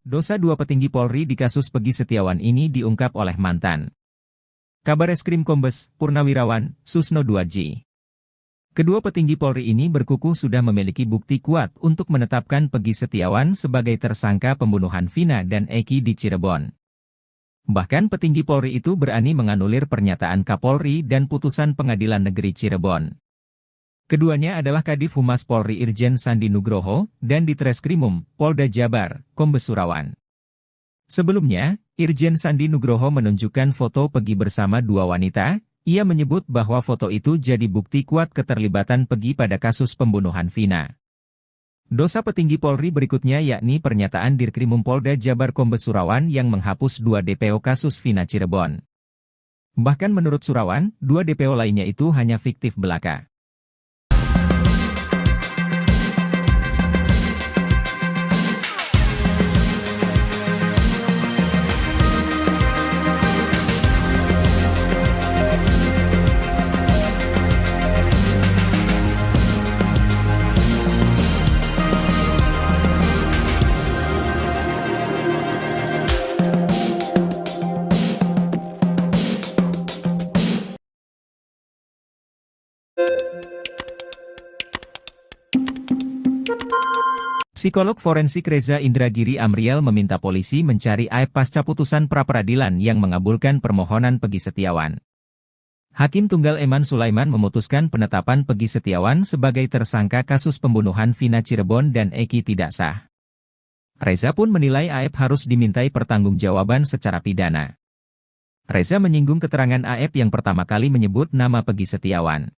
dosa dua petinggi Polri di kasus Peggy Setiawan ini diungkap oleh mantan Kabareskrim Kombes Purnawirawan Susno Duadji. Kedua petinggi Polri ini berkukuh sudah memiliki bukti kuat untuk menetapkan Peggy Setiawan sebagai tersangka pembunuhan Vina dan Eki di Cirebon. Bahkan petinggi Polri itu berani menganulir pernyataan Kapolri dan putusan Pengadilan Negeri Cirebon. Keduanya adalah Kadif Humas Polri Irjen Sandi Nugroho dan Ditreskrimum Polda Jabar, Kombes Surawan. Sebelumnya, Irjen Sandi Nugroho menunjukkan foto Peggy bersama dua wanita. Ia menyebut bahwa foto itu jadi bukti kuat keterlibatan Peggy pada kasus pembunuhan Vina. Dosa petinggi Polri berikutnya yakni pernyataan Dirkrimum Polda Jabar Kombes Surawan yang menghapus 2 DPO kasus Vina Cirebon. Bahkan menurut Surawan, 2 DPO lainnya itu hanya fiktif belaka. Psikolog forensik Reza Indragiri Amriel meminta polisi mencari Aep pasca putusan pra-peradilan yang mengabulkan permohonan Peggy Setiawan. Hakim Tunggal Eman Sulaiman memutuskan penetapan Peggy Setiawan sebagai tersangka kasus pembunuhan Vina Cirebon dan Eki tidak sah. Reza pun menilai Aep harus dimintai pertanggungjawaban secara pidana. Reza menyinggung keterangan Aep yang pertama kali menyebut nama Peggy Setiawan.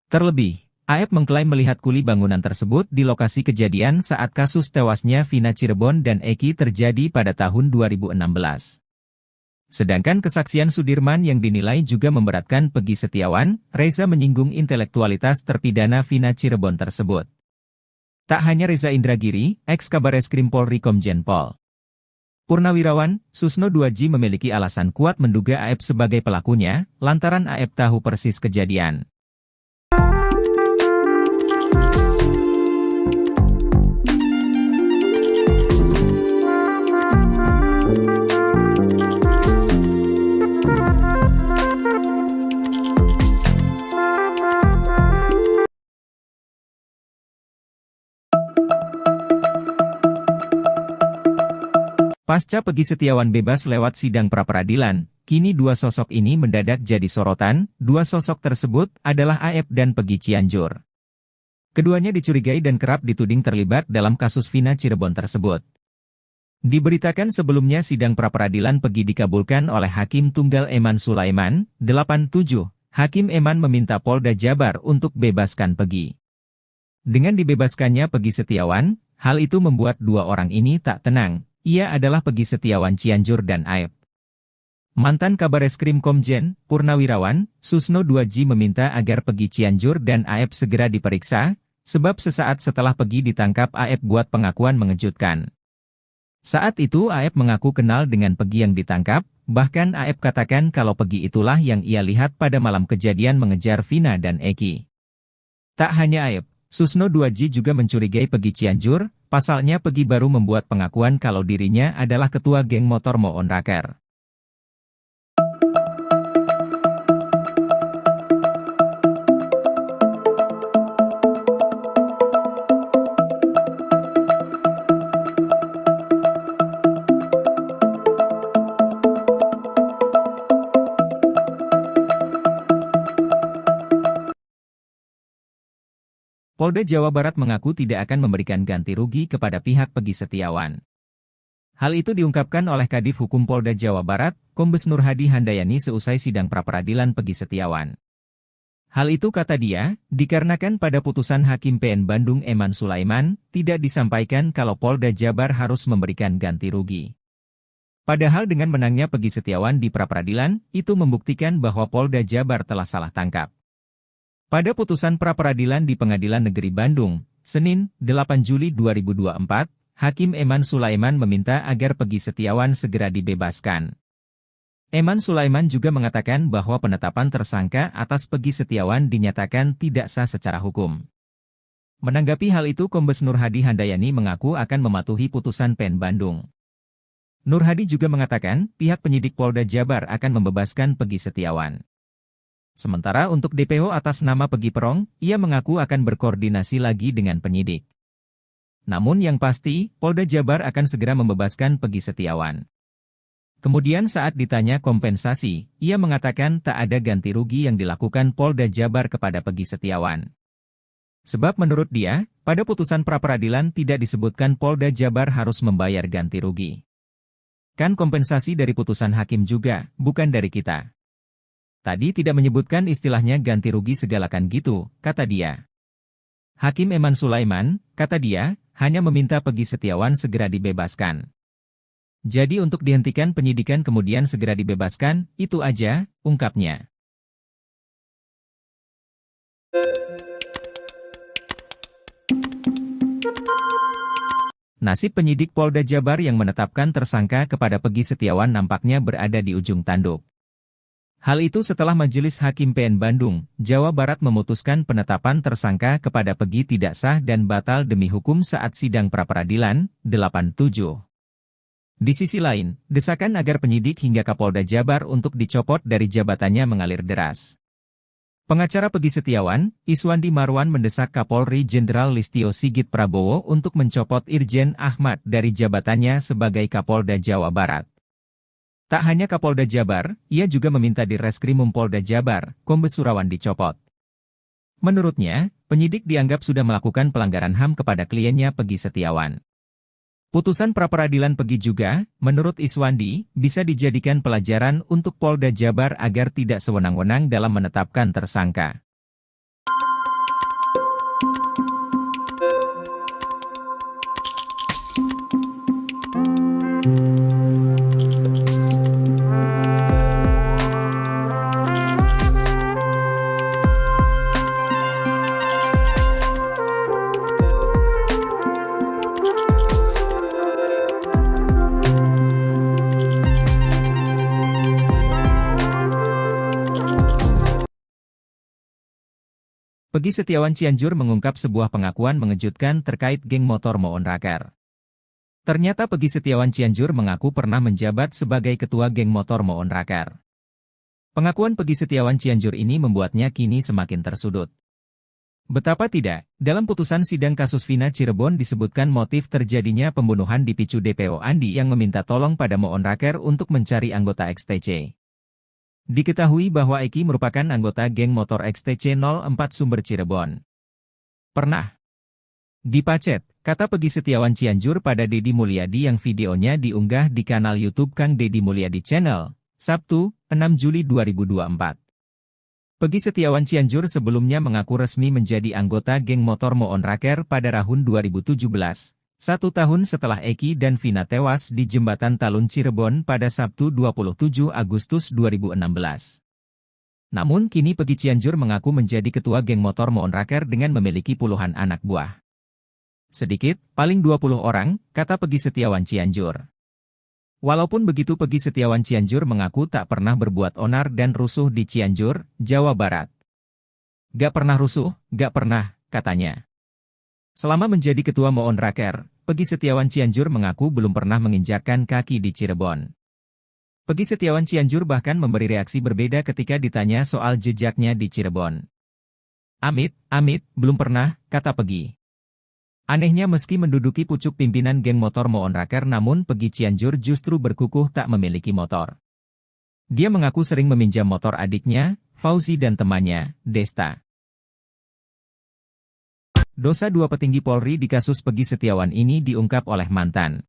Terlebih, Aep mengklaim melihat kuli bangunan tersebut di lokasi kejadian saat kasus tewasnya Vina Cirebon dan Eki terjadi pada tahun 2016. Sedangkan kesaksian Sudirman yang dinilai juga memberatkan Peggy Setiawan, Reza menyinggung intelektualitas terpidana Vina Cirebon tersebut. Tak hanya Reza Indragiri, ex-Kabareskrim Polri Komjen Pol Purnawirawan Susno Duadji memiliki alasan kuat menduga Aep sebagai pelakunya, lantaran Aep tahu persis kejadian. Pasca Peggy Setiawan bebas lewat sidang pra-peradilan, kini dua sosok ini mendadak jadi sorotan. Dua sosok tersebut adalah Aep dan Peggy Cianjur. Keduanya dicurigai dan kerap dituding terlibat dalam kasus Vina Cirebon tersebut. Diberitakan sebelumnya sidang pra-peradilan Peggy dikabulkan oleh Hakim Tunggal Eman Sulaiman, 87. Hakim Eman meminta Polda Jabar untuk bebaskan Peggy. Dengan dibebaskannya Peggy Setiawan, hal itu membuat dua orang ini tak tenang. Ia adalah Peggy Setiawan Cianjur dan Aep. Mantan Kabareskrim Komjen Purnawirawan Susno Duadji meminta agar Peggy Cianjur dan Aep segera diperiksa, sebab sesaat setelah Peggy ditangkap Aep buat pengakuan mengejutkan. Saat itu Aep mengaku kenal dengan Peggy yang ditangkap, bahkan Aep katakan kalau Peggy itulah yang ia lihat pada malam kejadian mengejar Vina dan Eki. Tak hanya Aep, Susno Duadji juga mencurigai Peggy Cianjur. Pasalnya Peggy baru membuat pengakuan kalau dirinya adalah ketua geng motor Moon Raker. Polda Jawa Barat mengaku tidak akan memberikan ganti rugi kepada pihak Peggy Setiawan. Hal itu diungkapkan oleh Kadif Hukum Polda Jawa Barat, Kombes Nurhadi Handayani seusai sidang pra-peradilan Peggy Setiawan. Hal itu kata dia, dikarenakan pada putusan Hakim PN Bandung Eman Sulaiman, tidak disampaikan kalau Polda Jabar harus memberikan ganti rugi. Padahal dengan menangnya Peggy Setiawan di pra-peradilan, itu membuktikan bahwa Polda Jabar telah salah tangkap. Pada putusan pra-peradilan di Pengadilan Negeri Bandung, Senin, 8 Juli 2024, Hakim Eman Sulaiman meminta agar Peggy Setiawan segera dibebaskan. Eman Sulaiman juga mengatakan bahwa penetapan tersangka atas Peggy Setiawan dinyatakan tidak sah secara hukum. Menanggapi hal itu Kombes Nurhadi Handayani mengaku akan mematuhi putusan PN Bandung. Nur Hadi juga mengatakan pihak penyidik Polda Jabar akan membebaskan Peggy Setiawan. Sementara untuk DPO atas nama Peggy Perong, ia mengaku akan berkoordinasi lagi dengan penyidik. Namun yang pasti, Polda Jabar akan segera membebaskan Peggy Setiawan. Kemudian saat ditanya kompensasi, ia mengatakan tak ada ganti rugi yang dilakukan Polda Jabar kepada Peggy Setiawan. Sebab menurut dia, pada putusan pra-peradilan tidak disebutkan Polda Jabar harus membayar ganti rugi. Kan kompensasi dari putusan hakim juga, bukan dari kita. Tadi tidak menyebutkan istilahnya ganti rugi segalakan gitu, kata dia. Hakim Eman Sulaiman, kata dia, hanya meminta Peggy Setiawan segera dibebaskan. Jadi untuk dihentikan penyidikan kemudian segera dibebaskan, itu aja, ungkapnya. Nasib penyidik Polda Jabar yang menetapkan tersangka kepada Peggy Setiawan nampaknya berada di ujung tanduk. Hal itu setelah Majelis Hakim PN Bandung, Jawa Barat memutuskan penetapan tersangka kepada Peggy tidak sah dan batal demi hukum saat sidang pra-peradilan 87. Di sisi lain, desakan agar penyidik hingga Kapolda Jabar untuk dicopot dari jabatannya mengalir deras. Pengacara Peggy Setiawan, Iswandi Marwan mendesak Kapolri Jenderal Listio Sigit Prabowo untuk mencopot Irjen Ahmad dari jabatannya sebagai Kapolda Jawa Barat. Tak hanya Kapolda Jabar, ia juga meminta di Reskrimum Polda Jabar, Kombes Surawan dicopot. Menurutnya, penyidik dianggap sudah melakukan pelanggaran HAM kepada kliennya Peggy Setiawan. Putusan pra-peradilan Peggy juga, menurut Iswandi, bisa dijadikan pelajaran untuk Polda Jabar agar tidak sewenang-wenang dalam menetapkan tersangka. Peggy Setiawan Cianjur mengungkap sebuah pengakuan mengejutkan terkait geng motor Moon Raker. Ternyata Peggy Setiawan Cianjur mengaku pernah menjabat sebagai ketua geng motor Moon Raker. Pengakuan Peggy Setiawan Cianjur ini membuatnya kini semakin tersudut. Betapa tidak, dalam putusan sidang kasus Vina Cirebon disebutkan motif terjadinya pembunuhan dipicu DPO Andi yang meminta tolong pada Moon Raker untuk mencari anggota XTC. Diketahui bahwa Eki merupakan anggota geng motor XTC 04 Sumber Cirebon. Pernah dipacet, kata Peggy Setiawan Cianjur pada Deddy Mulyadi yang videonya diunggah di kanal YouTube Kang Deddy Mulyadi Channel, Sabtu, 6 Juli 2024. Peggy Setiawan Cianjur sebelumnya mengaku resmi menjadi anggota geng motor Moon Raker pada tahun 2017. 1 tahun setelah Eki dan Vina tewas di Jembatan Talun Cirebon pada Sabtu 27 Agustus 2016. Namun kini Peggy Cianjur mengaku menjadi ketua geng motor Moon Raker dengan memiliki puluhan anak buah. Sedikit, paling 20 orang, kata Peggy Setiawan Cianjur. Walaupun begitu Peggy Setiawan Cianjur mengaku tak pernah berbuat onar dan rusuh di Cianjur, Jawa Barat. Gak pernah rusuh, gak pernah, katanya. Selama menjadi ketua Moon Raker, Peggy Setiawan Cianjur mengaku belum pernah menginjakkan kaki di Cirebon. Peggy Setiawan Cianjur bahkan memberi reaksi berbeda ketika ditanya soal jejaknya di Cirebon. Amit, belum pernah, kata Peggy. Anehnya meski menduduki pucuk pimpinan geng motor Moon Raker namun Peggy Cianjur justru berkukuh tak memiliki motor. Dia mengaku sering meminjam motor adiknya, Fauzi dan temannya, Desta. Dosa 2 petinggi Polri di kasus Peggy Setiawan ini diungkap oleh mantan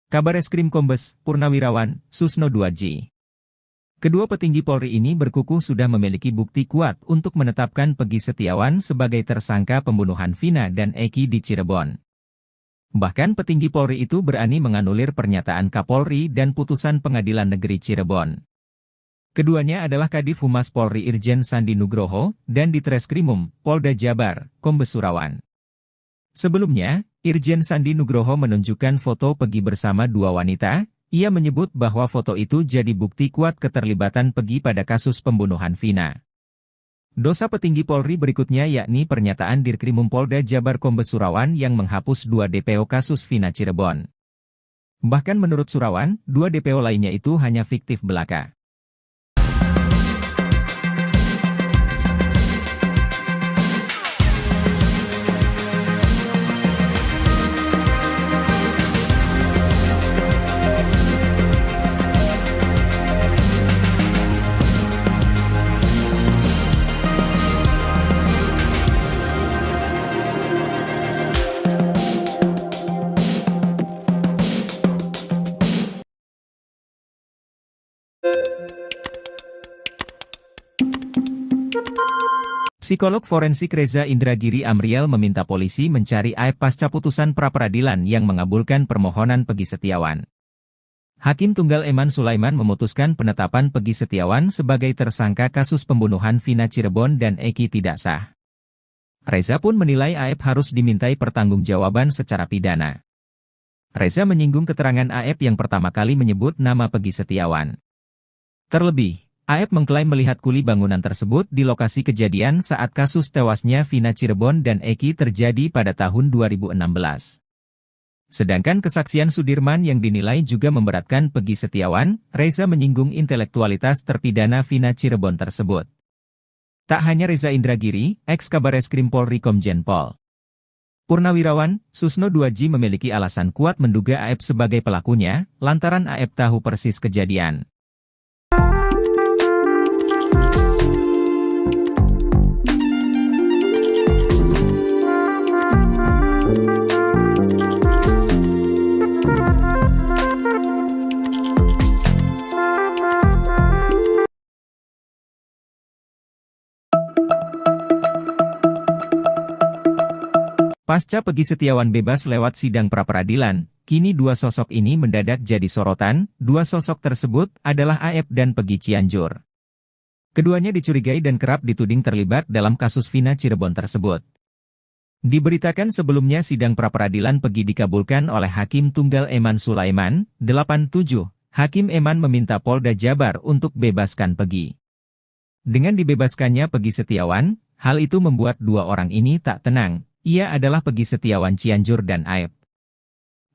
Kabareskrim Kombes Purnawirawan Susno Duadji. Kedua petinggi Polri ini berkukuh sudah memiliki bukti kuat untuk menetapkan Peggy Setiawan sebagai tersangka pembunuhan Vina dan Eki di Cirebon. Bahkan petinggi Polri itu berani menganulir pernyataan Kapolri dan putusan Pengadilan Negeri Cirebon. Keduanya adalah Kadif Humas Polri Irjen Sandi Nugroho, dan di Treskrimum, Polda Jabar, Kombes Surawan. Sebelumnya, Irjen Sandi Nugroho menunjukkan foto Peggy bersama 2 wanita, ia menyebut bahwa foto itu jadi bukti kuat keterlibatan Peggy pada kasus pembunuhan Vina. Dosa petinggi Polri berikutnya yakni pernyataan Dirkrimum Polda Jabar Kombes Surawan yang menghapus 2 DPO kasus Vina Cirebon. Bahkan menurut Surawan, 2 DPO lainnya itu hanya fiktif belaka. Psikolog forensik Reza Indragiri Amriel meminta polisi mencari Aep pasca putusan pra-peradilan yang mengabulkan permohonan Peggy Setiawan. Hakim Tunggal Eman Sulaiman memutuskan penetapan Peggy Setiawan sebagai tersangka kasus pembunuhan Vina Cirebon dan Eki tidak sah. Reza pun menilai Aep harus dimintai pertanggungjawaban secara pidana. Reza menyinggung keterangan Aep yang pertama kali menyebut nama Peggy Setiawan. Terlebih, Aep mengklaim melihat kuli bangunan tersebut di lokasi kejadian saat kasus tewasnya Vina Cirebon dan Eki terjadi pada tahun 2016. Sedangkan kesaksian Sudirman yang dinilai juga memberatkan Peggy Setiawan, Reza menyinggung intelektualitas terpidana Vina Cirebon tersebut. Tak hanya Reza Indragiri, ex-Kabareskrim Polri Komjen Pol Purnawirawan, Susno Duaji memiliki alasan kuat menduga Aep sebagai pelakunya, lantaran Aep tahu persis kejadian. Pasca Peggy Setiawan bebas lewat sidang pra-peradilan, kini 2 sosok ini mendadak jadi sorotan. 2 sosok tersebut adalah Aep dan Peggy Cianjur. Keduanya dicurigai dan kerap dituding terlibat dalam kasus Vina Cirebon tersebut. Diberitakan sebelumnya sidang pra-peradilan Peggy dikabulkan oleh Hakim Tunggal Eman Sulaiman, 87. Hakim Eman meminta Polda Jabar untuk bebaskan Peggy. Dengan dibebaskannya Peggy Setiawan, hal itu membuat 2 orang ini tak tenang. Ia adalah Peggy Setiawan Cianjur dan Aep.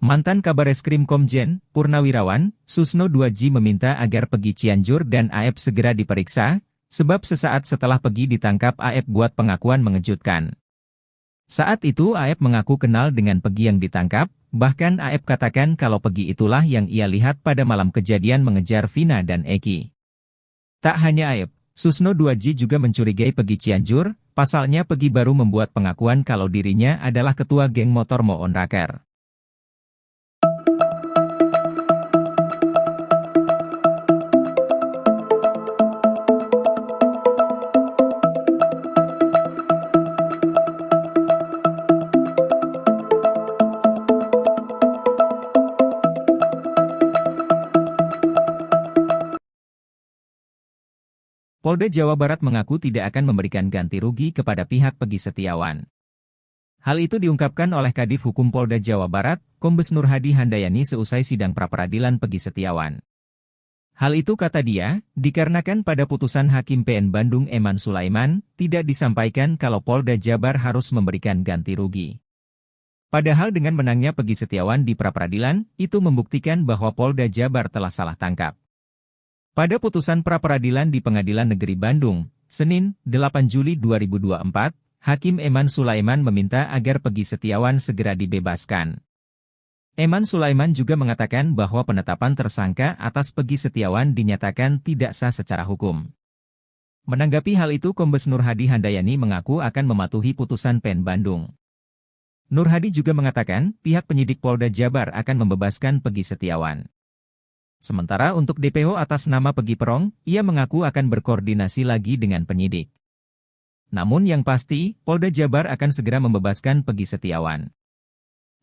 Mantan Kabareskrim Komjen Purnawirawan, Susno Duaji meminta agar Peggy Cianjur dan Aep segera diperiksa, sebab sesaat setelah Peggy ditangkap Aep buat pengakuan mengejutkan. Saat itu Aep mengaku kenal dengan Peggy yang ditangkap, bahkan Aep katakan kalau Peggy itulah yang ia lihat pada malam kejadian mengejar Vina dan Eki. Tak hanya Aep, Susno Duaji juga mencurigai Peggy Cianjur. Pasalnya Peggy baru membuat pengakuan kalau dirinya adalah ketua geng motor Moon Raker. Polda Jawa Barat mengaku tidak akan memberikan ganti rugi kepada pihak Peggy Setiawan. Hal itu diungkapkan oleh Kadif Hukum Polda Jawa Barat, Kombes Nur Hadi Handayani seusai sidang pra-peradilan Peggy Setiawan. Hal itu kata dia, dikarenakan pada putusan Hakim PN Bandung Eman Sulaiman, tidak disampaikan kalau Polda Jabar harus memberikan ganti rugi. Padahal dengan menangnya Peggy Setiawan di pra-peradilan, itu membuktikan bahwa Polda Jabar telah salah tangkap. Pada putusan pra-peradilan di Pengadilan Negeri Bandung, Senin, 8 Juli 2024, Hakim Eman Sulaiman meminta agar Peggy Setiawan segera dibebaskan. Eman Sulaiman juga mengatakan bahwa penetapan tersangka atas Peggy Setiawan dinyatakan tidak sah secara hukum. Menanggapi hal itu Kombes Nur Hadi Handayani mengaku akan mematuhi putusan PN Bandung. Nur Hadi juga mengatakan pihak penyidik Polda Jabar akan membebaskan Peggy Setiawan. Sementara untuk DPO atas nama Peggy Perong, ia mengaku akan berkoordinasi lagi dengan penyidik. Namun yang pasti, Polda Jabar akan segera membebaskan Peggy Setiawan.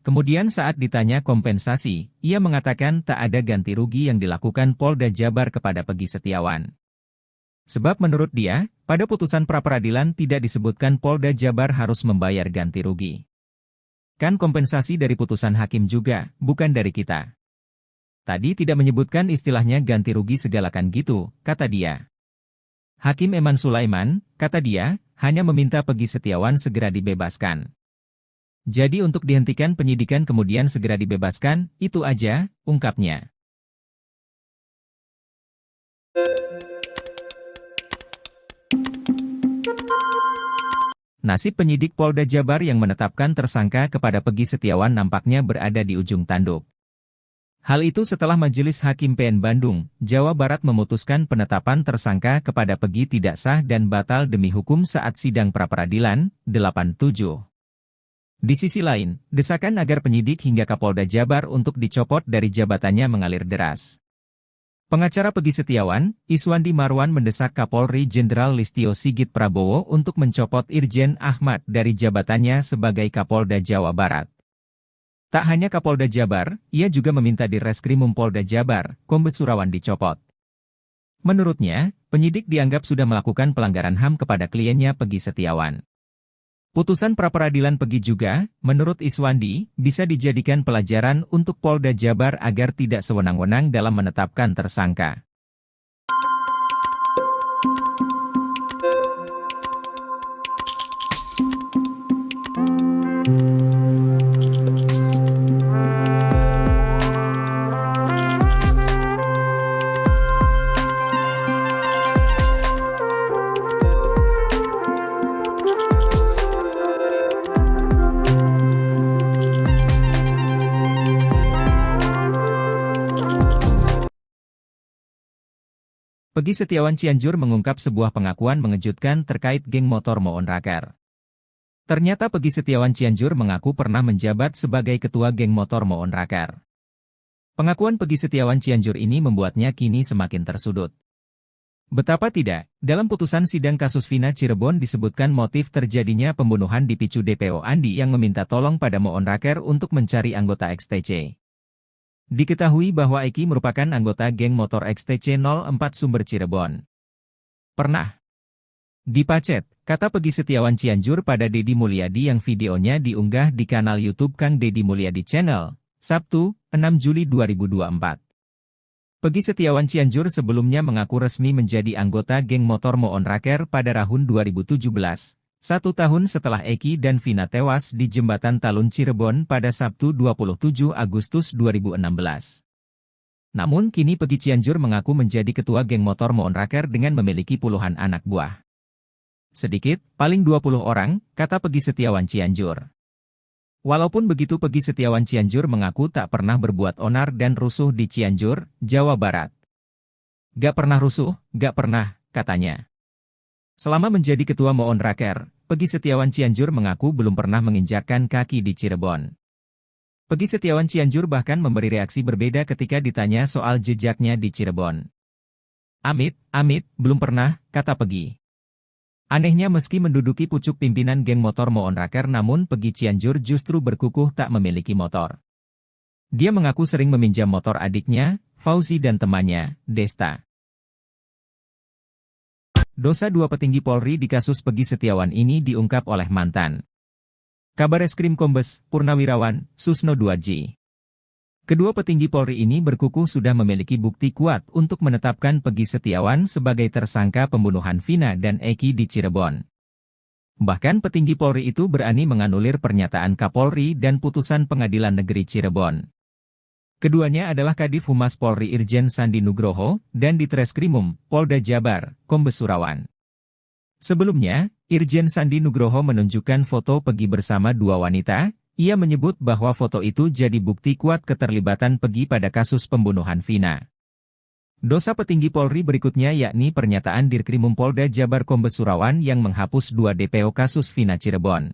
Kemudian saat ditanya kompensasi, ia mengatakan tak ada ganti rugi yang dilakukan Polda Jabar kepada Peggy Setiawan. Sebab menurut dia, pada putusan pra-peradilan tidak disebutkan Polda Jabar harus membayar ganti rugi. Kan kompensasi dari putusan hakim juga, bukan dari kita. Tadi tidak menyebutkan istilahnya ganti rugi segalakan gitu, kata dia. Hakim Eman Sulaiman, kata dia, hanya meminta Peggy Setiawan segera dibebaskan. Jadi untuk dihentikan penyidikan kemudian segera dibebaskan, itu aja, ungkapnya. Nasib penyidik Polda Jabar yang menetapkan tersangka kepada Peggy Setiawan nampaknya berada di ujung tanduk. Hal itu setelah Majelis Hakim PN Bandung, Jawa Barat memutuskan penetapan tersangka kepada Peggy tidak sah dan batal demi hukum saat sidang pra-peradilan 87. Di sisi lain, desakan agar penyidik hingga Kapolda Jabar untuk dicopot dari jabatannya mengalir deras. Pengacara Peggy Setiawan, Iswandi Marwan mendesak Kapolri Jenderal Listio Sigit Prabowo untuk mencopot Irjen Ahmad dari jabatannya sebagai Kapolda Jawa Barat. Tak hanya Kapolda Jabar, ia juga meminta di Reskrimum Polda Jabar, Kombes Surawan dicopot. Menurutnya, penyidik dianggap sudah melakukan pelanggaran HAM kepada kliennya Peggy Setiawan. Putusan pra-peradilan Peggy juga, menurut Iswandi, bisa dijadikan pelajaran untuk Polda Jabar agar tidak sewenang-wenang dalam menetapkan tersangka. Peggy Setiawan Cianjur mengungkap sebuah pengakuan mengejutkan terkait geng motor Moon Raker. Ternyata Peggy Setiawan Cianjur mengaku pernah menjabat sebagai ketua geng motor Moon Raker. Pengakuan Peggy Setiawan Cianjur ini membuatnya kini semakin tersudut. Betapa tidak, dalam putusan sidang kasus Vina Cirebon disebutkan motif terjadinya pembunuhan dipicu DPO Andi yang meminta tolong pada Moon Raker untuk mencari anggota XTC. Diketahui bahwa Eki merupakan anggota geng motor XTC 04 Sumber Cirebon. Pernah dipacet, kata Peggy Setiawan Cianjur pada Deddy Mulyadi yang videonya diunggah di kanal YouTube Kang Deddy Mulyadi Channel, Sabtu, 6 Juli 2024. Peggy Setiawan Cianjur sebelumnya mengaku resmi menjadi anggota geng motor Moon Raker pada tahun 2017. 1 tahun setelah Eki dan Vina tewas di Jembatan Talun Cirebon pada Sabtu 27 Agustus 2016. Namun kini Peggy Cianjur mengaku menjadi ketua geng motor Moon Raker dengan memiliki puluhan anak buah. Sedikit, paling 20 orang, kata Peggy Setiawan Cianjur. Walaupun begitu Peggy Setiawan Cianjur mengaku tak pernah berbuat onar dan rusuh di Cianjur, Jawa Barat. Gak pernah rusuh, gak pernah, katanya. Selama menjadi ketua Moon Raker, Peggy Setiawan Cianjur mengaku belum pernah menginjakkan kaki di Cirebon. Peggy Setiawan Cianjur bahkan memberi reaksi berbeda ketika ditanya soal jejaknya di Cirebon. Amit, belum pernah, kata Peggy. Anehnya meski menduduki pucuk pimpinan geng motor Moon Raker namun Peggy Cianjur justru berkukuh tak memiliki motor. Dia mengaku sering meminjam motor adiknya, Fauzi dan temannya, Desta. Dosa dua petinggi Polri di kasus Peggy Setiawan ini diungkap oleh mantan Kabareskrim Kombes Purnawirawan Susno Duadji. Kedua petinggi Polri ini berkukuh sudah memiliki bukti kuat untuk menetapkan Peggy Setiawan sebagai tersangka pembunuhan Vina dan Eki di Cirebon. Bahkan petinggi Polri itu berani menganulir pernyataan Kapolri dan putusan Pengadilan Negeri Cirebon. Keduanya adalah Kadif Humas Polri Irjen Sandi Nugroho, dan di Treskrimum, Polda Jabar, Kombes Surawan. Sebelumnya, Irjen Sandi Nugroho menunjukkan foto Peggy bersama dua wanita, ia menyebut bahwa foto itu jadi bukti kuat keterlibatan Peggy pada kasus pembunuhan Vina. Dosa petinggi Polri berikutnya yakni pernyataan Dirkrimum Polda Jabar Kombes Surawan yang menghapus 2 DPO kasus Vina Cirebon.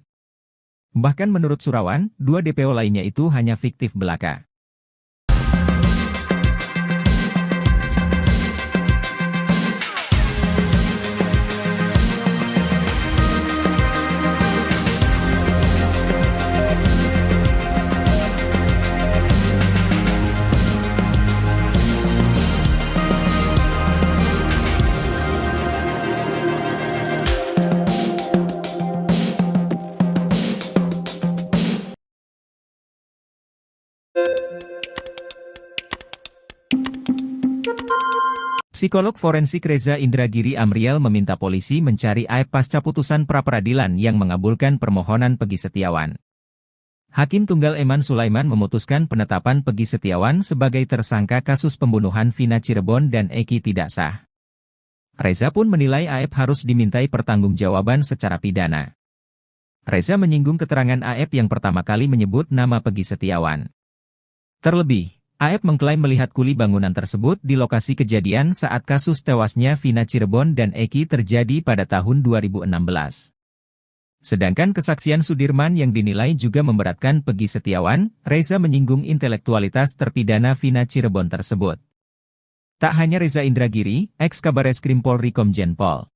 Bahkan menurut Surawan, 2 DPO lainnya itu hanya fiktif belaka. Psikolog forensik Reza Indragiri Amriel meminta polisi mencari aib pasca putusan pra-peradilan yang mengabulkan permohonan Peggy Setiawan. Hakim Tunggal Eman Sulaiman memutuskan penetapan Peggy Setiawan sebagai tersangka kasus pembunuhan Vina Cirebon dan Eki tidak sah. Reza pun menilai AF harus dimintai pertanggungjawaban secara pidana. Reza menyinggung keterangan AF yang pertama kali menyebut nama Peggy Setiawan. Terlebih, AF mengklaim melihat kuli bangunan tersebut di lokasi kejadian saat kasus tewasnya Vina Cirebon dan Eki terjadi pada tahun 2016. Sedangkan kesaksian Sudirman yang dinilai juga memberatkan Peggy Setiawan, Reza menyinggung intelektualitas terpidana Vina Cirebon tersebut. Tak hanya Reza Indragiri, ex-Kabareskrim Polri Komjen Pol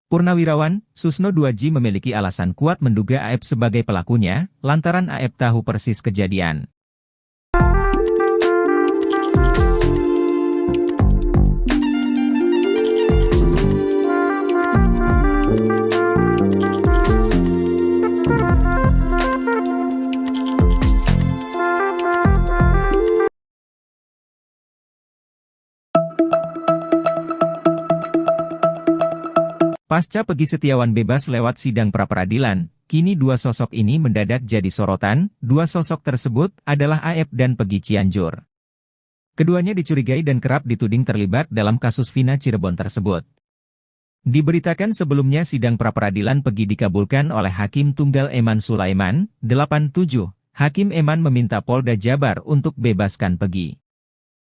Purnawirawan, Susno 2J memiliki alasan kuat menduga AF sebagai pelakunya, lantaran AF tahu persis kejadian. Pasca Peggy Setiawan bebas lewat sidang pra-peradilan, kini dua sosok ini mendadak jadi sorotan. Dua sosok tersebut adalah AF dan Peggy Cianjur. Keduanya dicurigai dan kerap dituding terlibat dalam kasus Vina Cirebon tersebut. Diberitakan sebelumnya sidang pra-peradilan Peggy dikabulkan oleh Hakim Tunggal Eman Sulaiman, 87. Hakim Eman meminta Polda Jabar untuk bebaskan Peggy.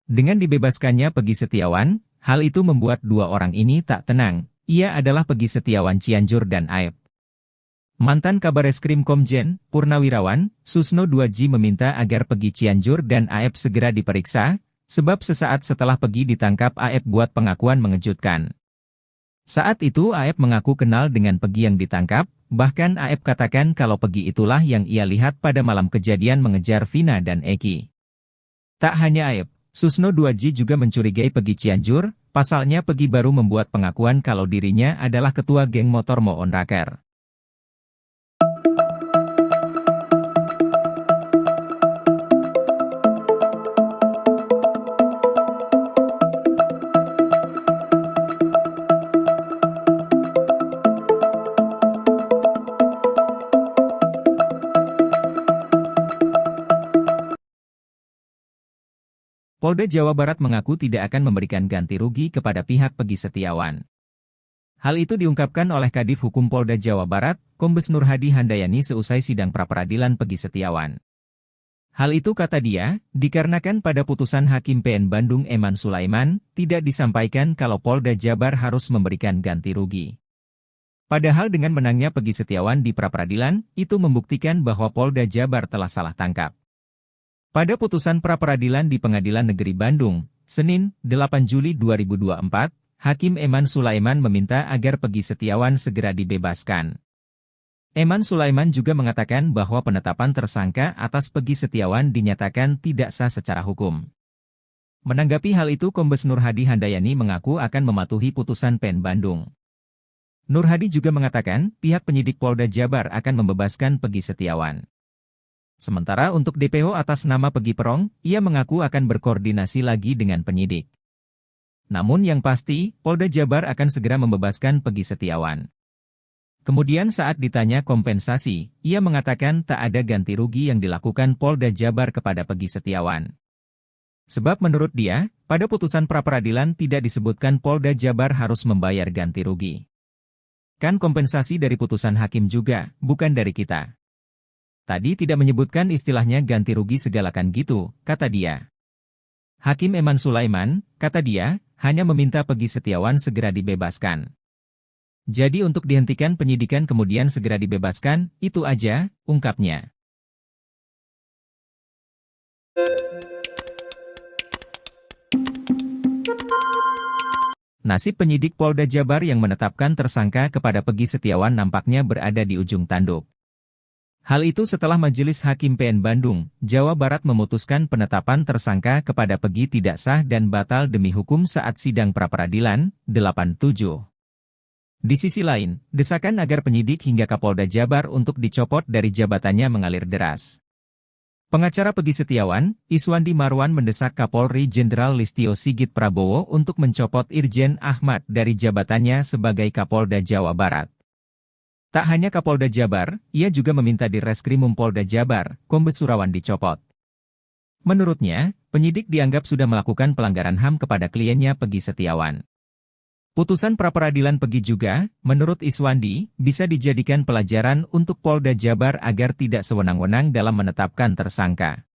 Dengan dibebaskannya Peggy Setiawan, hal itu membuat dua orang ini tak tenang. Ia adalah Peggy Setiawan Cianjur dan AF. Mantan Kabareskrim Komjen Purnawirawan, Susno 2J meminta agar Peggy Cianjur dan AF segera diperiksa, sebab sesaat setelah Peggy ditangkap AF buat pengakuan mengejutkan. Saat itu AF mengaku kenal dengan Peggy yang ditangkap, bahkan AF katakan kalau Peggy itulah yang ia lihat pada malam kejadian mengejar Vina dan Eki. Tak hanya AF, Susno 2J juga mencurigai Peggy Cianjur. Pasalnya Peggy baru membuat pengakuan kalau dirinya adalah ketua geng motor Moon Raker. Polda Jawa Barat mengaku tidak akan memberikan ganti rugi kepada pihak Peggy Setiawan. Hal itu diungkapkan oleh Kadif Hukum Polda Jawa Barat, Kombes Nur Hadi Handayani seusai sidang pra-peradilan Peggy Setiawan. Hal itu kata dia, dikarenakan pada putusan Hakim PN Bandung Eman Sulaiman, tidak disampaikan kalau Polda Jabar harus memberikan ganti rugi. Padahal dengan menangnya Peggy Setiawan di pra-peradilan, itu membuktikan bahwa Polda Jabar telah salah tangkap. Pada putusan pra-peradilan di Pengadilan Negeri Bandung, Senin, 8 Juli 2024, Hakim Eman Sulaiman meminta agar Peggy Setiawan segera dibebaskan. Eman Sulaiman juga mengatakan bahwa penetapan tersangka atas Peggy Setiawan dinyatakan tidak sah secara hukum. Menanggapi hal itu Kombes Nur Hadi Handayani mengaku akan mematuhi putusan PN Bandung. Nur Hadi juga mengatakan pihak penyidik Polda Jabar akan membebaskan Peggy Setiawan. Sementara untuk DPO atas nama Peggy Perong, ia mengaku akan berkoordinasi lagi dengan penyidik. Namun yang pasti, Polda Jabar akan segera membebaskan Peggy Setiawan. Kemudian saat ditanya kompensasi, ia mengatakan tak ada ganti rugi yang dilakukan Polda Jabar kepada Peggy Setiawan. Sebab menurut dia, pada putusan pra-peradilan tidak disebutkan Polda Jabar harus membayar ganti rugi. Kan kompensasi dari putusan hakim juga, bukan dari kita. Tadi tidak menyebutkan istilahnya ganti rugi segalakan gitu, kata dia. Hakim Eman Sulaiman, kata dia, hanya meminta Peggy Setiawan segera dibebaskan. Jadi untuk dihentikan penyidikan kemudian segera dibebaskan, itu aja, ungkapnya. Nasib penyidik Polda Jabar yang menetapkan tersangka kepada Peggy Setiawan nampaknya berada di ujung tanduk. Hal itu setelah Majelis Hakim PN Bandung, Jawa Barat memutuskan penetapan tersangka kepada Peggy tidak sah dan batal demi hukum saat sidang pra-peradilan, 87. Di sisi lain, desakan agar penyidik hingga Kapolda Jabar untuk dicopot dari jabatannya mengalir deras. Pengacara Peggy Setiawan, Iswandi Marwan mendesak Kapolri Jenderal Listio Sigit Prabowo untuk mencopot Irjen Ahmad dari jabatannya sebagai Kapolda Jawa Barat. Tak hanya Kapolda Jabar, ia juga meminta Direskrimum Polda Jabar, Kombes Surawan dicopot. Menurutnya, penyidik dianggap sudah melakukan pelanggaran HAM kepada kliennya Peggy Setiawan. Putusan pra-peradilan Peggy juga, menurut Iswandi, bisa dijadikan pelajaran untuk Polda Jabar agar tidak sewenang-wenang dalam menetapkan tersangka.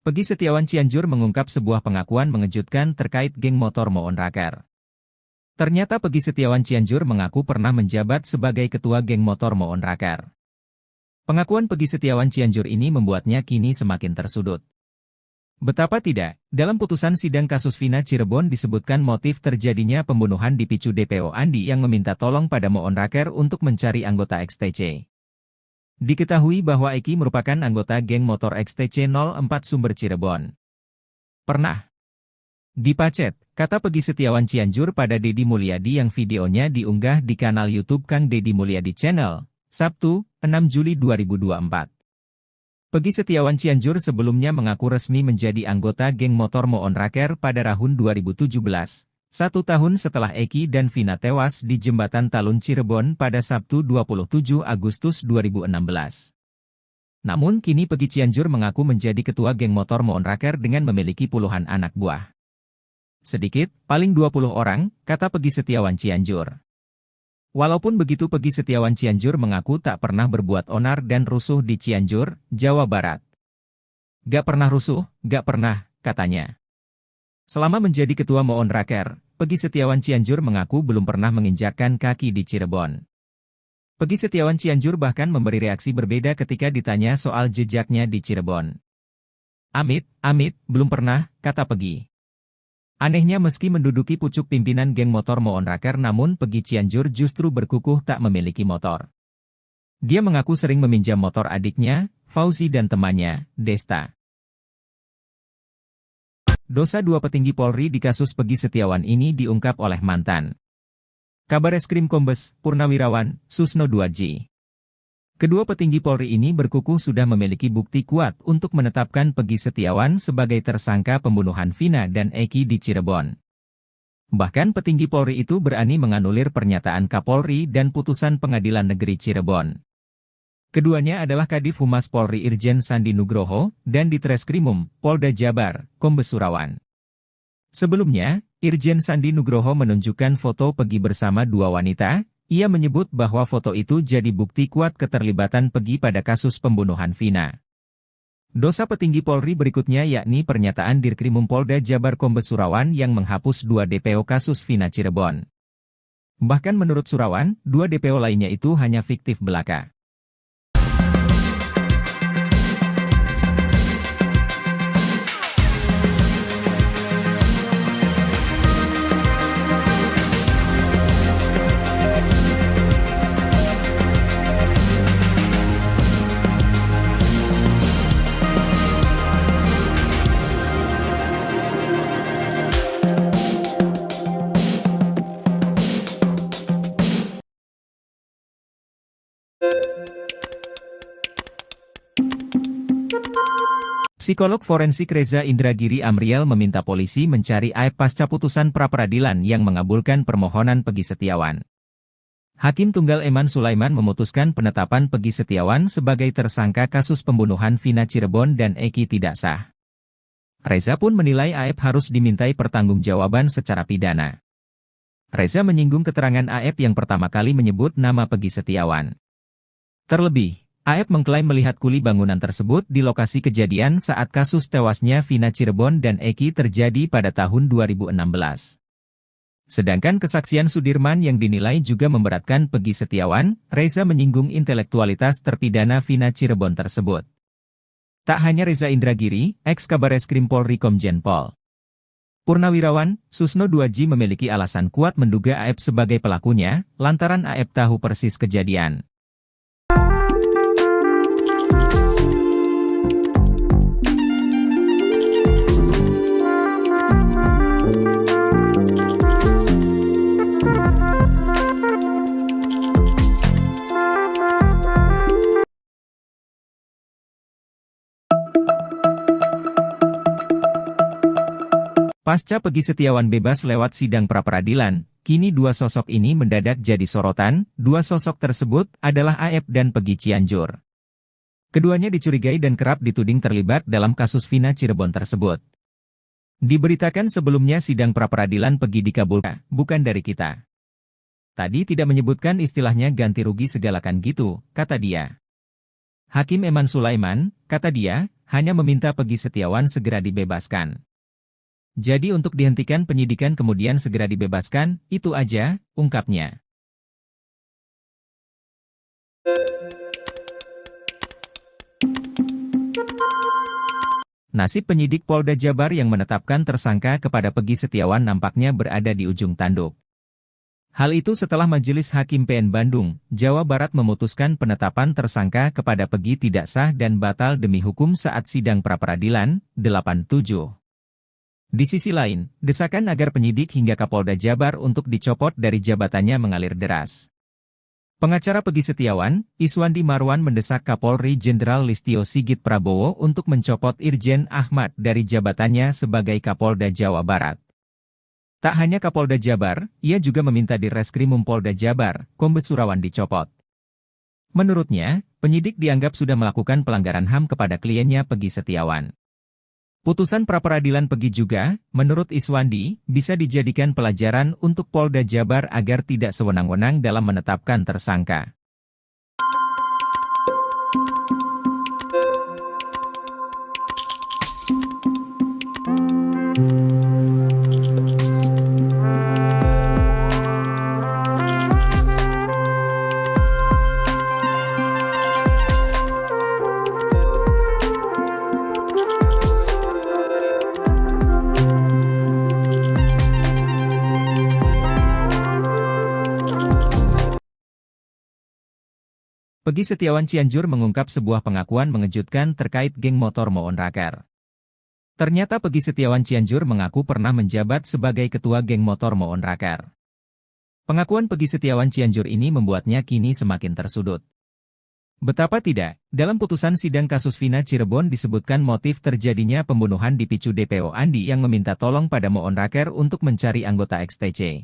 Peggy Setiawan Cianjur mengungkap sebuah pengakuan mengejutkan terkait geng motor Moon Raker. Ternyata Peggy Setiawan Cianjur mengaku pernah menjabat sebagai ketua geng motor Moon Raker. Pengakuan Peggy Setiawan Cianjur ini membuatnya kini semakin tersudut. Betapa tidak, dalam putusan sidang kasus Vina Cirebon disebutkan motif terjadinya pembunuhan dipicu DPO Andi yang meminta tolong pada Moon Raker untuk mencari anggota XTC. Diketahui bahwa Eki merupakan anggota geng motor XTC 04 Sumber Cirebon. Pernah dipacet, kata Peggy Setiawan Cianjur pada Deddy Mulyadi yang videonya diunggah di kanal YouTube Kang Deddy Mulyadi Channel, Sabtu, 6 Juli 2024. Peggy Setiawan Cianjur sebelumnya mengaku resmi menjadi anggota geng motor Moon Raker pada tahun 2017. 1 tahun setelah Eki dan Vina tewas di Jembatan Talun Cirebon pada Sabtu 27 Agustus 2016. Namun kini Peggy Cianjur mengaku menjadi ketua geng motor Moon Raker dengan memiliki puluhan anak buah. Sedikit, paling 20 orang, kata Peggy Setiawan Cianjur. Walaupun begitu Peggy Setiawan Cianjur mengaku tak pernah berbuat onar dan rusuh di Cianjur, Jawa Barat. Gak pernah rusuh, gak pernah, katanya. Selama menjadi ketua Moon Raker, Peggy Setiawan Cianjur mengaku belum pernah menginjakkan kaki di Cirebon. Peggy Setiawan Cianjur bahkan memberi reaksi berbeda ketika ditanya soal jejaknya di Cirebon. Amit, belum pernah, kata Peggy. Anehnya meski menduduki pucuk pimpinan geng motor Moon Raker namun Peggy Cianjur justru berkukuh tak memiliki motor. Dia mengaku sering meminjam motor adiknya, Fauzi dan temannya, Desta. Dosa 2 petinggi Polri di kasus Peggy Setiawan ini diungkap oleh mantan Kabareskrim Kombes Purnawirawan Susno Duadji. Kedua petinggi Polri ini berkukuh sudah memiliki bukti kuat untuk menetapkan Peggy Setiawan sebagai tersangka pembunuhan Vina dan Eki di Cirebon. Bahkan petinggi Polri itu berani menganulir pernyataan Kapolri dan putusan Pengadilan Negeri Cirebon. Keduanya adalah Kadif Humas Polri Irjen Sandi Nugroho, dan Ditreskrimum, Polda Jabar, Kombes Surawan. Sebelumnya, Irjen Sandi Nugroho menunjukkan foto Peggy bersama 2 wanita, ia menyebut bahwa foto itu jadi bukti kuat keterlibatan Peggy pada kasus pembunuhan Vina. Dosa petinggi Polri berikutnya yakni pernyataan Dirkrimum Polda Jabar Kombes Surawan yang menghapus 2 DPO kasus Vina Cirebon. Bahkan menurut Surawan, 2 DPO lainnya itu hanya fiktif belaka. Psikolog forensik Reza Indragiri Amriel meminta polisi mencari aib pasca putusan pra-peradilan yang mengabulkan permohonan Peggy Setiawan. Hakim Tunggal Eman Sulaiman memutuskan penetapan Peggy Setiawan sebagai tersangka kasus pembunuhan Vina Cirebon dan Eki tidak sah. Reza pun menilai aib harus dimintai pertanggungjawaban secara pidana. Reza menyinggung keterangan aib yang pertama kali menyebut nama Peggy Setiawan. Terlebih, Aep mengklaim melihat kuli bangunan tersebut di lokasi kejadian saat kasus tewasnya Vina Cirebon dan Eki terjadi pada tahun 2016. Sedangkan kesaksian Sudirman yang dinilai juga memberatkan Peggy Setiawan, Reza menyinggung intelektualitas terpidana Vina Cirebon tersebut. Tak hanya Reza Indragiri, ex-Kabareskrim Polri Komjen Pol Purnawirawan, Susno 2J memiliki alasan kuat menduga AF sebagai pelakunya, lantaran AF tahu persis kejadian. Pasca Peggy Setiawan bebas lewat sidang pra-peradilan, kini dua sosok ini mendadak jadi sorotan. Dua sosok tersebut adalah AF dan Peggy Cianjur. Keduanya dicurigai dan kerap dituding terlibat dalam kasus Vina Cirebon tersebut. Diberitakan sebelumnya sidang pra-peradilan Peggy dikabulkan, bukan dari kita. Tadi tidak menyebutkan istilahnya ganti rugi segalakan gitu, kata dia. Hakim Eman Sulaiman, kata dia, hanya meminta Peggy Setiawan segera dibebaskan. Jadi untuk dihentikan penyidikan kemudian segera dibebaskan, itu aja, ungkapnya. Nasib penyidik Polda Jabar yang menetapkan tersangka kepada Peggy Setiawan nampaknya berada di ujung tanduk. Hal itu setelah Majelis Hakim PN Bandung, Jawa Barat memutuskan penetapan tersangka kepada Peggy tidak sah dan batal demi hukum saat sidang pra-peradilan 87. Di sisi lain, desakan agar penyidik hingga Kapolda Jabar untuk dicopot dari jabatannya mengalir deras. Pengacara Peggy Setiawan, Iswandi Marwan mendesak Kapolri Jenderal Listio Sigit Prabowo untuk mencopot Irjen Ahmad dari jabatannya sebagai Kapolda Jawa Barat. Tak hanya Kapolda Jabar, ia juga meminta Direskrimum Polda Jabar, Kombes Surawan dicopot. Menurutnya, penyidik dianggap sudah melakukan pelanggaran HAM kepada kliennya Peggy Setiawan. Putusan pra-peradilan Peggy juga, menurut Iswandi, bisa dijadikan pelajaran untuk Polda Jabar agar tidak sewenang-wenang dalam menetapkan tersangka. Peggy Setiawan Cianjur mengungkap sebuah pengakuan mengejutkan terkait geng motor Moon Raker. Ternyata Peggy Setiawan Cianjur mengaku pernah menjabat sebagai ketua geng motor Moon Raker. Pengakuan Peggy Setiawan Cianjur ini membuatnya kini semakin tersudut. Betapa tidak, dalam putusan sidang kasus Vina Cirebon disebutkan motif terjadinya pembunuhan dipicu DPO Andi yang meminta tolong pada Moon Raker untuk mencari anggota XTC.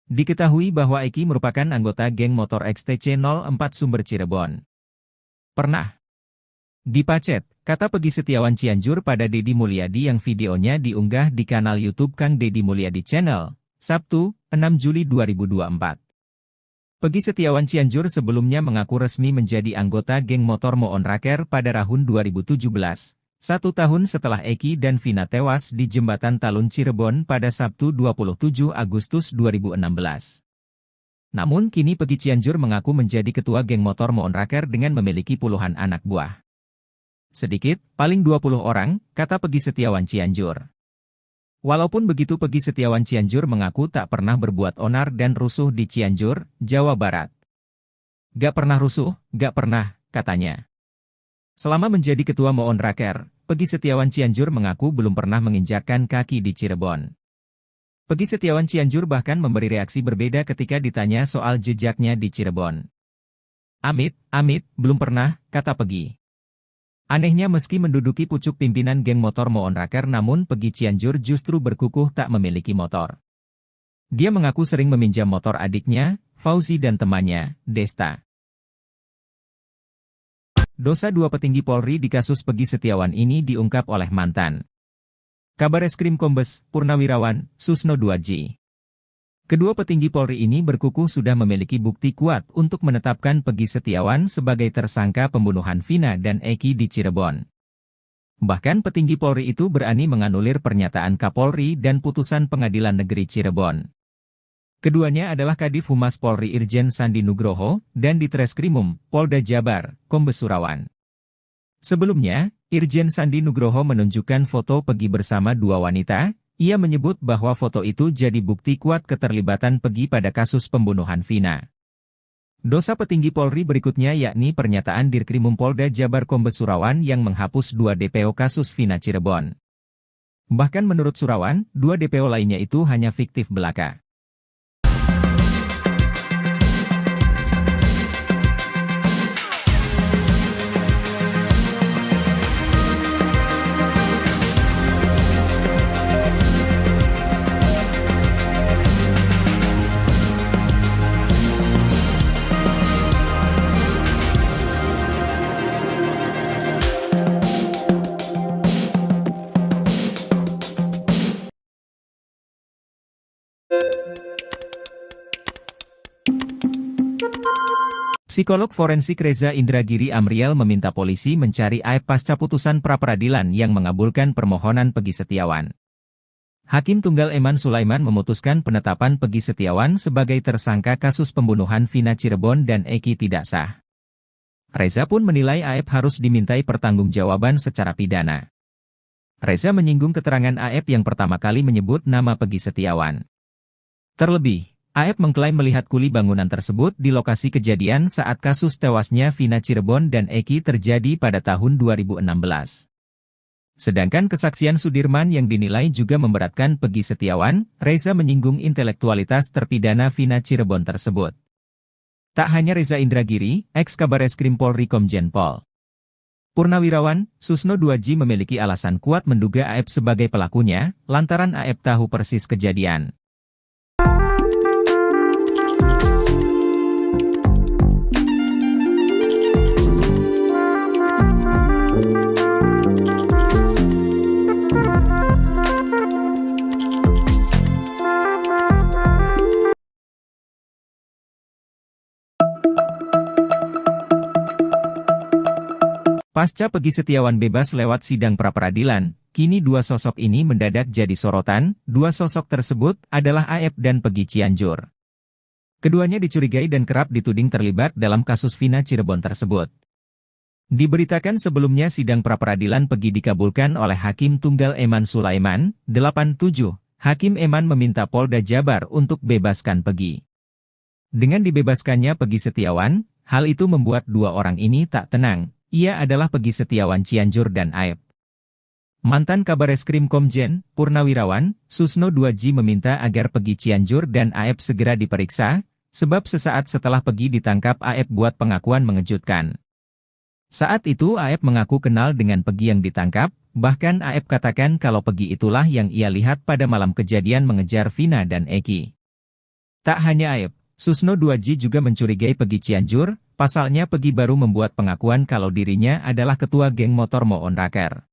Diketahui bahwa Eki merupakan anggota geng motor XTC 04 Sumber Cirebon. Pernah dipacet, kata Peggy Setiawan Cianjur pada Deddy Mulyadi yang videonya diunggah di kanal YouTube Kang Deddy Mulyadi Channel, Sabtu, 6 Juli 2024. Peggy Setiawan Cianjur sebelumnya mengaku resmi menjadi anggota geng motor Moon Raker pada tahun 2017. 1 tahun setelah Eki dan Vina tewas di Jembatan Talun Cirebon pada Sabtu 27 Agustus 2016. Namun kini Peggy Cianjur mengaku menjadi ketua geng motor Moon Raker dengan memiliki puluhan anak buah. Sedikit, paling 20 orang, kata Peggy Setiawan Cianjur. Walaupun begitu Peggy Setiawan Cianjur mengaku tak pernah berbuat onar dan rusuh di Cianjur, Jawa Barat. Gak pernah rusuh, gak pernah, katanya. Selama menjadi ketua Moon Raker, Peggy Setiawan Cianjur mengaku belum pernah menginjakkan kaki di Cirebon. Peggy Setiawan Cianjur bahkan memberi reaksi berbeda ketika ditanya soal jejaknya di Cirebon. Amit, belum pernah, kata Peggy. Anehnya meski menduduki pucuk pimpinan geng motor Moon Raker namun Peggy Cianjur justru berkukuh tak memiliki motor. Dia mengaku sering meminjam motor adiknya, Fauzi dan temannya, Desta. Dosa dua petinggi Polri di kasus Peggy Setiawan ini diungkap oleh mantan Kabareskrim Kombes Purnawirawan Susno 2J. Kedua petinggi Polri ini berkukuh sudah memiliki bukti kuat untuk menetapkan Peggy Setiawan sebagai tersangka pembunuhan Vina dan Eki di Cirebon. Bahkan petinggi Polri itu berani menganulir pernyataan Kapolri dan putusan Pengadilan Negeri Cirebon. Keduanya adalah Kadif Humas Polri Irjen Sandi Nugroho, dan Ditreskrimum, Polda Jabar, Kombes Surawan. Sebelumnya, Irjen Sandi Nugroho menunjukkan foto Peggy bersama dua wanita, Ia menyebut bahwa foto itu jadi bukti kuat keterlibatan Peggy pada kasus pembunuhan Vina. Dosa petinggi Polri berikutnya yakni pernyataan Dirkrimum Polda Jabar Kombes Surawan yang menghapus 2 DPO kasus Vina Cirebon. Bahkan menurut Surawan, 2 DPO lainnya itu hanya fiktif belaka. Psikolog forensik Reza Indragiri Amriel meminta polisi mencari Aep pasca putusan pra-peradilan yang mengabulkan permohonan Peggy Setiawan. Hakim Tunggal Eman Sulaiman memutuskan penetapan Peggy Setiawan sebagai tersangka kasus pembunuhan Vina Cirebon dan Eki tidak sah. Reza pun menilai Aep harus dimintai pertanggungjawaban secara pidana. Reza menyinggung keterangan Aep yang pertama kali menyebut nama Peggy Setiawan. Terlebih, Aep mengklaim melihat kuli bangunan tersebut di lokasi kejadian saat kasus tewasnya Vina Cirebon dan Eki terjadi pada tahun 2016. Sedangkan kesaksian Sudirman yang dinilai juga memberatkan Peggy Setiawan, Reza menyinggung intelektualitas terpidana Vina Cirebon tersebut. Tak hanya Reza Indragiri, ex-Kabareskrim Polri Komjen Pol Purnawirawan, Susno Duaji memiliki alasan kuat menduga Aep sebagai pelakunya, lantaran Aep tahu persis kejadian. Pasca Peggy Setiawan bebas lewat sidang pra-peradilan, kini 2 sosok ini mendadak jadi sorotan. 2 sosok tersebut adalah Aep dan Peggy Cianjur. Keduanya dicurigai dan kerap dituding terlibat dalam kasus Vina Cirebon tersebut. Diberitakan sebelumnya sidang pra-peradilan Peggy dikabulkan oleh Hakim Tunggal Eman Sulaiman, 87. Hakim Eman meminta Polda Jabar untuk bebaskan Peggy. Dengan dibebaskannya Peggy Setiawan, hal itu membuat 2 orang ini tak tenang. Ia adalah Peggy Setiawan Cianjur dan Aep. Mantan Kabareskrim Komjen Purnawirawan, Susno Duaji meminta agar Peggy Cianjur dan Aep segera diperiksa, sebab sesaat setelah Peggy ditangkap Aep buat pengakuan mengejutkan. Saat itu Aep mengaku kenal dengan Peggy yang ditangkap, bahkan Aep katakan kalau Peggy itulah yang ia lihat pada malam kejadian mengejar Vina dan Eki. Tak hanya Aep, Susno Duaji juga mencurigai Peggy Cianjur. Pasalnya Peggy baru membuat pengakuan kalau dirinya adalah ketua geng motor Moon Raker.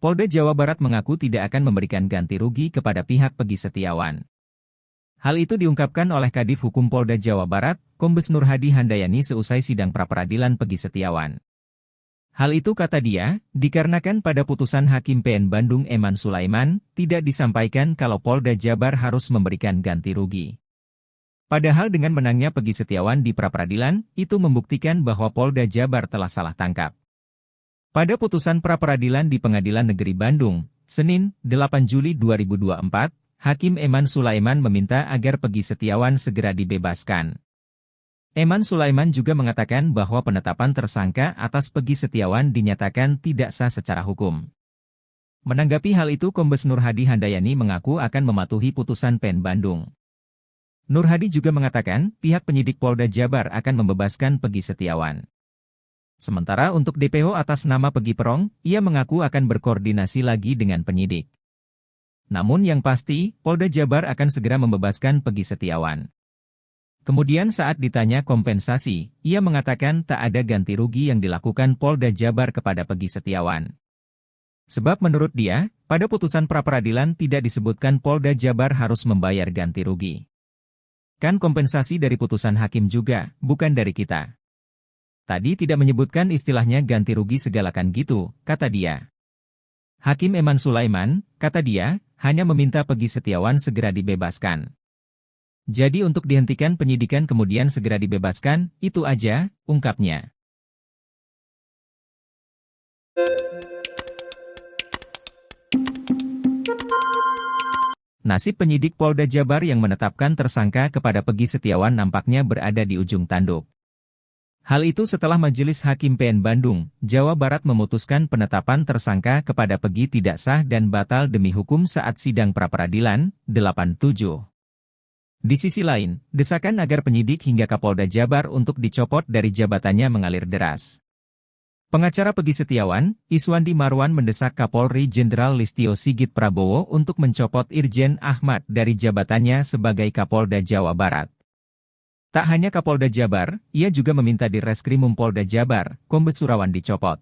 Polda Jawa Barat mengaku tidak akan memberikan ganti rugi kepada pihak Peggy Setiawan. Hal itu diungkapkan oleh Kadif Hukum Polda Jawa Barat, Kombes Nurhadi Handayani seusai sidang pra-peradilan Peggy Setiawan. Hal itu kata dia, dikarenakan pada putusan Hakim PN Bandung Eman Sulaiman, tidak disampaikan kalau Polda Jabar harus memberikan ganti rugi. Padahal dengan menangnya Peggy Setiawan di pra-peradilan, itu membuktikan bahwa Polda Jabar telah salah tangkap. Pada putusan pra-peradilan di Pengadilan Negeri Bandung, Senin, 8 Juli 2024, Hakim Eman Sulaiman meminta agar Peggy Setiawan segera dibebaskan. Eman Sulaiman juga mengatakan bahwa penetapan tersangka atas Peggy Setiawan dinyatakan tidak sah secara hukum. Menanggapi hal itu Kombes Nurhadi Handayani mengaku akan mematuhi putusan PN Bandung. Nurhadi juga mengatakan pihak penyidik Polda Jabar akan membebaskan Peggy Setiawan. Sementara untuk DPO atas nama Peggy Perong, ia mengaku akan berkoordinasi lagi dengan penyidik. Namun yang pasti, Polda Jabar akan segera membebaskan Peggy Setiawan. Kemudian saat ditanya kompensasi, ia mengatakan tak ada ganti rugi yang dilakukan Polda Jabar kepada Peggy Setiawan. Sebab menurut dia, pada putusan pra-peradilan tidak disebutkan Polda Jabar harus membayar ganti rugi. Kan kompensasi dari putusan hakim juga, bukan dari kita. Tadi tidak menyebutkan istilahnya ganti rugi segalakan gitu, kata dia. Hakim Eman Sulaiman, kata dia, hanya meminta Peggy Setiawan segera dibebaskan. Jadi untuk dihentikan penyidikan kemudian segera dibebaskan, itu aja, ungkapnya. Nasib penyidik Polda Jabar yang menetapkan tersangka kepada Peggy Setiawan nampaknya berada di ujung tanduk. Hal itu setelah Majelis Hakim PN Bandung, Jawa Barat memutuskan penetapan tersangka kepada Peggy tidak sah dan batal demi hukum saat sidang pra-peradilan 87. Di sisi lain, desakan agar penyidik hingga Kapolda Jabar untuk dicopot dari jabatannya mengalir deras. Pengacara Peggy Setiawan, Iswandi Marwan mendesak Kapolri Jenderal Listio Sigit Prabowo untuk mencopot Irjen Ahmad dari jabatannya sebagai Kapolda Jawa Barat. Tak hanya Kapolda Jabar, ia juga meminta di Reskrimum Polda Jabar, Kombes Surawan dicopot.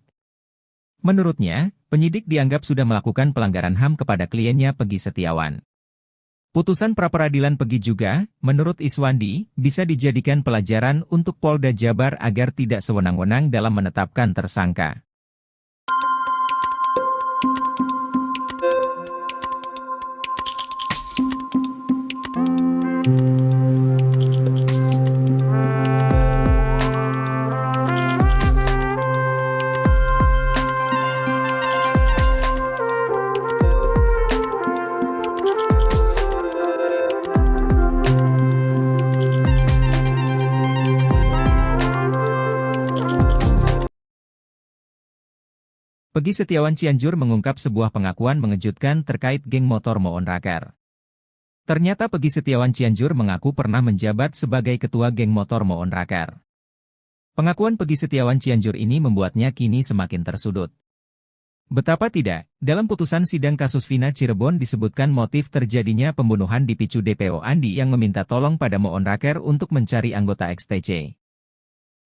Menurutnya, penyidik dianggap sudah melakukan pelanggaran HAM kepada kliennya Peggy Setiawan. Putusan pra-peradilan Peggy juga, menurut Iswandi, bisa dijadikan pelajaran untuk Polda Jabar agar tidak sewenang-wenang dalam menetapkan tersangka. Peggy Setiawan Cianjur mengungkap sebuah pengakuan mengejutkan terkait geng motor Moon Raker. Ternyata Peggy Setiawan Cianjur mengaku pernah menjabat sebagai ketua geng motor Moon Raker. Pengakuan Peggy Setiawan Cianjur ini membuatnya kini semakin tersudut. Betapa tidak, dalam putusan sidang kasus Vina Cirebon disebutkan motif terjadinya pembunuhan dipicu DPO Andi yang meminta tolong pada Moon Raker untuk mencari anggota XTC.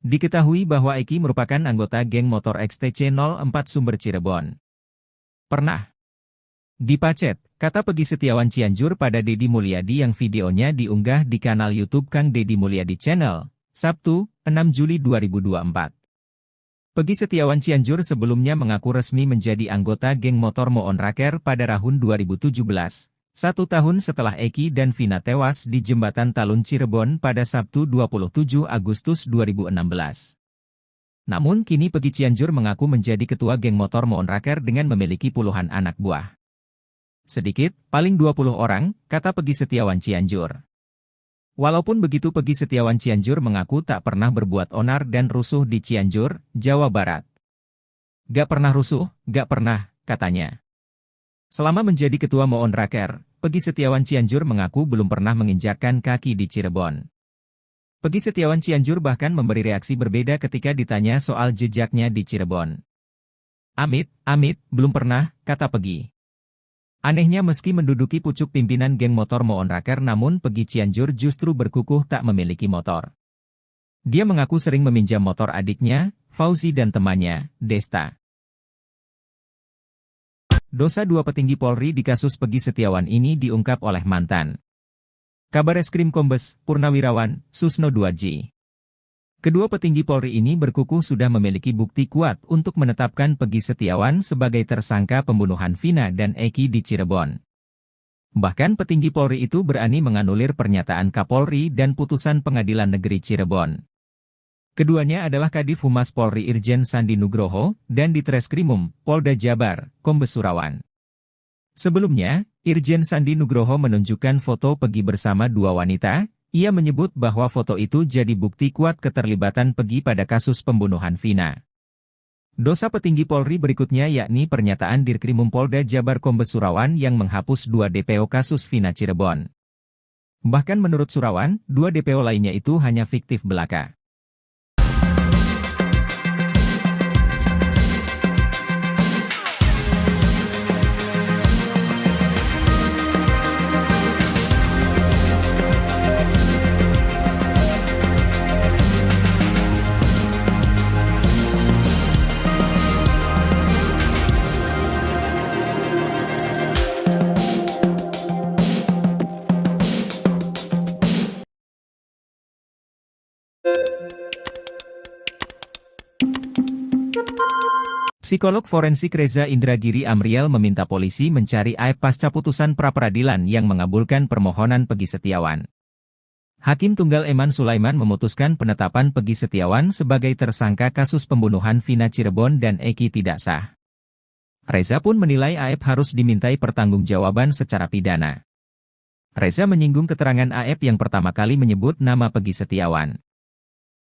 Diketahui bahwa Eki merupakan anggota geng motor XTC 04 Sumber Cirebon. Pernah dipacet, kata Peggy Setiawan Cianjur pada Deddy Mulyadi yang videonya diunggah di kanal YouTube Kang Deddy Mulyadi Channel, Sabtu, 6 Juli 2024. Peggy Setiawan Cianjur sebelumnya mengaku resmi menjadi anggota geng motor Moon Raker pada tahun 2017. 1 tahun setelah Eki dan Vina tewas di Jembatan Talun Cirebon pada Sabtu 27 Agustus 2016. Namun kini Peggy Cianjur mengaku menjadi ketua geng motor Moon Raker dengan memiliki puluhan anak buah. Sedikit, paling 20 orang, kata Peggy Setiawan Cianjur. Walaupun begitu Peggy Setiawan Cianjur mengaku tak pernah berbuat onar dan rusuh di Cianjur, Jawa Barat. Gak pernah rusuh, gak pernah, katanya. Selama menjadi ketua Moon Raker, Peggy Setiawan Cianjur mengaku belum pernah menginjakkan kaki di Cirebon. Peggy Setiawan Cianjur bahkan memberi reaksi berbeda ketika ditanya soal jejaknya di Cirebon. Amit, belum pernah, kata Peggy. Anehnya meski menduduki pucuk pimpinan geng motor Moon Raker namun Peggy Cianjur justru berkukuh tak memiliki motor. Dia mengaku sering meminjam motor adiknya, Fauzi dan temannya, Desta. Dosa dua petinggi Polri di kasus Peggy Setiawan ini diungkap oleh mantan Kabareskrim Kombes Purnawirawan Susno Duadji. Kedua petinggi Polri ini berkukuh sudah memiliki bukti kuat untuk menetapkan Peggy Setiawan sebagai tersangka pembunuhan Vina dan Eki di Cirebon. Bahkan petinggi Polri itu berani menganulir pernyataan Kapolri dan putusan Pengadilan Negeri Cirebon. Keduanya adalah Kadif Humas Polri Irjen Sandi Nugroho, dan di Treskrimum, Polda Jabar, Kombes Surawan. Sebelumnya, Irjen Sandi Nugroho menunjukkan foto Peggy bersama dua wanita, ia menyebut bahwa foto itu jadi bukti kuat keterlibatan Peggy pada kasus pembunuhan Vina. Dosa petinggi Polri berikutnya yakni pernyataan Dirkrimum Polda Jabar Kombes Surawan yang menghapus 2 DPO kasus Vina Cirebon. Bahkan menurut Surawan, 2 DPO lainnya itu hanya fiktif belaka. Psikolog forensik Reza Indragiri Amriel meminta polisi mencari Aep pasca putusan pra-peradilan yang mengabulkan permohonan Peggy Setiawan. Hakim Tunggal Eman Sulaiman memutuskan penetapan Peggy Setiawan sebagai tersangka kasus pembunuhan Vina Cirebon dan Eki tidak sah. Reza pun menilai Aep harus dimintai pertanggungjawaban secara pidana. Reza menyinggung keterangan Aep yang pertama kali menyebut nama Peggy Setiawan.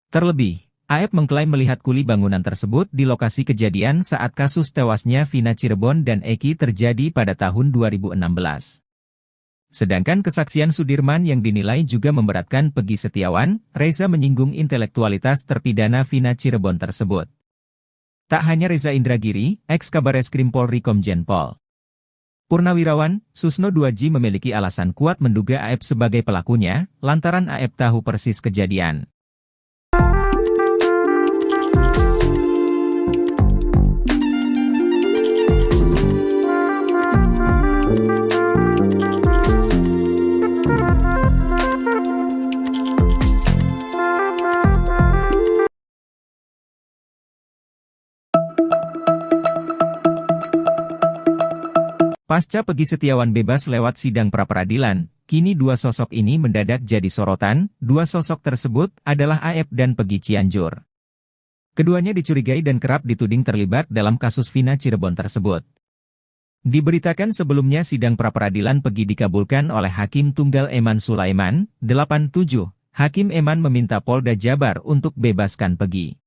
Terlebih, Aep mengklaim melihat kuli bangunan tersebut di lokasi kejadian saat kasus tewasnya Vina Cirebon dan Eki terjadi pada tahun 2016. Sedangkan kesaksian Sudirman yang dinilai juga memberatkan Peggy Setiawan, Reza menyinggung intelektualitas terpidana Vina Cirebon tersebut. Tak hanya Reza Indragiri, ex-Kabareskrim Polri Komjen Pol Purnawirawan, Susno Duaji memiliki alasan kuat menduga Aep sebagai pelakunya, lantaran Aep tahu persis kejadian. Pasca Peggy Setiawan bebas lewat sidang pra-peradilan, kini dua sosok ini mendadak jadi sorotan. Dua sosok tersebut adalah Aep dan Peggy Cianjur. Keduanya dicurigai dan kerap dituding terlibat dalam kasus Vina Cirebon tersebut. Diberitakan sebelumnya sidang pra-peradilan Peggy dikabulkan oleh Hakim Tunggal Eman Sulaiman, 87. Hakim Eman meminta Polda Jabar untuk bebaskan Peggy.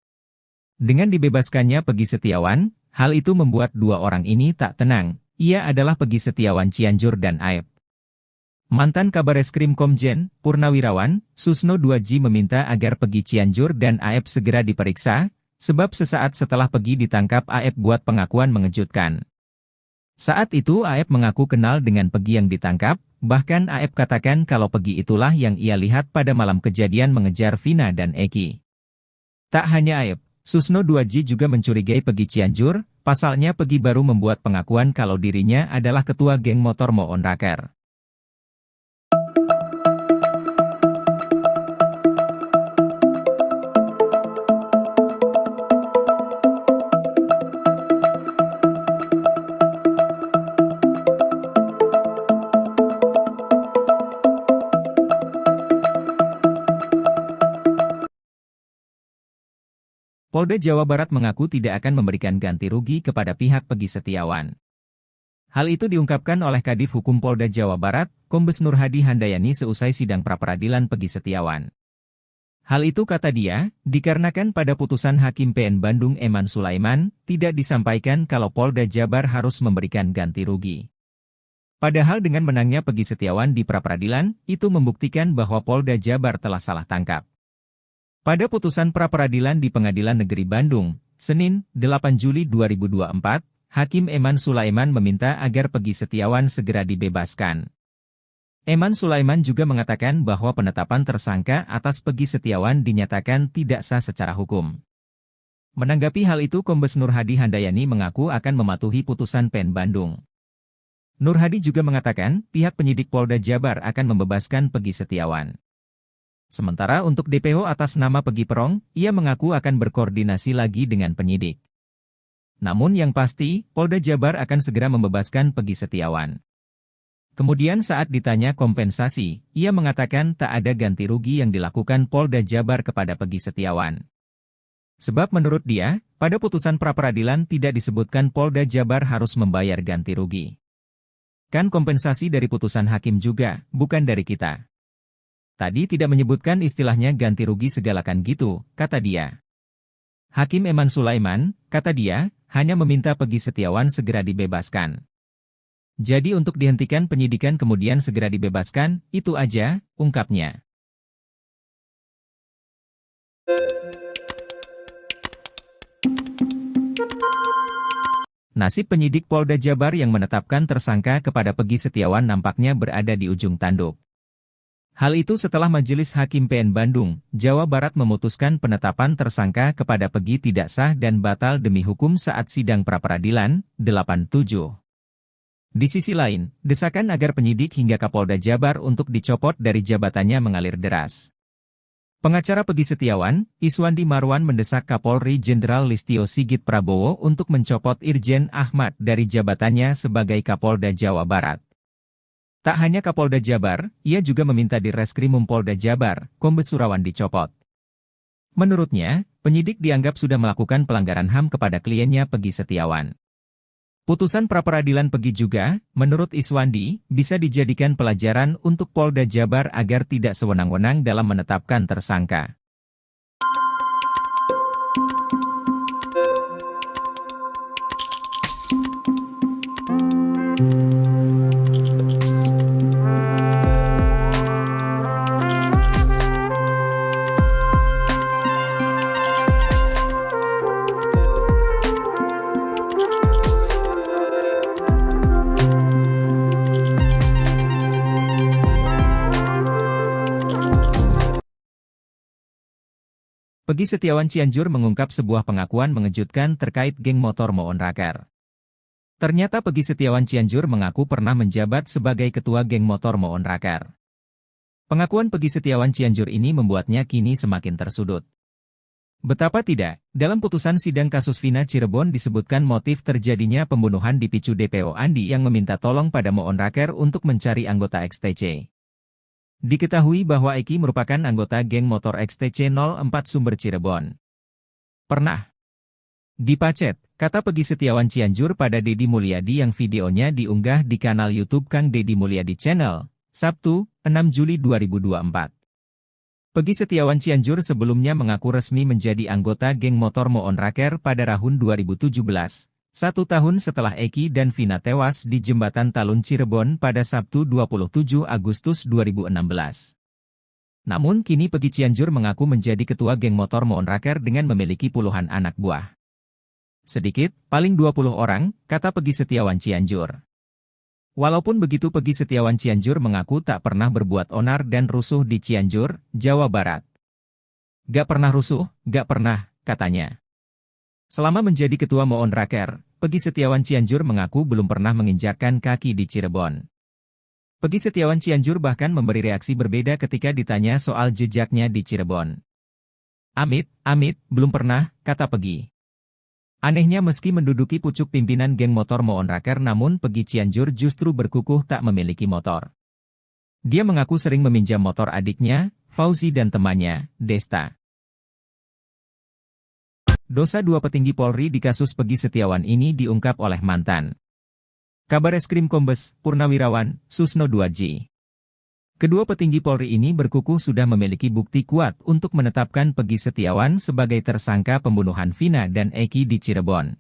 Dengan dibebaskannya Peggy Setiawan, hal itu membuat dua orang ini tak tenang. Ia adalah Peggy Setiawan Cianjur dan Aep. Mantan Kabareskrim Komjen Purnawirawan, Susno Duaji meminta agar Peggy Cianjur dan Aep segera diperiksa, sebab sesaat setelah Peggy ditangkap Aep buat pengakuan mengejutkan. Saat itu Aep mengaku kenal dengan Peggy yang ditangkap, bahkan Aep katakan kalau Peggy itulah yang ia lihat pada malam kejadian mengejar Vina dan Eki. Tak hanya Aep, Susno Duaji juga mencurigai Peggy Cianjur. Pasalnya Peggy baru membuat pengakuan kalau dirinya adalah ketua geng motor Moon Raker. Polda Jawa Barat mengaku tidak akan memberikan ganti rugi kepada pihak Peggy Setiawan. Hal itu diungkapkan oleh Kadif Hukum Polda Jawa Barat, Kombes Nur Hadi Handayani seusai sidang pra-peradilan Peggy Setiawan. Hal itu kata dia, dikarenakan pada putusan Hakim PN Bandung Eman Sulaiman, tidak disampaikan kalau Polda Jabar harus memberikan ganti rugi. Padahal dengan menangnya Peggy Setiawan di pra-peradilan, itu membuktikan bahwa Polda Jabar telah salah tangkap. Pada putusan pra-peradilan di Pengadilan Negeri Bandung, Senin, 8 Juli 2024, Hakim Eman Sulaiman meminta agar Peggy Setiawan segera dibebaskan. Eman Sulaiman juga mengatakan bahwa penetapan tersangka atas Peggy Setiawan dinyatakan tidak sah secara hukum. Menanggapi hal itu Kombes Nur Hadi Handayani mengaku akan mematuhi putusan PN Bandung. Nur Hadi juga mengatakan pihak penyidik Polda Jabar akan membebaskan Peggy Setiawan. Sementara untuk DPO atas nama Peggy Perong, ia mengaku akan berkoordinasi lagi dengan penyidik. Namun yang pasti, Polda Jabar akan segera membebaskan Peggy Setiawan. Kemudian saat ditanya kompensasi, ia mengatakan tak ada ganti rugi yang dilakukan Polda Jabar kepada Peggy Setiawan. Sebab menurut dia, pada putusan pra-peradilan tidak disebutkan Polda Jabar harus membayar ganti rugi. Kan kompensasi dari putusan hakim juga, bukan dari kita. Tadi tidak menyebutkan istilahnya ganti rugi segalakan gitu, kata dia. Hakim Eman Sulaiman, kata dia, hanya meminta Peggy Setiawan segera dibebaskan. Jadi untuk dihentikan penyidikan kemudian segera dibebaskan, itu aja, ungkapnya. Nasib penyidik Polda Jabar yang menetapkan tersangka kepada Peggy Setiawan nampaknya berada di ujung tanduk. Hal itu setelah Majelis Hakim PN Bandung, Jawa Barat memutuskan penetapan tersangka kepada Peggy tidak sah dan batal demi hukum saat sidang pra-peradilan, 87. Di sisi lain, desakan agar penyidik hingga Kapolda Jabar untuk dicopot dari jabatannya mengalir deras. Pengacara Peggy Setiawan, Iswandi Marwan mendesak Kapolri Jenderal Listio Sigit Prabowo untuk mencopot Irjen Ahmad dari jabatannya sebagai Kapolda Jawa Barat. Tak hanya Kapolda Jabar, ia juga meminta Direskrimum Polda Jabar, Kombes Surawan dicopot. Menurutnya, penyidik dianggap sudah melakukan pelanggaran HAM kepada kliennya Peggy Setiawan. Putusan pra-peradilan Peggy juga, menurut Iswandi, bisa dijadikan pelajaran untuk Polda Jabar agar tidak sewenang-wenang dalam menetapkan tersangka. Peggy Setiawan Cianjur mengungkap sebuah pengakuan mengejutkan terkait geng motor Moon Raker. Ternyata Peggy Setiawan Cianjur mengaku pernah menjabat sebagai ketua geng motor Moon Raker. Pengakuan Peggy Setiawan Cianjur ini membuatnya kini semakin tersudut. Betapa tidak, dalam putusan sidang kasus Vina Cirebon disebutkan motif terjadinya pembunuhan dipicu DPO Andi yang meminta tolong pada Moon Raker untuk mencari anggota XTC. Diketahui bahwa Eki merupakan anggota geng motor XTC 04 Sumber Cirebon. Pernah dipacet, kata Peggy Setiawan Cianjur pada Deddy Mulyadi yang videonya diunggah di kanal YouTube Kang Deddy Mulyadi Channel, Sabtu, 6 Juli 2024. Peggy Setiawan Cianjur sebelumnya mengaku resmi menjadi anggota geng motor Moon Raker pada tahun 2017. 1 tahun setelah Eki dan Vina tewas di Jembatan Talun Cirebon pada Sabtu 27 Agustus 2016. Namun kini Peggy Cianjur mengaku menjadi ketua geng motor Moon Raker dengan memiliki puluhan anak buah. Sedikit, paling 20 orang, kata Peggy Setiawan Cianjur. Walaupun begitu Peggy Setiawan Cianjur mengaku tak pernah berbuat onar dan rusuh di Cianjur, Jawa Barat. Gak pernah rusuh, gak pernah, katanya. Selama menjadi ketua Moon Raker, Peggy Setiawan Cianjur mengaku belum pernah menginjakkan kaki di Cirebon. Peggy Setiawan Cianjur bahkan memberi reaksi berbeda ketika ditanya soal jejaknya di Cirebon. Amit, belum pernah, kata Peggy. Anehnya meski menduduki pucuk pimpinan geng motor Moon Raker namun Peggy Cianjur justru berkukuh tak memiliki motor. Dia mengaku sering meminjam motor adiknya, Fauzi dan temannya, Desta. Dosa dua petinggi Polri di kasus Peggy Setiawan ini diungkap oleh mantan Kabareskrim Kombes Purnawirawan Susno Duadji. Kedua petinggi Polri ini berkukuh sudah memiliki bukti kuat untuk menetapkan Peggy Setiawan sebagai tersangka pembunuhan Vina dan Eki di Cirebon.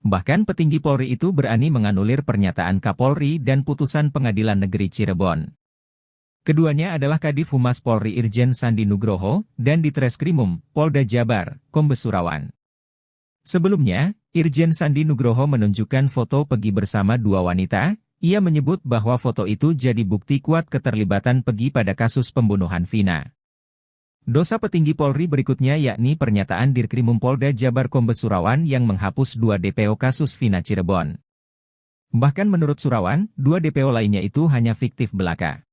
Bahkan petinggi Polri itu berani menganulir pernyataan Kapolri dan putusan Pengadilan Negeri Cirebon. Keduanya adalah Kadif Humas Polri Irjen Sandi Nugroho, dan Ditreskrimum, Polda Jabar, Kombes Surawan. Sebelumnya, Irjen Sandi Nugroho menunjukkan foto Peggy bersama dua wanita, ia menyebut bahwa foto itu jadi bukti kuat keterlibatan Peggy pada kasus pembunuhan Vina. Dosa petinggi Polri berikutnya yakni pernyataan Dirkrimum Polda Jabar Kombes Surawan yang menghapus 2 DPO kasus Vina Cirebon. Bahkan menurut Surawan, 2 DPO lainnya itu hanya fiktif belaka.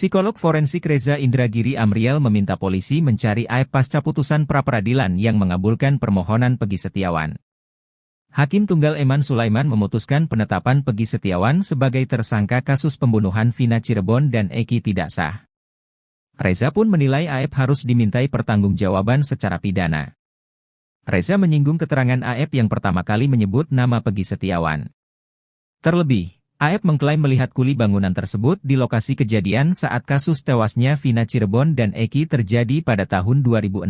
Psikolog forensik Reza Indragiri Amriel meminta polisi mencari Aep pasca putusan pra-peradilan yang mengabulkan permohonan Peggy Setiawan. Hakim Tunggal Eman Sulaiman memutuskan penetapan Peggy Setiawan sebagai tersangka kasus pembunuhan Vina Cirebon dan Eki tidak sah. Reza pun menilai Aep harus dimintai pertanggungjawaban secara pidana. Reza menyinggung keterangan Aep yang pertama kali menyebut nama Peggy Setiawan. Terlebih, Aep mengklaim melihat kuli bangunan tersebut di lokasi kejadian saat kasus tewasnya Vina Cirebon dan Eki terjadi pada tahun 2016.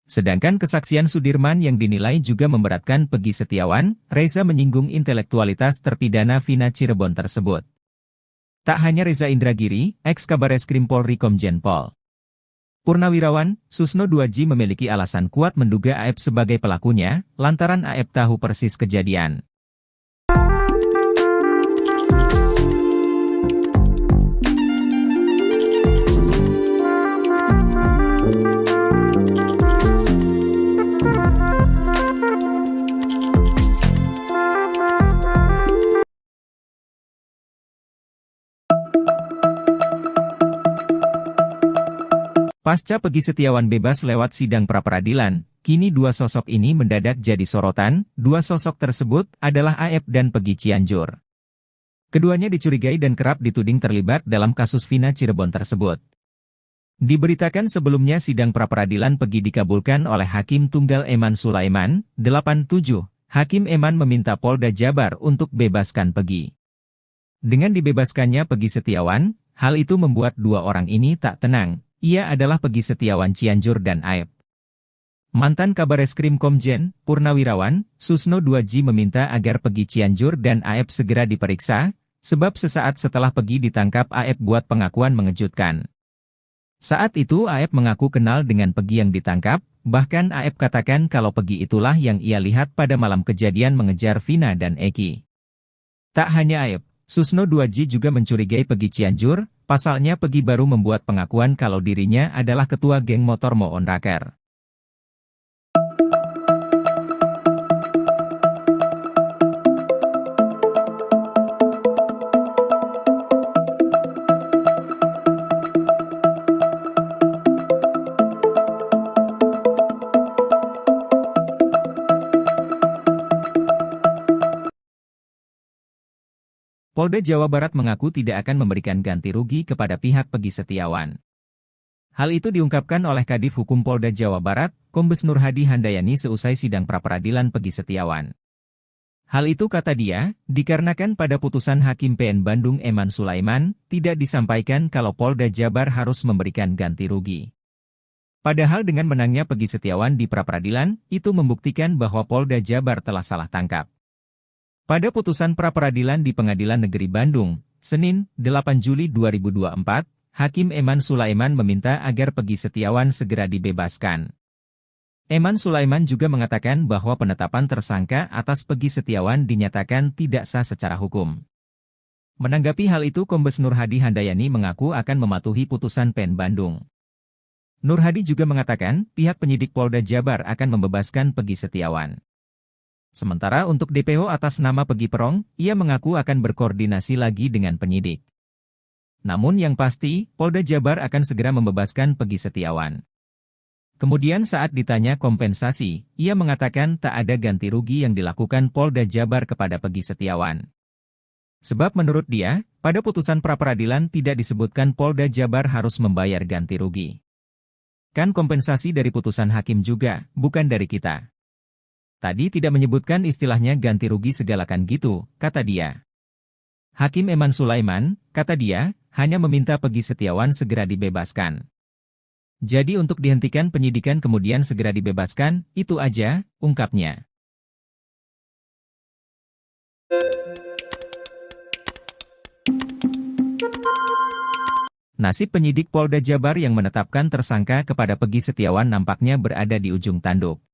Sedangkan kesaksian Sudirman yang dinilai juga memberatkan Peggy Setiawan, Reza menyinggung intelektualitas terpidana Vina Cirebon tersebut. Tak hanya Reza Indragiri, ex-Kabareskrim Polri Komjen Pol Purnawirawan, Susno Duaji memiliki alasan kuat menduga AEP sebagai pelakunya, lantaran AEP tahu persis kejadian. Pasca Peggy Setiawan bebas lewat sidang pra-peradilan, kini dua sosok ini mendadak jadi sorotan. Dua sosok tersebut adalah AEP dan Peggy Cianjur. Keduanya dicurigai dan kerap dituding terlibat dalam kasus Vina Cirebon tersebut. Diberitakan sebelumnya sidang pra-peradilan Peggy dikabulkan oleh Hakim Tunggal Eman Sulaiman, 87. Hakim Eman meminta Polda Jabar untuk bebaskan Peggy. Dengan dibebaskannya Peggy Setiawan, hal itu membuat dua orang ini tak tenang. Ia adalah Peggy Setiawan Cianjur dan AEP. Mantan Kabareskrim Komjen Purnawirawan, Susno Duaji meminta agar Peggy Cianjur dan AEP segera diperiksa, sebab sesaat setelah Peggy ditangkap AEP buat pengakuan mengejutkan. Saat itu AEP mengaku kenal dengan Peggy yang ditangkap, bahkan AEP katakan kalau Peggy itulah yang ia lihat pada malam kejadian mengejar Vina dan Eki. Tak hanya AEP, Susno Duaji juga mencurigai Peggy Cianjur. Pasalnya Peggy baru membuat pengakuan kalau dirinya adalah ketua geng motor Moon Raker. Polda Jawa Barat mengaku tidak akan memberikan ganti rugi kepada pihak Peggy Setiawan. Hal itu diungkapkan oleh Kadif Hukum Polda Jawa Barat, Kombes Nur Hadi Handayani seusai sidang pra-peradilan Peggy Setiawan. Hal itu kata dia, dikarenakan pada putusan Hakim PN Bandung Eman Sulaiman, tidak disampaikan kalau Polda Jabar harus memberikan ganti rugi. Padahal dengan menangnya Peggy Setiawan di pra-peradilan, itu membuktikan bahwa Polda Jabar telah salah tangkap. Pada putusan pra-peradilan di Pengadilan Negeri Bandung, Senin, 8 Juli 2024, Hakim Eman Sulaiman meminta agar Peggy Setiawan segera dibebaskan. Eman Sulaiman juga mengatakan bahwa penetapan tersangka atas Peggy Setiawan dinyatakan tidak sah secara hukum. Menanggapi hal itu Kombes Nur Hadi Handayani mengaku akan mematuhi putusan PN Bandung. Nur Hadi juga mengatakan pihak penyidik Polda Jabar akan membebaskan Peggy Setiawan. Sementara untuk DPO atas nama Peggy Perong, ia mengaku akan berkoordinasi lagi dengan penyidik. Namun yang pasti, Polda Jabar akan segera membebaskan Peggy Setiawan. Kemudian saat ditanya kompensasi, ia mengatakan tak ada ganti rugi yang dilakukan Polda Jabar kepada Peggy Setiawan. Sebab menurut dia, pada putusan pra-peradilan tidak disebutkan Polda Jabar harus membayar ganti rugi. Kan kompensasi dari putusan hakim juga, bukan dari kita. Tadi tidak menyebutkan istilahnya ganti rugi segalakan gitu, kata dia. Hakim Eman Sulaiman, kata dia, hanya meminta Peggy Setiawan segera dibebaskan. Jadi untuk dihentikan penyidikan kemudian segera dibebaskan, itu aja, ungkapnya. Nasib penyidik Polda Jabar yang menetapkan tersangka kepada Peggy Setiawan nampaknya berada di ujung tanduk.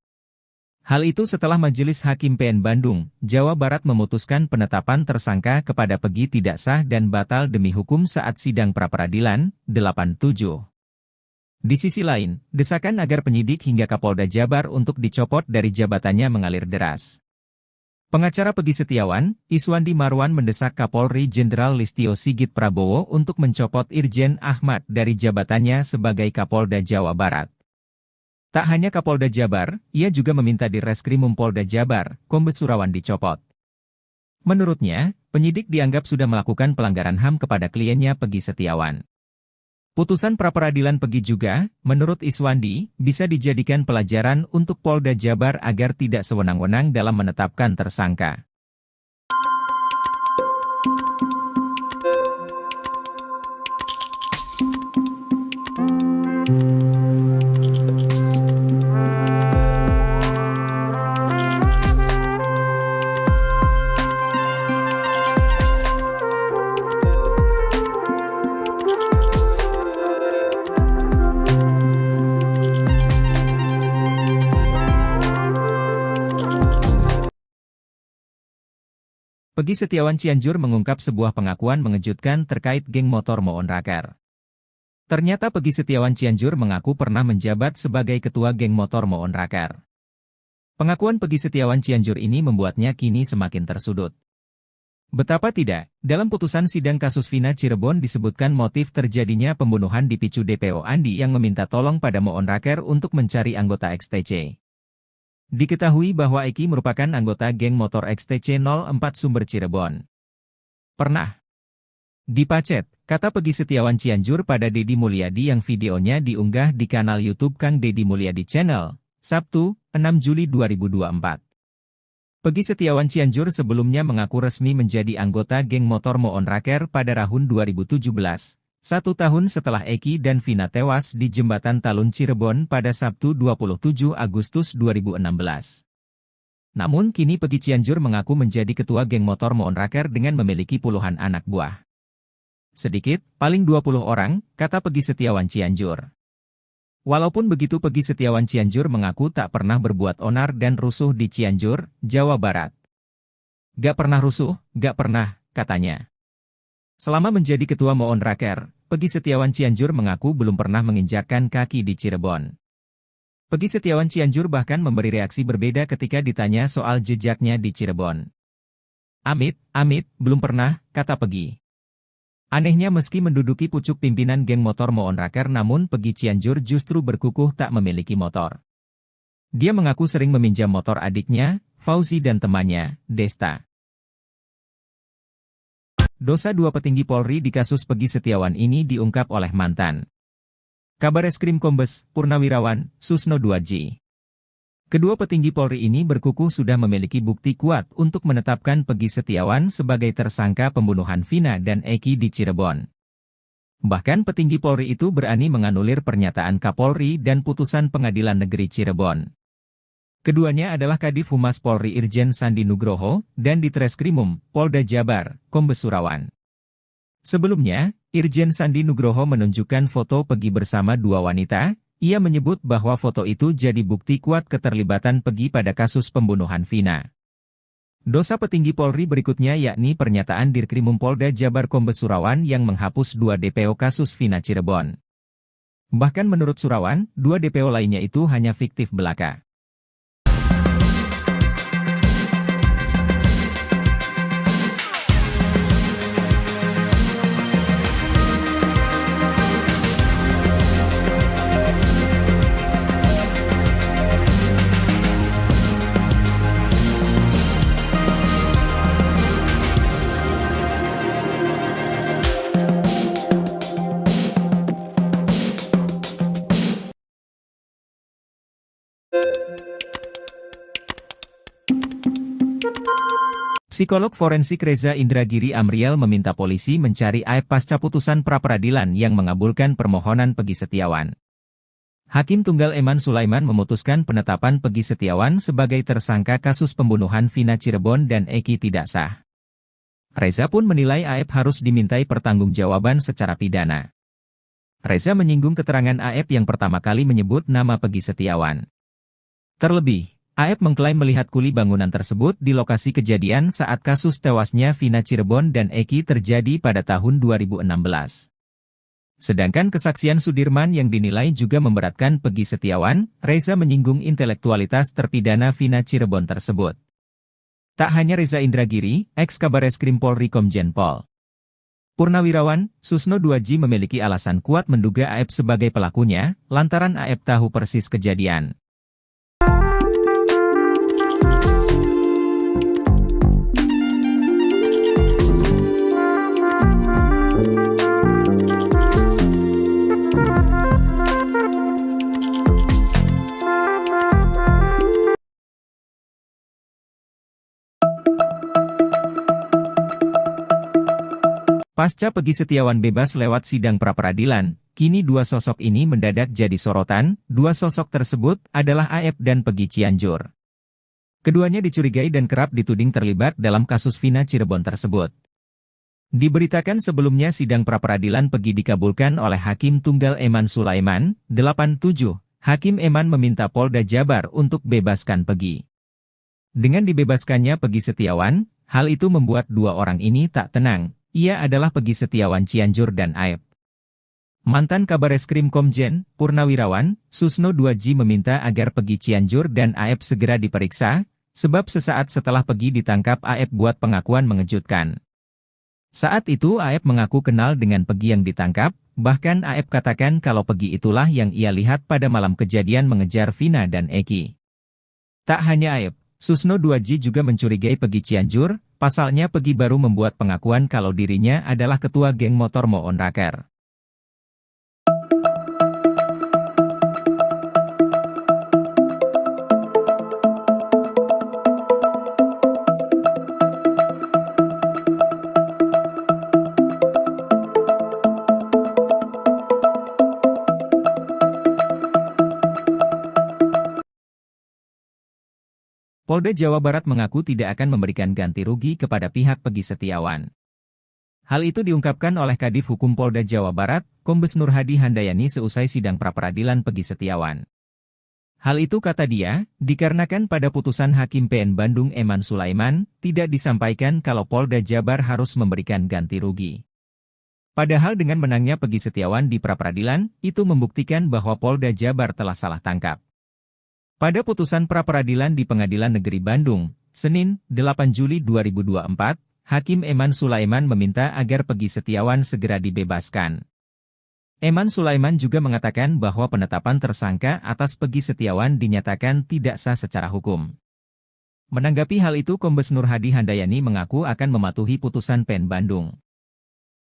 Hal itu setelah Majelis Hakim PN Bandung, Jawa Barat memutuskan penetapan tersangka kepada Peggy tidak sah dan batal demi hukum saat sidang pra-peradilan, 87. Di sisi lain, desakan agar penyidik hingga Kapolda Jabar untuk dicopot dari jabatannya mengalir deras. Pengacara Peggy Setiawan, Iswandi Marwan mendesak Kapolri Jenderal Listio Sigit Prabowo untuk mencopot Irjen Ahmad dari jabatannya sebagai Kapolda Jawa Barat. Tak hanya Kapolda Jabar, ia juga meminta di Reskrimum Polda Jabar, Kombes Surawan dicopot. Menurutnya, penyidik dianggap sudah melakukan pelanggaran HAM kepada kliennya Peggy Setiawan. Putusan pra-peradilan Peggy juga, menurut Iswandi, bisa dijadikan pelajaran untuk Polda Jabar agar tidak sewenang-wenang dalam menetapkan tersangka. Pegi Setiawan Cianjur mengungkap sebuah pengakuan mengejutkan terkait geng motor Moon Raker. Ternyata Pegi Setiawan Cianjur mengaku pernah menjabat sebagai ketua geng motor Moon Raker. Pengakuan Pegi Setiawan Cianjur ini membuatnya kini semakin tersudut. Betapa tidak, dalam putusan sidang kasus Vina Cirebon disebutkan motif terjadinya pembunuhan dipicu DPO Andi yang meminta tolong pada Moon Raker untuk mencari anggota XTC. Diketahui bahwa Eki merupakan anggota geng motor XTC 04 Sumber Cirebon. Pernah dipacet, kata Pegi Setiawan Cianjur pada Deddy Mulyadi yang videonya diunggah di kanal YouTube Kang Deddy Mulyadi Channel, Sabtu, 6 Juli 2024. Pegi Setiawan Cianjur sebelumnya mengaku resmi menjadi anggota geng motor Moon Raker pada tahun 2017, 1 tahun setelah Eki dan Vina tewas di Jembatan Talun Cirebon pada Sabtu 27 Agustus 2016. Namun kini Pegi Cianjur mengaku menjadi ketua geng motor Moon Raker dengan memiliki puluhan anak buah. Sedikit, paling 20 orang, kata Pegi Setiawan Cianjur. Walaupun begitu Pegi Setiawan Cianjur mengaku tak pernah berbuat onar dan rusuh di Cianjur, Jawa Barat. Gak pernah rusuh, gak pernah, katanya. Selama menjadi ketua Moon Raker, Pegi Setiawan Cianjur mengaku belum pernah menginjakkan kaki di Cirebon. Pegi Setiawan Cianjur bahkan memberi reaksi berbeda ketika ditanya soal jejaknya di Cirebon. Amit, belum pernah, kata Pegi. Anehnya meski menduduki pucuk pimpinan geng motor Moon Raker namun Pegi Cianjur justru berkukuh tak memiliki motor. Dia mengaku sering meminjam motor adiknya, Fauzi dan temannya, Desta. Dosa dua petinggi Polri di kasus Pegi Setiawan ini diungkap oleh mantan Kabareskrim Kombes Purnawirawan Susno Duadji. Kedua petinggi Polri ini berkukuh sudah memiliki bukti kuat untuk menetapkan Pegi Setiawan sebagai tersangka pembunuhan Vina dan Eki di Cirebon. Bahkan petinggi Polri itu berani menganulir pernyataan Kapolri dan putusan Pengadilan Negeri Cirebon. Keduanya adalah Kadif Humas Polri Irjen Sandi Nugroho dan Ditreskrimum Polda Jabar, Kombes Surawan. Sebelumnya, Irjen Sandi Nugroho menunjukkan foto Pegi bersama dua wanita. Ia menyebut bahwa foto itu jadi bukti kuat keterlibatan Pegi pada kasus pembunuhan Vina. Dosa petinggi Polri berikutnya yakni pernyataan Dirkrimum Polda Jabar Kombes Surawan yang menghapus 2 DPO kasus Vina Cirebon. Bahkan menurut Surawan, 2 DPO lainnya itu hanya fiktif belaka. Psikolog forensik Reza Indragiri Amriel meminta polisi mencari AEP pasca putusan pra-peradilan yang mengabulkan permohonan Pegi Setiawan. Hakim Tunggal Eman Sulaiman memutuskan penetapan Pegi Setiawan sebagai tersangka kasus pembunuhan Vina Cirebon dan Eki tidak sah. Reza pun menilai AEP harus dimintai pertanggungjawaban secara pidana. Reza menyinggung keterangan AEP yang pertama kali menyebut nama Pegi Setiawan. Terlebih, AEP mengklaim melihat kuli bangunan tersebut di lokasi kejadian saat kasus tewasnya Vina Cirebon dan Eki terjadi pada tahun 2016. Sedangkan kesaksian Sudirman yang dinilai juga memberatkan Pegi Setiawan, Reza menyinggung intelektualitas terpidana Vina Cirebon tersebut. Tak hanya Reza Indragiri, ex-Kabareskrim Polri Komjen Pol Purnawirawan, Susno Duadji memiliki alasan kuat menduga AEP sebagai pelakunya, lantaran AEP tahu persis kejadian. Pasca Pegi Setiawan bebas lewat sidang pra-peradilan, kini dua sosok ini mendadak jadi sorotan. Dua sosok tersebut adalah AEP dan Pegi Cianjur. Keduanya dicurigai dan kerap dituding terlibat dalam kasus Vina Cirebon tersebut. Diberitakan sebelumnya sidang pra-peradilan Pegi dikabulkan oleh Hakim Tunggal Eman Sulaiman, 87. Hakim Eman meminta Polda Jabar untuk bebaskan Pegi. Dengan dibebaskannya Pegi Setiawan, Hal itu membuat dua orang ini tak tenang. Ia adalah Pegi Setiawan Cianjur dan Aep. Mantan Kabareskrim Komjen, Purnawirawan, Susno 2J meminta agar Pegi Cianjur dan Aep segera diperiksa, sebab sesaat setelah Pegi ditangkap Aep buat pengakuan mengejutkan. Saat itu Aep mengaku kenal dengan Pegi yang ditangkap, bahkan Aep katakan kalau Pegi itulah yang ia lihat pada malam kejadian mengejar Vina dan Eki. Tak hanya Aep, Susno 2J juga mencurigai Pegi Cianjur, pasalnya Pegi baru membuat pengakuan kalau dirinya adalah ketua geng motor Moon Raker. Polda Jawa Barat mengaku tidak akan memberikan ganti rugi kepada pihak Pegi Setiawan. Hal itu diungkapkan oleh Kadif Hukum Polda Jawa Barat, Kombes Nur Hadi Handayani seusai sidang pra-peradilan Pegi Setiawan. Hal itu kata dia, dikarenakan pada putusan Hakim PN Bandung Eman Sulaiman, tidak disampaikan kalau Polda Jabar harus memberikan ganti rugi. Padahal dengan menangnya Pegi Setiawan di pra-peradilan, itu membuktikan bahwa Polda Jabar telah salah tangkap. Pada putusan pra-peradilan di Pengadilan Negeri Bandung, Senin, 8 Juli 2024, Hakim Eman Sulaiman meminta agar Pegi Setiawan segera dibebaskan. Eman Sulaiman juga mengatakan bahwa penetapan tersangka atas Pegi Setiawan dinyatakan tidak sah secara hukum. Menanggapi hal itu Kombes Nur Hadi Handayani mengaku akan mematuhi putusan PN Bandung.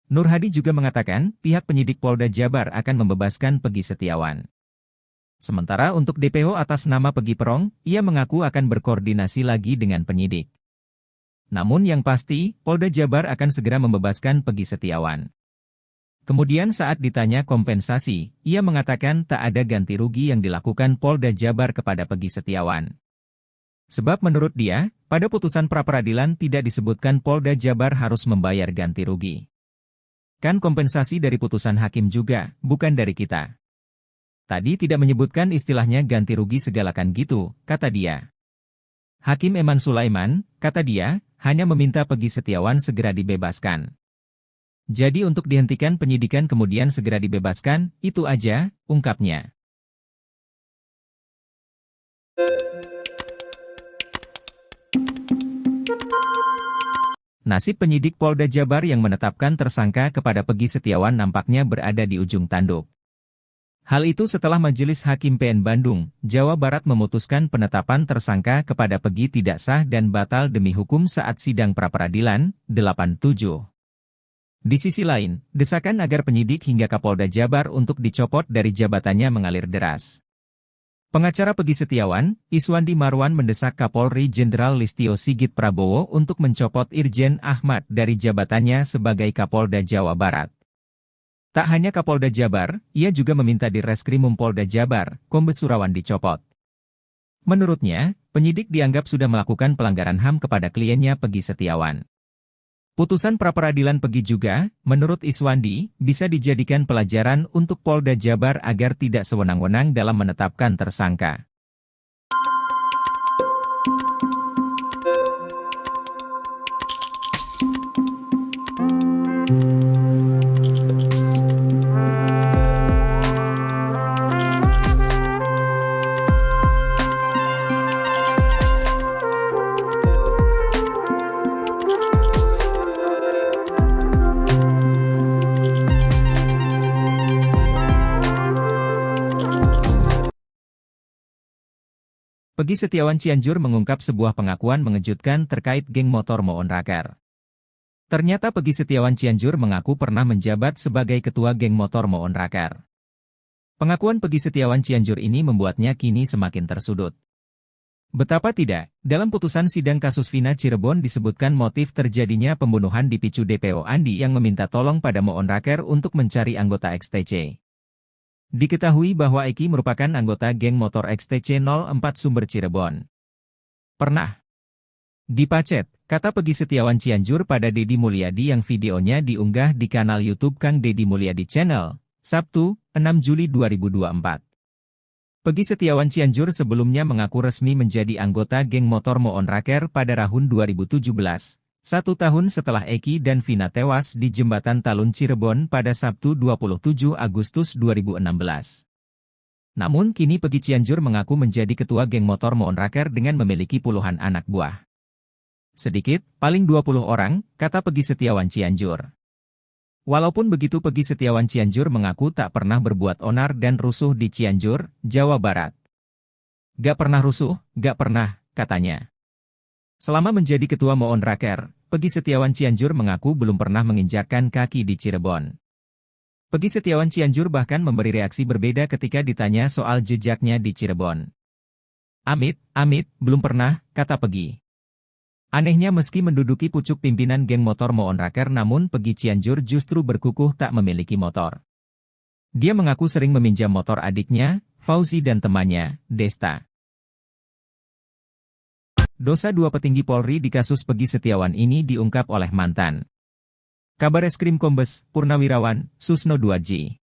Nur Hadi juga mengatakan pihak penyidik Polda Jabar akan membebaskan Pegi Setiawan. Sementara untuk DPO atas nama Pegi Perong, ia mengaku akan berkoordinasi lagi dengan penyidik. Namun yang pasti, Polda Jabar akan segera membebaskan Pegi Setiawan. Kemudian saat ditanya kompensasi, ia mengatakan tak ada ganti rugi yang dilakukan Polda Jabar kepada Pegi Setiawan. Sebab menurut dia, pada putusan pra-peradilan tidak disebutkan Polda Jabar harus membayar ganti rugi. Kan kompensasi dari putusan hakim juga, bukan dari kita. Tadi tidak menyebutkan istilahnya ganti rugi segalakan gitu, kata dia. Hakim Eman Sulaiman, kata dia, hanya meminta Pegi Setiawan segera dibebaskan. Jadi untuk dihentikan penyidikan kemudian segera dibebaskan, itu aja, ungkapnya. Nasib penyidik Polda Jabar yang menetapkan tersangka kepada Pegi Setiawan nampaknya berada di ujung tanduk. Hal itu setelah Majelis Hakim PN Bandung, Jawa Barat memutuskan penetapan tersangka kepada Pegi tidak sah dan batal demi hukum saat sidang pra-peradilan, 87. Di sisi lain, desakan agar penyidik hingga Kapolda Jabar untuk dicopot dari jabatannya mengalir deras. Pengacara Pegi Setiawan, Iswandi Marwan mendesak Kapolri Jenderal Listio Sigit Prabowo untuk mencopot Irjen Ahmad dari jabatannya sebagai Kapolda Jawa Barat. Tak hanya Kapolda Jabar, ia juga meminta di Reskrimum Polda Jabar, Kombes Surawan dicopot. Menurutnya, penyidik dianggap sudah melakukan pelanggaran HAM kepada kliennya Pegi Setiawan. Putusan pra-peradilan Pegi juga, menurut Iswandi, bisa dijadikan pelajaran untuk Polda Jabar agar tidak sewenang-wenang dalam menetapkan tersangka. Pegi Setiawan Cianjur mengungkap sebuah pengakuan mengejutkan terkait geng motor Moon Raker. Ternyata Pegi Setiawan Cianjur mengaku pernah menjabat sebagai ketua geng motor Moon Raker. Pengakuan Pegi Setiawan Cianjur ini membuatnya kini semakin tersudut. Betapa tidak, dalam putusan sidang kasus Vina Cirebon disebutkan motif terjadinya pembunuhan dipicu DPO Andi yang meminta tolong pada Moon Raker untuk mencari anggota XTC. Diketahui bahwa Eki merupakan anggota geng motor XTC 04 Sumber Cirebon. Pernah dipacet, kata Pegi Setiawan Cianjur pada Deddy Mulyadi yang videonya diunggah di kanal YouTube Kang Deddy Mulyadi Channel, Sabtu, 6 Juli 2024. Pegi Setiawan Cianjur sebelumnya mengaku resmi menjadi anggota geng motor Moon Raker pada tahun 2017, 1 tahun setelah Eki dan Vina tewas di Jembatan Talun Cirebon pada Sabtu 27 Agustus 2016. Namun kini Pegi Cianjur mengaku menjadi ketua geng motor Moonraker dengan memiliki puluhan anak buah. Sedikit, paling 20 orang, kata Pegi Setiawan Cianjur. Walaupun begitu Pegi Setiawan Cianjur mengaku tak pernah berbuat onar dan rusuh di Cianjur, Jawa Barat. Gak pernah rusuh, gak pernah, katanya. Selama menjadi ketua Moonraker, Pegi Setiawan Cianjur mengaku belum pernah menginjakkan kaki di Cirebon. Pegi Setiawan Cianjur bahkan memberi reaksi berbeda ketika ditanya soal jejaknya di Cirebon. Amit, belum pernah, kata Pegi. Anehnya meski menduduki pucuk pimpinan geng motor Moonraker namun Pegi Cianjur justru berkukuh tak memiliki motor. Dia mengaku sering meminjam motor adiknya, Fauzi dan temannya, Desta. Dosa 2 petinggi Polri di kasus Pegi Setiawan ini diungkap oleh mantan Kabareskrim Kombes Purnawirawan Susno Duadji.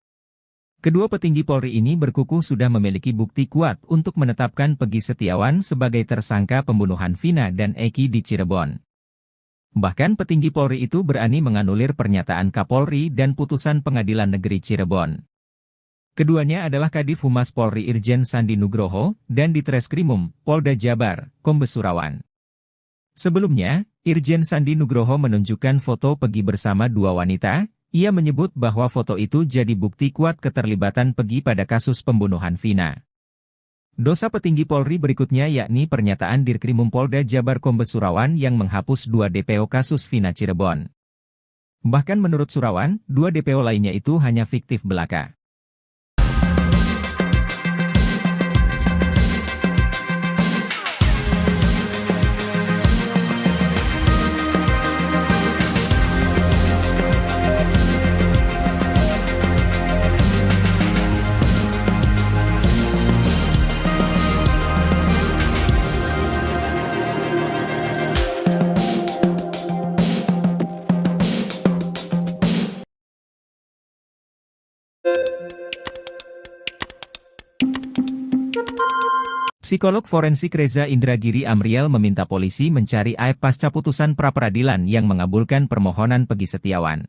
Kedua petinggi Polri ini berkukuh sudah memiliki bukti kuat untuk menetapkan Pegi Setiawan sebagai tersangka pembunuhan Vina dan Eki di Cirebon. Bahkan petinggi Polri itu berani menganulir pernyataan Kapolri dan putusan Pengadilan Negeri Cirebon. Keduanya adalah Kadif Humas Polri Irjen Sandi Nugroho dan Ditreskrimum Polda Jabar, Kombes Surawan. Sebelumnya, Irjen Sandi Nugroho menunjukkan foto Pegi bersama 2 wanita. Ia menyebut bahwa foto itu jadi bukti kuat keterlibatan Pegi pada kasus pembunuhan Vina. Dosa petinggi Polri berikutnya yakni pernyataan Dirkrimum Polda Jabar Kombes Surawan yang menghapus 2 DPO kasus Vina Cirebon. Bahkan menurut Surawan, 2 DPO lainnya itu hanya fiktif belaka. Psikolog forensik Reza Indragiri Amriel meminta polisi mencari Aep pasca putusan pra-peradilan yang mengabulkan permohonan Pegi Setiawan.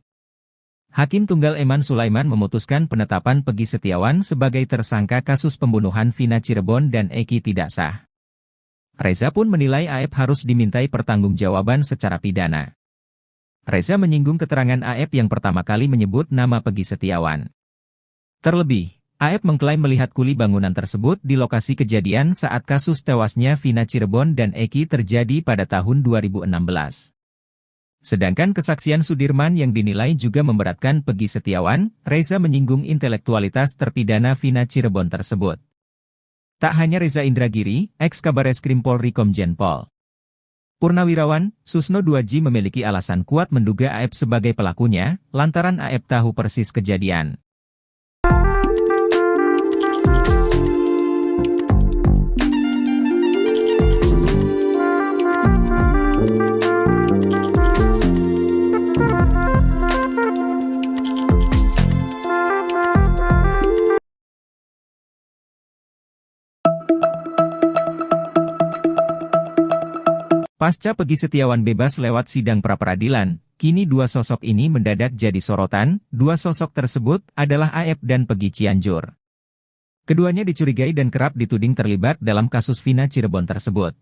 Hakim Tunggal Eman Sulaiman memutuskan penetapan Pegi Setiawan sebagai tersangka kasus pembunuhan Vina Cirebon dan Eki tidak sah. Reza pun menilai Aep harus dimintai pertanggungjawaban secara pidana. Reza menyinggung keterangan Aep yang pertama kali menyebut nama Pegi Setiawan. Terlebih, Aep mengklaim melihat kuli bangunan tersebut di lokasi kejadian saat kasus tewasnya Vina Cirebon dan Eki terjadi pada tahun 2016. Sedangkan kesaksian Sudirman yang dinilai juga memberatkan Pegi Setiawan, Reza menyinggung intelektualitas terpidana Vina Cirebon tersebut. Tak hanya Reza Indragiri, ex-Kabareskrim Polri Komjen Pol Purnawirawan Susno Duadji memiliki alasan kuat menduga Aep sebagai pelakunya, lantaran Aep tahu persis kejadian. Pasca Pegi Setiawan bebas lewat sidang pra-peradilan, kini 2 sosok ini mendadak jadi sorotan. 2 sosok tersebut adalah Aep dan Pegi Cianjur. Keduanya dicurigai dan kerap dituding terlibat dalam kasus Vina Cirebon tersebut.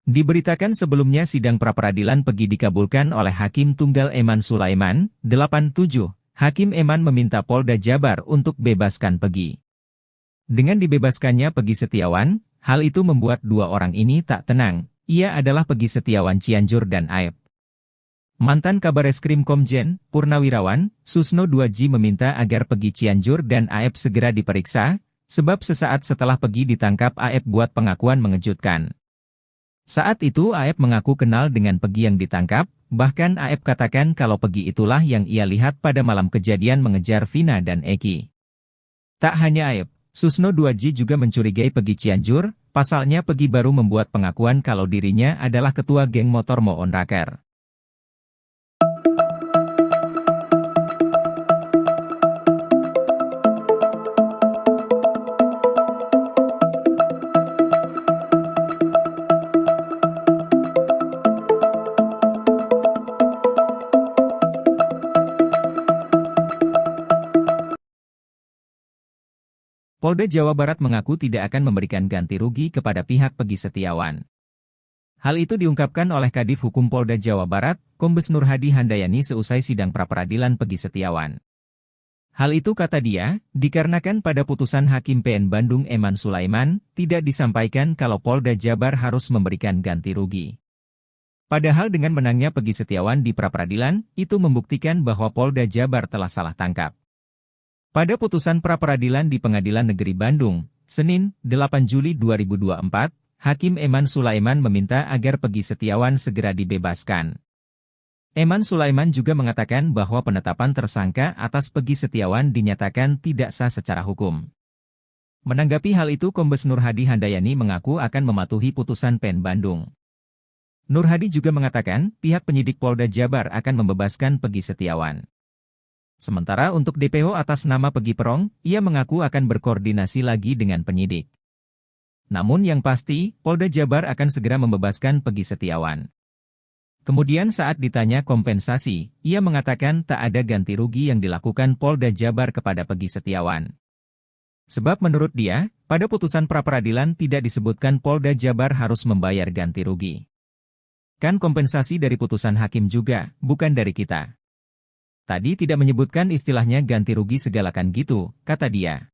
Diberitakan sebelumnya sidang pra-peradilan Pegi dikabulkan oleh Hakim Tunggal Eman Sulaiman, 87. Hakim Eman meminta Polda Jabar untuk bebaskan Pegi. Dengan dibebaskannya Pegi Setiawan, hal itu membuat 2 orang ini tak tenang. Ia adalah Pegi Setiawan Cianjur dan Aep. Mantan Kabareskrim Komjen Purnawirawan Susno Duadji meminta agar Pegi Cianjur dan Aep segera diperiksa, sebab sesaat setelah Pegi ditangkap Aep buat pengakuan mengejutkan. Saat itu Aep mengaku kenal dengan Pegi yang ditangkap, bahkan Aep katakan kalau Pegi itulah yang ia lihat pada malam kejadian mengejar Vina dan Eki. Tak hanya Aep, Susno Duadji juga mencurigai Pegi Cianjur. Pasalnya Pegi baru membuat pengakuan kalau dirinya adalah ketua geng motor Moonraker. Polda Jawa Barat mengaku tidak akan memberikan ganti rugi kepada pihak Pegi Setiawan. Hal itu diungkapkan oleh Kadif Hukum Polda Jawa Barat, Kombes Nur Hadi Handayani seusai sidang pra-peradilan Pegi Setiawan. Hal itu kata dia, dikarenakan pada putusan Hakim PN Bandung Eman Sulaiman, tidak disampaikan kalau Polda Jabar harus memberikan ganti rugi. Padahal dengan menangnya Pegi Setiawan di pra-peradilan, itu membuktikan bahwa Polda Jabar telah salah tangkap. Pada putusan pra-peradilan di Pengadilan Negeri Bandung, Senin, 8 Juli 2024, Hakim Eman Sulaiman meminta agar Pegi Setiawan segera dibebaskan. Eman Sulaiman juga mengatakan bahwa penetapan tersangka atas Pegi Setiawan dinyatakan tidak sah secara hukum. Menanggapi hal itu, Kombes Nur Hadi Handayani mengaku akan mematuhi putusan PN Bandung. Nur Hadi juga mengatakan pihak penyidik Polda Jabar akan membebaskan Pegi Setiawan. Sementara untuk DPO atas nama Pegi Perong, ia mengaku akan berkoordinasi lagi dengan penyidik. Namun yang pasti, Polda Jabar akan segera membebaskan Pegi Setiawan. Kemudian saat ditanya kompensasi, ia mengatakan tak ada ganti rugi yang dilakukan Polda Jabar kepada Pegi Setiawan. Sebab menurut dia, pada putusan pra-peradilan tidak disebutkan Polda Jabar harus membayar ganti rugi. Kan kompensasi dari putusan hakim juga, bukan dari kita. Tadi tidak menyebutkan istilahnya ganti rugi segalakan gitu, kata dia.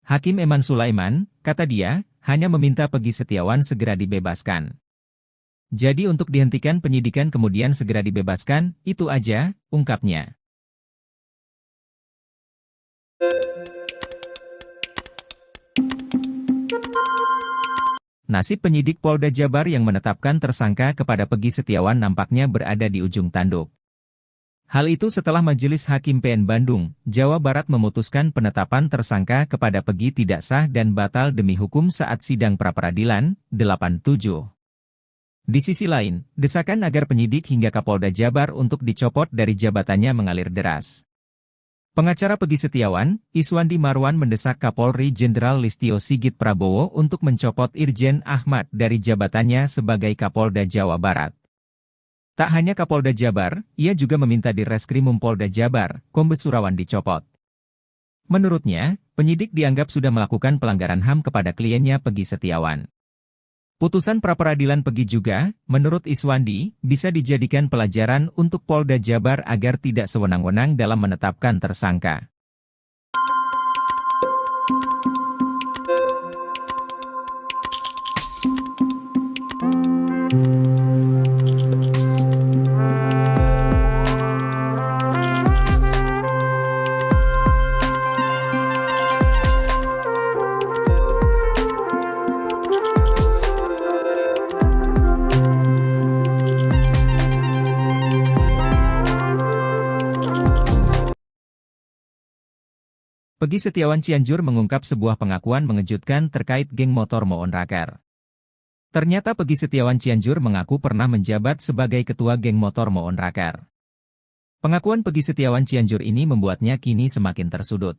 Hakim Eman Sulaiman, kata dia, hanya meminta Pegi Setiawan segera dibebaskan. Jadi untuk dihentikan penyidikan kemudian segera dibebaskan, itu aja, ungkapnya. Nasib penyidik Polda Jabar yang menetapkan tersangka kepada Pegi Setiawan nampaknya berada di ujung tanduk. Hal itu setelah Majelis Hakim PN Bandung, Jawa Barat memutuskan penetapan tersangka kepada Pegi tidak sah dan batal demi hukum saat sidang pra-peradilan, 87. Di sisi lain, desakan agar penyidik hingga Kapolda Jabar untuk dicopot dari jabatannya mengalir deras. Pengacara Pegi Setiawan, Iswandi Marwan mendesak Kapolri Jenderal Listio Sigit Prabowo untuk mencopot Irjen Ahmad dari jabatannya sebagai Kapolda Jawa Barat. Tak hanya Kapolda Jabar, ia juga meminta di Reskrimum Polda Jabar, Kombes Surawan dicopot. Menurutnya, penyidik dianggap sudah melakukan pelanggaran HAM kepada kliennya Pegi Setiawan. Putusan pra-peradilan Pegi juga, menurut Iswandi, bisa dijadikan pelajaran untuk Polda Jabar agar tidak sewenang-wenang dalam menetapkan tersangka. Pegi Setiawan Cianjur mengungkap sebuah pengakuan mengejutkan terkait geng motor Moon Raker. Ternyata Pegi Setiawan Cianjur mengaku pernah menjabat sebagai ketua geng motor Moon Raker. Pengakuan Pegi Setiawan Cianjur ini membuatnya kini semakin tersudut.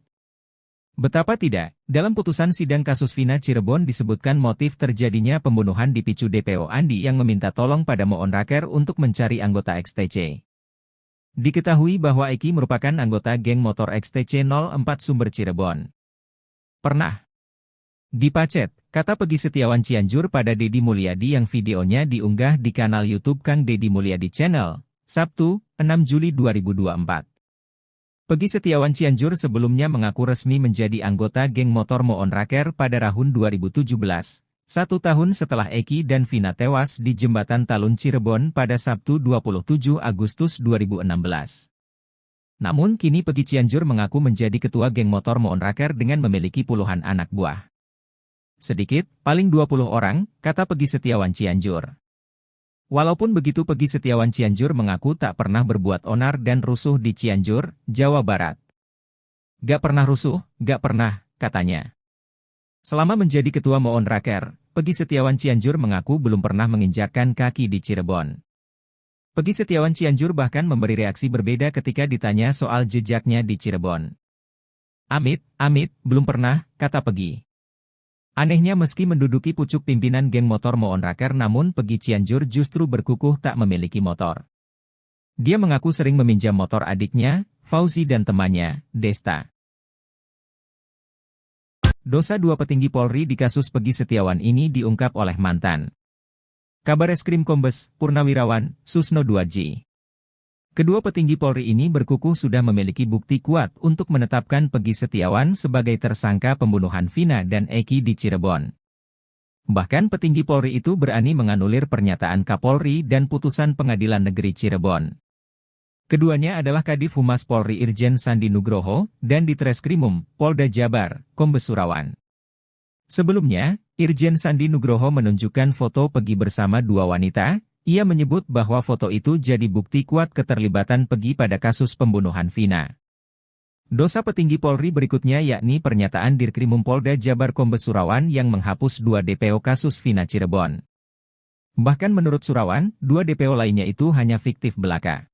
Betapa tidak, dalam putusan sidang kasus Vina Cirebon disebutkan motif terjadinya pembunuhan dipicu DPO Andi yang meminta tolong pada Moon Raker untuk mencari anggota XTC. Diketahui bahwa Eki merupakan anggota geng motor XTC 04 Sumber Cirebon. Pernah dipacet, kata Pegi Setiawan Cianjur pada Deddy Mulyadi yang videonya diunggah di kanal YouTube Kang Deddy Mulyadi Channel, Sabtu, 6 Juli 2024. Pegi Setiawan Cianjur sebelumnya mengaku resmi menjadi anggota geng motor Moon Raker pada tahun 2017. 1 tahun setelah Eki dan Vina tewas di Jembatan Talun Cirebon pada Sabtu 27 Agustus 2016. Namun kini Pegi Cianjur mengaku menjadi ketua geng motor Moon Raker dengan memiliki puluhan anak buah. Sedikit, paling 20 orang, kata Pegi Setiawan Cianjur. Walaupun begitu Pegi Setiawan Cianjur mengaku tak pernah berbuat onar dan rusuh di Cianjur, Jawa Barat. Gak pernah rusuh, gak pernah, katanya. Selama menjadi ketua Moon Raker, Pegi Setiawan Cianjur mengaku belum pernah menginjakkan kaki di Cirebon. Pegi Setiawan Cianjur bahkan memberi reaksi berbeda ketika ditanya soal jejaknya di Cirebon. Amit, belum pernah, kata Pegi. Anehnya meski menduduki pucuk pimpinan geng motor Moon Raker namun Pegi Cianjur justru berkukuh tak memiliki motor. Dia mengaku sering meminjam motor adiknya, Fauzi dan temannya, Desta. Dosa dua petinggi Polri di kasus Peggy Setiawan ini diungkap oleh mantan Kabareskrim Kombes Purnawirawan Susno Duadji. Kedua petinggi Polri ini berkukuh sudah memiliki bukti kuat untuk menetapkan Peggy Setiawan sebagai tersangka pembunuhan Vina dan Eki di Cirebon. Bahkan petinggi Polri itu berani menganulir pernyataan Kapolri dan putusan Pengadilan Negeri Cirebon. Keduanya adalah Kadif Humas Polri Irjen Sandi Nugroho dan Ditreskrimum Polda Jabar, Kombes Surawan. Sebelumnya, Irjen Sandi Nugroho menunjukkan foto Peggy bersama dua wanita. Ia menyebut bahwa foto itu jadi bukti kuat keterlibatan Peggy pada kasus pembunuhan Vina. Dosa petinggi Polri berikutnya yakni pernyataan Dirkrimum Polda Jabar Kombes Surawan yang menghapus 2 DPO kasus Vina Cirebon. Bahkan menurut Surawan, 2 DPO lainnya itu hanya fiktif belaka.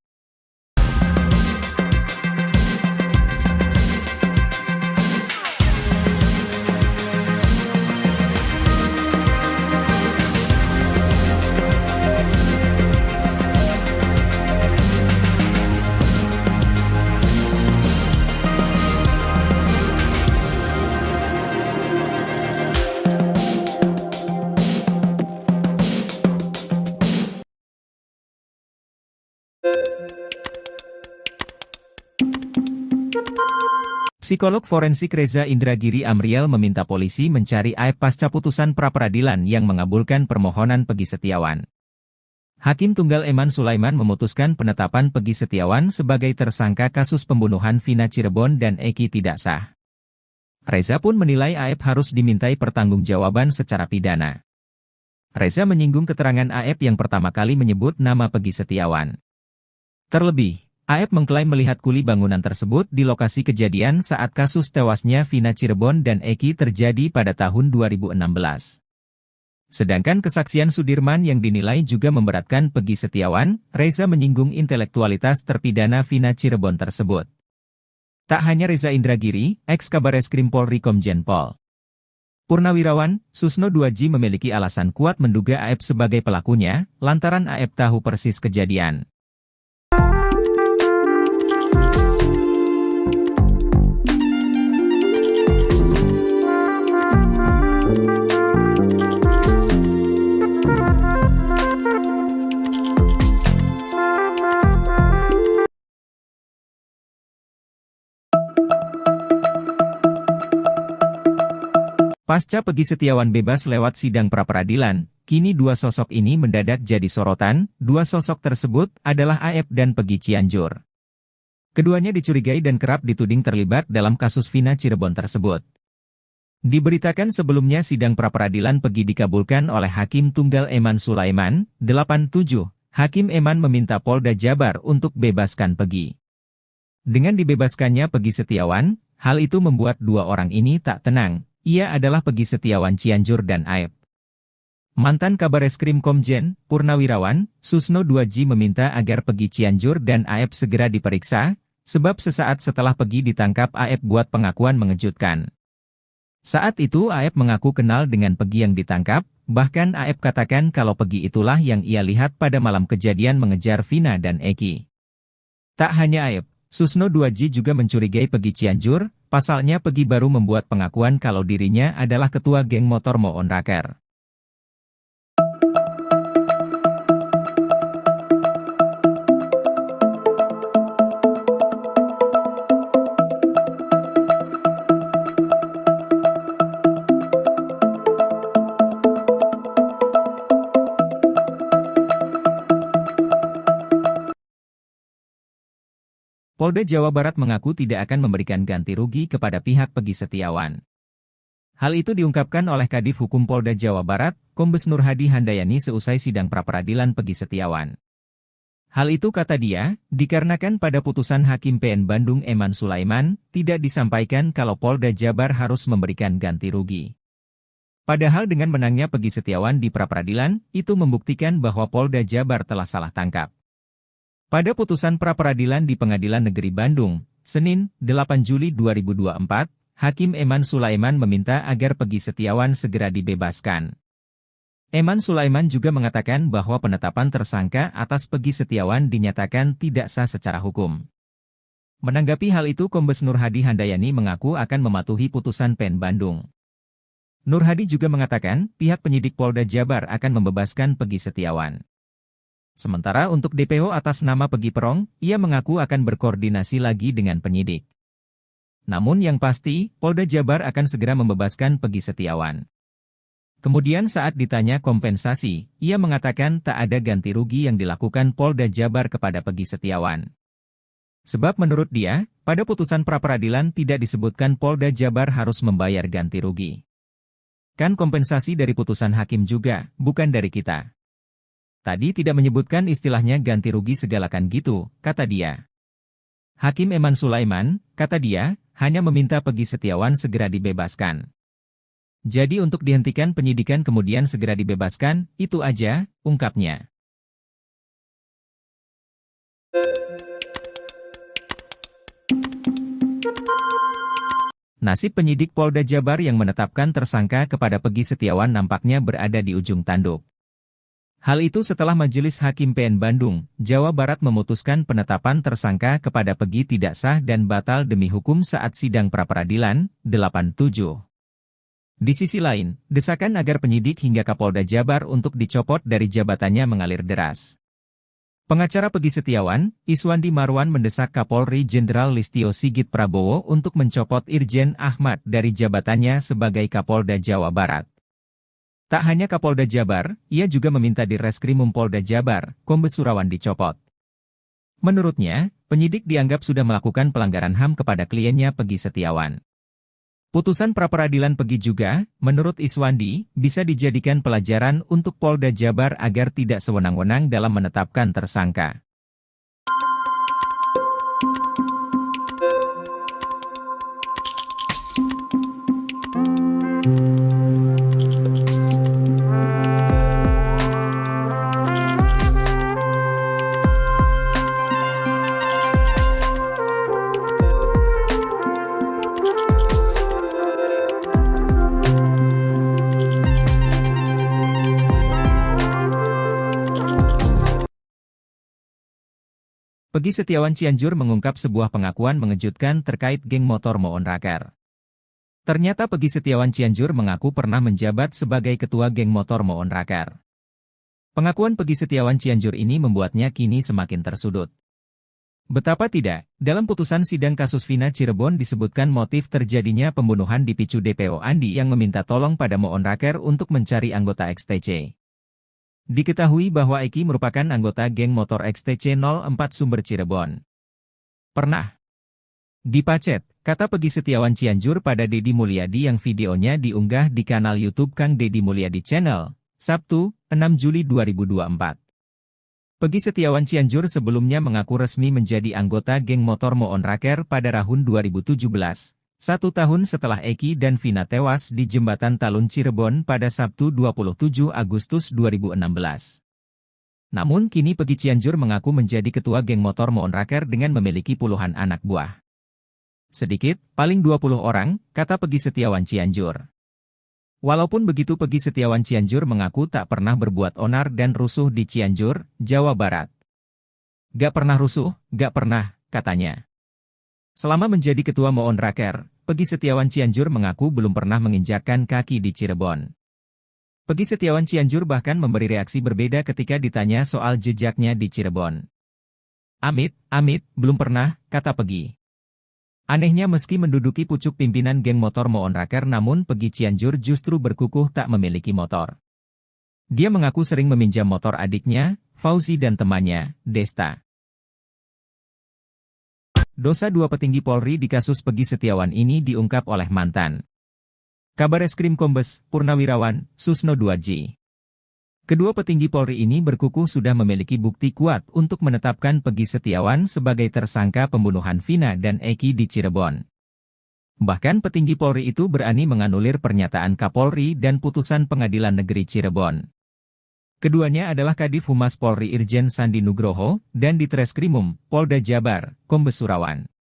Psikolog forensik Reza Indragiri Amriel meminta polisi mencari AEP pasca putusan pra-peradilan yang mengabulkan permohonan Peggy Setiawan. Hakim Tunggal Eman Sulaiman memutuskan penetapan Peggy Setiawan sebagai tersangka kasus pembunuhan Vina Cirebon dan Eki tidak sah. Reza pun menilai AEP harus dimintai pertanggungjawaban secara pidana. Reza menyinggung keterangan AEP yang pertama kali menyebut nama Peggy Setiawan. Terlebih, AEP mengklaim melihat kuli bangunan tersebut di lokasi kejadian saat kasus tewasnya Vina Cirebon dan Eki terjadi pada tahun 2016. Sedangkan kesaksian Sudirman yang dinilai juga memberatkan Peggy Setiawan, Reza menyinggung intelektualitas terpidana Vina Cirebon tersebut. Tak hanya Reza Indragiri, ex-Kabareskrim Polri Komjen Pol Purnawirawan Susno Duadji memiliki alasan kuat menduga AEP sebagai pelakunya, lantaran AEP tahu persis kejadian. Pasca Peggy Setiawan bebas lewat sidang pra-peradilan, kini dua sosok ini mendadak jadi sorotan. Dua sosok tersebut adalah AEP dan Peggy Cianjur. Keduanya dicurigai dan kerap dituding terlibat dalam kasus Vina Cirebon tersebut. Diberitakan sebelumnya sidang pra-peradilan Peggy dikabulkan oleh Hakim Tunggal Eman Sulaiman, 87. Hakim Eman meminta Polda Jabar untuk bebaskan Peggy. Dengan dibebaskannya Peggy Setiawan, hal itu membuat dua orang ini tak tenang. Ia adalah Peggy Setiawan Cianjur dan AEP. Mantan Kabareskrim Komjen Purnawirawan Susno Duadji meminta agar Peggy Cianjur dan AEP segera diperiksa, sebab sesaat setelah Peggy ditangkap AEP buat pengakuan mengejutkan. Saat itu AEP mengaku kenal dengan Peggy yang ditangkap, bahkan AEP katakan kalau Peggy itulah yang ia lihat pada malam kejadian mengejar Vina dan Eki. Tak hanya AEP, Susno Duadji juga mencurigai Peggy Cianjur. Pasalnya Peggy baru membuat pengakuan kalau dirinya adalah ketua geng motor Moon Raker. Polda Jawa Barat mengaku tidak akan memberikan ganti rugi kepada pihak Peggy Setiawan. Hal itu diungkapkan oleh Kadif Hukum Polda Jawa Barat, Kombes Nurhadi Handayani seusai sidang pra-peradilan Peggy Setiawan. Hal itu kata dia, dikarenakan pada putusan Hakim PN Bandung Eman Sulaiman, tidak disampaikan kalau Polda Jabar harus memberikan ganti rugi. Padahal dengan menangnya Peggy Setiawan di pra-peradilan, itu membuktikan bahwa Polda Jabar telah salah tangkap. Pada putusan pra-peradilan di Pengadilan Negeri Bandung, Senin, 8 Juli 2024, Hakim Eman Sulaiman meminta agar Peggy Setiawan segera dibebaskan. Eman Sulaiman juga mengatakan bahwa penetapan tersangka atas Peggy Setiawan dinyatakan tidak sah secara hukum. Menanggapi hal itu Kombes Nurhadi Handayani mengaku akan mematuhi putusan PN Bandung. Nur Hadi juga mengatakan pihak penyidik Polda Jabar akan membebaskan Peggy Setiawan. Sementara untuk DPO atas nama Peggy Perong, ia mengaku akan berkoordinasi lagi dengan penyidik. Namun yang pasti, Polda Jabar akan segera membebaskan Peggy Setiawan. Kemudian saat ditanya kompensasi, ia mengatakan tak ada ganti rugi yang dilakukan Polda Jabar kepada Peggy Setiawan. Sebab menurut dia, pada putusan pra-peradilan tidak disebutkan Polda Jabar harus membayar ganti rugi. Kan kompensasi dari putusan hakim juga, bukan dari kita. Tadi tidak menyebutkan istilahnya ganti rugi segalakan gitu, kata dia. Hakim Eman Sulaiman, kata dia, hanya meminta Peggy Setiawan segera dibebaskan. Jadi untuk dihentikan penyidikan kemudian segera dibebaskan, itu aja, ungkapnya. Nasib penyidik Polda Jabar yang menetapkan tersangka kepada Peggy Setiawan nampaknya berada di ujung tanduk. Hal itu setelah Majelis Hakim PN Bandung, Jawa Barat memutuskan penetapan tersangka kepada Peggy tidak sah dan batal demi hukum saat sidang pra-peradilan 87. Di sisi lain, desakan agar penyidik hingga Kapolda Jabar untuk dicopot dari jabatannya mengalir deras. Pengacara Peggy Setiawan, Iswandi Marwan mendesak Kapolri Jenderal Listio Sigit Prabowo untuk mencopot Irjen Ahmad dari jabatannya sebagai Kapolda Jawa Barat. Tak hanya Kapolda Jabar, ia juga meminta Direskrimum Polda Jabar, Kombes Surawan dicopot. Menurutnya, penyidik dianggap sudah melakukan pelanggaran HAM kepada kliennya Peggy Setiawan. Putusan pra-peradilan Peggy juga, menurut Iswandi, bisa dijadikan pelajaran untuk Polda Jabar agar tidak sewenang-wenang dalam menetapkan tersangka. Peggy Setiawan Cianjur mengungkap sebuah pengakuan mengejutkan terkait geng motor Moon Raker. Ternyata Peggy Setiawan Cianjur mengaku pernah menjabat sebagai ketua geng motor Moon Raker. Pengakuan Peggy Setiawan Cianjur ini membuatnya kini semakin tersudut. Betapa tidak, dalam putusan sidang kasus Vina Cirebon disebutkan motif terjadinya pembunuhan dipicu DPO Andi yang meminta tolong pada Moon Raker untuk mencari anggota XTC. Diketahui bahwa Eki merupakan anggota geng motor XTC 04 Sumber Cirebon. Pernah dipacet, kata Peggy Setiawan Cianjur pada Deddy Mulyadi yang videonya diunggah di kanal YouTube Kang Deddy Mulyadi Channel, Sabtu, 6 Juli 2024. Peggy Setiawan Cianjur sebelumnya mengaku resmi menjadi anggota geng motor Moon Raker pada tahun 2017. 1 tahun setelah Eki dan Vina tewas di Jembatan Talun Cirebon pada Sabtu 27 Agustus 2016. Namun kini Peggy Cianjur mengaku menjadi ketua geng motor Moon Raker dengan memiliki puluhan anak buah. Sedikit, paling 20 orang, kata Peggy Setiawan Cianjur. Walaupun begitu Peggy Setiawan Cianjur mengaku tak pernah berbuat onar dan rusuh di Cianjur, Jawa Barat. Gak pernah rusuh, gak pernah, katanya. Selama menjadi ketua Moon Raker, Peggy Setiawan Cianjur mengaku belum pernah menginjakkan kaki di Cirebon. Peggy Setiawan Cianjur bahkan memberi reaksi berbeda ketika ditanya soal jejaknya di Cirebon. Amit, belum pernah, kata Peggy. Anehnya meski menduduki pucuk pimpinan geng motor Moon Raker namun Peggy Cianjur justru berkukuh tak memiliki motor. Dia mengaku sering meminjam motor adiknya, Fauzi dan temannya, Desta. Dosa 2 petinggi Polri di kasus Peggy Setiawan ini diungkap oleh mantan Kabareskrim Kombes Purnawirawan Susno Duadji. Kedua petinggi Polri ini berkukuh sudah memiliki bukti kuat untuk menetapkan Peggy Setiawan sebagai tersangka pembunuhan Vina dan Eki di Cirebon. Bahkan petinggi Polri itu berani menganulir pernyataan Kapolri dan putusan Pengadilan Negeri Cirebon. Keduanya adalah Kadif Humas Polri Irjen Sandi Nugroho, dan Ditreskrimum, Polda Jabar, Kombes Surawan.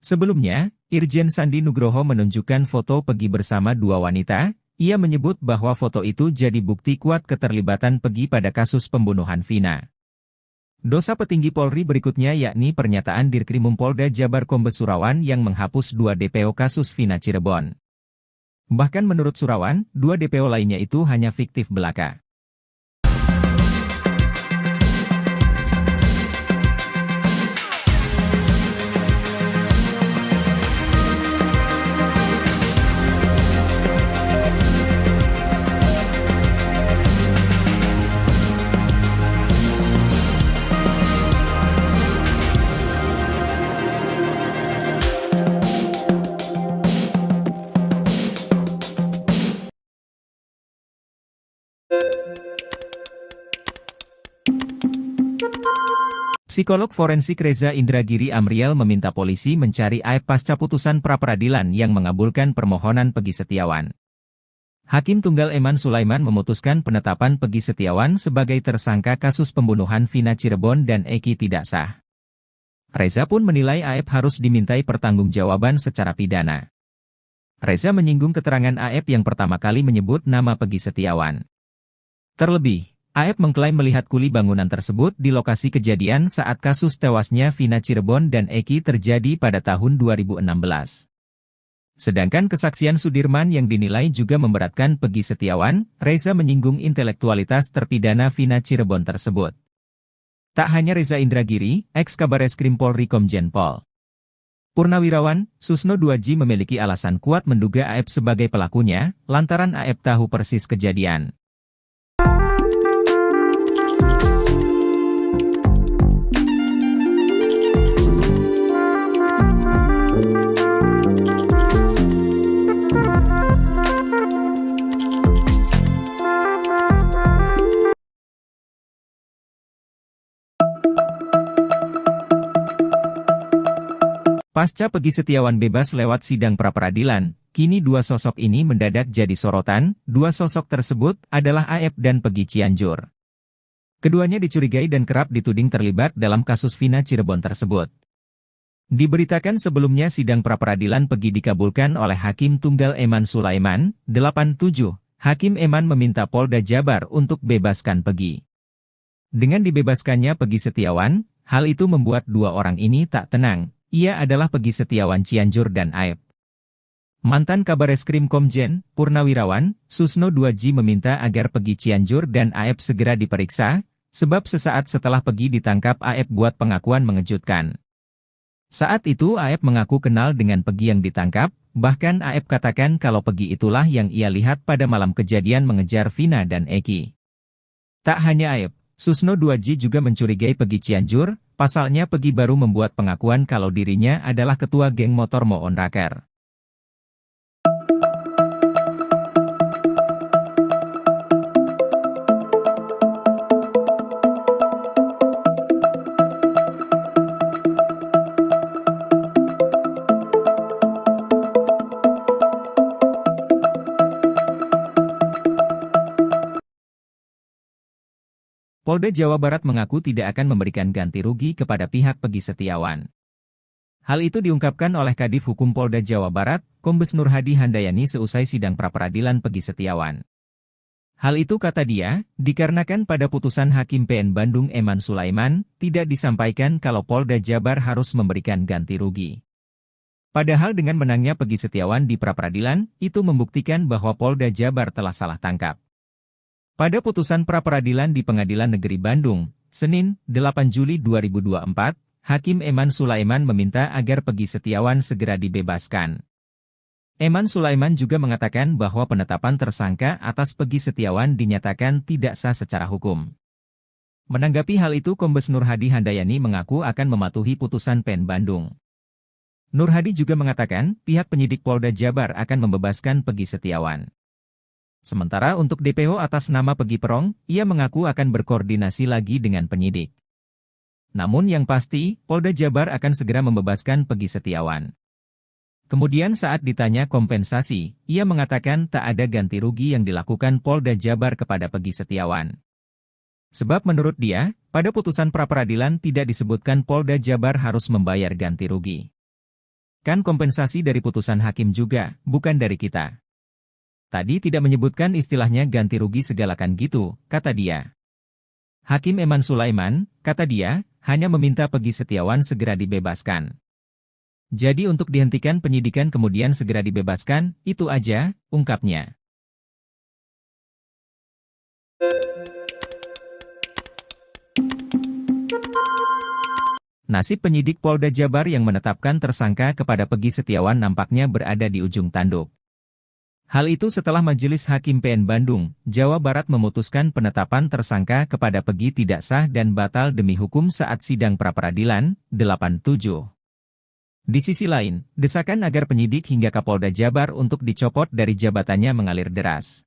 Sebelumnya, Irjen Sandi Nugroho menunjukkan foto Peggy bersama 2 wanita, ia menyebut bahwa foto itu jadi bukti kuat keterlibatan Peggy pada kasus pembunuhan Vina. Dosa petinggi Polri berikutnya yakni pernyataan Dirkrimum Polda Jabar Kombes Surawan yang menghapus 2 DPO kasus Vina Cirebon. Bahkan menurut Surawan, 2 DPO lainnya itu hanya fiktif belaka. Psikolog forensik Reza Indragiri Amriel meminta polisi mencari AEP pasca putusan pra-peradilan yang mengabulkan permohonan Peggy Setiawan. Hakim Tunggal Eman Sulaiman memutuskan penetapan Peggy Setiawan sebagai tersangka kasus pembunuhan Vina Cirebon dan Eki tidak sah. Reza pun menilai AEP harus dimintai pertanggungjawaban secara pidana. Reza menyinggung keterangan AEP yang pertama kali menyebut nama Peggy Setiawan. Terlebih, AEP mengklaim melihat kuli bangunan tersebut di lokasi kejadian saat kasus tewasnya Vina Cirebon dan Eki terjadi pada tahun 2016. Sedangkan kesaksian Sudirman yang dinilai juga memberatkan Peggy Setiawan, Reza menyinggung intelektualitas terpidana Vina Cirebon tersebut. Tak hanya Reza Indragiri, ex-Kabareskrim Polri Komjen Pol Purnawirawan, Susno Duaji memiliki alasan kuat menduga AEP sebagai pelakunya, lantaran AEP tahu persis kejadian. Pasca Peggy Setiawan bebas lewat sidang pra-peradilan, kini 2 sosok ini mendadak jadi sorotan. 2 sosok tersebut adalah AEP dan Peggy Cianjur. Keduanya dicurigai dan kerap dituding terlibat dalam kasus Vina Cirebon tersebut. Diberitakan sebelumnya sidang pra-peradilan Peggy dikabulkan oleh Hakim Tunggal Eman Sulaiman, 87. Hakim Eman meminta Polda Jabar untuk bebaskan Peggy. Dengan dibebaskannya Peggy Setiawan, hal itu membuat 2 orang ini tak tenang. Ia adalah Peggy Setiawan Cianjur dan AEP. Mantan Kabareskrim Komjen Purnawirawan, Susno Duaji meminta agar Peggy Cianjur dan AEP segera diperiksa, sebab sesaat setelah Peggy ditangkap AEP buat pengakuan mengejutkan. Saat itu AEP mengaku kenal dengan Peggy yang ditangkap, bahkan AEP katakan kalau Peggy itulah yang ia lihat pada malam kejadian mengejar Vina dan Eki. Tak hanya AEP, Susno Duaji juga mencurigai Peggy Cianjur. Pasalnya Peggy baru membuat pengakuan kalau dirinya adalah ketua geng motor Moon Raker. Polda Jawa Barat mengaku tidak akan memberikan ganti rugi kepada pihak Peggy Setiawan. Hal itu diungkapkan oleh Kadif Hukum Polda Jawa Barat, Kombes Nurhadi Handayani seusai sidang pra-peradilan Peggy Setiawan. Hal itu kata dia, dikarenakan pada putusan Hakim PN Bandung Eman Sulaiman, tidak disampaikan kalau Polda Jabar harus memberikan ganti rugi. Padahal dengan menangnya Peggy Setiawan di pra-peradilan, itu membuktikan bahwa Polda Jabar telah salah tangkap. Pada putusan pra-peradilan di Pengadilan Negeri Bandung, Senin, 8 Juli 2024, Hakim Eman Sulaiman meminta agar Peggy Setiawan segera dibebaskan. Eman Sulaiman juga mengatakan bahwa penetapan tersangka atas Peggy Setiawan dinyatakan tidak sah secara hukum. Menanggapi hal itu Kombes Nurhadi Handayani mengaku akan mematuhi putusan PN Bandung. Nurhadi juga mengatakan pihak penyidik Polda Jabar akan membebaskan Peggy Setiawan. Sementara untuk DPO atas nama Peggy Perong, ia mengaku akan berkoordinasi lagi dengan penyidik. Namun yang pasti, Polda Jabar akan segera membebaskan Peggy Setiawan. Kemudian saat ditanya kompensasi, ia mengatakan tak ada ganti rugi yang dilakukan Polda Jabar kepada Peggy Setiawan. Sebab menurut dia, pada putusan pra-peradilan tidak disebutkan Polda Jabar harus membayar ganti rugi. Kan kompensasi dari putusan hakim juga, bukan dari kita. Tadi tidak menyebutkan istilahnya ganti rugi segalakan gitu, kata dia. Hakim Eman Sulaiman, kata dia, hanya meminta Peggy Setiawan segera dibebaskan. Jadi untuk dihentikan penyidikan kemudian segera dibebaskan, itu aja, ungkapnya. Nasib penyidik Polda Jabar yang menetapkan tersangka kepada Peggy Setiawan nampaknya berada di ujung tanduk. Hal itu setelah Majelis Hakim PN Bandung, Jawa Barat memutuskan penetapan tersangka kepada Peggy tidak sah dan batal demi hukum saat sidang pra-peradilan 87. Di sisi lain, desakan agar penyidik hingga Kapolda Jabar untuk dicopot dari jabatannya mengalir deras.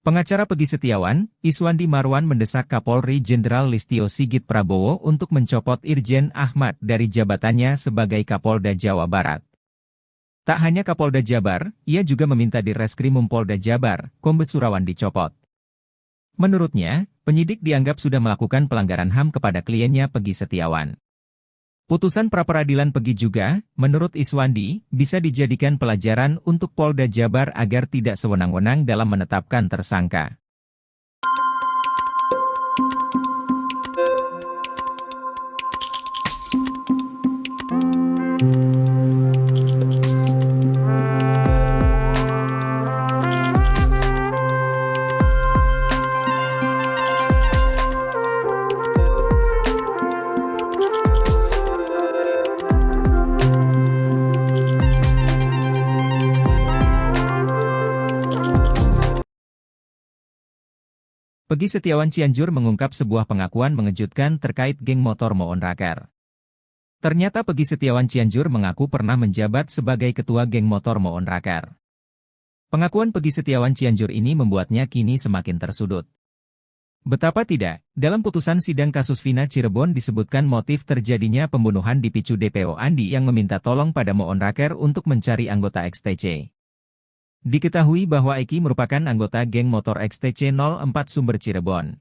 Pengacara Peggy Setiawan, Iswandi Marwan mendesak Kapolri Jenderal Listio Sigit Prabowo untuk mencopot Irjen Ahmad dari jabatannya sebagai Kapolda Jawa Barat. Tak hanya Kapolda Jabar, ia juga meminta di Reskrimum Polda Jabar, Kombes Surawan dicopot. Menurutnya, penyidik dianggap sudah melakukan pelanggaran HAM kepada kliennya Peggy Setiawan. Putusan pra-peradilan Peggy juga, menurut Iswandi, bisa dijadikan pelajaran untuk Polda Jabar agar tidak sewenang-wenang dalam menetapkan tersangka. Peggy Setiawan Cianjur mengungkap sebuah pengakuan mengejutkan terkait geng motor Moon Raker. Ternyata Peggy Setiawan Cianjur mengaku pernah menjabat sebagai ketua geng motor Moon Raker. Pengakuan Peggy Setiawan Cianjur ini membuatnya kini semakin tersudut. Betapa tidak, dalam putusan sidang kasus Vina Cirebon disebutkan motif terjadinya pembunuhan dipicu DPO Andi yang meminta tolong pada Moon Raker untuk mencari anggota XTC. Diketahui bahwa Eki merupakan anggota geng motor XTC 04 Sumber Cirebon.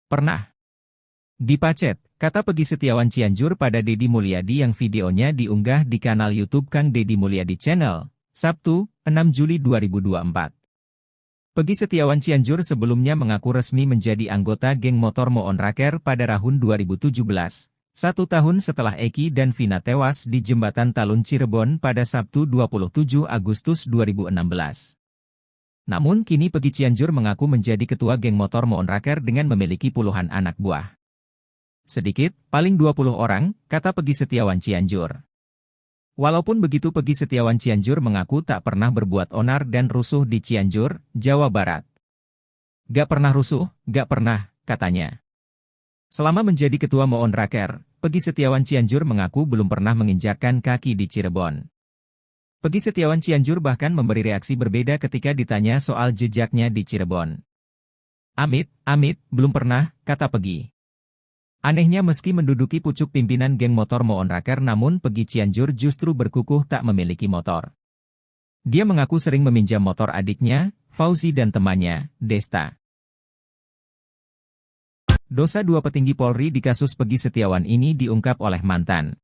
Pernah dipacet, kata Peggy Setiawan Cianjur pada Deddy Mulyadi yang videonya diunggah di kanal YouTube Kang Deddy Mulyadi Channel, Sabtu, 6 Juli 2024. Peggy Setiawan Cianjur sebelumnya mengaku resmi menjadi anggota geng motor Moon Raker pada tahun 2017. 1 tahun setelah Eki dan Vina tewas di Jembatan Talun Cirebon pada Sabtu 27 Agustus 2016. Namun kini Peggy Cianjur mengaku menjadi ketua geng motor Moon Raker dengan memiliki puluhan anak buah. Sedikit, paling 20 orang, kata Peggy Setiawan Cianjur. Walaupun begitu Peggy Setiawan Cianjur mengaku tak pernah berbuat onar dan rusuh di Cianjur, Jawa Barat. Gak pernah rusuh, gak pernah, katanya. Selama menjadi ketua Moon Raker, Peggy Setiawan Cianjur mengaku belum pernah menginjakkan kaki di Cirebon. Peggy Setiawan Cianjur bahkan memberi reaksi berbeda ketika ditanya soal jejaknya di Cirebon. Amit, belum pernah, kata Peggy. Anehnya meski menduduki pucuk pimpinan geng motor Moon Raker namun Peggy Cianjur justru berkukuh tak memiliki motor. Dia mengaku sering meminjam motor adiknya, Fauzi dan temannya, Desta. Dosa 2 petinggi Polri di kasus Peggy Setiawan ini diungkap oleh mantan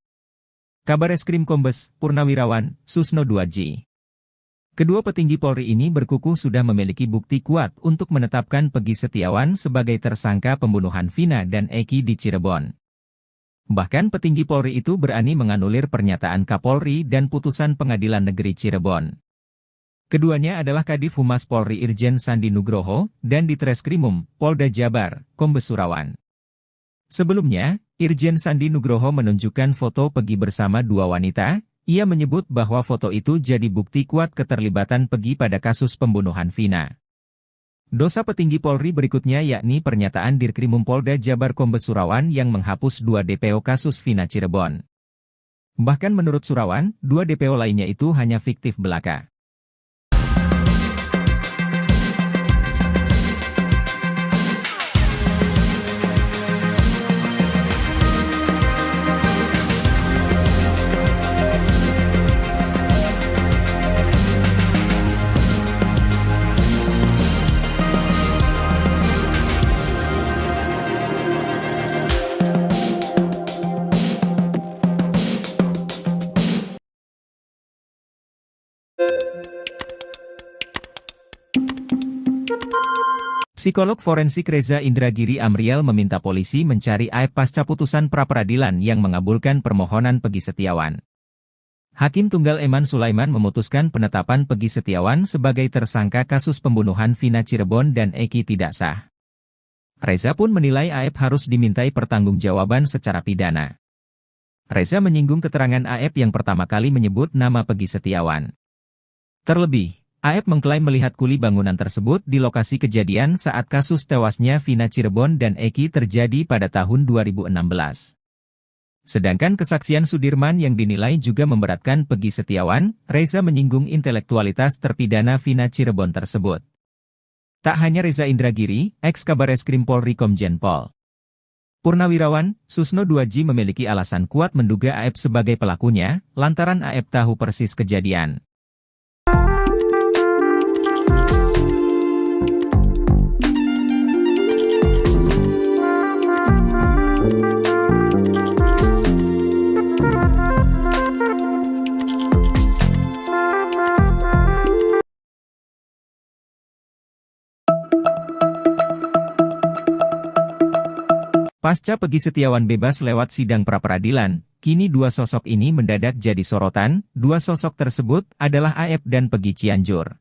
Kabareskrim Kombes Purnawirawan Susno Duadji. Kedua petinggi Polri ini berkukuh sudah memiliki bukti kuat untuk menetapkan Peggy Setiawan sebagai tersangka pembunuhan Vina dan Eki di Cirebon. Bahkan petinggi Polri itu berani menganulir pernyataan Kapolri dan putusan Pengadilan Negeri Cirebon. Keduanya adalah Kadif Humas Polri Irjen Sandi Nugroho, dan di Treskrimum, Polda Jabar, Kombes Surawan. Sebelumnya, Irjen Sandi Nugroho menunjukkan foto Peggy bersama 2 wanita, ia menyebut bahwa foto itu jadi bukti kuat keterlibatan Peggy pada kasus pembunuhan Vina. Dosa petinggi Polri berikutnya yakni pernyataan Dirkrimum Polda Jabar Kombes Surawan yang menghapus 2 DPO kasus Vina Cirebon. Bahkan menurut Surawan, 2 DPO lainnya itu hanya fiktif belaka. Psikolog forensik Reza Indragiri Amriel meminta polisi mencari aib pasca putusan pra-peradilan yang mengabulkan permohonan Peggy Setiawan. Hakim Tunggal Eman Sulaiman memutuskan penetapan Peggy Setiawan sebagai tersangka kasus pembunuhan Vina Cirebon dan Eki tidak sah. Reza pun menilai AF harus dimintai pertanggungjawaban secara pidana. Reza menyinggung keterangan AF yang pertama kali menyebut nama Peggy Setiawan. Terlebih, AF mengklaim melihat kuli bangunan tersebut di lokasi kejadian saat kasus tewasnya Vina Cirebon dan Eki terjadi pada tahun 2016. Sedangkan kesaksian Sudirman yang dinilai juga memberatkan Peggy Setiawan, Reza menyinggung intelektualitas terpidana Vina Cirebon tersebut. Tak hanya Reza Indragiri, ex-Kabareskrim Polri Komjen Pol Purnawirawan, Susno Duaji memiliki alasan kuat menduga AF sebagai pelakunya, lantaran AF tahu persis kejadian. Pasca Peggy Setiawan bebas lewat sidang pra-peradilan, kini dua sosok ini mendadak jadi sorotan. Dua sosok tersebut adalah AF dan Peggy Cianjur.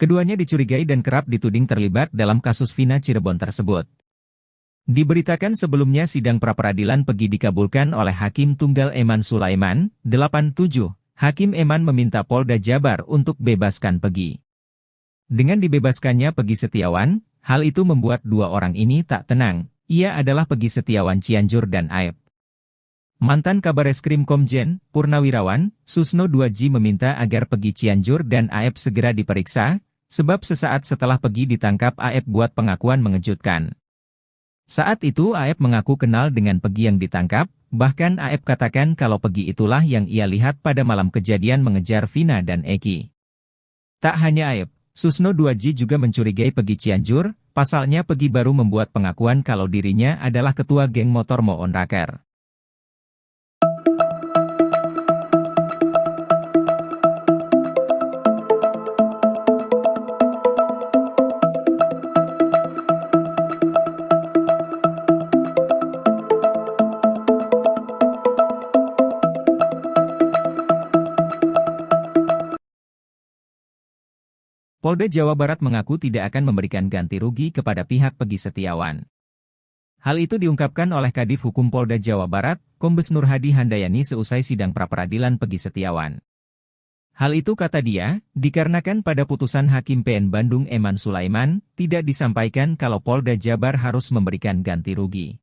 Keduanya dicurigai dan kerap dituding terlibat dalam kasus Vina Cirebon tersebut. Diberitakan sebelumnya sidang pra-peradilan Peggy dikabulkan oleh Hakim Tunggal Eman Sulaiman, 87. Hakim Eman meminta Polda Jabar untuk bebaskan Peggy. Dengan dibebaskannya Peggy Setiawan, hal itu membuat dua orang ini tak tenang. Ia adalah Peggy Setiawan Cianjur dan AF. Mantan Kabareskrim Komjen Purnawirawan, Susno Duaji meminta agar Peggy Cianjur dan AF segera diperiksa, sebab sesaat setelah Peggy ditangkap AF buat pengakuan mengejutkan. Saat itu AF mengaku kenal dengan Peggy yang ditangkap, bahkan AF katakan kalau Peggy itulah yang ia lihat pada malam kejadian mengejar Vina dan Eki. Tak hanya AF, Susno Duaji juga mencurigai Peggy Cianjur. Pasalnya Peggy baru membuat pengakuan kalau dirinya adalah ketua geng motor Moon Raker. Polda Jawa Barat mengaku tidak akan memberikan ganti rugi kepada pihak Peggy Setiawan. Hal itu diungkapkan oleh Kadif Hukum Polda Jawa Barat, Kombes Nur Hadi Handayani seusai sidang pra-peradilan Peggy Setiawan. Hal itu kata dia, dikarenakan pada putusan Hakim PN Bandung Eman Sulaiman, tidak disampaikan kalau Polda Jabar harus memberikan ganti rugi.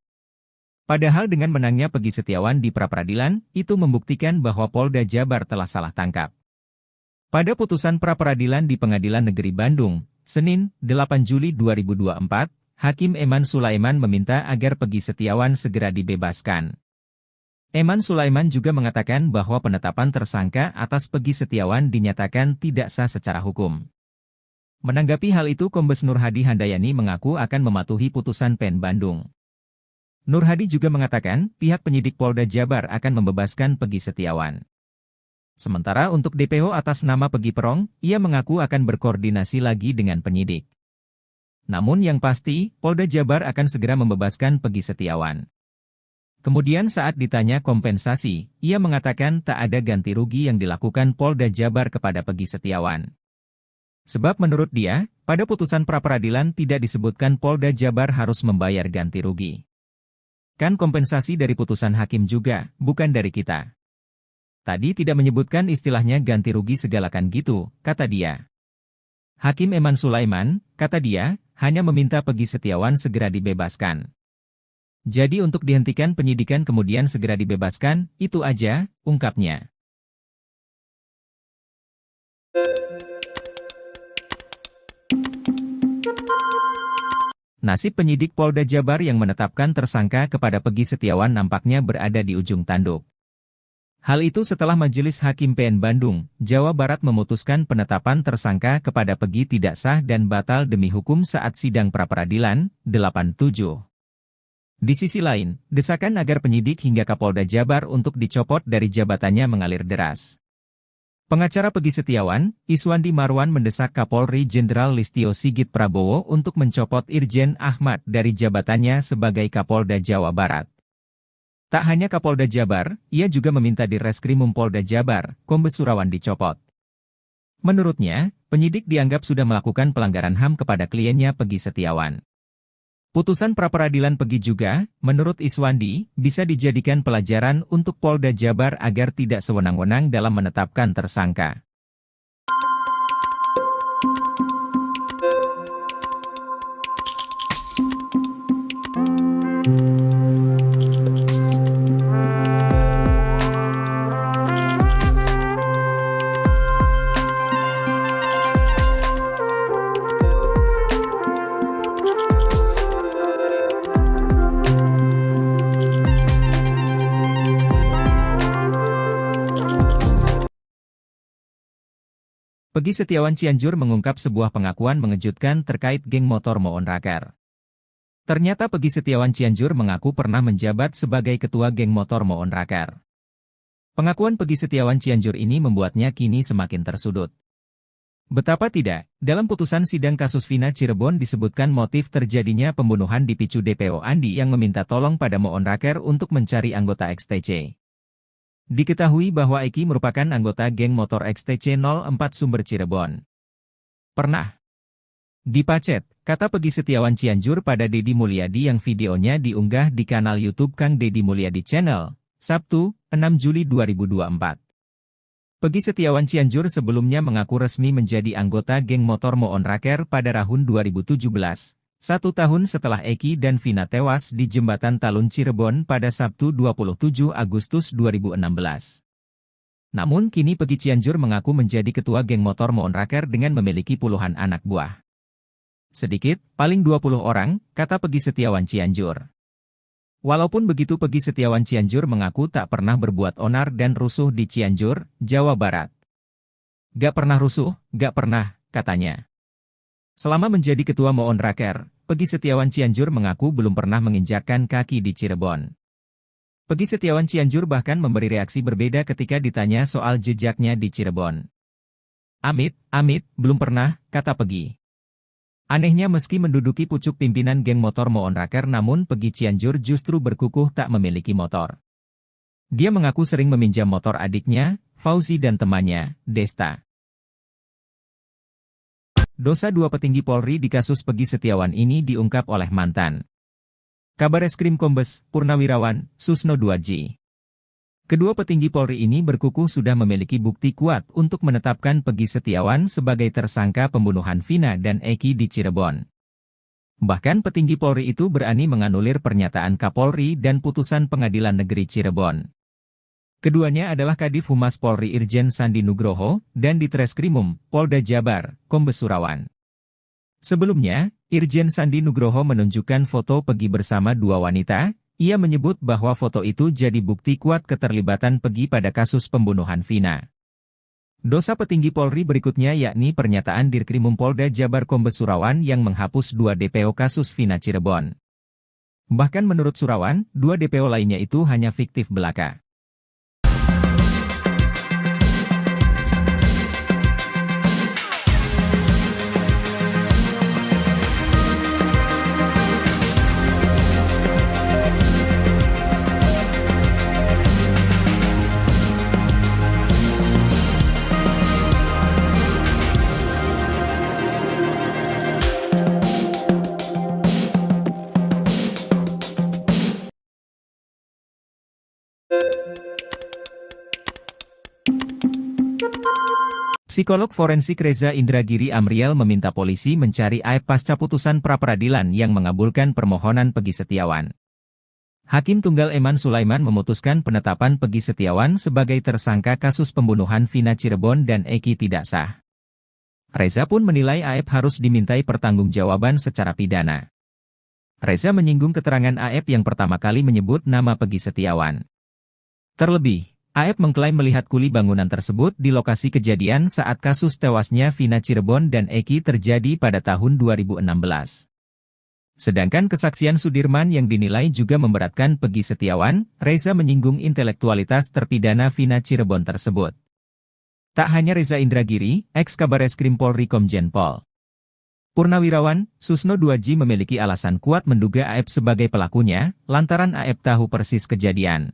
Padahal dengan menangnya Peggy Setiawan di pra-peradilan, itu membuktikan bahwa Polda Jabar telah salah tangkap. Pada putusan pra-peradilan di Pengadilan Negeri Bandung, Senin, 8 Juli 2024, Hakim Eman Sulaiman meminta agar Peggy Setiawan segera dibebaskan. Eman Sulaiman juga mengatakan bahwa penetapan tersangka atas Peggy Setiawan dinyatakan tidak sah secara hukum. Menanggapi hal itu Kombes Nur Hadi Handayani mengaku akan mematuhi putusan PN Bandung. Nur Hadi juga mengatakan pihak penyidik Polda Jabar akan membebaskan Peggy Setiawan. Sementara untuk DPO atas nama Peggy Perong, ia mengaku akan berkoordinasi lagi dengan penyidik. Namun yang pasti, Polda Jabar akan segera membebaskan Peggy Setiawan. Kemudian saat ditanya kompensasi, ia mengatakan tak ada ganti rugi yang dilakukan Polda Jabar kepada Peggy Setiawan. Sebab menurut dia, pada putusan pra-peradilan tidak disebutkan Polda Jabar harus membayar ganti rugi. Kan kompensasi dari putusan hakim juga, bukan dari kita. Tadi tidak menyebutkan istilahnya ganti rugi segalakan gitu, kata dia. Hakim Eman Sulaiman, kata dia, hanya meminta Peggy Setiawan segera dibebaskan. Jadi untuk dihentikan penyidikan kemudian segera dibebaskan, itu aja, ungkapnya. Nasib penyidik Polda Jabar yang menetapkan tersangka kepada Peggy Setiawan nampaknya berada di ujung tanduk. Hal itu setelah Majelis Hakim PN Bandung, Jawa Barat memutuskan penetapan tersangka kepada Peggy tidak sah dan batal demi hukum saat sidang pra-peradilan, 87. Di sisi lain, desakan agar penyidik hingga Kapolda Jabar untuk dicopot dari jabatannya mengalir deras. Pengacara Peggy Setiawan, Iswandi Marwan mendesak Kapolri Jenderal Listio Sigit Prabowo untuk mencopot Irjen Ahmad dari jabatannya sebagai Kapolda Jawa Barat. Tak hanya Kapolda Jabar, ia juga meminta Dirreskrimum Polda Jabar, Kombes Surawan dicopot. Menurutnya, penyidik dianggap sudah melakukan pelanggaran HAM kepada kliennya Peggy Setiawan. Putusan pra-peradilan Peggy juga, menurut Iswandi, bisa dijadikan pelajaran untuk Polda Jabar agar tidak sewenang-wenang dalam menetapkan tersangka. Peggy Setiawan Cianjur mengungkap sebuah pengakuan mengejutkan terkait geng motor Moon Raker. Ternyata Peggy Setiawan Cianjur mengaku pernah menjabat sebagai ketua geng motor Moon Raker. Pengakuan Peggy Setiawan Cianjur ini membuatnya kini semakin tersudut. Betapa tidak, dalam putusan sidang kasus Vina Cirebon disebutkan motif terjadinya pembunuhan dipicu DPO Andi yang meminta tolong pada Moon Raker untuk mencari anggota XTC. Diketahui bahwa Eki merupakan anggota geng motor XTC 04 Sumber Cirebon. Pernah dipacet, kata Peggy Setiawan Cianjur pada Deddy Mulyadi yang videonya diunggah di kanal YouTube Kang Deddy Mulyadi Channel, Sabtu, 6 Juli 2024. Peggy Setiawan Cianjur sebelumnya mengaku resmi menjadi anggota geng motor Moon Raker pada tahun 2017. 1 tahun setelah Eki dan Vina tewas di Jembatan Talun Cirebon pada Sabtu 27 Agustus 2016. Namun kini Peggy Cianjur mengaku menjadi ketua geng motor Moon Raker dengan memiliki puluhan anak buah. Sedikit, paling 20 orang, kata Peggy Setiawan Cianjur. Walaupun begitu Peggy Setiawan Cianjur mengaku tak pernah berbuat onar dan rusuh di Cianjur, Jawa Barat. Gak pernah rusuh, gak pernah, katanya. Selama menjadi ketua Moon Raker, Peggy Setiawan Cianjur mengaku belum pernah menginjakkan kaki di Cirebon. Peggy Setiawan Cianjur bahkan memberi reaksi berbeda ketika ditanya soal jejaknya di Cirebon. Amit, belum pernah, kata Peggy. Anehnya meski menduduki pucuk pimpinan geng motor Moon Raker namun Peggy Cianjur justru berkukuh tak memiliki motor. Dia mengaku sering meminjam motor adiknya, Fauzi dan temannya, Desta. Dosa dua petinggi Polri di kasus Peggy Setiawan ini diungkap oleh mantan Kabareskrim Kombes Purnawirawan Susno Duadji. Kedua petinggi Polri ini berkukuh sudah memiliki bukti kuat untuk menetapkan Peggy Setiawan sebagai tersangka pembunuhan Vina dan Eki di Cirebon. Bahkan petinggi Polri itu berani menganulir pernyataan Kapolri dan putusan Pengadilan Negeri Cirebon. Keduanya adalah Kadif Humas Polri Irjen Sandi Nugroho, dan Ditreskrimum, Polda Jabar, Kombes Surawan. Sebelumnya, Irjen Sandi Nugroho menunjukkan foto Peggy bersama dua wanita, ia menyebut bahwa foto itu jadi bukti kuat keterlibatan Peggy pada kasus pembunuhan Vina. Dosa petinggi Polri berikutnya yakni pernyataan Dirkrimum Polda Jabar Kombes Surawan yang menghapus 2 DPO kasus Vina Cirebon. Bahkan menurut Surawan, 2 DPO lainnya itu hanya fiktif belaka. Psikolog forensik Reza Indragiri Amriel meminta polisi mencari AEP pasca putusan pra-peradilan yang mengabulkan permohonan Peggy Setiawan. Hakim Tunggal Eman Sulaiman memutuskan penetapan Peggy Setiawan sebagai tersangka kasus pembunuhan Vina Cirebon dan Eki tidak sah. Reza pun menilai AEP harus dimintai pertanggungjawaban secara pidana. Reza menyinggung keterangan AEP yang pertama kali menyebut nama Peggy Setiawan. Terlebih, AEP mengklaim melihat kuli bangunan tersebut di lokasi kejadian saat kasus tewasnya Vina Cirebon dan Eki terjadi pada tahun 2016. Sedangkan kesaksian Sudirman yang dinilai juga memberatkan Peggy Setiawan, Reza menyinggung intelektualitas terpidana Vina Cirebon tersebut. Tak hanya Reza Indragiri, ex Kabareskrim Polri Komjen Pol Purnawirawan, Susno 2J memiliki alasan kuat menduga AF sebagai pelakunya, lantaran AF tahu persis kejadian.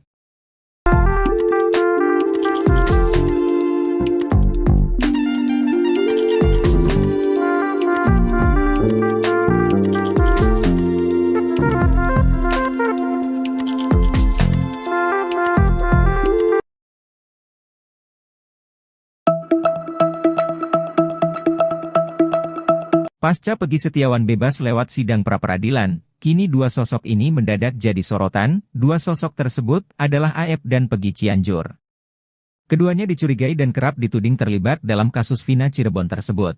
Pasca Peggy Setiawan bebas lewat sidang pra-peradilan, kini dua sosok ini mendadak jadi sorotan. Dua sosok tersebut adalah AF dan Peggy Cianjur. Keduanya dicurigai dan kerap dituding terlibat dalam kasus Vina Cirebon tersebut.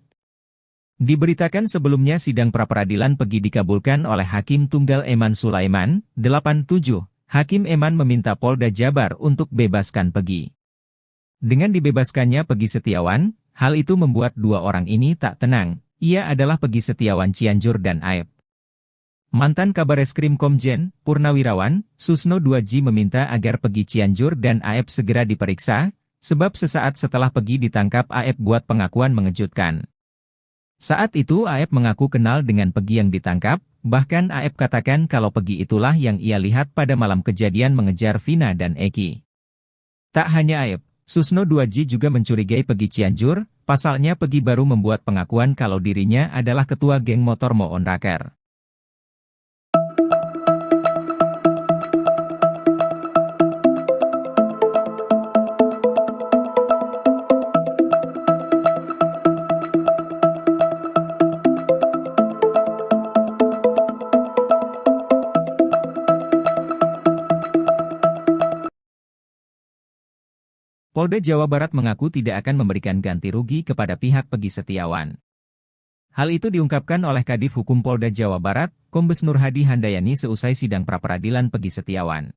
Diberitakan sebelumnya sidang pra-peradilan Peggy dikabulkan oleh Hakim Tunggal Eman Sulaiman, 87. Hakim Eman meminta Polda Jabar untuk bebaskan Peggy. Dengan dibebaskannya Peggy Setiawan, hal itu membuat dua orang ini tak tenang. Ia adalah Peggy Setiawan Cianjur dan AF. Mantan Kabareskrim Komjen, Purnawirawan, Susno 2J meminta agar Peggy Cianjur dan AF segera diperiksa, sebab sesaat setelah Peggy ditangkap AF buat pengakuan mengejutkan. Saat itu AF mengaku kenal dengan Peggy yang ditangkap, bahkan AF katakan kalau Peggy itulah yang ia lihat pada malam kejadian mengejar Vina dan Eki. Tak hanya AF, Susno 2J juga mencurigai Peggy Cianjur. Pasalnya Peggy baru membuat pengakuan kalau dirinya adalah ketua geng motor Moon Raker. Polda Jawa Barat mengaku tidak akan memberikan ganti rugi kepada pihak Peggy Setiawan. Hal itu diungkapkan oleh Kadif Hukum Polda Jawa Barat, Kombes Nurhadi Handayani seusai sidang pra-peradilan Peggy Setiawan.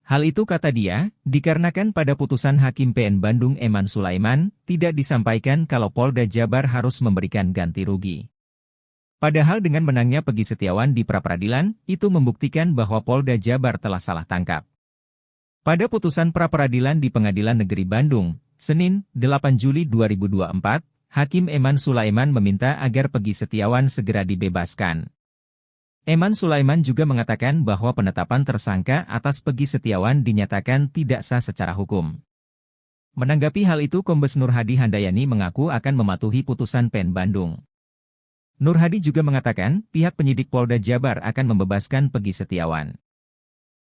Hal itu kata dia, dikarenakan pada putusan Hakim PN Bandung Eman Sulaiman, tidak disampaikan kalau Polda Jabar harus memberikan ganti rugi. Padahal dengan menangnya Peggy Setiawan di pra-peradilan, itu membuktikan bahwa Polda Jabar telah salah tangkap. Pada putusan pra-peradilan di Pengadilan Negeri Bandung, Senin, 8 Juli 2024, Hakim Eman Sulaiman meminta agar Peggy Setiawan segera dibebaskan. Eman Sulaiman juga mengatakan bahwa penetapan tersangka atas Peggy Setiawan dinyatakan tidak sah secara hukum. Menanggapi hal itu Kombes Nurhadi Handayani mengaku akan mematuhi putusan PN Bandung. Nurhadi juga mengatakan pihak penyidik Polda Jabar akan membebaskan Peggy Setiawan.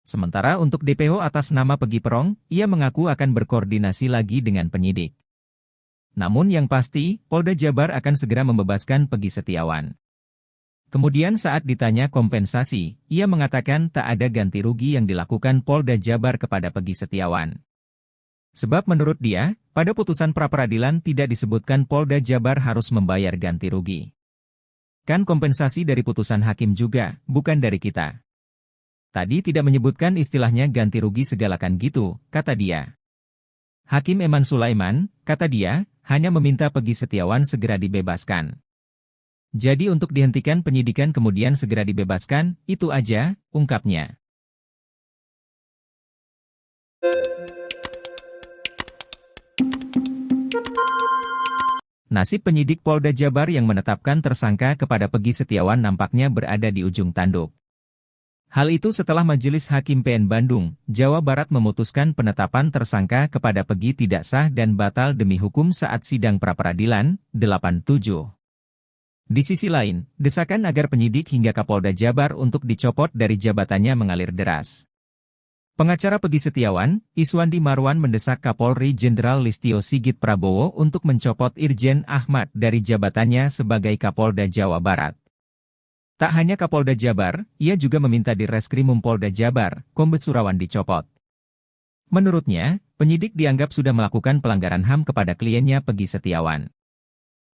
Sementara untuk DPO atas nama Peggy Perong, ia mengaku akan berkoordinasi lagi dengan penyidik. Namun yang pasti, Polda Jabar akan segera membebaskan Peggy Setiawan. Kemudian saat ditanya kompensasi, ia mengatakan tak ada ganti rugi yang dilakukan Polda Jabar kepada Peggy Setiawan. Sebab menurut dia, pada putusan pra-peradilan tidak disebutkan Polda Jabar harus membayar ganti rugi. Kan kompensasi dari putusan hakim juga, bukan dari kita. Tadi tidak menyebutkan istilahnya ganti rugi segalakan gitu, kata dia. Hakim Eman Sulaiman, kata dia, hanya meminta Peggy Setiawan segera dibebaskan. Jadi untuk dihentikan penyidikan kemudian segera dibebaskan, itu aja, ungkapnya. Nasib penyidik Polda Jabar yang menetapkan tersangka kepada Peggy Setiawan nampaknya berada di ujung tanduk. Hal itu setelah Majelis Hakim PN Bandung, Jawa Barat memutuskan penetapan tersangka kepada Peggy tidak sah dan batal demi hukum saat sidang pra-peradilan, 87. Di sisi lain, desakan agar penyidik hingga Kapolda Jabar untuk dicopot dari jabatannya mengalir deras. Pengacara Peggy Setiawan, Iswandi Marwan mendesak Kapolri Jenderal Listio Sigit Prabowo untuk mencopot Irjen Ahmad dari jabatannya sebagai Kapolda Jawa Barat. Tak hanya Kapolda Jabar, ia juga meminta di Reskrimum Polda Jabar, Kombes Surawan dicopot. Menurutnya, penyidik dianggap sudah melakukan pelanggaran HAM kepada kliennya Peggy Setiawan.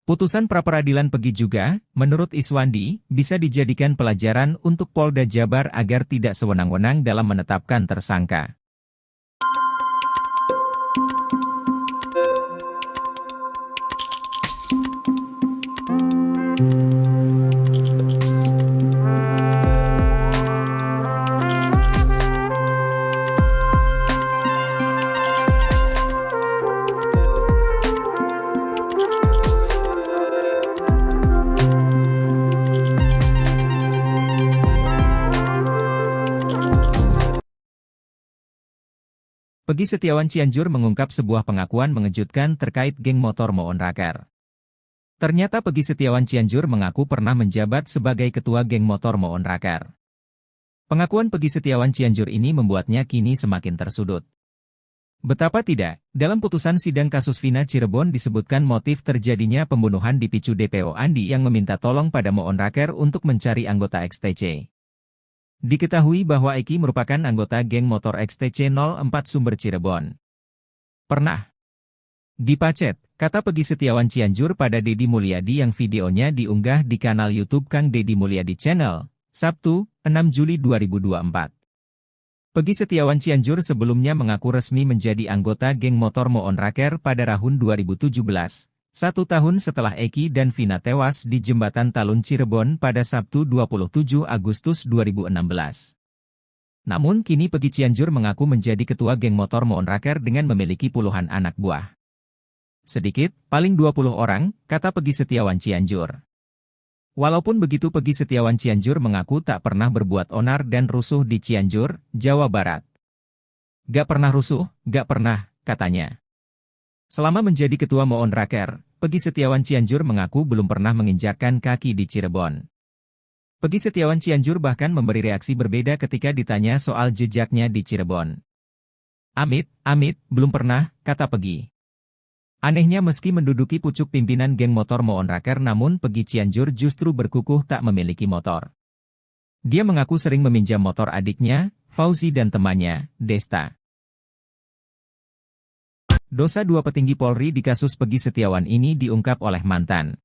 Putusan pra-peradilan Peggy juga, menurut Iswandi, bisa dijadikan pelajaran untuk Polda Jabar agar tidak sewenang-wenang dalam menetapkan tersangka. Pegi Setiawan Cianjur mengungkap sebuah pengakuan mengejutkan terkait geng motor Moon Raker. Ternyata Pegi Setiawan Cianjur mengaku pernah menjabat sebagai ketua geng motor Moon Raker. Pengakuan Pegi Setiawan Cianjur ini membuatnya kini semakin tersudut. Betapa tidak, dalam putusan sidang kasus Vina Cirebon disebutkan motif terjadinya pembunuhan dipicu DPO Andi yang meminta tolong pada Moon Raker untuk mencari anggota XTC. Diketahui bahwa Eki merupakan anggota geng motor XTC 04 Sumber Cirebon. Pernah dipacet, kata Pegi Setiawan Cianjur pada Deddy Mulyadi yang videonya diunggah di kanal YouTube Kang Deddy Mulyadi Channel, Sabtu, 6 Juli 2024. Pegi Setiawan Cianjur sebelumnya mengaku resmi menjadi anggota geng motor Moon Raker pada tahun 2017, 1 tahun setelah Eki dan Vina tewas di Jembatan Talun Cirebon pada Sabtu 27 Agustus 2016. Namun kini Pegi Cianjur mengaku menjadi ketua geng motor Moon Raker dengan memiliki puluhan anak buah. Sedikit, paling 20 orang, kata Pegi Setiawan Cianjur. Walaupun begitu Pegi Setiawan Cianjur mengaku tak pernah berbuat onar dan rusuh di Cianjur, Jawa Barat. Gak pernah rusuh, gak pernah, katanya. Selama menjadi ketua Moon Raker, Pegi Setiawan Cianjur mengaku belum pernah menginjakkan kaki di Cirebon. Pegi Setiawan Cianjur bahkan memberi reaksi berbeda ketika ditanya soal jejaknya di Cirebon. Amit, belum pernah, kata Pegi. Anehnya meski menduduki pucuk pimpinan geng motor Moon Raker namun Pegi Cianjur justru berkukuh tak memiliki motor. Dia mengaku sering meminjam motor adiknya, Fauzi dan temannya, Desta. Dosa dua petinggi Polri di kasus Pegi Setiawan ini diungkap oleh mantan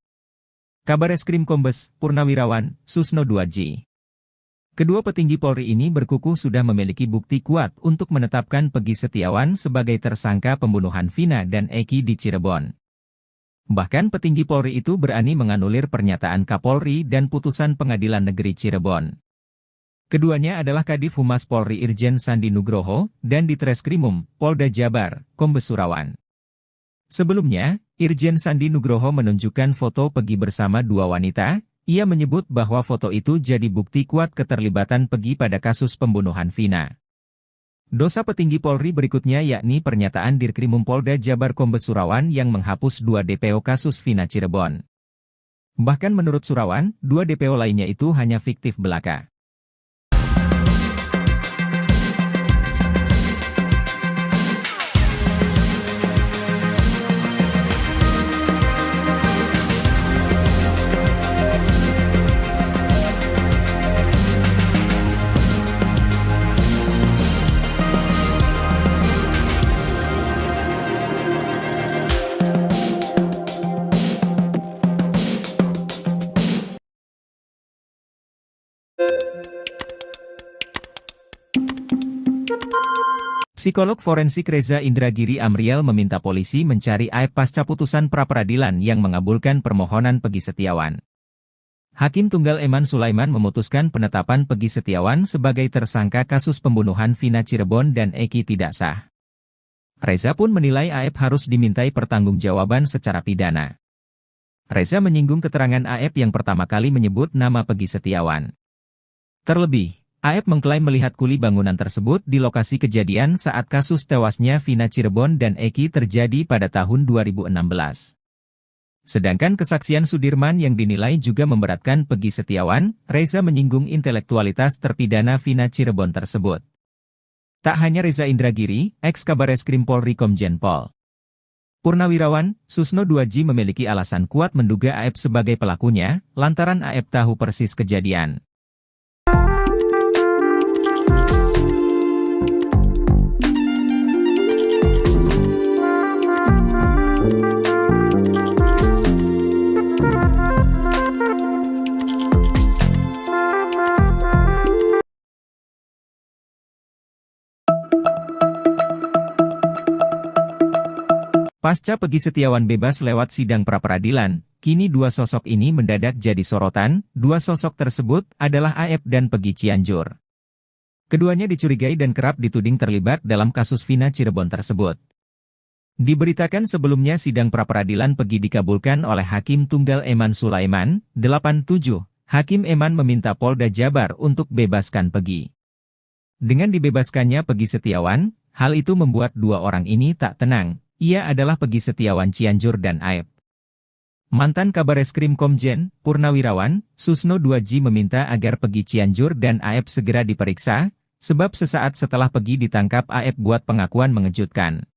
Kabareskrim Kombes Purnawirawan Susno Duadji. Kedua petinggi Polri ini berkukuh sudah memiliki bukti kuat untuk menetapkan Pegi Setiawan sebagai tersangka pembunuhan Vina dan Eki di Cirebon. Bahkan petinggi Polri itu berani menganulir pernyataan Kapolri dan putusan Pengadilan Negeri Cirebon. Keduanya adalah Kadif Humas Polri Irjen Sandi Nugroho dan Ditreskrimum Polda Jabar, Kombes Surawan. Sebelumnya, Irjen Sandi Nugroho menunjukkan foto Pegi bersama dua wanita. Ia menyebut bahwa foto itu jadi bukti kuat keterlibatan Pegi pada kasus pembunuhan Vina. Dosa petinggi Polri berikutnya yakni pernyataan Dirkrimum Polda Jabar Kombes Surawan yang menghapus 2 DPO kasus Vina Cirebon. Bahkan menurut Surawan, 2 DPO lainnya itu hanya fiktif belaka. Psikolog forensik Reza Indragiri Amriel meminta polisi mencari aib pasca putusan pra-peradilan yang mengabulkan permohonan Pegi Setiawan. Hakim Tunggal Eman Sulaiman memutuskan penetapan Pegi Setiawan sebagai tersangka kasus pembunuhan Vina Cirebon dan Eki tidak sah. Reza pun menilai aib harus dimintai pertanggungjawaban secara pidana. Reza menyinggung keterangan aib yang pertama kali menyebut nama Pegi Setiawan. Terlebih, Aep mengklaim melihat kuli bangunan tersebut di lokasi kejadian saat kasus tewasnya Vina Cirebon dan Eki terjadi pada tahun 2016. Sedangkan kesaksian Sudirman yang dinilai juga memberatkan Pegi Setiawan, Reza menyinggung intelektualitas terpidana Vina Cirebon tersebut. Tak hanya Reza Indragiri, ex-Kabareskrim Polri Komjen Pol Purnawirawan, Susno Duadji memiliki alasan kuat menduga Aep sebagai pelakunya, lantaran Aep tahu persis kejadian. Pasca Pegi Setiawan bebas lewat sidang pra-peradilan, kini dua sosok ini mendadak jadi sorotan. Dua sosok tersebut adalah Aep dan Pegi Cianjur. Keduanya dicurigai dan kerap dituding terlibat dalam kasus Vina Cirebon tersebut. Diberitakan sebelumnya sidang pra-peradilan Pegi dikabulkan oleh Hakim Tunggal Eman Sulaiman, 87. Hakim Eman meminta Polda Jabar untuk bebaskan Pegi. Dengan dibebaskannya Pegi Setiawan, Hal itu membuat dua orang ini tak tenang. Ia adalah Pegi Setiawan Cianjur dan Aep. Mantan Kabareskrim Komjen, Purnawirawan, Susno 2J meminta agar Pegi Cianjur dan Aep segera diperiksa, sebab sesaat setelah Pegi ditangkap Aep buat pengakuan mengejutkan.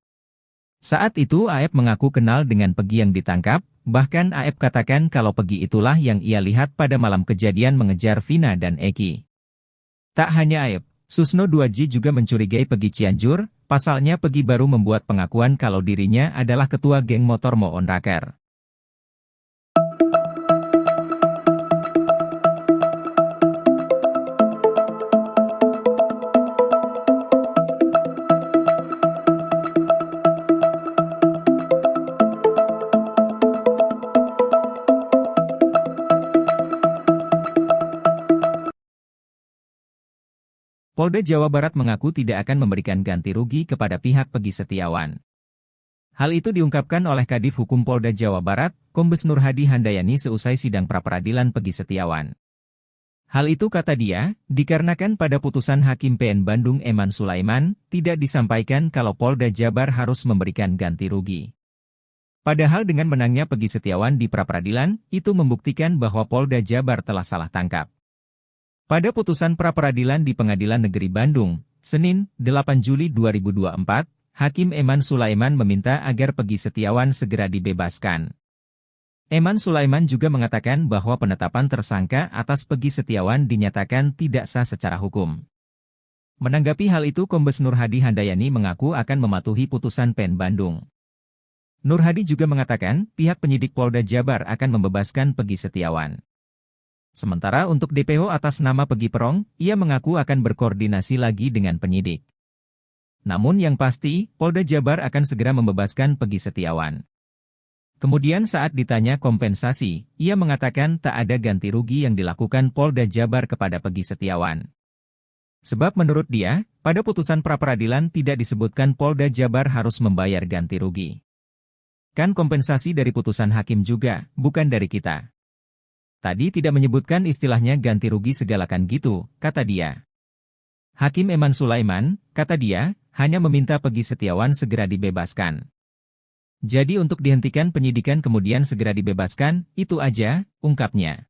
Saat itu Aep mengaku kenal dengan Pegi yang ditangkap, bahkan Aep katakan kalau Pegi itulah yang ia lihat pada malam kejadian mengejar Vina dan Eki. Tak hanya Aep, Susno 2J juga mencurigai Pegi Cianjur, pasalnya Pegi baru membuat pengakuan kalau dirinya adalah ketua geng motor Moon Raker. Polda Jawa Barat mengaku tidak akan memberikan ganti rugi kepada pihak Pegi Setiawan. Hal itu diungkapkan oleh Kadif Hukum Polda Jawa Barat, Kombes Nur Hadi Handayani seusai sidang pra-peradilan Pegi Setiawan. Hal itu kata dia, dikarenakan pada putusan Hakim PN Bandung Eman Sulaiman, tidak disampaikan kalau Polda Jabar harus memberikan ganti rugi. Padahal dengan menangnya Pegi Setiawan di pra-peradilan, itu membuktikan bahwa Polda Jabar telah salah tangkap. Pada putusan pra-peradilan di Pengadilan Negeri Bandung, Senin, 8 Juli 2024, Hakim Eman Sulaiman meminta agar Pegi Setiawan segera dibebaskan. Eman Sulaiman juga mengatakan bahwa penetapan tersangka atas Pegi Setiawan dinyatakan tidak sah secara hukum. Menanggapi hal itu Kombes Nur Hadi Handayani mengaku akan mematuhi putusan PN Bandung. Nur Hadi juga mengatakan pihak penyidik Polda Jabar akan membebaskan Pegi Setiawan. Sementara untuk DPO atas nama Pegi Perong, ia mengaku akan berkoordinasi lagi dengan penyidik. Namun yang pasti, Polda Jabar akan segera membebaskan Pegi Setiawan. Kemudian saat ditanya kompensasi, ia mengatakan tak ada ganti rugi yang dilakukan Polda Jabar kepada Pegi Setiawan. Sebab menurut dia, pada putusan pra-peradilan tidak disebutkan Polda Jabar harus membayar ganti rugi. Kan kompensasi dari putusan hakim juga, bukan dari kita. Tadi tidak menyebutkan istilahnya ganti rugi segalakan gitu, kata dia. Hakim Eman Sulaiman, kata dia, hanya meminta Pegi Setiawan segera dibebaskan. Jadi untuk dihentikan penyidikan kemudian segera dibebaskan, itu aja, ungkapnya.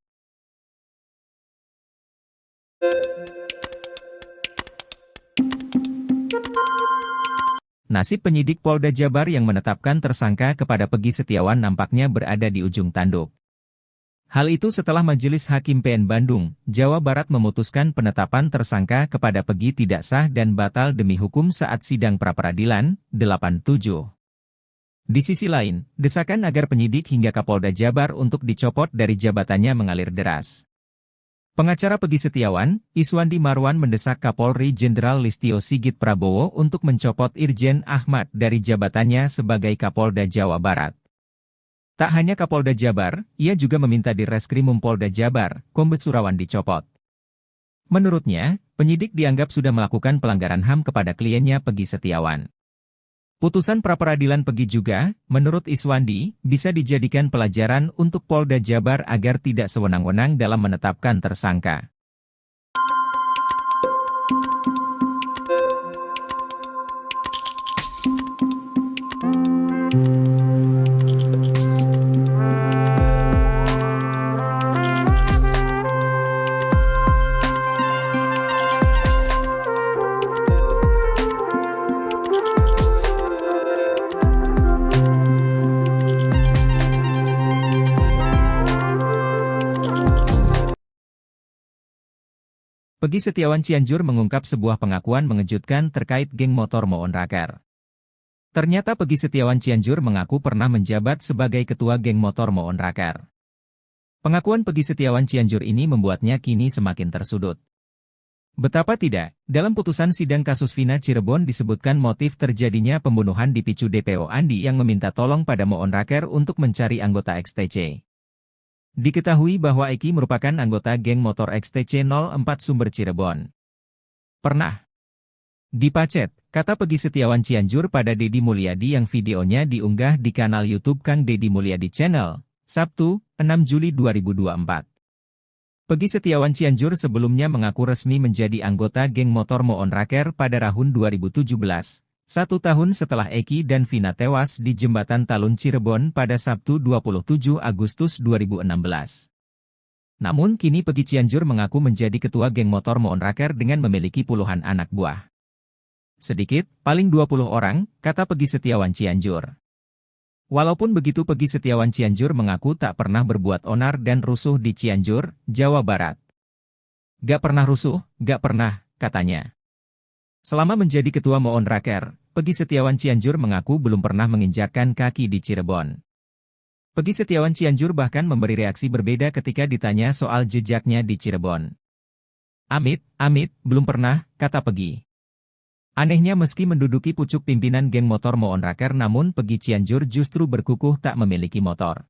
Nasib penyidik Polda Jabar yang menetapkan tersangka kepada Pegi Setiawan nampaknya berada di ujung tanduk. Hal itu setelah Majelis Hakim PN Bandung, Jawa Barat memutuskan penetapan tersangka kepada Pegi tidak sah dan batal demi hukum saat sidang pra-peradilan, 87. Di sisi lain, desakan agar penyidik hingga Kapolda Jabar untuk dicopot dari jabatannya mengalir deras. Pengacara Pegi Setiawan, Iswandi Marwan mendesak Kapolri Jenderal Listio Sigit Prabowo untuk mencopot Irjen Ahmad dari jabatannya sebagai Kapolda Jawa Barat. Tak hanya Kapolda Jabar, ia juga meminta di Reskrimum Polda Jabar, Kombes Surawan dicopot. Menurutnya, penyidik dianggap sudah melakukan pelanggaran HAM kepada kliennya Pegi Setiawan. Putusan pra-peradilan Pegi juga, menurut Iswandi, bisa dijadikan pelajaran untuk Polda Jabar agar tidak sewenang-wenang dalam menetapkan tersangka. Pegi Setiawan Cianjur mengungkap sebuah pengakuan mengejutkan terkait geng motor Moon Raker. Ternyata Pegi Setiawan Cianjur mengaku pernah menjabat sebagai ketua geng motor Moon Raker. Pengakuan Pegi Setiawan Cianjur ini membuatnya kini semakin tersudut. Betapa tidak, dalam putusan sidang kasus Vina Cirebon disebutkan motif terjadinya pembunuhan dipicu DPO Andi yang meminta tolong pada Moon Raker untuk mencari anggota XTC. Diketahui bahwa Eki merupakan anggota geng motor XTC 04 Sumber Cirebon. Pernah dipacet, kata Pegi Setiawan Cianjur pada Deddy Mulyadi yang videonya diunggah di kanal YouTube Kang Deddy Mulyadi Channel, Sabtu, 6 Juli 2024. Pegi Setiawan Cianjur sebelumnya mengaku resmi menjadi anggota geng motor Moon Raker pada tahun 2017, 1 tahun setelah Eki dan Vina tewas di Jembatan Talun Cirebon pada Sabtu 27 Agustus 2016. Namun kini Pegi Cianjur mengaku menjadi ketua geng motor Moon Raker dengan memiliki puluhan anak buah. Sedikit, paling 20 orang, kata Pegi Setiawan Cianjur. Walaupun begitu Pegi Setiawan Cianjur mengaku tak pernah berbuat onar dan rusuh di Cianjur, Jawa Barat. Gak pernah rusuh, gak pernah, katanya. Selama menjadi ketua Moon Raker, Pegi Setiawan Cianjur mengaku belum pernah menginjakkan kaki di Cirebon. Pegi Setiawan Cianjur bahkan memberi reaksi berbeda ketika ditanya soal jejaknya di Cirebon. Amit, belum pernah, kata Pegi. Anehnya meski menduduki pucuk pimpinan geng motor Moon Raker namun Pegi Cianjur justru berkukuh tak memiliki motor.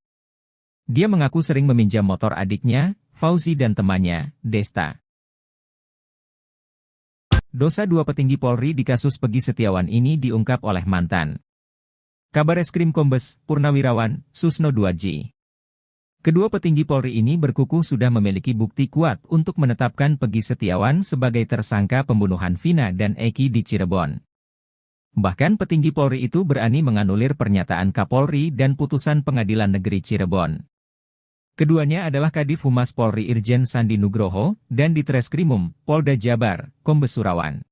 Dia mengaku sering meminjam motor adiknya, Fauzi dan temannya, Desta. Dosa 2 petinggi Polri di kasus Pegi Setiawan ini diungkap oleh mantan Kabareskrim Kombes Purnawirawan Susno Duadji. Kedua petinggi Polri ini berkukuh sudah memiliki bukti kuat untuk menetapkan Pegi Setiawan sebagai tersangka pembunuhan Vina dan Eki di Cirebon. Bahkan petinggi Polri itu berani menganulir pernyataan Kapolri dan putusan Pengadilan Negeri Cirebon. Keduanya adalah Kadif Humas Polri Irjen Sandi Nugroho dan Ditreskrimum Polda Jabar, Kombes Surawan.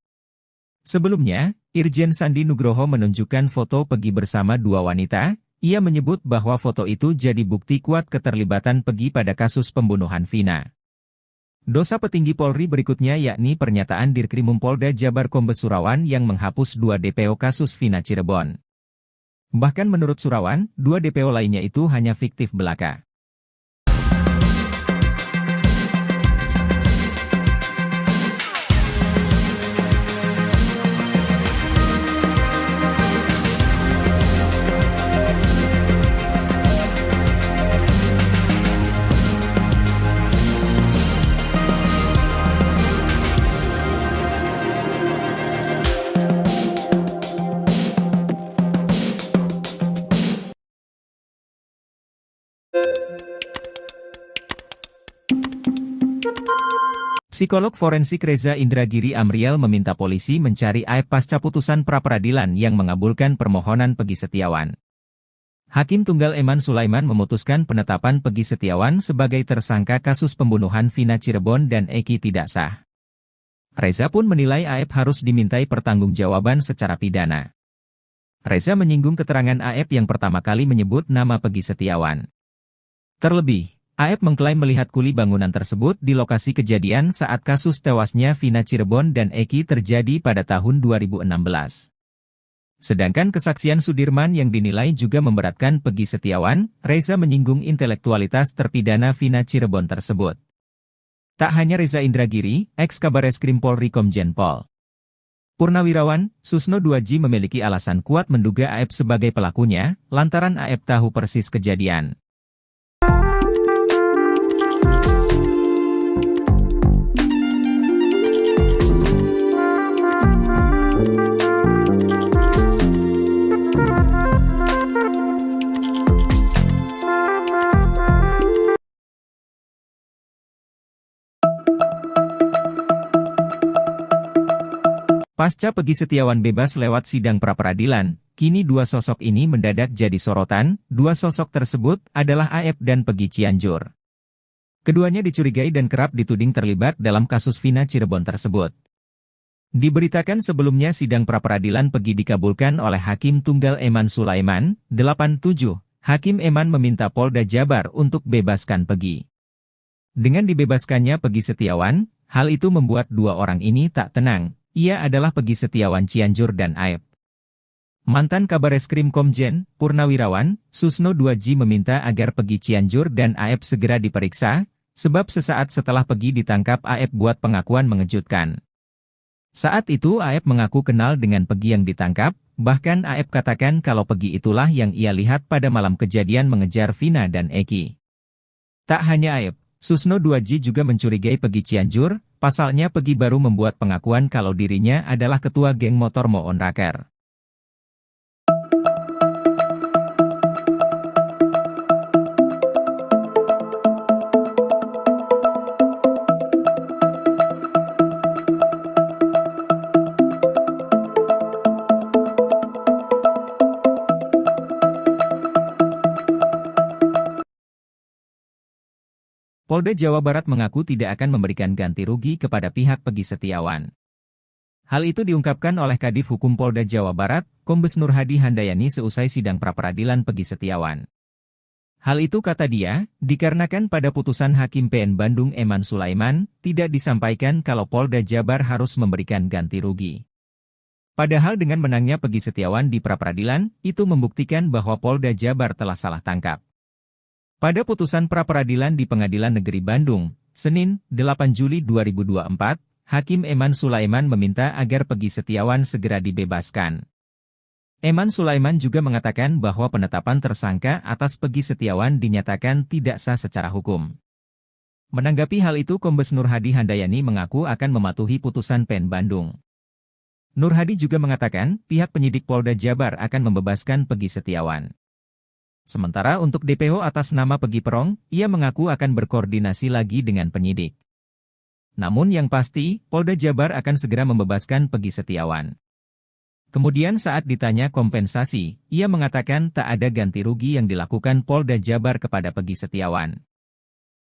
Sebelumnya, Irjen Sandi Nugroho menunjukkan foto Pegi bersama 2 wanita. Ia menyebut bahwa foto itu jadi bukti kuat keterlibatan Pegi pada kasus pembunuhan Vina. Dosa petinggi Polri berikutnya yakni pernyataan Dirkrimum Polda Jabar Kombes Surawan yang menghapus 2 DPO kasus Vina Cirebon. Bahkan menurut Surawan, 2 DPO lainnya itu hanya fiktif belaka. Psikolog forensik Reza Indragiri Amriel meminta polisi mencari Aep pasca putusan pra-peradilan yang mengabulkan permohonan Pegi Setiawan. Hakim Tunggal Eman Sulaiman memutuskan penetapan Pegi Setiawan sebagai tersangka kasus pembunuhan Vina Cirebon dan Eki tidak sah. Reza pun menilai Aep harus dimintai pertanggungjawaban secara pidana. Reza menyinggung keterangan Aep yang pertama kali menyebut nama Pegi Setiawan. Terlebih, Aep mengklaim melihat kuli bangunan tersebut di lokasi kejadian saat kasus tewasnya Vina Cirebon dan Eki terjadi pada tahun 2016. Sedangkan kesaksian Sudirman yang dinilai juga memberatkan Pegi Setiawan, Reza menyinggung intelektualitas terpidana Vina Cirebon tersebut. Tak hanya Reza Indragiri, ex-Kabareskrim Polri Komjen Pol Purnawirawan, Susno Duadji memiliki alasan kuat menduga Aep sebagai pelakunya, lantaran Aep tahu persis kejadian. Pasca Pegi Setiawan bebas lewat sidang pra-peradilan, kini 2 sosok ini mendadak jadi sorotan. 2 sosok tersebut adalah Aep dan Pegi Cianjur. Keduanya dicurigai dan kerap dituding terlibat dalam kasus Vina Cirebon tersebut. Diberitakan sebelumnya sidang pra-peradilan Pegi dikabulkan oleh Hakim Tunggal Eman Sulaiman, 87. Hakim Eman meminta Polda Jabar untuk bebaskan Pegi. Dengan dibebaskannya Pegi Setiawan, hal itu membuat 2 orang ini tak tenang. Ia adalah Pegi Setiawan Cianjur dan Aep. Mantan Kabareskrim Komjen Purnawirawan Susno Duadji meminta agar Pegi Cianjur dan Aep segera diperiksa, sebab sesaat setelah Pegi ditangkap Aep buat pengakuan mengejutkan. Saat itu Aep mengaku kenal dengan Pegi yang ditangkap, bahkan Aep katakan kalau Pegi itulah yang ia lihat pada malam kejadian mengejar Vina dan Eki. Tak hanya Aep, Susno Duadji juga mencurigai Pegi Cianjur. Pasalnya Pegi baru membuat pengakuan kalau dirinya adalah ketua geng motor Moon Raker. Polda Jawa Barat mengaku tidak akan memberikan ganti rugi kepada pihak Pegi Setiawan. Hal itu diungkapkan oleh Kadif Hukum Polda Jawa Barat, Kombes Nur Hadi Handayani seusai sidang pra-peradilan Pegi Setiawan. Hal itu kata dia, dikarenakan pada putusan Hakim PN Bandung Eman Sulaiman, tidak disampaikan kalau Polda Jabar harus memberikan ganti rugi. Padahal dengan menangnya Pegi Setiawan di pra-peradilan, itu membuktikan bahwa Polda Jabar telah salah tangkap. Pada putusan pra-peradilan di Pengadilan Negeri Bandung, Senin, 8 Juli 2024, Hakim Eman Sulaiman meminta agar Pegi Setiawan segera dibebaskan. Eman Sulaiman juga mengatakan bahwa penetapan tersangka atas Pegi Setiawan dinyatakan tidak sah secara hukum. Menanggapi hal itu, Kombes Nur Hadi Handayani mengaku akan mematuhi putusan PN Bandung. Nur Hadi juga mengatakan, pihak penyidik Polda Jabar akan membebaskan Pegi Setiawan. Sementara untuk DPO atas nama Pegi Perong, ia mengaku akan berkoordinasi lagi dengan penyidik. Namun yang pasti, Polda Jabar akan segera membebaskan Pegi Setiawan. Kemudian saat ditanya kompensasi, ia mengatakan tak ada ganti rugi yang dilakukan Polda Jabar kepada Pegi Setiawan.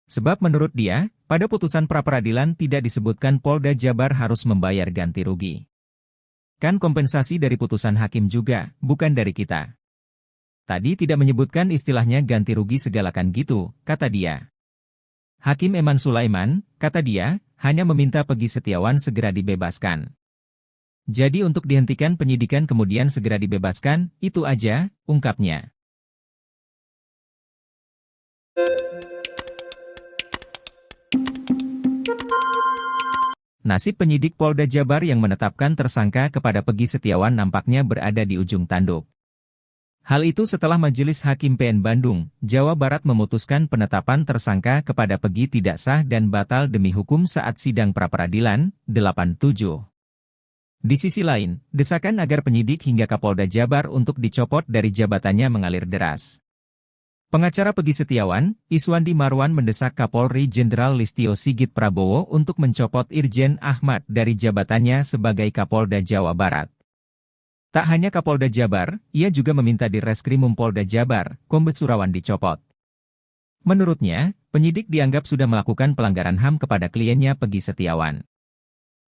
Sebab menurut dia, pada putusan pra-peradilan tidak disebutkan Polda Jabar harus membayar ganti rugi. Kan kompensasi dari putusan hakim juga, bukan dari kita. Tadi tidak menyebutkan istilahnya ganti rugi segalakan gitu, kata dia. Hakim Eman Sulaiman, kata dia, hanya meminta Pegi Setiawan segera dibebaskan. Jadi untuk dihentikan penyidikan kemudian segera dibebaskan, itu aja, ungkapnya. Nasib penyidik Polda Jabar yang menetapkan tersangka kepada Pegi Setiawan nampaknya berada di ujung tanduk. Hal itu setelah Majelis Hakim PN Bandung, Jawa Barat memutuskan penetapan tersangka kepada Pegi tidak sah dan batal demi hukum saat sidang pra-peradilan, 87. Di sisi lain, desakan agar penyidik hingga Kapolda Jabar untuk dicopot dari jabatannya mengalir deras. Pengacara Pegi Setiawan, Iswandi Marwan mendesak Kapolri Jenderal Listio Sigit Prabowo untuk mencopot Irjen Ahmad dari jabatannya sebagai Kapolda Jawa Barat. Tak hanya Kapolda Jabar, ia juga meminta di Reskrimum Polda Jabar, Kombes Surawan dicopot. Menurutnya, penyidik dianggap sudah melakukan pelanggaran HAM kepada kliennya Pegi Setiawan.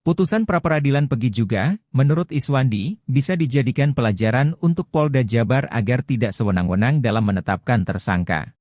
Putusan pra-peradilan Pegi juga, menurut Iswandi, bisa dijadikan pelajaran untuk Polda Jabar agar tidak sewenang-wenang dalam menetapkan tersangka.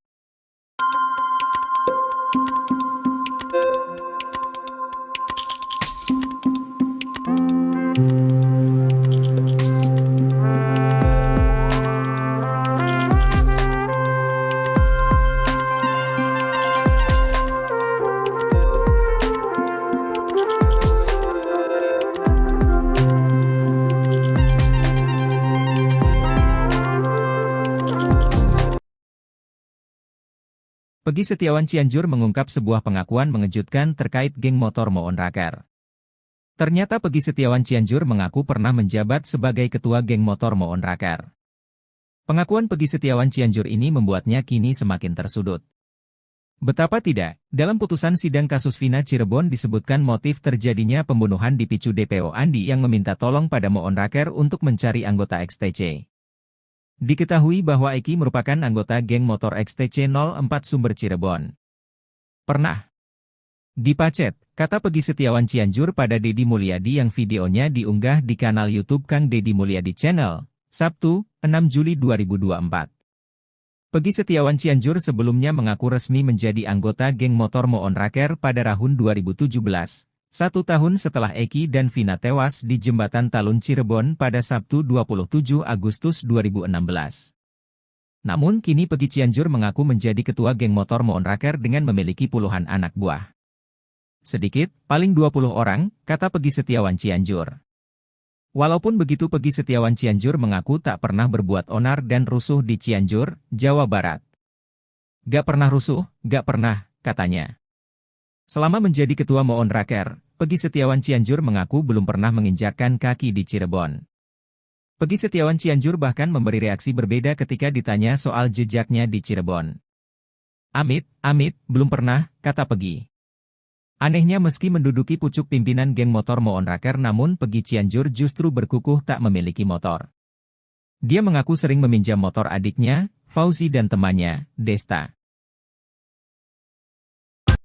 Pegi Setiawan Cianjur mengungkap sebuah pengakuan mengejutkan terkait geng motor Moon Raker. Ternyata Pegi Setiawan Cianjur mengaku pernah menjabat sebagai ketua geng motor Moon Raker. Pengakuan Pegi Setiawan Cianjur ini membuatnya kini semakin tersudut. Betapa tidak, dalam putusan sidang kasus Vina Cirebon disebutkan motif terjadinya pembunuhan dipicu DPO Andi yang meminta tolong pada Moon Raker untuk mencari anggota XTC. Diketahui bahwa Eki merupakan anggota geng motor XTC 04 Sumber Cirebon. Pernah dipacet, kata Pegi Setiawan Cianjur pada Deddy Mulyadi yang videonya diunggah di kanal YouTube Kang Deddy Mulyadi Channel, Sabtu, 6 Juli 2024. Pegi Setiawan Cianjur sebelumnya mengaku resmi menjadi anggota geng motor Moon Raker pada tahun 2017. 1 tahun setelah Eki dan Vina tewas di Jembatan Talun Cirebon pada Sabtu 27 Agustus 2016. Namun kini Pegi Cianjur mengaku menjadi ketua geng motor Moon Raker dengan memiliki puluhan anak buah. Sedikit, paling 20 orang, kata Pegi Setiawan Cianjur. Walaupun begitu Pegi Setiawan Cianjur mengaku tak pernah berbuat onar dan rusuh di Cianjur, Jawa Barat. Gak pernah rusuh, gak pernah, katanya. Selama menjadi ketua Moon Raker, Pegi Setiawan Cianjur mengaku belum pernah menginjakkan kaki di Cirebon. Pegi Setiawan Cianjur bahkan memberi reaksi berbeda ketika ditanya soal jejaknya di Cirebon. Amit, belum pernah, kata Pegi. Anehnya meski menduduki pucuk pimpinan geng motor Moon Raker namun Pegi Cianjur justru berkukuh tak memiliki motor. Dia mengaku sering meminjam motor adiknya, Fauzi dan temannya, Desta.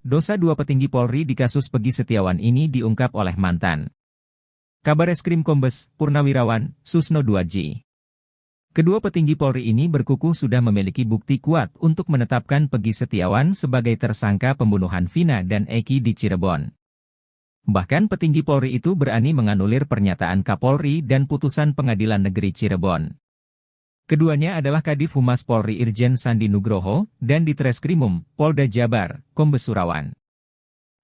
dosa dua petinggi Polri di kasus Peggy Setiawan ini diungkap oleh mantan Kabareskrim Kombes Purnawirawan Susno 2J. Kedua petinggi Polri ini berkukuh sudah memiliki bukti kuat untuk menetapkan Peggy Setiawan sebagai tersangka pembunuhan Vina dan Eki di Cirebon. Bahkan petinggi Polri itu berani menganulir pernyataan Kapolri dan putusan Pengadilan Negeri Cirebon. Keduanya adalah Kadif Humas Polri Irjen Sandi Nugroho dan Ditreskrimum Polda Jabar, Kombes Surawan.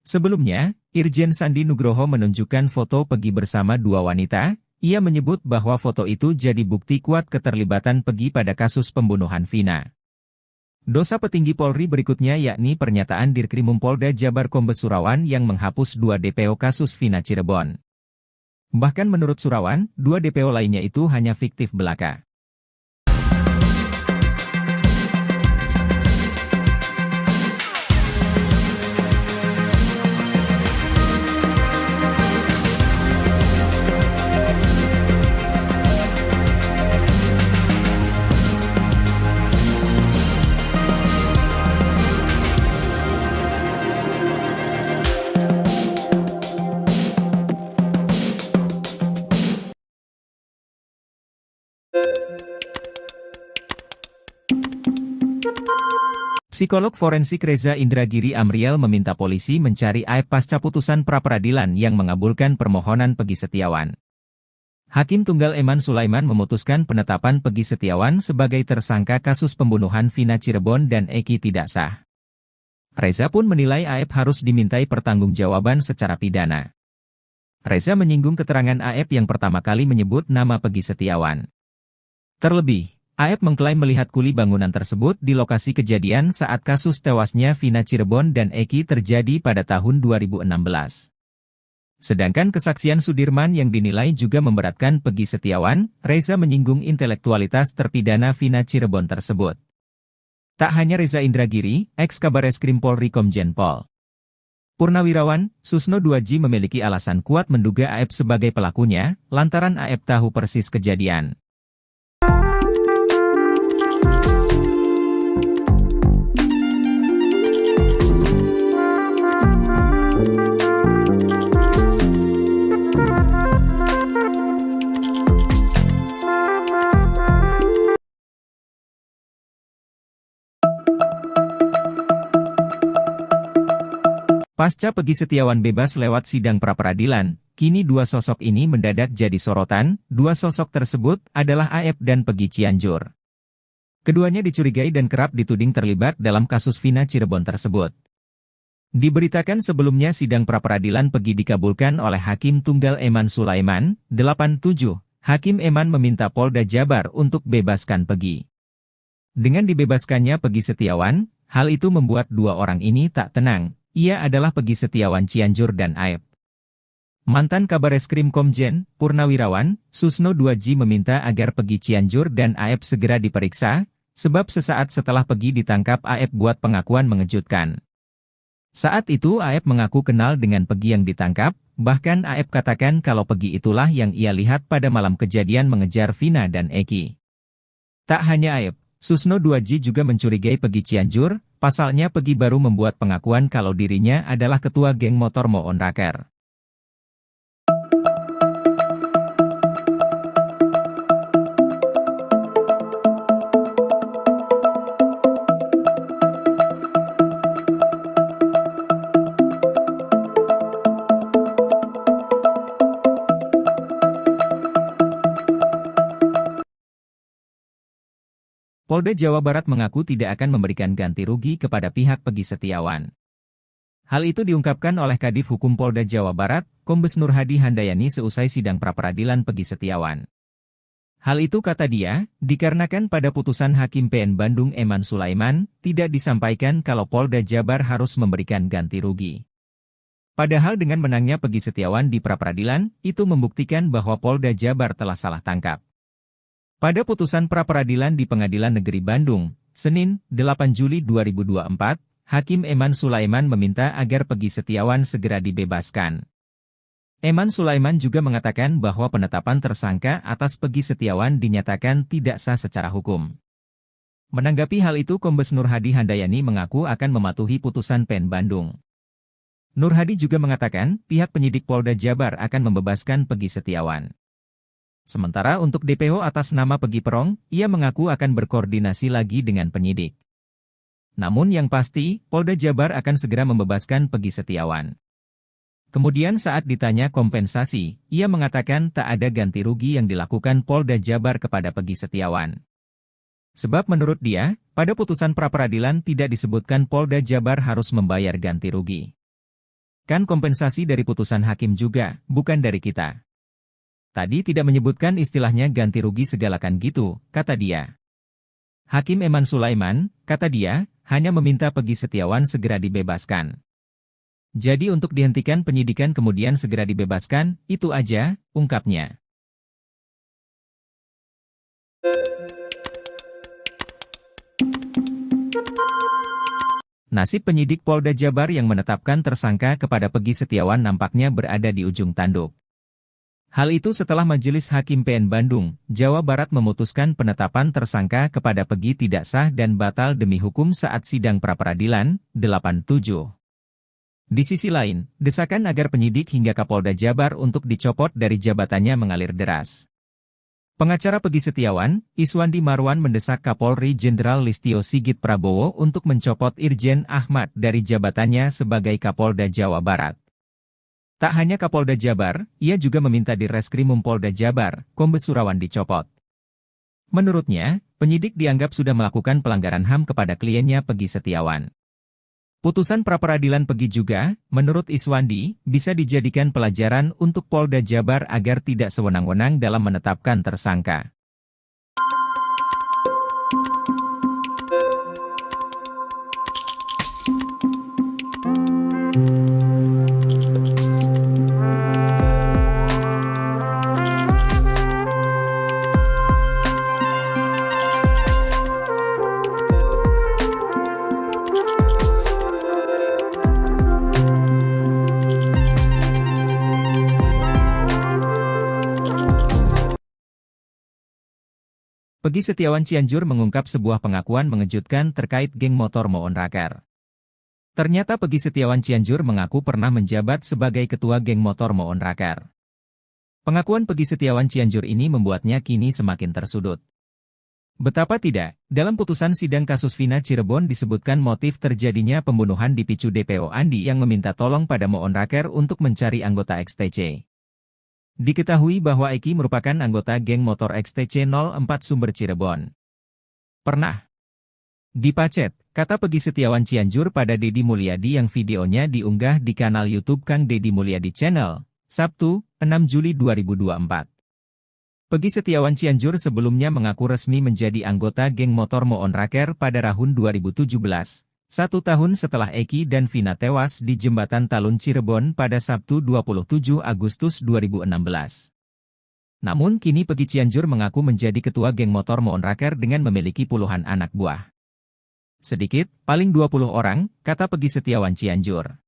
Sebelumnya, Irjen Sandi Nugroho menunjukkan foto Peggy bersama dua wanita. Ia menyebut bahwa foto itu jadi bukti kuat keterlibatan Peggy pada kasus pembunuhan Vina. Dosa petinggi Polri berikutnya yakni pernyataan Dirkrimum Polda Jabar Kombes Surawan yang menghapus 2 DPO kasus Vina Cirebon. Bahkan menurut Surawan, 2 DPO lainnya itu hanya fiktif belaka. Psikolog forensik Reza Indragiri Amriel meminta polisi mencari aib pasca putusan pra-peradilan yang mengabulkan permohonan Peggy Setiawan. Hakim Tunggal Eman Sulaiman memutuskan penetapan Peggy Setiawan sebagai tersangka kasus pembunuhan Vina Cirebon dan Eki tidak sah. Reza pun menilai aib harus dimintai pertanggungjawaban secara pidana. Reza menyinggung keterangan aib yang pertama kali menyebut nama Peggy Setiawan. Terlebih, aib mengklaim melihat kuli bangunan tersebut di lokasi kejadian saat kasus tewasnya Vina Cirebon dan Eki terjadi pada tahun 2016. Sedangkan kesaksian Sudirman yang dinilai juga memberatkan Peggy Setiawan, Reza menyinggung intelektualitas terpidana Vina Cirebon tersebut. Tak hanya Reza Indragiri, ex-Kabareskrim Polri Komjen Pol Purnawirawan Susno 2J memiliki alasan kuat menduga aib sebagai pelakunya, lantaran aib tahu persis kejadian. Pasca Peggy Setiawan bebas lewat sidang pra-peradilan, kini dua sosok ini mendadak jadi sorotan. Dua sosok tersebut adalah Aep dan Peggy Cianjur. Keduanya dicurigai dan kerap dituding terlibat dalam kasus Vina Cirebon tersebut. Diberitakan sebelumnya sidang pra-peradilan Peggy dikabulkan oleh Hakim Tunggal Eman Sulaiman, 87. Hakim Eman meminta Polda Jabar untuk bebaskan Peggy. Dengan dibebaskannya Peggy Setiawan, hal itu membuat dua orang ini tak tenang. Ia adalah Peggy Setiawan Cianjur dan Aep. Mantan Kabareskrim Komjen Purnawirawan Susno 2J meminta agar Peggy Cianjur dan Aep segera diperiksa, sebab sesaat setelah Peggy ditangkap Aep buat pengakuan mengejutkan. Saat itu Aep mengaku kenal dengan Peggy yang ditangkap, bahkan Aep katakan kalau Peggy itulah yang ia lihat pada malam kejadian mengejar Vina dan Eki. Tak hanya Aep, Susno 2J juga mencurigai Peggy Cianjur. Pasalnya Peggy baru membuat pengakuan kalau dirinya adalah ketua geng motor Moon Raker. Polda Jawa Barat mengaku tidak akan memberikan ganti rugi kepada pihak Peggy Setiawan. Hal itu diungkapkan oleh Kadif Hukum Polda Jawa Barat, Kombes Nurhadi Handayani seusai sidang pra-peradilan Peggy Setiawan. Hal itu kata dia, dikarenakan pada putusan Hakim PN Bandung Eman Sulaiman, tidak disampaikan kalau Polda Jabar harus memberikan ganti rugi. Padahal dengan menangnya Peggy Setiawan di pra-peradilan, itu membuktikan bahwa Polda Jabar telah salah tangkap. Pada putusan pra-peradilan di Pengadilan Negeri Bandung, Senin, 8 Juli 2024, Hakim Eman Sulaiman meminta agar Peggy Setiawan segera dibebaskan. Eman Sulaiman juga mengatakan bahwa penetapan tersangka atas Peggy Setiawan dinyatakan tidak sah secara hukum. Menanggapi hal itu Kombes Nurhadi Handayani mengaku akan mematuhi putusan PN Bandung. Nur Hadi juga mengatakan pihak penyidik Polda Jabar akan membebaskan Peggy Setiawan. Sementara untuk DPO atas nama Peggy Perong, ia mengaku akan berkoordinasi lagi dengan penyidik. Namun yang pasti, Polda Jabar akan segera membebaskan Peggy Setiawan. Kemudian saat ditanya kompensasi, ia mengatakan tak ada ganti rugi yang dilakukan Polda Jabar kepada Peggy Setiawan. Sebab menurut dia, pada putusan pra-peradilan tidak disebutkan Polda Jabar harus membayar ganti rugi. Kan kompensasi dari putusan hakim juga, bukan dari kita. Tadi tidak menyebutkan istilahnya ganti rugi segalakan gitu, kata dia. Hakim Eman Sulaiman, kata dia, hanya meminta Peggy Setiawan segera dibebaskan. Jadi untuk dihentikan penyidikan kemudian segera dibebaskan, itu aja, ungkapnya. Nasib penyidik Polda Jabar yang menetapkan tersangka kepada Peggy Setiawan nampaknya berada di ujung tanduk. Hal itu setelah Majelis Hakim PN Bandung, Jawa Barat memutuskan penetapan tersangka kepada Peggy tidak sah dan batal demi hukum saat sidang pra-peradilan 87. Di sisi lain, desakan agar penyidik hingga Kapolda Jabar untuk dicopot dari jabatannya mengalir deras. Pengacara Peggy Setiawan, Iswandi Marwan mendesak Kapolri Jenderal Listio Sigit Prabowo untuk mencopot Irjen Ahmad dari jabatannya sebagai Kapolda Jawa Barat. Tak hanya Kapolda Jabar, ia juga meminta di Reskrimum Polda Jabar, Kombes Surawan dicopot. Menurutnya, penyidik dianggap sudah melakukan pelanggaran HAM kepada kliennya Peggy Setiawan. Putusan pra-peradilan Peggy juga, menurut Iswandi, bisa dijadikan pelajaran untuk Polda Jabar agar tidak sewenang-wenang dalam menetapkan tersangka. Peggy Setiawan Cianjur mengungkap sebuah pengakuan mengejutkan terkait geng motor Moon Raker. Ternyata Peggy Setiawan Cianjur mengaku pernah menjabat sebagai ketua geng motor Moon Raker. Pengakuan Peggy Setiawan Cianjur ini membuatnya kini semakin tersudut. Betapa tidak, dalam putusan sidang kasus Vina Cirebon disebutkan motif terjadinya pembunuhan dipicu DPO Andi yang meminta tolong pada Moon Raker untuk mencari anggota XTC. Diketahui bahwa Eki merupakan anggota geng motor XTC 04 Sumber Cirebon. Pernah dipacet, kata Peggy Setiawan Cianjur pada Deddy Mulyadi yang videonya diunggah di kanal YouTube Kang Deddy Mulyadi Channel, Sabtu, 6 Juli 2024. Peggy Setiawan Cianjur sebelumnya mengaku resmi menjadi anggota geng motor Moon Raker pada tahun 2017. 1 tahun setelah Eki dan Vina tewas di Jembatan Talun Cirebon pada Sabtu 27 Agustus 2016. Namun kini Peggy Cianjur mengaku menjadi ketua geng motor Moon Raker dengan memiliki puluhan anak buah. Sedikit, paling 20 orang, kata Peggy Setiawan Cianjur.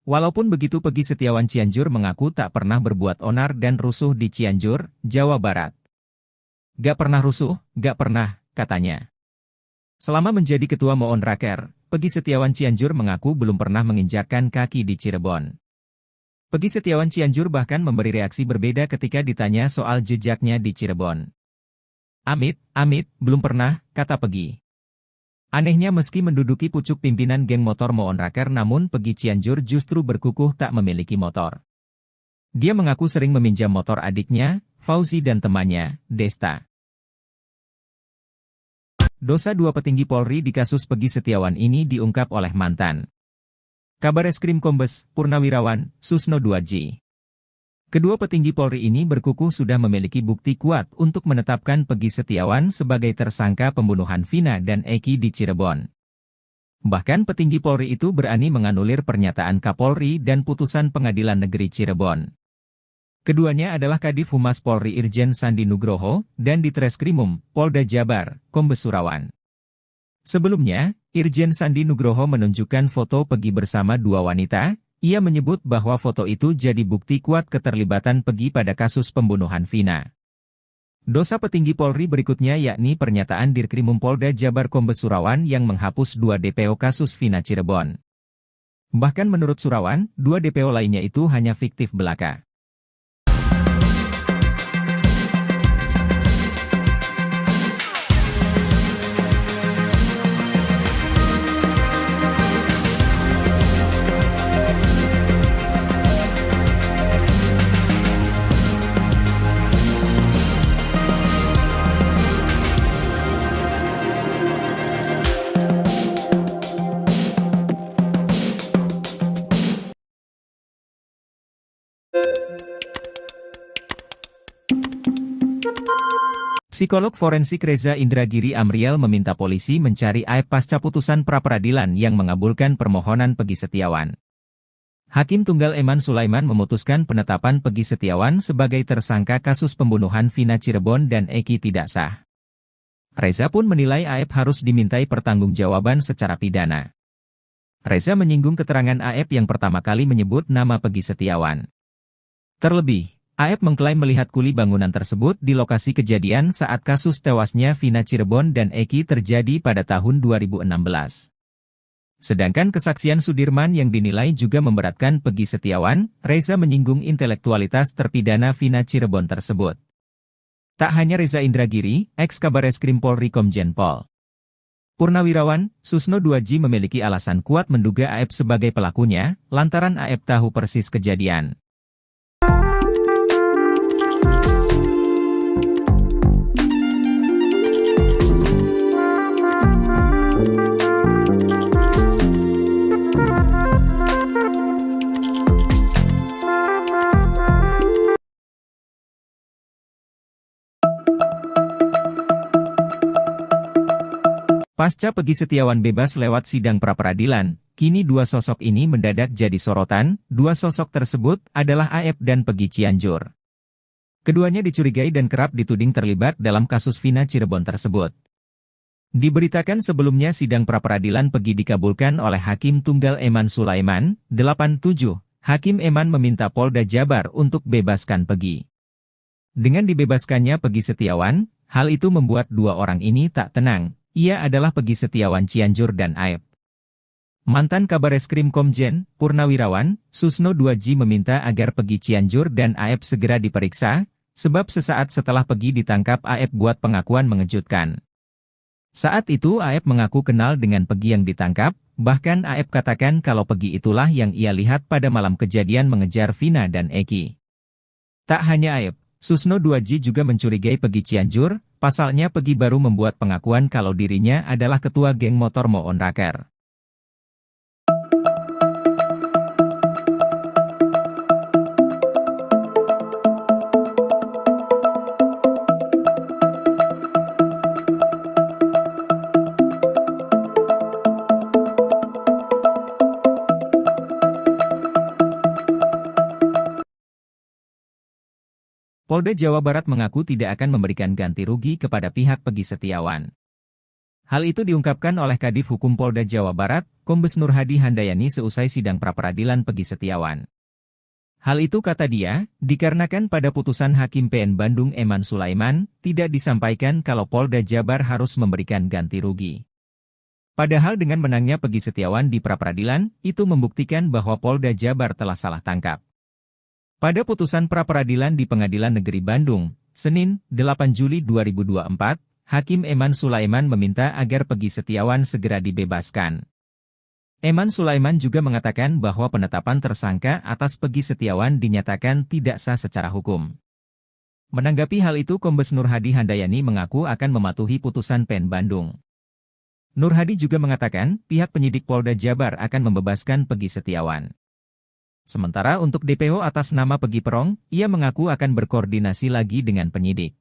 Walaupun begitu Peggy Setiawan Cianjur mengaku tak pernah berbuat onar dan rusuh di Cianjur, Jawa Barat. Gak pernah rusuh, gak pernah, katanya. Selama menjadi ketua Moon Raker, Peggy Setiawan Cianjur mengaku belum pernah menginjakkan kaki di Cirebon. Peggy Setiawan Cianjur bahkan memberi reaksi berbeda ketika ditanya soal jejaknya di Cirebon. Amit, belum pernah, kata Peggy. Anehnya meski menduduki pucuk pimpinan geng motor Moon Raker namun Peggy Cianjur justru berkukuh tak memiliki motor. Dia mengaku sering meminjam motor adiknya, Fauzi dan temannya, Desta. Dosa dua petinggi Polri di kasus Peggy Setiawan ini diungkap oleh mantan Kabareskrim Kombes Purnawirawan Susno Duadji. Kedua petinggi Polri ini berkukuh sudah memiliki bukti kuat untuk menetapkan Peggy Setiawan sebagai tersangka pembunuhan Vina dan Eki di Cirebon. Bahkan petinggi Polri itu berani menganulir pernyataan Kapolri dan putusan Pengadilan Negeri Cirebon. Keduanya adalah Kadif Humas Polri Irjen Sandi Nugroho, dan di Treskrimum, Polda Jabar, Kombes Surawan. Sebelumnya, Irjen Sandi Nugroho menunjukkan foto Peggy bersama dua wanita, ia menyebut bahwa foto itu jadi bukti kuat keterlibatan Peggy pada kasus pembunuhan Vina. Dosa petinggi Polri berikutnya yakni pernyataan Dirkrimum Polda Jabar Kombes Surawan yang menghapus 2 DPO kasus Vina Cirebon. Bahkan menurut Surawan, 2 DPO lainnya itu hanya fiktif belaka. Psikolog forensik Reza Indragiri Amriel meminta polisi mencari AEP pasca putusan pra-peradilan yang mengabulkan permohonan Peggy Setiawan. Hakim Tunggal Eman Sulaiman memutuskan penetapan Peggy Setiawan sebagai tersangka kasus pembunuhan Vina Cirebon dan Eki tidak sah. Reza pun menilai AEP harus dimintai pertanggungjawaban secara pidana. Reza menyinggung keterangan AEP yang pertama kali menyebut nama Peggy Setiawan. Terlebih, AEP mengklaim melihat kuli bangunan tersebut di lokasi kejadian saat kasus tewasnya Vina Cirebon dan Eki terjadi pada tahun 2016. Sedangkan kesaksian Sudirman yang dinilai juga memberatkan Peggy Setiawan, Reza menyinggung intelektualitas terpidana Vina Cirebon tersebut. Tak hanya Reza Indragiri, ex-Kabareskrim Polri Komjen Pol Purnawirawan, Susno Duaji memiliki alasan kuat menduga AEP sebagai pelakunya, lantaran AEP tahu persis kejadian. Pasca Peggy Setiawan bebas lewat sidang pra-peradilan, kini 2 sosok ini mendadak jadi sorotan. 2 sosok tersebut adalah AEP dan Peggy Cianjur. Keduanya dicurigai dan kerap dituding terlibat dalam kasus Vina Cirebon tersebut. Diberitakan sebelumnya sidang pra-peradilan Peggy dikabulkan oleh Hakim Tunggal Eman Sulaiman, 87. Hakim Eman meminta Polda Jabar untuk bebaskan Peggy. Dengan dibebaskannya Peggy Setiawan, hal itu membuat 2 orang ini tak tenang. Ia adalah Peggy Setiawan Cianjur dan AEP. Mantan Kabareskrim Komjen Purnawirawan, Susno Duaji meminta agar Peggy Cianjur dan AEP segera diperiksa, sebab sesaat setelah Peggy ditangkap AEP buat pengakuan mengejutkan. Saat itu AEP mengaku kenal dengan Peggy yang ditangkap, bahkan AEP katakan kalau Peggy itulah yang ia lihat pada malam kejadian mengejar Vina dan Eki. Tak hanya AEP, Susno Duaji juga mencurigai Peggy Cianjur. Pasalnya Peggy baru membuat pengakuan kalau dirinya adalah ketua geng motor Moon Raker. Polda Jawa Barat mengaku tidak akan memberikan ganti rugi kepada pihak Peggy Setiawan. Hal itu diungkapkan oleh Kadif Hukum Polda Jawa Barat, Kombes Nur Hadi Handayani seusai sidang pra-peradilan Peggy Setiawan. Hal itu kata dia, dikarenakan pada putusan Hakim PN Bandung Eman Sulaiman, tidak disampaikan kalau Polda Jabar harus memberikan ganti rugi. Padahal dengan menangnya Peggy Setiawan di pra-peradilan, itu membuktikan bahwa Polda Jabar telah salah tangkap. Pada putusan pra-peradilan di Pengadilan Negeri Bandung, Senin, 8 Juli 2024, Hakim Eman Sulaiman meminta agar Peggy Setiawan segera dibebaskan. Eman Sulaiman juga mengatakan bahwa penetapan tersangka atas Peggy Setiawan dinyatakan tidak sah secara hukum. Menanggapi hal itu Kombes Nur Hadi Handayani mengaku akan mematuhi putusan PN Bandung. Nur Hadi juga mengatakan pihak penyidik Polda Jabar akan membebaskan Peggy Setiawan. Sementara untuk DPO atas nama Peggy Perong, ia mengaku akan berkoordinasi lagi dengan penyidik.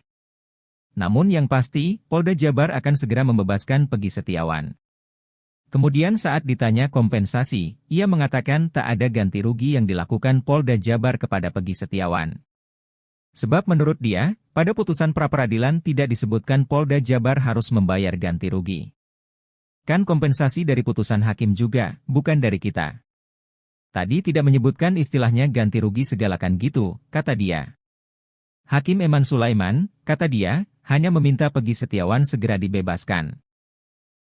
Namun yang pasti, Polda Jabar akan segera membebaskan Peggy Setiawan. Kemudian saat ditanya kompensasi, ia mengatakan tak ada ganti rugi yang dilakukan Polda Jabar kepada Peggy Setiawan. Sebab menurut dia, pada putusan pra-peradilan tidak disebutkan Polda Jabar harus membayar ganti rugi. Kan kompensasi dari putusan hakim juga, bukan dari kita. Tadi tidak menyebutkan istilahnya ganti rugi segalakan gitu, kata dia. Hakim Eman Sulaiman, kata dia, hanya meminta Peggy Setiawan segera dibebaskan.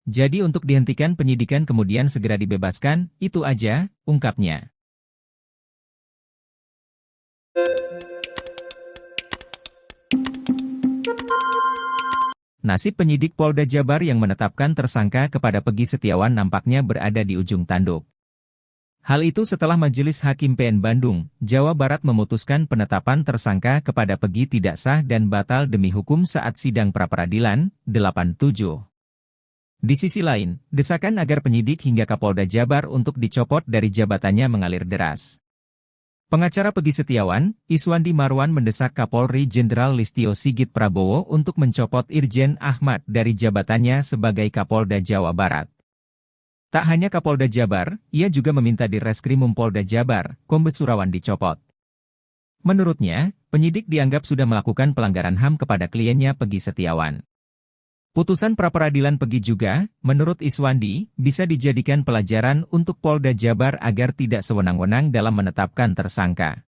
Jadi untuk dihentikan penyidikan kemudian segera dibebaskan, itu aja, ungkapnya. Nasib penyidik Polda Jabar yang menetapkan tersangka kepada Peggy Setiawan nampaknya berada di ujung tanduk. Hal itu setelah Majelis Hakim PN Bandung, Jawa Barat memutuskan penetapan tersangka kepada Peggy tidak sah dan batal demi hukum saat sidang pra-peradilan 87. Di sisi lain, desakan agar penyidik hingga Kapolda Jabar untuk dicopot dari jabatannya mengalir deras. Pengacara Peggy Setiawan, Iswandi Marwan mendesak Kapolri Jenderal Listio Sigit Prabowo untuk mencopot Irjen Ahmad dari jabatannya sebagai Kapolda Jawa Barat. Tak hanya Kapolda Jabar, ia juga meminta Direskrimum Polda Jabar, Kombes Surawan dicopot. Menurutnya, penyidik dianggap sudah melakukan pelanggaran HAM kepada kliennya Peggy Setiawan. Putusan pra-peradilan Peggy juga, menurut Iswandi, bisa dijadikan pelajaran untuk Polda Jabar agar tidak sewenang-wenang dalam menetapkan tersangka.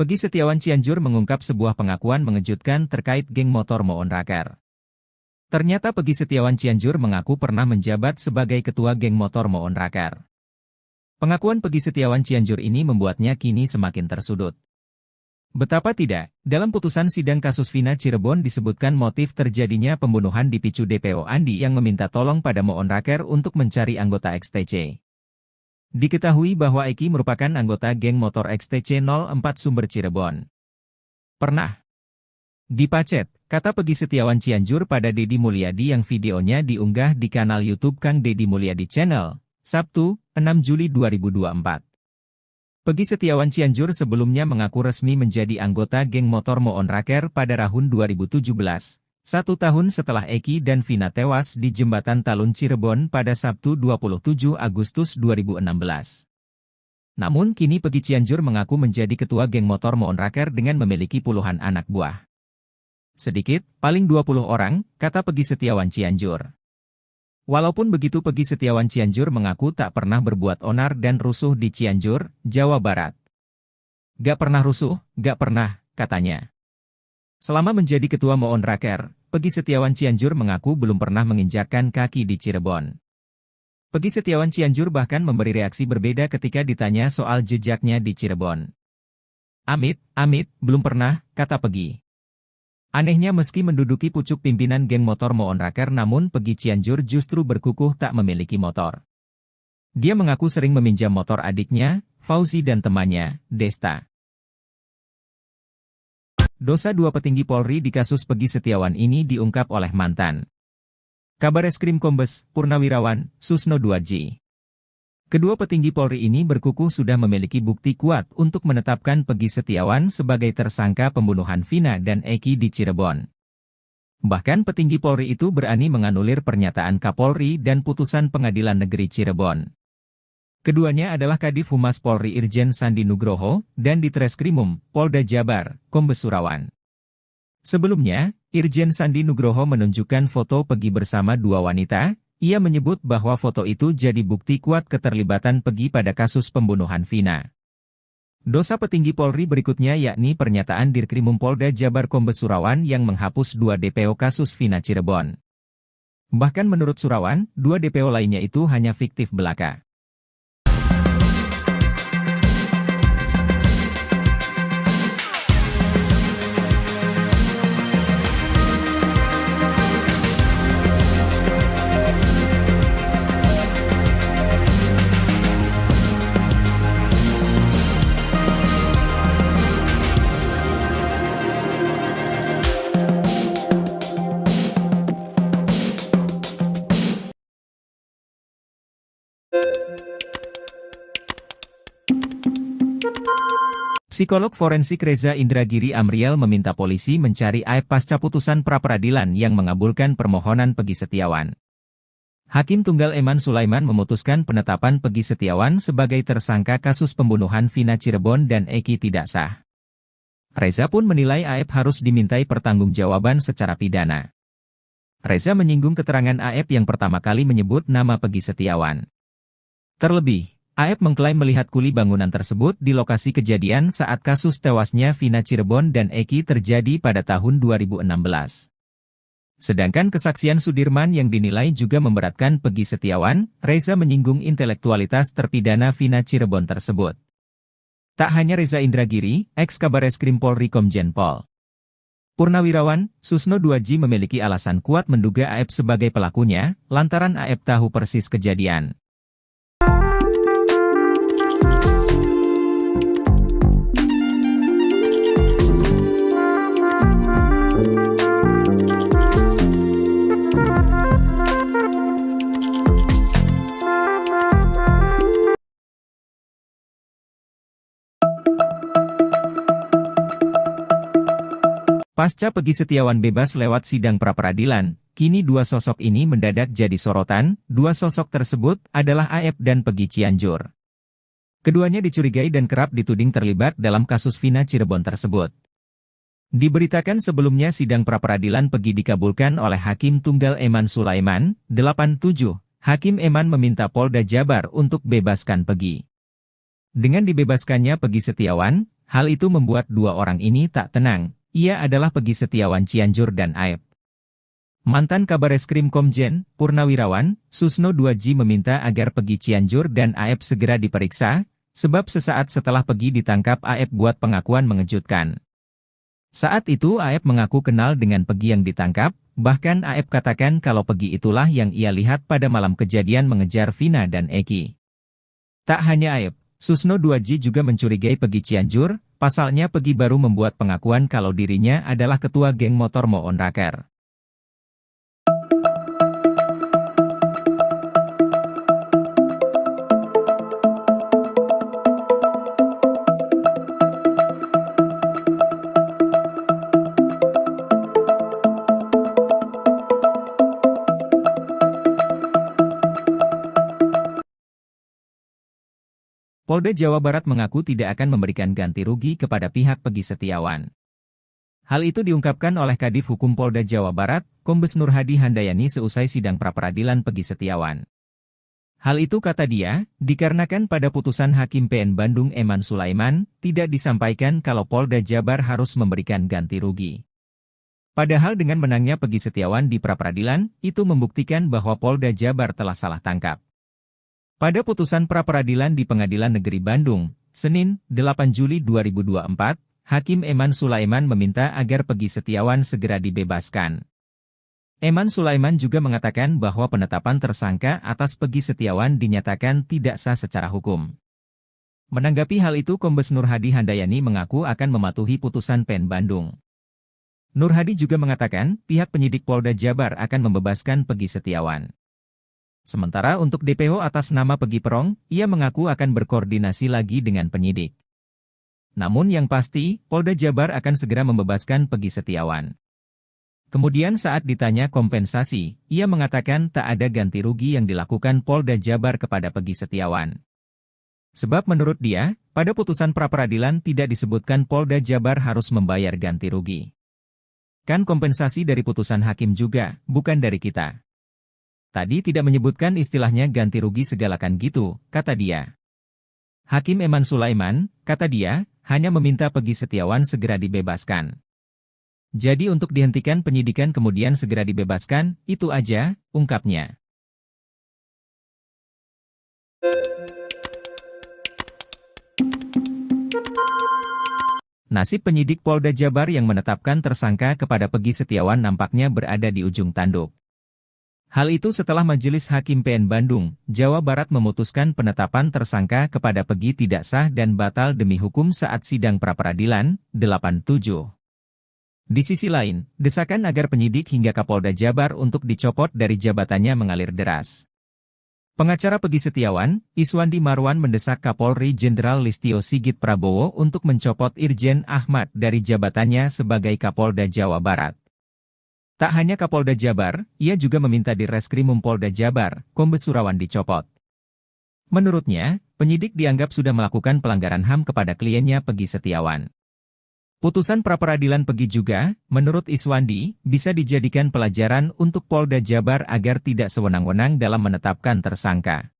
Peggy Setiawan Cianjur mengungkap sebuah pengakuan mengejutkan terkait geng motor Moon Raker. Ternyata Peggy Setiawan Cianjur mengaku pernah menjabat sebagai ketua geng motor Moon Raker. Pengakuan Peggy Setiawan Cianjur ini membuatnya kini semakin tersudut. Betapa tidak, dalam putusan sidang kasus Vina Cirebon disebutkan motif terjadinya pembunuhan dipicu DPO Andi yang meminta tolong pada Moon Raker untuk mencari anggota XTC. Diketahui bahwa Eki merupakan anggota geng motor XTC 04 Sumber Cirebon. Pernah dipacet, kata Peggy Setiawan Cianjur pada Deddy Mulyadi yang videonya diunggah di kanal YouTube Kang Deddy Mulyadi Channel, Sabtu, 6 Juli 2024. Peggy Setiawan Cianjur sebelumnya mengaku resmi menjadi anggota geng motor Moon Raker pada tahun 2017. 1 tahun setelah Eki dan Vina tewas di Jembatan Talun Cirebon pada Sabtu 27 Agustus 2016. Namun kini Peggy Cianjur mengaku menjadi ketua geng motor Moon Raker dengan memiliki puluhan anak buah. Sedikit, paling 20 orang, kata Peggy Setiawan Cianjur. Walaupun begitu Peggy Setiawan Cianjur mengaku tak pernah berbuat onar dan rusuh di Cianjur, Jawa Barat. Gak pernah rusuh, gak pernah, katanya. Selama menjadi ketua Moon Raker, Peggy Setiawan Cianjur mengaku belum pernah menginjakkan kaki di Cirebon. Peggy Setiawan Cianjur bahkan memberi reaksi berbeda ketika ditanya soal jejaknya di Cirebon. Amit, belum pernah, kata Peggy. Anehnya meski menduduki pucuk pimpinan geng motor Moon Raker namun Peggy Cianjur justru berkukuh tak memiliki motor. Dia mengaku sering meminjam motor adiknya, Fauzi dan temannya, Desta. Dosa 2 petinggi Polri di kasus Peggy Setiawan ini diungkap oleh mantan Kabareskrim Kombes Purnawirawan Susno Duadji. Kedua petinggi Polri ini berkukuh sudah memiliki bukti kuat untuk menetapkan Peggy Setiawan sebagai tersangka pembunuhan Vina dan Eki di Cirebon. Bahkan petinggi Polri itu berani menganulir pernyataan Kapolri dan putusan Pengadilan Negeri Cirebon. Keduanya adalah Kadif Humas Polri Irjen Sandi Nugroho, dan Ditreskrimum, Polda Jabar, Kombes Surawan. Sebelumnya, Irjen Sandi Nugroho menunjukkan foto Peggy bersama 2 wanita, ia menyebut bahwa foto itu jadi bukti kuat keterlibatan Peggy pada kasus pembunuhan Vina. Dosa petinggi Polri berikutnya yakni pernyataan Dirkrimum Polda Jabar Kombes Surawan yang menghapus 2 DPO kasus Vina Cirebon. Bahkan menurut Surawan, 2 DPO lainnya itu hanya fiktif belaka. Psikolog forensik Reza Indragiri Amriel meminta polisi mencari aib pasca putusan pra-peradilan yang mengabulkan permohonan Peggy Setiawan. Hakim Tunggal Eman Sulaiman memutuskan penetapan Peggy Setiawan sebagai tersangka kasus pembunuhan Vina Cirebon dan Eki tidak sah. Reza pun menilai AF harus dimintai pertanggungjawaban secara pidana. Reza menyinggung keterangan AF yang pertama kali menyebut nama Peggy Setiawan. Terlebih, AF mengklaim melihat kuli bangunan tersebut di lokasi kejadian saat kasus tewasnya Vina Cirebon dan Eki terjadi pada tahun 2016. Sedangkan kesaksian Sudirman yang dinilai juga memberatkan Peggy Setiawan, Reza menyinggung intelektualitas terpidana Vina Cirebon tersebut. Tak hanya Reza Indragiri, ex-Kabareskrim Polri Komjen Pol Purnawirawan, Susno Duaji memiliki alasan kuat menduga AF sebagai pelakunya, lantaran AF tahu persis kejadian. Pasca Peggy Setiawan bebas lewat sidang pra-peradilan, kini dua sosok ini mendadak jadi sorotan. Dua sosok tersebut adalah AF dan Peggy Cianjur. Keduanya dicurigai dan kerap dituding terlibat dalam kasus Vina Cirebon tersebut. Diberitakan sebelumnya sidang pra-peradilan Peggy dikabulkan oleh Hakim Tunggal Eman Sulaiman, 87. Hakim Eman meminta Polda Jabar untuk bebaskan Peggy. Dengan dibebaskannya Peggy Setiawan, hal itu membuat dua orang ini tak tenang. Ia adalah Peggy Setiawan Cianjur dan AF. Mantan Kabareskrim Komjen Purnawirawan, Susno Duaji meminta agar Peggy Cianjur dan AF segera diperiksa, sebab sesaat setelah Peggy ditangkap AF buat pengakuan mengejutkan. Saat itu AF mengaku kenal dengan Peggy yang ditangkap, bahkan AF katakan kalau Peggy itulah yang ia lihat pada malam kejadian mengejar Vina dan Eki. Tak hanya AF, Susno Duaji juga mencurigai Peggy Cianjur. Pasalnya Peggy baru membuat pengakuan kalau dirinya adalah ketua geng motor Moon Raker. Polda Jawa Barat mengaku tidak akan memberikan ganti rugi kepada pihak Peggy Setiawan. Hal itu diungkapkan oleh Kadif Hukum Polda Jawa Barat, Kombes Nur Hadi Handayani seusai sidang pra-peradilan Peggy Setiawan. Hal itu kata dia, dikarenakan pada putusan Hakim PN Bandung Eman Sulaiman, tidak disampaikan kalau Polda Jabar harus memberikan ganti rugi. Padahal dengan menangnya Peggy Setiawan di pra-peradilan, itu membuktikan bahwa Polda Jabar telah salah tangkap. Pada putusan pra-peradilan di Pengadilan Negeri Bandung, Senin, 8 Juli 2024, Hakim Eman Sulaiman meminta agar Peggy Setiawan segera dibebaskan. Eman Sulaiman juga mengatakan bahwa penetapan tersangka atas Peggy Setiawan dinyatakan tidak sah secara hukum. Menanggapi hal itu Kombes Nur Hadi Handayani mengaku akan mematuhi putusan PN Bandung. Nur Hadi juga mengatakan pihak penyidik Polda Jabar akan membebaskan Peggy Setiawan. Sementara untuk DPO atas nama Peggy Perong, ia mengaku akan berkoordinasi lagi dengan penyidik. Namun yang pasti, Polda Jabar akan segera membebaskan Peggy Setiawan. Kemudian saat ditanya kompensasi, ia mengatakan tak ada ganti rugi yang dilakukan Polda Jabar kepada Peggy Setiawan. Sebab menurut dia, pada putusan pra-peradilan tidak disebutkan Polda Jabar harus membayar ganti rugi. Kan kompensasi dari putusan hakim juga, bukan dari kita. Tadi tidak menyebutkan istilahnya ganti rugi segalakan gitu, kata dia. Hakim Eman Sulaiman, kata dia, hanya meminta Peggy Setiawan segera dibebaskan. Jadi untuk dihentikan penyidikan kemudian segera dibebaskan, itu aja, ungkapnya. Nasib penyidik Polda Jabar yang menetapkan tersangka kepada Peggy Setiawan nampaknya berada di ujung tanduk. Hal itu setelah Majelis Hakim PN Bandung, Jawa Barat memutuskan penetapan tersangka kepada Peggy tidak sah dan batal demi hukum saat sidang pra-peradilan, 87. Di sisi lain, desakan agar penyidik hingga Kapolda Jabar untuk dicopot dari jabatannya mengalir deras. Pengacara Peggy Setiawan, Iswandi Marwan mendesak Kapolri Jenderal Listio Sigit Prabowo untuk mencopot Irjen Ahmad dari jabatannya sebagai Kapolda Jawa Barat. Tak hanya Kapolda Jabar, ia juga meminta Dirreskrimum Polda Jabar, Kombes Surawan dicopot. Menurutnya, penyidik dianggap sudah melakukan pelanggaran HAM kepada kliennya Peggy Setiawan. Putusan pra-peradilan Peggy juga, menurut Iswandi, bisa dijadikan pelajaran untuk Polda Jabar agar tidak sewenang-wenang dalam menetapkan tersangka.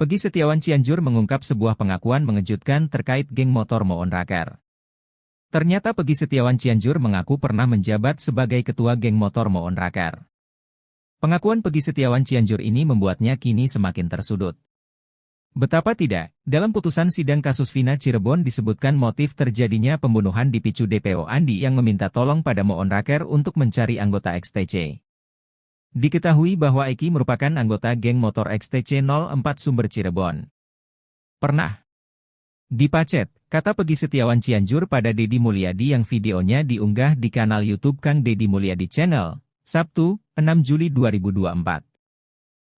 Peggy Setiawan Cianjur mengungkap sebuah pengakuan mengejutkan terkait geng motor Moon Raker. Ternyata Peggy Setiawan Cianjur mengaku pernah menjabat sebagai ketua geng motor Moon Raker. Pengakuan Peggy Setiawan Cianjur ini membuatnya kini semakin tersudut. Betapa tidak, dalam putusan sidang kasus Vina Cirebon disebutkan motif terjadinya pembunuhan dipicu DPO Andi yang meminta tolong pada Moon Raker untuk mencari anggota XTC. Diketahui bahwa Eki merupakan anggota geng motor XTC 04 Sumber Cirebon. Pernah dipacet, kata Peggy Setiawan Cianjur pada Deddy Mulyadi yang videonya diunggah di kanal YouTube Kang Deddy Mulyadi Channel, Sabtu, 6 Juli 2024.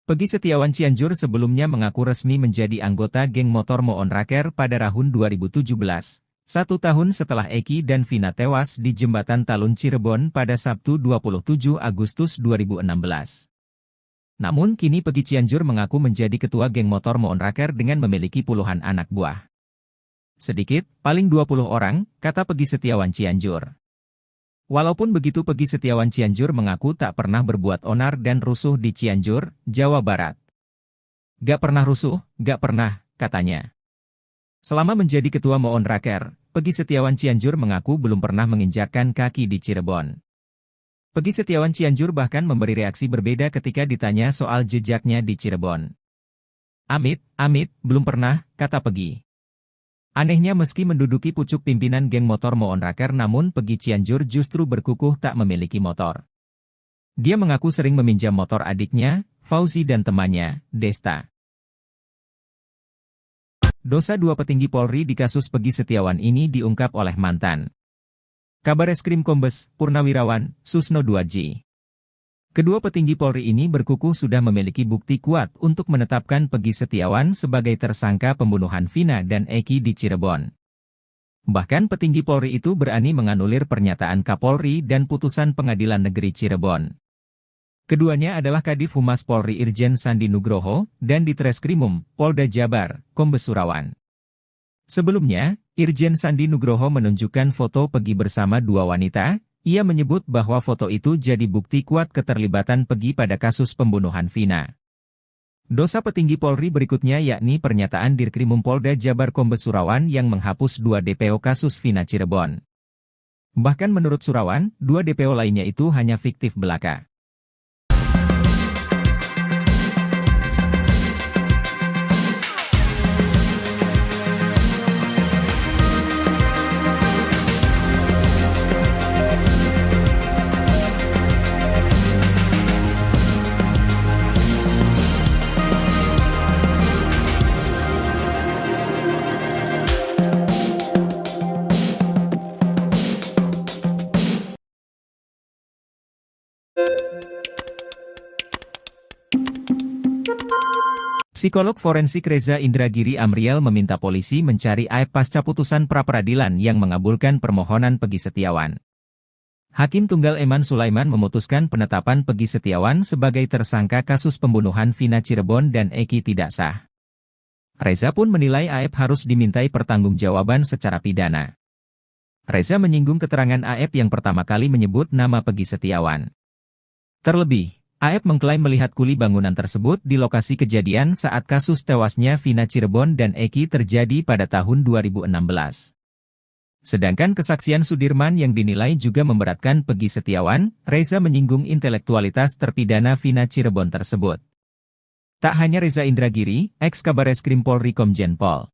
Peggy Setiawan Cianjur sebelumnya mengaku resmi menjadi anggota geng motor Moon Raker pada tahun 2017. 1 tahun setelah Eki dan Vina tewas di Jembatan Talun Cirebon pada Sabtu 27 Agustus 2016. Namun kini Peggy Cianjur mengaku menjadi ketua geng motor Moon Raker dengan memiliki puluhan anak buah. Sedikit, paling 20 orang, kata Peggy Setiawan Cianjur. Walaupun begitu Peggy Setiawan Cianjur mengaku tak pernah berbuat onar dan rusuh di Cianjur, Jawa Barat. Gak pernah rusuh, gak pernah, katanya. Selama menjadi ketua Moon Raker, Peggy Setiawan Cianjur mengaku belum pernah menginjakkan kaki di Cirebon. Peggy Setiawan Cianjur bahkan memberi reaksi berbeda ketika ditanya soal jejaknya di Cirebon. Amit, belum pernah, kata Peggy. Anehnya meski menduduki pucuk pimpinan geng motor Moon Raker namun Peggy Cianjur justru berkukuh tak memiliki motor. Dia mengaku sering meminjam motor adiknya, Fauzi dan temannya, Desta. Dosa dua petinggi Polri di kasus Peggy Setiawan ini diungkap oleh mantan Kabareskrim Kombes Purnawirawan Susno Duadji. Kedua petinggi Polri ini berkukuh sudah memiliki bukti kuat untuk menetapkan Peggy Setiawan sebagai tersangka pembunuhan Vina dan Eki di Cirebon. Bahkan petinggi Polri itu berani menganulir pernyataan Kapolri dan putusan Pengadilan Negeri Cirebon. Keduanya adalah Kadif Humas Polri Irjen Sandi Nugroho, dan Ditreskrimum, Polda Jabar, Kombes Surawan. Sebelumnya, Irjen Sandi Nugroho menunjukkan foto Peggy bersama dua wanita, ia menyebut bahwa foto itu jadi bukti kuat keterlibatan Peggy pada kasus pembunuhan Vina. Dosa petinggi Polri berikutnya yakni pernyataan Dirkrimum Polda Jabar Kombes Surawan yang menghapus 2 DPO kasus Vina Cirebon. Bahkan menurut Surawan, 2 DPO lainnya itu hanya fiktif belaka. Psikolog forensik Reza Indragiri Amriel meminta polisi mencari AEP pasca putusan pra-peradilan yang mengabulkan permohonan Peggy Setiawan. Hakim Tunggal Eman Sulaiman memutuskan penetapan Peggy Setiawan sebagai tersangka kasus pembunuhan Vina Cirebon dan Eki tidak sah. Reza pun menilai AEP harus dimintai pertanggungjawaban secara pidana. Reza menyinggung keterangan AEP yang pertama kali menyebut nama Peggy Setiawan. Terlebih, AEP mengklaim melihat kuli bangunan tersebut di lokasi kejadian saat kasus tewasnya Vina Cirebon dan Eki terjadi pada tahun 2016. Sedangkan kesaksian Sudirman yang dinilai juga memberatkan Peggy Setiawan, Reza menyinggung intelektualitas terpidana Vina Cirebon tersebut. Tak hanya Reza Indragiri, ex Kabareskrim Polri Komjen Pol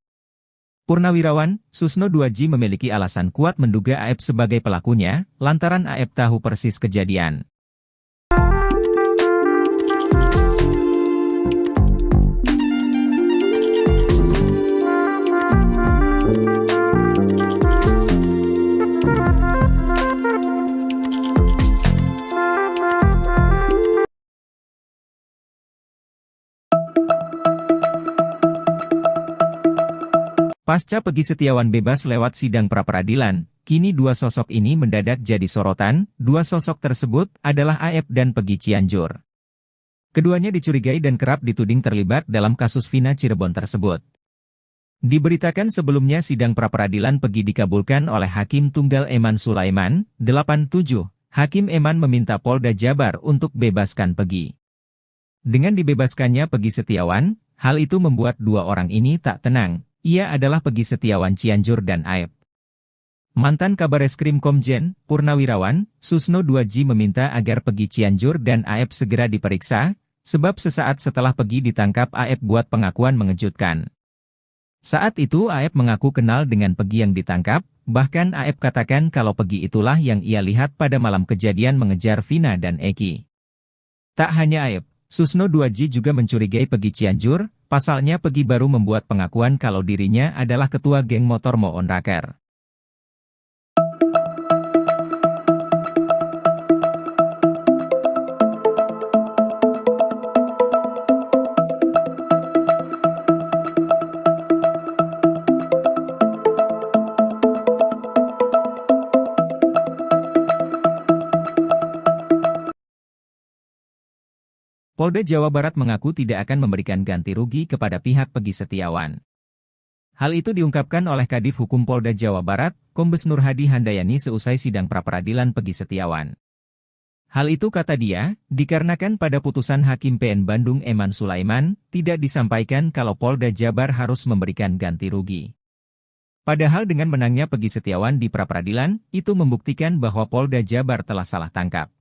Purnawirawan, Susno 2J memiliki alasan kuat menduga Aep sebagai pelakunya, lantaran Aep tahu persis kejadian. Pasca Peggy Setiawan bebas lewat sidang pra-peradilan, kini dua sosok ini mendadak jadi sorotan. Dua sosok tersebut adalah Aep dan Peggy Cianjur. Keduanya dicurigai dan kerap dituding terlibat dalam kasus Vina Cirebon tersebut. Diberitakan sebelumnya sidang pra-peradilan Peggy dikabulkan oleh Hakim Tunggal Eman Sulaiman, 87. Hakim Eman meminta Polda Jabar untuk bebaskan Peggy. Dengan dibebaskannya Peggy Setiawan, hal itu membuat dua orang ini tak tenang. Ia adalah Peggy Setiawan Cianjur dan Aep. Mantan Kabareskrim Komjen, Purnawirawan, Susno 2J meminta agar Peggy Cianjur dan Aep segera diperiksa, sebab sesaat setelah Peggy ditangkap Aep buat pengakuan mengejutkan. Saat itu Aep mengaku kenal dengan Peggy yang ditangkap, bahkan Aep katakan kalau Peggy itulah yang ia lihat pada malam kejadian mengejar Vina dan Eki. Tak hanya Aep, Susno 2J juga mencurigai Peggy Cianjur. Pasalnya Peggy baru membuat pengakuan kalau dirinya adalah ketua geng motor Moon Raker. Polda Jawa Barat mengaku tidak akan memberikan ganti rugi kepada pihak Peggy Setiawan. Hal itu diungkapkan oleh Kadif Hukum Polda Jawa Barat, Kombes Nur Hadi Handayani seusai sidang pra-peradilan Peggy Setiawan. Hal itu kata dia, dikarenakan pada putusan Hakim PN Bandung Eman Sulaiman, tidak disampaikan kalau Polda Jabar harus memberikan ganti rugi. Padahal dengan menangnya Peggy Setiawan di pra-peradilan, itu membuktikan bahwa Polda Jabar telah salah tangkap.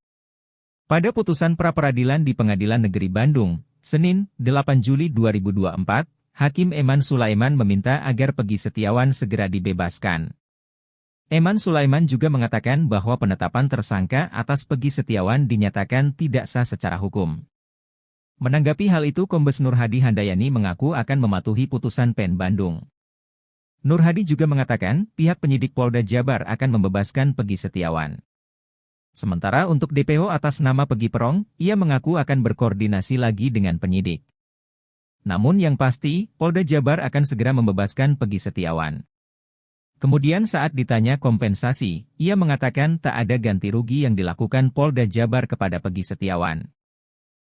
Pada putusan pra-peradilan di Pengadilan Negeri Bandung, Senin, 8 Juli 2024, Hakim Eman Sulaiman meminta agar Peggy Setiawan segera dibebaskan. Eman Sulaiman juga mengatakan bahwa penetapan tersangka atas Peggy Setiawan dinyatakan tidak sah secara hukum. Menanggapi hal itu Kombes Nur Hadi Handayani mengaku akan mematuhi putusan PN Bandung. Nur Hadi juga mengatakan pihak penyidik Polda Jabar akan membebaskan Peggy Setiawan. Sementara untuk DPO atas nama Peggy Perong, ia mengaku akan berkoordinasi lagi dengan penyidik. Namun yang pasti, Polda Jabar akan segera membebaskan Peggy Setiawan. Kemudian saat ditanya kompensasi, ia mengatakan tak ada ganti rugi yang dilakukan Polda Jabar kepada Peggy Setiawan.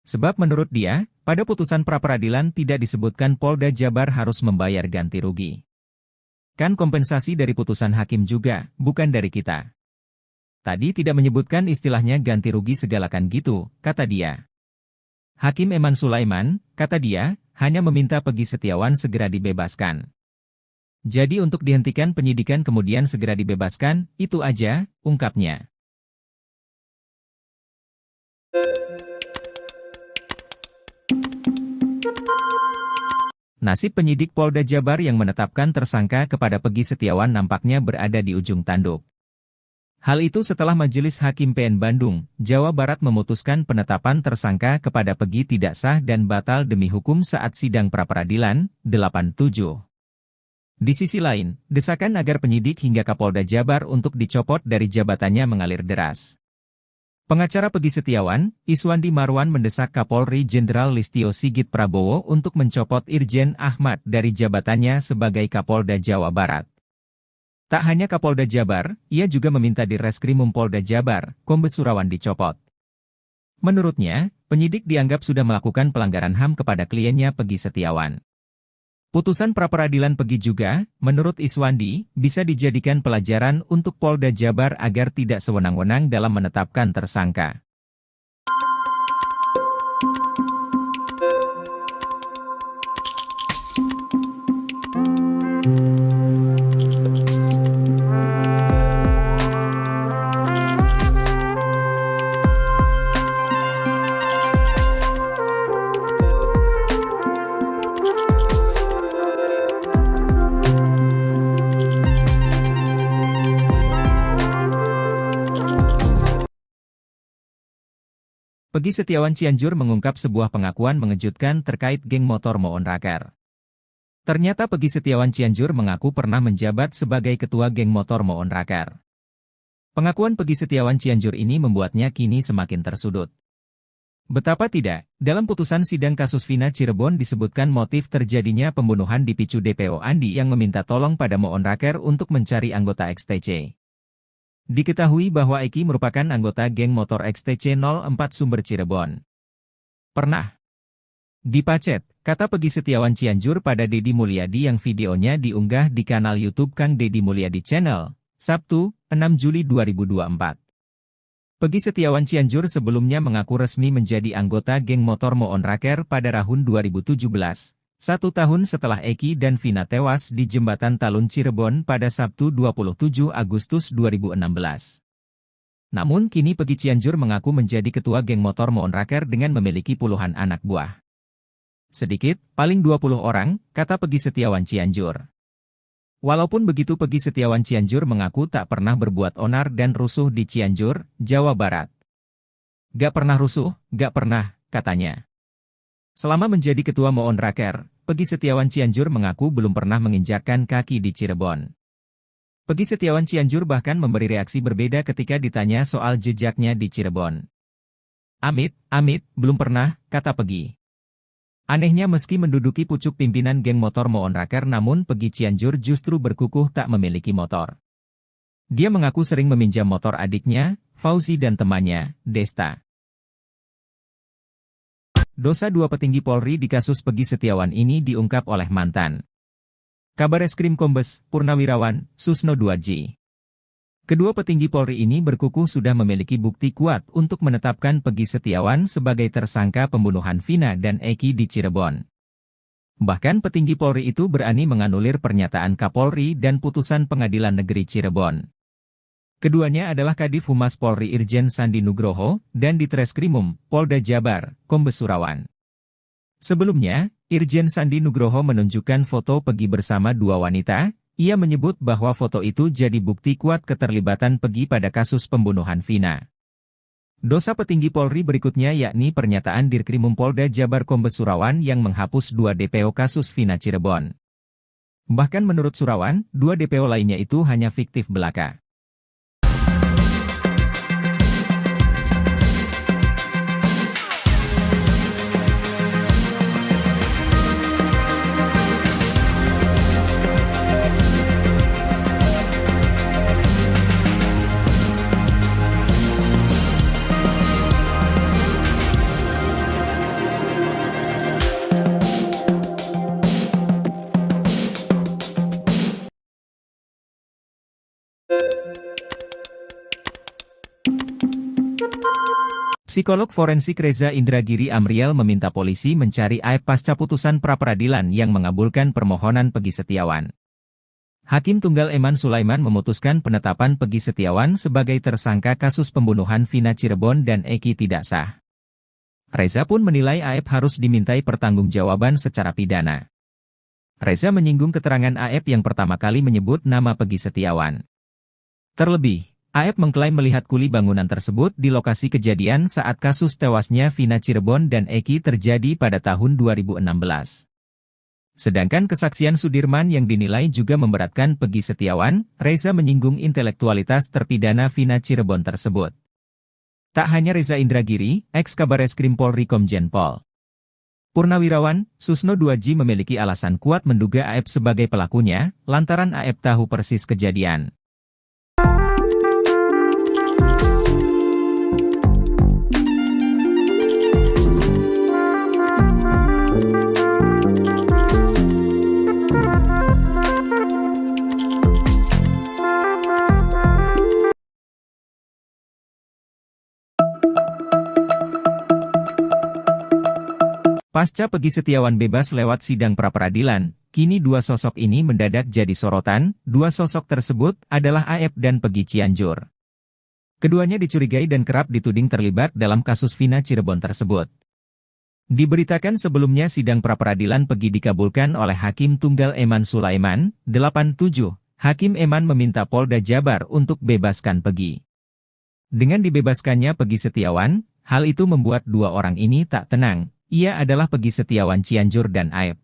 Sebab menurut dia, pada putusan pra-peradilan tidak disebutkan Polda Jabar harus membayar ganti rugi. Kan kompensasi dari putusan hakim juga, bukan dari kita. Tadi tidak menyebutkan istilahnya ganti rugi segalakan gitu, kata dia. Hakim Eman Sulaiman, kata dia, hanya meminta Peggy Setiawan segera dibebaskan. Jadi untuk dihentikan penyidikan kemudian segera dibebaskan, itu aja, ungkapnya. Nasib penyidik Polda Jabar yang menetapkan tersangka kepada Peggy Setiawan nampaknya berada di ujung tanduk. Hal itu setelah Majelis Hakim PN Bandung, Jawa Barat memutuskan penetapan tersangka kepada Peggy tidak sah dan batal demi hukum saat sidang pra-peradilan, 87. Di sisi lain, desakan agar penyidik hingga Kapolda Jabar untuk dicopot dari jabatannya mengalir deras. Pengacara Peggy Setiawan, Iswandi Marwan mendesak Kapolri Jenderal Listio Sigit Prabowo untuk mencopot Irjen Ahmad dari jabatannya sebagai Kapolda Jawa Barat. Tak hanya Kapolda Jabar, ia juga meminta di Reskrimum Polda Jabar, Kombes Surawan dicopot. Menurutnya, penyidik dianggap sudah melakukan pelanggaran HAM kepada kliennya Peggy Setiawan. Putusan pra-peradilan Peggy juga, menurut Iswandi, bisa dijadikan pelajaran untuk Polda Jabar agar tidak sewenang-wenang dalam menetapkan tersangka. Pegi Setiawan Cianjur mengungkap sebuah pengakuan mengejutkan terkait geng motor Moon Raker. Ternyata Pegi Setiawan Cianjur mengaku pernah menjabat sebagai ketua geng motor Moon Raker. Pengakuan Pegi Setiawan Cianjur ini membuatnya kini semakin tersudut. Betapa tidak, dalam putusan sidang kasus Vina Cirebon disebutkan motif terjadinya pembunuhan dipicu DPO Andi yang meminta tolong pada Moon Raker untuk mencari anggota XTC. Diketahui bahwa Eki merupakan anggota geng motor XTC 04 Sumber Cirebon. Pernah dipacet, kata Pegi Setiawan Cianjur pada Deddy Mulyadi yang videonya diunggah di kanal YouTube Kang Deddy Mulyadi Channel, Sabtu, 6 Juli 2024. Pegi Setiawan Cianjur sebelumnya mengaku resmi menjadi anggota geng motor Moon Raker pada tahun 2017. 1 tahun setelah Eki dan Vina tewas di Jembatan Talun Cirebon pada Sabtu 27 Agustus 2016. Namun kini Pegi Cianjur mengaku menjadi ketua geng motor Moon Raker dengan memiliki puluhan anak buah. Sedikit, paling 20 orang, kata Pegi Setiawan Cianjur. Walaupun begitu Pegi Setiawan Cianjur mengaku tak pernah berbuat onar dan rusuh di Cianjur, Jawa Barat. Gak pernah rusuh, gak pernah, katanya. Selama menjadi ketua Moon Raker, Pegi Setiawan Cianjur mengaku belum pernah menginjakkan kaki di Cirebon. Pegi Setiawan Cianjur bahkan memberi reaksi berbeda ketika ditanya soal jejaknya di Cirebon. Amit, belum pernah, kata Pegi. Anehnya meski menduduki pucuk pimpinan geng motor Moon Raker namun Pegi Cianjur justru berkukuh tak memiliki motor. Dia mengaku sering meminjam motor adiknya, Fauzi dan temannya, Desta. Dosa 2 petinggi Polri di kasus Pegi Setiawan ini diungkap oleh mantan Kabareskrim Kombes Purnawirawan Susno Duadji. Kedua petinggi Polri ini berkukuh sudah memiliki bukti kuat untuk menetapkan Pegi Setiawan sebagai tersangka pembunuhan Vina dan Eki di Cirebon. Bahkan petinggi Polri itu berani menganulir pernyataan Kapolri dan putusan Pengadilan Negeri Cirebon. Keduanya adalah Kadif Humas Polri Irjen Sandi Nugroho dan Ditreskrimum Polda Jabar, Kombes Surawan. Sebelumnya, Irjen Sandi Nugroho menunjukkan foto Pegi bersama 2 wanita. Ia menyebut bahwa foto itu jadi bukti kuat keterlibatan Pegi pada kasus pembunuhan Vina. Dosa petinggi Polri berikutnya yakni pernyataan Dirkrimum Polda Jabar Kombes Surawan yang menghapus 2 DPO kasus Vina Cirebon. Bahkan menurut Surawan, 2 DPO lainnya itu hanya fiktif belaka. Psikolog forensik Reza Indragiri Amriel meminta polisi mencari aib pasca putusan pra-peradilan yang mengabulkan permohonan Pegi Setiawan. Hakim Tunggal Eman Sulaiman memutuskan penetapan Pegi Setiawan sebagai tersangka kasus pembunuhan Vina Cirebon dan Eki tidak sah. Reza pun menilai aib harus dimintai pertanggungjawaban secara pidana. Reza menyinggung keterangan aib yang pertama kali menyebut nama Pegi Setiawan. Terlebih, Aep mengklaim melihat kuli bangunan tersebut di lokasi kejadian saat kasus tewasnya Vina Cirebon dan Eki terjadi pada tahun 2016. Sedangkan kesaksian Sudirman yang dinilai juga memberatkan Pegi Setiawan, Reza menyinggung intelektualitas terpidana Vina Cirebon tersebut. Tak hanya Reza Indragiri, ex-Kabareskrim Polri Komjen Pol Purnawirawan, Susno Duadji memiliki alasan kuat menduga Aep sebagai pelakunya, lantaran Aep tahu persis kejadian. Pasca Pegi Setiawan bebas lewat sidang pra-peradilan, kini 2 sosok ini mendadak jadi sorotan. 2 sosok tersebut adalah Aep dan Pegi Cianjur. Keduanya dicurigai dan kerap dituding terlibat dalam kasus Vina Cirebon tersebut. Diberitakan sebelumnya sidang pra-peradilan Pegi dikabulkan oleh Hakim Tunggal Eman Sulaiman, 87. Hakim Eman meminta Polda Jabar untuk bebaskan Pegi. Dengan dibebaskannya Pegi Setiawan, Hal itu membuat dua orang ini tak tenang. Ia adalah Pegi Setiawan Cianjur dan Aep.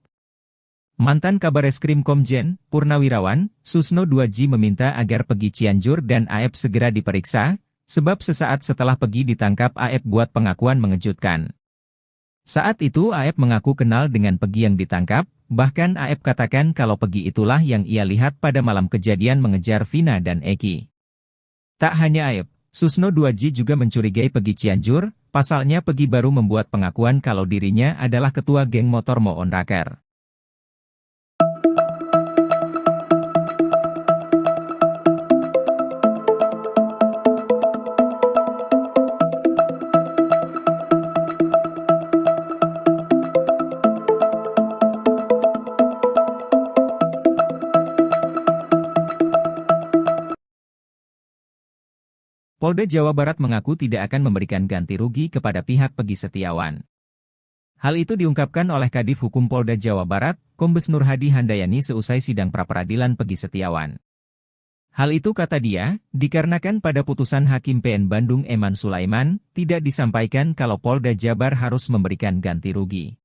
Mantan Kabareskrim Komjen, Purnawirawan, Susno 2J meminta agar Pegi Cianjur dan Aep segera diperiksa, sebab sesaat setelah Pegi ditangkap Aep buat pengakuan mengejutkan. Saat itu Aep mengaku kenal dengan Pegi yang ditangkap, bahkan Aep katakan kalau Pegi itulah yang ia lihat pada malam kejadian mengejar Vina dan Eki. Tak hanya Aep, Susno 2J juga mencurigai Pegi Cianjur, pasalnya Pegi baru membuat pengakuan kalau dirinya adalah ketua geng motor Moon Raker. Polda Jawa Barat mengaku tidak akan memberikan ganti rugi kepada pihak Pegi Setiawan. Hal itu diungkapkan oleh Kadif Hukum Polda Jawa Barat, Kombes Nur Hadi Handayani seusai sidang pra-peradilan Pegi Setiawan. Hal itu kata dia, dikarenakan pada putusan Hakim PN Bandung Eman Sulaiman, tidak disampaikan kalau Polda Jabar harus memberikan ganti rugi.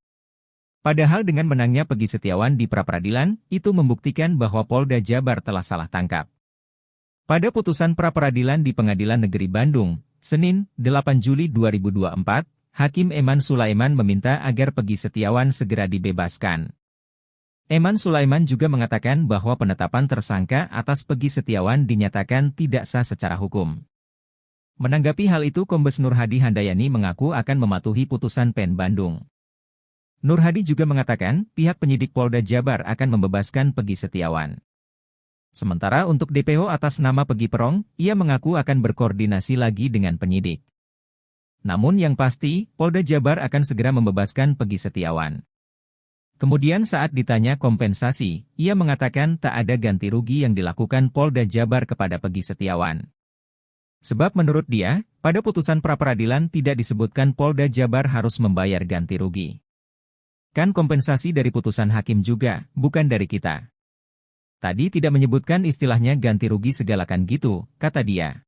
Padahal dengan menangnya Pegi Setiawan di pra-peradilan, itu membuktikan bahwa Polda Jabar telah salah tangkap. Pada putusan pra-peradilan di Pengadilan Negeri Bandung, Senin, 8 Juli 2024, Hakim Eman Sulaiman meminta agar Pegi Setiawan segera dibebaskan. Eman Sulaiman juga mengatakan bahwa penetapan tersangka atas Pegi Setiawan dinyatakan tidak sah secara hukum. Menanggapi hal itu Kombes Nur Hadi Handayani mengaku akan mematuhi putusan PN Bandung. Nur Hadi juga mengatakan pihak penyidik Polda Jabar akan membebaskan Pegi Setiawan. Sementara untuk DPO atas nama Pegi Perong, ia mengaku akan berkoordinasi lagi dengan penyidik. Namun yang pasti, Polda Jabar akan segera membebaskan Pegi Setiawan. Kemudian saat ditanya kompensasi, ia mengatakan tak ada ganti rugi yang dilakukan Polda Jabar kepada Pegi Setiawan. Sebab menurut dia, pada putusan pra-peradilan tidak disebutkan Polda Jabar harus membayar ganti rugi. Kan kompensasi dari putusan hakim juga, bukan dari kita. Tadi tidak menyebutkan istilahnya ganti rugi segalakan gitu, kata dia.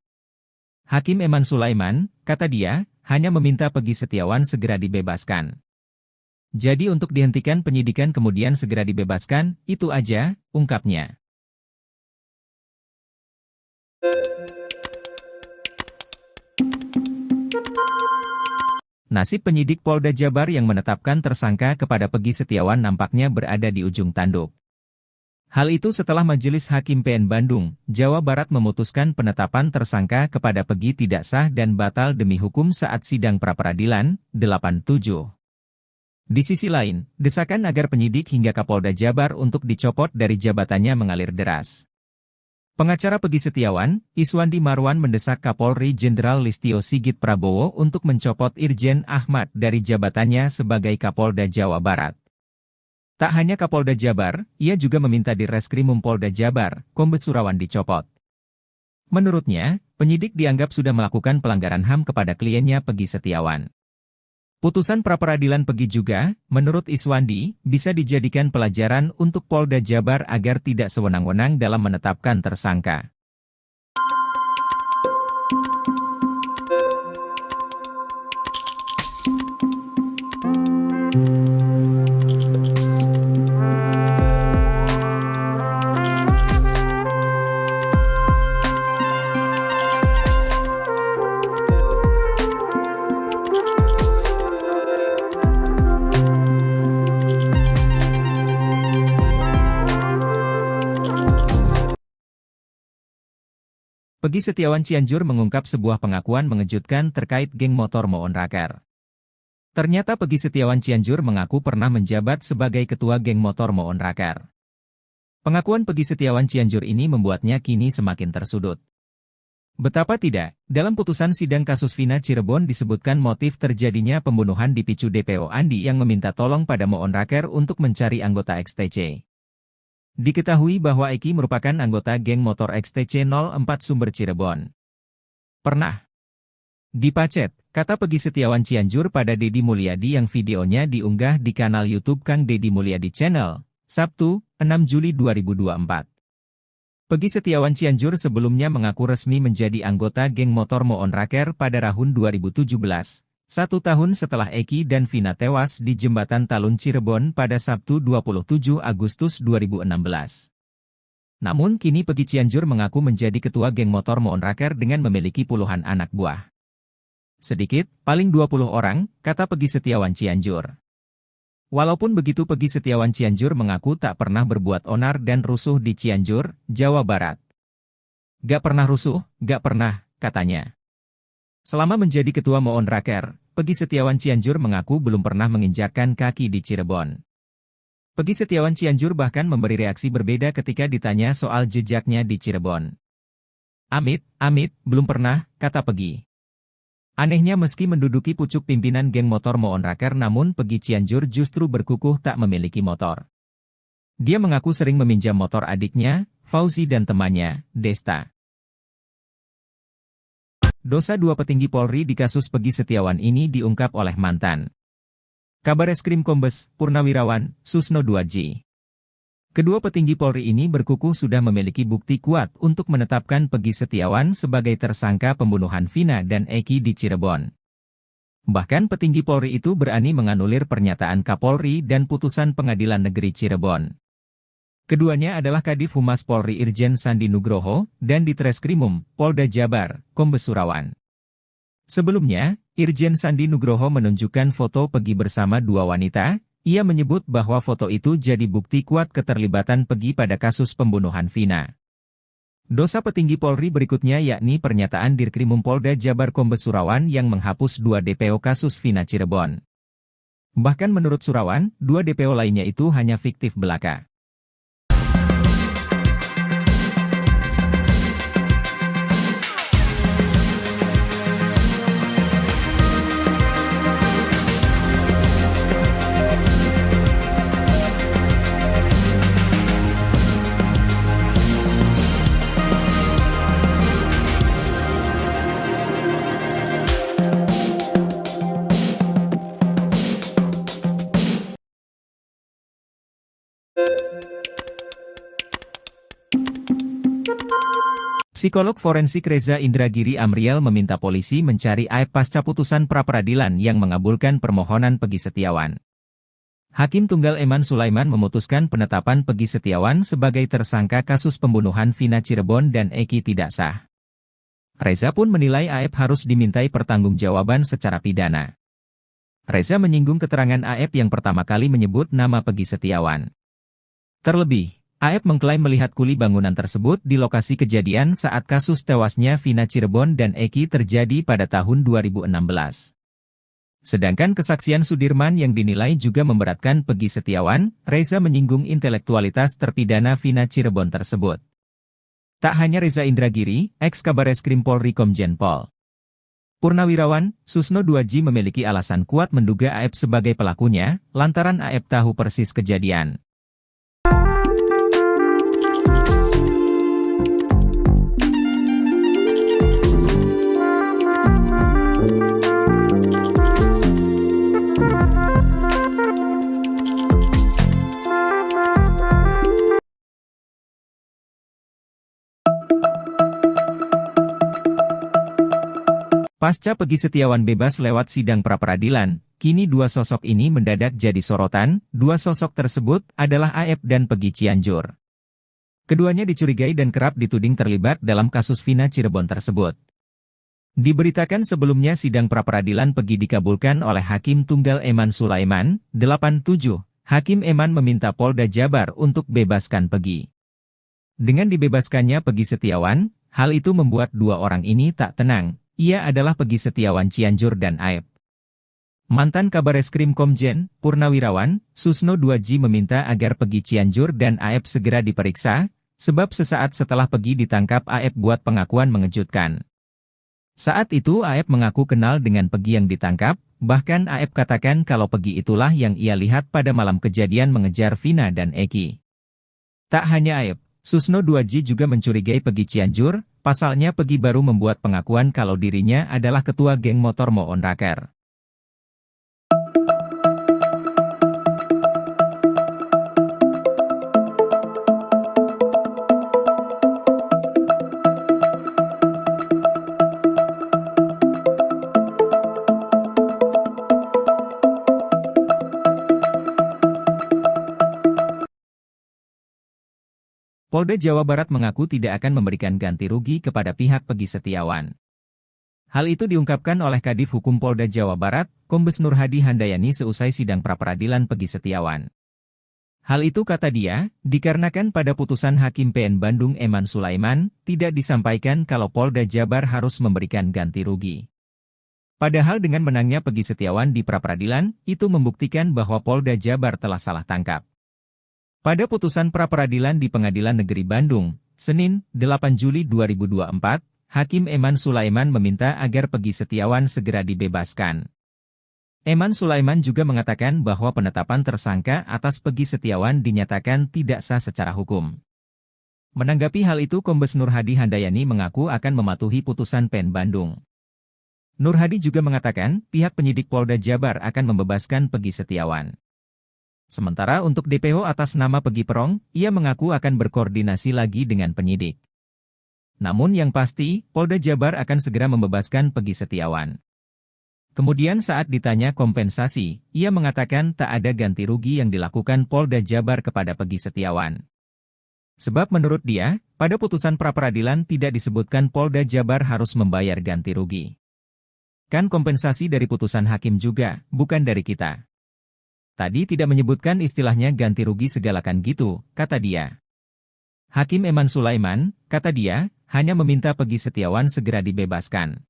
Hakim Eman Sulaiman, kata dia, hanya meminta Pegi Setiawan segera dibebaskan. Jadi untuk dihentikan penyidikan kemudian segera dibebaskan, itu aja, ungkapnya. Nasib penyidik Polda Jabar yang menetapkan tersangka kepada Pegi Setiawan nampaknya berada di ujung tanduk. Hal itu setelah Majelis Hakim PN Bandung, Jawa Barat memutuskan penetapan tersangka kepada Pegi tidak sah dan batal demi hukum saat sidang pra-peradilan, 87. Di sisi lain, desakan agar penyidik hingga Kapolda Jabar untuk dicopot dari jabatannya mengalir deras. Pengacara Pegi Setiawan, Iswandi Marwan mendesak Kapolri Jenderal Listio Sigit Prabowo untuk mencopot Irjen Ahmad dari jabatannya sebagai Kapolda Jawa Barat. Tak hanya Kapolda Jabar, ia juga meminta Direskrimum Polda Jabar, Kombes Surawan dicopot. Menurutnya, penyidik dianggap sudah melakukan pelanggaran HAM kepada kliennya Pegi Setiawan. Putusan pra-peradilan Pegi juga, menurut Iswandi, bisa dijadikan pelajaran untuk Polda Jabar agar tidak sewenang-wenang dalam menetapkan tersangka. Pegi Setiawan Cianjur mengungkap sebuah pengakuan mengejutkan terkait geng motor Moon Raker. Ternyata Pegi Setiawan Cianjur mengaku pernah menjabat sebagai ketua geng motor Moon Raker. Pengakuan Pegi Setiawan Cianjur ini membuatnya kini semakin tersudut. Betapa tidak, dalam putusan sidang kasus Vina Cirebon disebutkan motif terjadinya pembunuhan dipicu DPO Andi yang meminta tolong pada Moon Raker untuk mencari anggota XTC. Diketahui bahwa Eki merupakan anggota geng motor XTC 04 Sumber Cirebon. Pernah dipacet, kata Pegi Setiawan Cianjur pada Deddy Mulyadi yang videonya diunggah di kanal YouTube Kang Deddy Mulyadi Channel, Sabtu, 6 Juli 2024. Pegi Setiawan Cianjur sebelumnya mengaku resmi menjadi anggota geng motor Moon Raker pada tahun 2017, 1 tahun setelah Eki dan Vina tewas di Jembatan Talun Cirebon pada Sabtu 27 Agustus 2016. Namun kini Pegi Cianjur mengaku menjadi ketua geng motor Moon Raker dengan memiliki puluhan anak buah. Sedikit, paling 20 orang, kata Pegi Setiawan Cianjur. Walaupun begitu Pegi Setiawan Cianjur mengaku tak pernah berbuat onar dan rusuh di Cianjur, Jawa Barat. Gak pernah rusuh, gak pernah, katanya. Selama menjadi ketua Moon Raker, Pegi Setiawan Cianjur mengaku belum pernah menginjakkan kaki di Cirebon. Pegi Setiawan Cianjur bahkan memberi reaksi berbeda ketika ditanya soal jejaknya di Cirebon. Amit, belum pernah, kata Pegi. Anehnya meski menduduki pucuk pimpinan geng motor Moon Raker namun Pegi Cianjur justru berkukuh tak memiliki motor. Dia mengaku sering meminjam motor adiknya, Fauzi dan temannya, Desta. Dosa dua petinggi Polri di kasus Pegi Setiawan ini diungkap oleh mantan Kabareskrim Kombes Purnawirawan Susno Duadji. Kedua petinggi Polri ini berkukuh sudah memiliki bukti kuat untuk menetapkan Pegi Setiawan sebagai tersangka pembunuhan Vina dan Eki di Cirebon. Bahkan petinggi Polri itu berani menganulir pernyataan Kapolri dan putusan Pengadilan Negeri Cirebon. Keduanya adalah Kadif Humas Polri Irjen Sandi Nugroho dan Ditreskrimum Polda Jabar, Kombes Surawan. Sebelumnya, Irjen Sandi Nugroho menunjukkan foto Pegi bersama dua wanita. Ia menyebut bahwa foto itu jadi bukti kuat keterlibatan Pegi pada kasus pembunuhan Vina. Dosa petinggi Polri berikutnya yakni pernyataan Dirkrimum Polda Jabar Kombes Surawan yang menghapus 2 DPO kasus Vina Cirebon. Bahkan menurut Surawan, 2 DPO lainnya itu hanya fiktif belaka. Psikolog forensik Reza Indragiri Amriel meminta polisi mencari Aep pasca putusan pra-peradilan yang mengabulkan permohonan Pegi Setiawan. Hakim Tunggal Eman Sulaiman memutuskan penetapan Pegi Setiawan sebagai tersangka kasus pembunuhan Vina Cirebon dan Eki tidak sah. Reza pun menilai Aep harus dimintai pertanggungjawaban secara pidana. Reza menyinggung keterangan Aep yang pertama kali menyebut nama Pegi Setiawan. Terlebih, Aep mengklaim melihat kuli bangunan tersebut di lokasi kejadian saat kasus tewasnya Vina Cirebon dan Eki terjadi pada tahun 2016. Sedangkan kesaksian Sudirman yang dinilai juga memberatkan Pegi Setiawan, Reza menyinggung intelektualitas terpidana Vina Cirebon tersebut. Tak hanya Reza Indragiri, ex-Kabareskrim Polri Komjen Pol Purnawirawan Susno Duadji memiliki alasan kuat menduga Aep sebagai pelakunya, lantaran Aep tahu persis kejadian. Pasca Pegi Setiawan bebas lewat sidang pra-peradilan, kini dua sosok ini mendadak jadi sorotan. Dua sosok tersebut adalah Aep dan Pegi Cianjur. Keduanya dicurigai dan kerap dituding terlibat dalam kasus Vina Cirebon tersebut. Diberitakan sebelumnya sidang pra-peradilan Pegi dikabulkan oleh Hakim Tunggal Eman Sulaiman, 87. Hakim Eman meminta Polda Jabar untuk bebaskan Pegi. Dengan dibebaskannya Pegi Setiawan, hal itu membuat dua orang ini tak tenang. Ia adalah Pegi Setiawan Cianjur dan Aep. Mantan Kabareskrim Komjen Purnawirawan Susno Duadji meminta agar Pegi Cianjur dan Aep segera diperiksa, sebab sesaat setelah Pegi ditangkap Aep buat pengakuan mengejutkan. Saat itu Aep mengaku kenal dengan Pegi yang ditangkap, bahkan Aep katakan kalau Pegi itulah yang ia lihat pada malam kejadian mengejar Vina dan Eki. Tak hanya Aep, Susno Duadji juga mencurigai Pegi Cianjur. Pasalnya Pegi baru membuat pengakuan kalau dirinya adalah ketua geng motor Moon Raker. Polda Jawa Barat mengaku tidak akan memberikan ganti rugi kepada pihak Peggy Setiawan. Hal itu diungkapkan oleh Kadif Hukum Polda Jawa Barat, Kombes Nur Hadi Handayani seusai sidang pra-peradilan Peggy Setiawan. Hal itu kata dia, dikarenakan pada putusan Hakim PN Bandung Eman Sulaiman, tidak disampaikan kalau Polda Jabar harus memberikan ganti rugi. Padahal dengan menangnya Peggy Setiawan di pra-peradilan, itu membuktikan bahwa Polda Jabar telah salah tangkap. Pada putusan pra-peradilan di Pengadilan Negeri Bandung, Senin, 8 Juli 2024, Hakim Eman Sulaiman meminta agar Peggy Setiawan segera dibebaskan. Eman Sulaiman juga mengatakan bahwa penetapan tersangka atas Peggy Setiawan dinyatakan tidak sah secara hukum. Menanggapi hal itu, Kombes Nur Hadi Handayani mengaku akan mematuhi putusan PN Bandung. Nur Hadi juga mengatakan pihak penyidik Polda Jabar akan membebaskan Peggy Setiawan. Sementara untuk DPO atas nama Peggy Perong, ia mengaku akan berkoordinasi lagi dengan penyidik. Namun yang pasti, Polda Jabar akan segera membebaskan Peggy Setiawan. Kemudian saat ditanya kompensasi, ia mengatakan tak ada ganti rugi yang dilakukan Polda Jabar kepada Peggy Setiawan. Sebab menurut dia, pada putusan pra-peradilan tidak disebutkan Polda Jabar harus membayar ganti rugi. Kan kompensasi dari putusan hakim juga, bukan dari kita. Tadi tidak menyebutkan istilahnya ganti rugi segalakan gitu, kata dia. Hakim Eman Sulaiman, kata dia, hanya meminta Peggy Setiawan segera dibebaskan.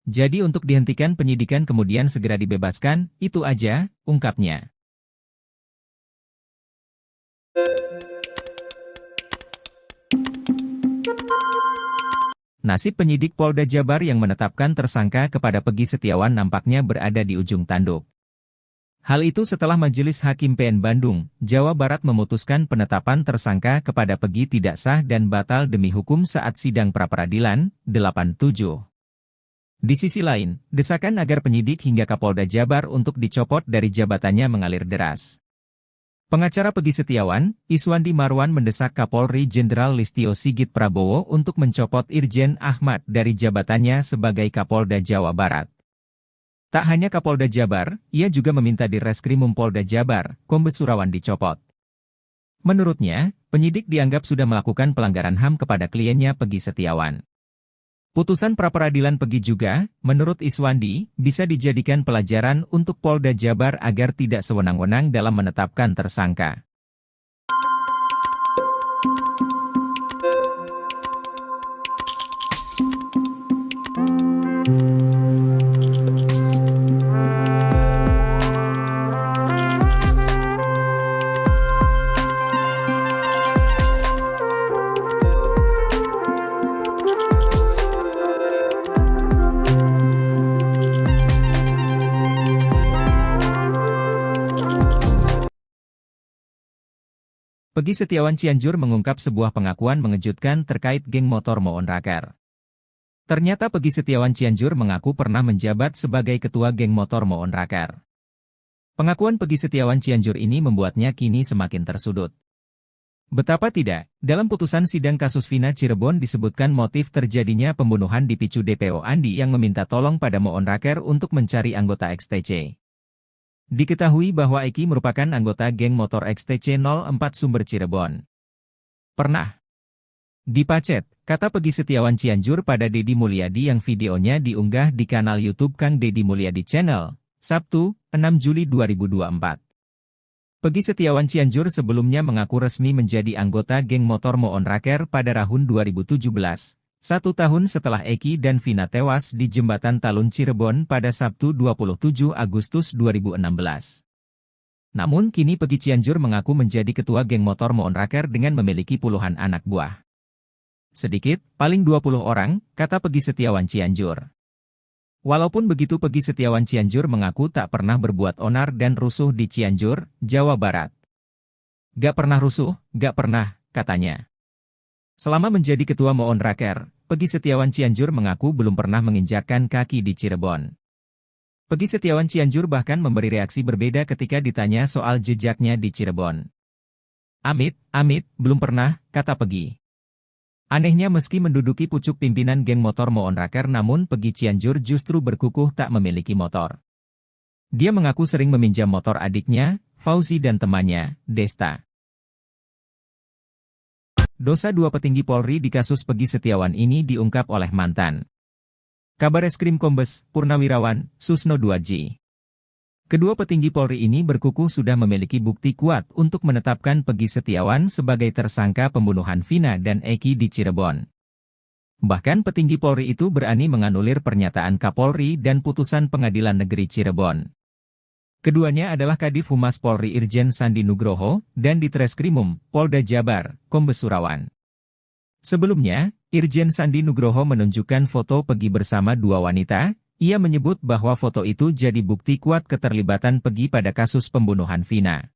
Jadi untuk dihentikan penyidikan kemudian segera dibebaskan, itu aja, ungkapnya. Nasib penyidik Polda Jabar yang menetapkan tersangka kepada Peggy Setiawan nampaknya berada di ujung tanduk. Hal itu setelah Majelis Hakim PN Bandung, Jawa Barat memutuskan penetapan tersangka kepada Peggy tidak sah dan batal demi hukum saat sidang pra-peradilan, 87. Di sisi lain, desakan agar penyidik hingga Kapolda Jabar untuk dicopot dari jabatannya mengalir deras. Pengacara Peggy Setiawan, Iswandi Marwan mendesak Kapolri Jenderal Listio Sigit Prabowo untuk mencopot Irjen Ahmad dari jabatannya sebagai Kapolda Jawa Barat. Tak hanya Kapolda Jabar, ia juga meminta Direskrimum Polda Jabar, Kombes Surawan dicopot. Menurutnya, penyidik dianggap sudah melakukan pelanggaran HAM kepada kliennya Peggy Setiawan. Putusan pra-peradilan Peggy juga, menurut Iswandi, bisa dijadikan pelajaran untuk Polda Jabar agar tidak sewenang-wenang dalam menetapkan tersangka. Peggy Setiawan Cianjur mengungkap sebuah pengakuan mengejutkan terkait geng motor Moon Raker. Ternyata Peggy Setiawan Cianjur mengaku pernah menjabat sebagai ketua geng motor Moon Raker. Pengakuan Peggy Setiawan Cianjur ini membuatnya kini semakin tersudut. Betapa tidak, dalam putusan sidang kasus Vina Cirebon disebutkan motif terjadinya pembunuhan dipicu DPO Andi yang meminta tolong pada Moon Raker untuk mencari anggota XTC. Diketahui bahwa Eki merupakan anggota geng motor XTC 04 Sumber Cirebon. Pernah dipacet, kata Peggy Setiawan Cianjur pada Deddy Mulyadi yang videonya diunggah di kanal YouTube Kang Deddy Mulyadi Channel, Sabtu, 6 Juli 2024. Peggy Setiawan Cianjur sebelumnya mengaku resmi menjadi anggota geng motor Moon Raker pada tahun 2017. 1 tahun setelah Eki dan Vina tewas di Jembatan Talun Cirebon pada Sabtu 27 Agustus 2016. Namun kini Peggy Cianjur mengaku menjadi ketua geng motor Moon Raker dengan memiliki puluhan anak buah. Sedikit, paling 20 orang, kata Peggy Setiawan Cianjur. Walaupun begitu Peggy Setiawan Cianjur mengaku tak pernah berbuat onar dan rusuh di Cianjur, Jawa Barat. Gak pernah rusuh, gak pernah, katanya. Selama menjadi ketua Moon Raker, Peggy Setiawan Cianjur mengaku belum pernah menginjakkan kaki di Cirebon. Peggy Setiawan Cianjur bahkan memberi reaksi berbeda ketika ditanya soal jejaknya di Cirebon. Amit, belum pernah, kata Peggy. Anehnya meski menduduki pucuk pimpinan geng motor Moon Raker namun Peggy Cianjur justru berkukuh tak memiliki motor. Dia mengaku sering meminjam motor adiknya, Fauzi dan temannya, Desta. dosa dua petinggi Polri di kasus Peggy Setiawan ini diungkap oleh mantan Kabareskrim Kombes Purnawirawan Susno Duadji. Kedua petinggi Polri ini berkukuh sudah memiliki bukti kuat untuk menetapkan Peggy Setiawan sebagai tersangka pembunuhan Vina dan Eki di Cirebon. Bahkan petinggi Polri itu berani menganulir pernyataan Kapolri dan putusan Pengadilan Negeri Cirebon. Keduanya adalah Kadif Humas Polri Irjen Sandi Nugroho dan Ditreskrimum Polda Jabar, Kombes Surawan. Sebelumnya, Irjen Sandi Nugroho menunjukkan foto Peggy bersama dua wanita. Ia menyebut bahwa foto itu jadi bukti kuat keterlibatan Peggy pada kasus pembunuhan Vina.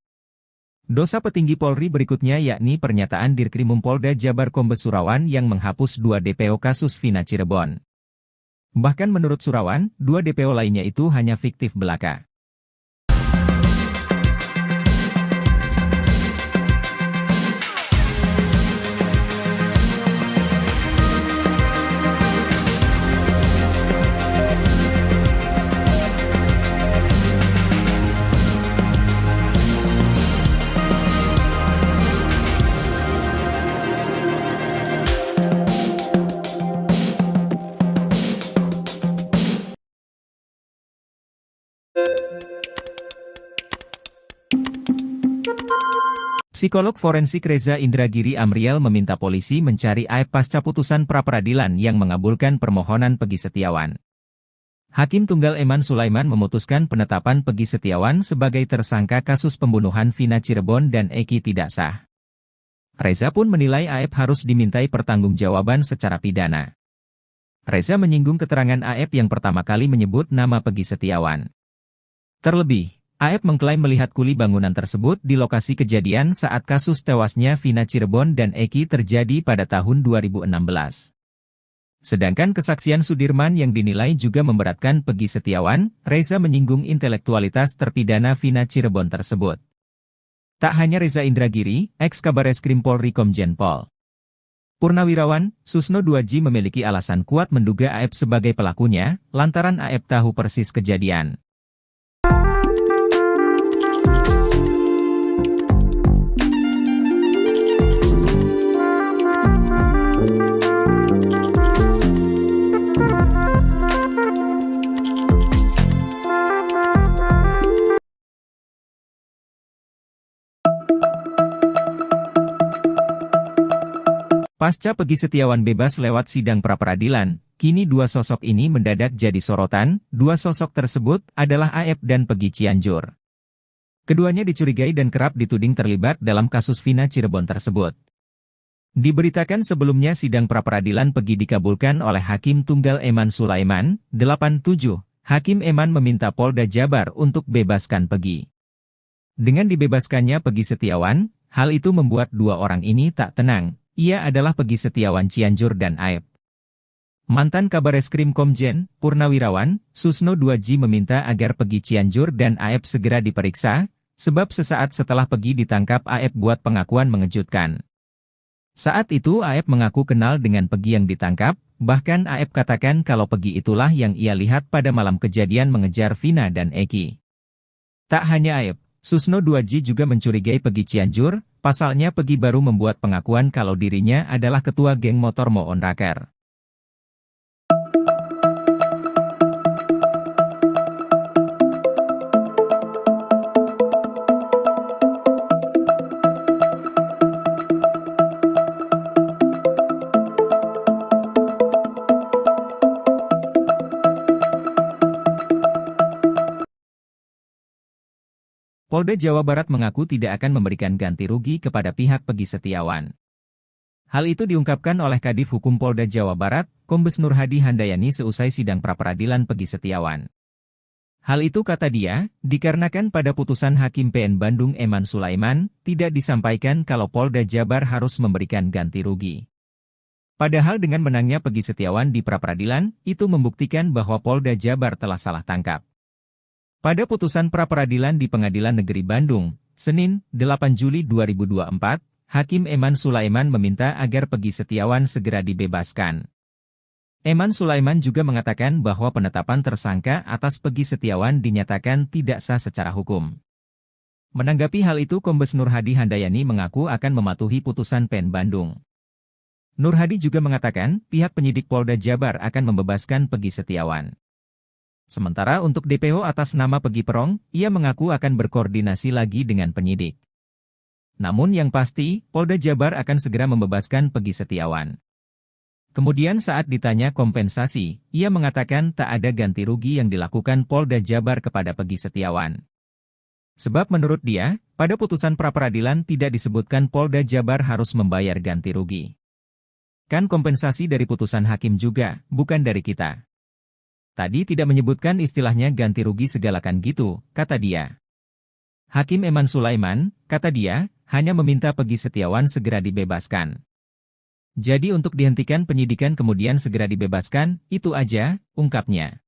Dosa petinggi Polri berikutnya yakni pernyataan Dirkrimum Polda Jabar Kombes Surawan yang menghapus 2 DPO kasus Vina Cirebon. Bahkan menurut Surawan, 2 DPO lainnya itu hanya fiktif belaka. Psikolog forensik Reza Indragiri Amriel meminta polisi mencari aib pasca putusan pra-peradilan yang mengabulkan permohonan Peggy Setiawan. Hakim Tunggal Eman Sulaiman memutuskan penetapan Peggy Setiawan sebagai tersangka kasus pembunuhan Vina Cirebon dan Eki tidak sah. Reza pun menilai aib harus dimintai pertanggungjawaban secara pidana. Reza menyinggung keterangan aib yang pertama kali menyebut nama Peggy Setiawan. Terlebih, Aep mengklaim melihat kuli bangunan tersebut di lokasi kejadian saat kasus tewasnya Vina Cirebon dan Eki terjadi pada tahun 2016. Sedangkan kesaksian Sudirman yang dinilai juga memberatkan Peggy Setiawan, Reza menyinggung intelektualitas terpidana Vina Cirebon tersebut. Tak hanya Reza Indragiri, ex-Kabareskrim Polri Komjen Pol Purnawirawan, Susno Duadji memiliki alasan kuat menduga Aep sebagai pelakunya, lantaran Aep tahu persis kejadian. Pasca Peggy Setiawan bebas lewat sidang pra-peradilan, kini dua sosok ini mendadak jadi sorotan. Dua sosok tersebut adalah Aep dan Peggy Cianjur. Keduanya dicurigai dan kerap dituding terlibat dalam kasus Vina Cirebon tersebut. Diberitakan sebelumnya sidang pra-peradilan Peggy dikabulkan oleh Hakim Tunggal Eman Sulaiman, 87. Hakim Eman meminta Polda Jabar untuk bebaskan Peggy. Dengan dibebaskannya Peggy Setiawan, hal itu membuat dua orang ini tak tenang. Ia adalah Peggy Setiawan Cianjur dan Aep. Mantan Kabareskrim Komjen Purnawirawan Susno Duadji meminta agar Peggy Cianjur dan Aep segera diperiksa, sebab sesaat setelah Peggy ditangkap Aep buat pengakuan mengejutkan. Saat itu Aep mengaku kenal dengan Peggy yang ditangkap, bahkan Aep katakan kalau Peggy itulah yang ia lihat pada malam kejadian mengejar Vina dan Eki. Tak hanya Aep, Susno Duadji juga mencurigai Peggy Cianjur. Pasalnya Peggy baru membuat pengakuan kalau dirinya adalah ketua geng motor Moon Raker. Polda Jawa Barat mengaku tidak akan memberikan ganti rugi kepada pihak Peggy Setiawan. Hal itu diungkapkan oleh Kadif Hukum Polda Jawa Barat, Kombes Nurhadi Handayani seusai sidang pra-peradilan Peggy Setiawan. Hal itu kata dia, dikarenakan pada putusan Hakim PN Bandung Eman Sulaiman, tidak disampaikan kalau Polda Jabar harus memberikan ganti rugi. Padahal dengan menangnya Peggy Setiawan di pra-peradilan, itu membuktikan bahwa Polda Jabar telah salah tangkap. Pada putusan pra-peradilan di Pengadilan Negeri Bandung, Senin, 8 Juli 2024, Hakim Eman Sulaiman meminta agar Peggy Setiawan segera dibebaskan. Eman Sulaiman juga mengatakan bahwa penetapan tersangka atas Peggy Setiawan dinyatakan tidak sah secara hukum. Menanggapi hal itu Kombes Nurhadi Handayani mengaku akan mematuhi putusan PN Bandung. Nur Hadi juga mengatakan pihak penyidik Polda Jabar akan membebaskan Peggy Setiawan. Sementara untuk DPO atas nama Peggy Perong, ia mengaku akan berkoordinasi lagi dengan penyidik. Namun yang pasti, Polda Jabar akan segera membebaskan Peggy Setiawan. Kemudian saat ditanya kompensasi, ia mengatakan tak ada ganti rugi yang dilakukan Polda Jabar kepada Peggy Setiawan. Sebab menurut dia, pada putusan pra-peradilan tidak disebutkan Polda Jabar harus membayar ganti rugi. Kan kompensasi dari putusan hakim juga, bukan dari kita. Tadi tidak menyebutkan istilahnya ganti rugi segalakan gitu, kata dia. Hakim Eman Sulaiman, kata dia, hanya meminta Peggy Setiawan segera dibebaskan. Jadi untuk dihentikan penyidikan kemudian segera dibebaskan, itu aja, ungkapnya.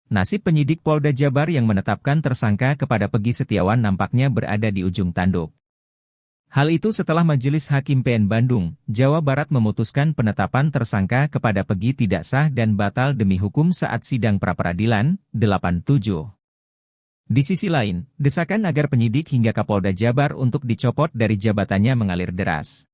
Nasib penyidik Polda Jabar yang menetapkan tersangka kepada Peggy Setiawan nampaknya berada di ujung tanduk. Hal itu setelah Majelis Hakim PN Bandung, Jawa Barat memutuskan penetapan tersangka kepada Peggy tidak sah dan batal demi hukum saat sidang pra-peradilan 87. Di sisi lain, desakan agar penyidik hingga Kapolda Jabar untuk dicopot dari jabatannya mengalir deras.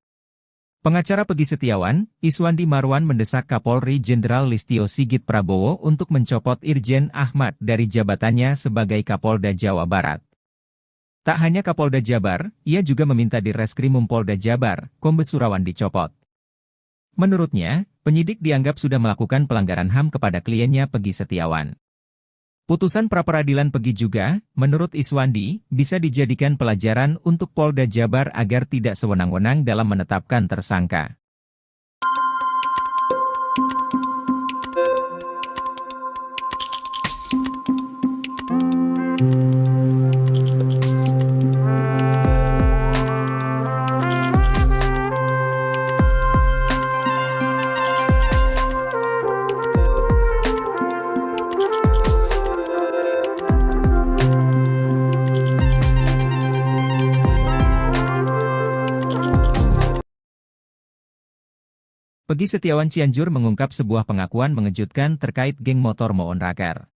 Pengacara Peggy Setiawan, Iswandi Marwan mendesak Kapolri Jenderal Listio Sigit Prabowo untuk mencopot Irjen Ahmad dari jabatannya sebagai Kapolda Jawa Barat. Tak hanya Kapolda Jabar, ia juga meminta di Reskrimum Polda Jabar, Kombes Surawan dicopot. Menurutnya, penyidik dianggap sudah melakukan pelanggaran HAM kepada kliennya Peggy Setiawan. Putusan pra-peradilan Peggy juga, menurut Iswandi, bisa dijadikan pelajaran untuk Polda Jabar agar tidak sewenang-wenang dalam menetapkan tersangka. Peggy Setiawan Cianjur mengungkap sebuah pengakuan mengejutkan terkait geng motor Moon Raker.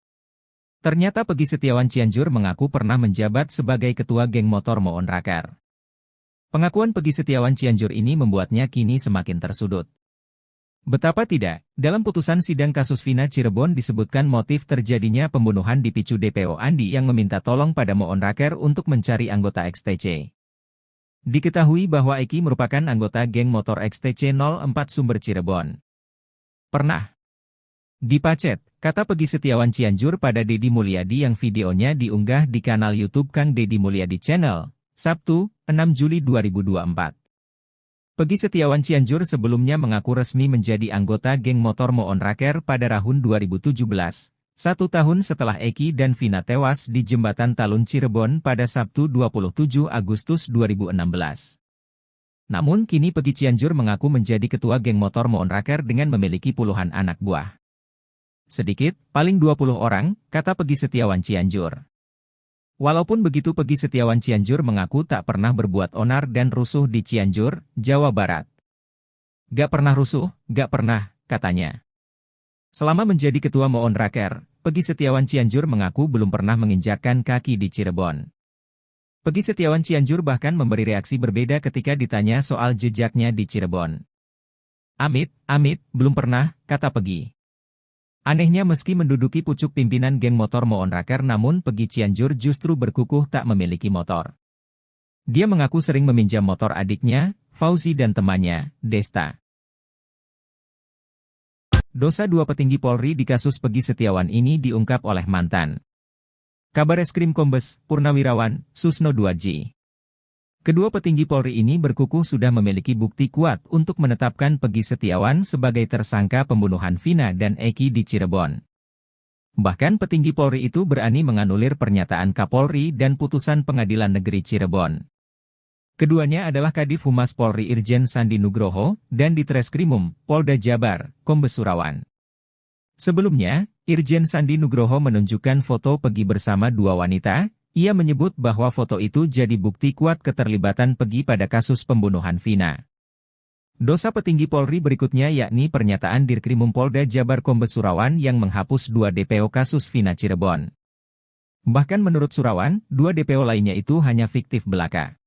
Ternyata Peggy Setiawan Cianjur mengaku pernah menjabat sebagai ketua geng motor Moon Raker. Pengakuan Peggy Setiawan Cianjur ini membuatnya kini semakin tersudut. Betapa tidak, dalam putusan sidang kasus Vina Cirebon disebutkan motif terjadinya pembunuhan dipicu DPO Andi yang meminta tolong pada Moon Raker untuk mencari anggota XTC. Diketahui bahwa Eki merupakan anggota geng motor XTC 04 Sumber Cirebon. Pernah dipacet, kata Peggy Setiawan Cianjur pada Deddy Mulyadi yang videonya diunggah di kanal YouTube Kang Deddy Mulyadi Channel, Sabtu, 6 Juli 2024. Peggy Setiawan Cianjur sebelumnya mengaku resmi menjadi anggota geng motor Moon Raker pada tahun 2017. 1 tahun setelah Eki dan Vina tewas di Jembatan Talun Cirebon pada Sabtu 27 Agustus 2016. Namun kini Peggy Cianjur mengaku menjadi ketua geng motor Moon Raker dengan memiliki puluhan anak buah. Sedikit, paling 20 orang, kata Peggy Setiawan Cianjur. Walaupun begitu Peggy Setiawan Cianjur mengaku tak pernah berbuat onar dan rusuh di Cianjur, Jawa Barat. Gak pernah rusuh, gak pernah, katanya. Selama menjadi ketua Moon Raker, Peggy Setiawan Cianjur mengaku belum pernah menginjakkan kaki di Cirebon. Peggy Setiawan Cianjur bahkan memberi reaksi berbeda ketika ditanya soal jejaknya di Cirebon. Amit, belum pernah, kata Peggy. Anehnya meski menduduki pucuk pimpinan geng motor Moon Raker namun Peggy Cianjur justru berkukuh tak memiliki motor. Dia mengaku sering meminjam motor adiknya, Fauzi dan temannya, Desta. Dosa dua petinggi Polri di kasus Peggy Setiawan ini diungkap oleh mantan Kabareskrim Kombes Purnawirawan Susno Duadji. Kedua petinggi Polri ini berkukuh sudah memiliki bukti kuat untuk menetapkan Peggy Setiawan sebagai tersangka pembunuhan Vina dan Eki di Cirebon. Bahkan petinggi Polri itu berani menganulir pernyataan Kapolri dan putusan Pengadilan Negeri Cirebon. Keduanya adalah Kadif Humas Polri Irjen Sandi Nugroho, dan di Treskrimum, Polda Jabar, Kombes Surawan. Sebelumnya, Irjen Sandi Nugroho menunjukkan foto Peggy bersama dua wanita, ia menyebut bahwa foto itu jadi bukti kuat keterlibatan Peggy pada kasus pembunuhan Vina. Dosa petinggi Polri berikutnya yakni pernyataan Dirkrimum Polda Jabar Kombes Surawan yang menghapus 2 DPO kasus Vina Cirebon. Bahkan menurut Surawan, 2 DPO lainnya itu hanya fiktif belaka.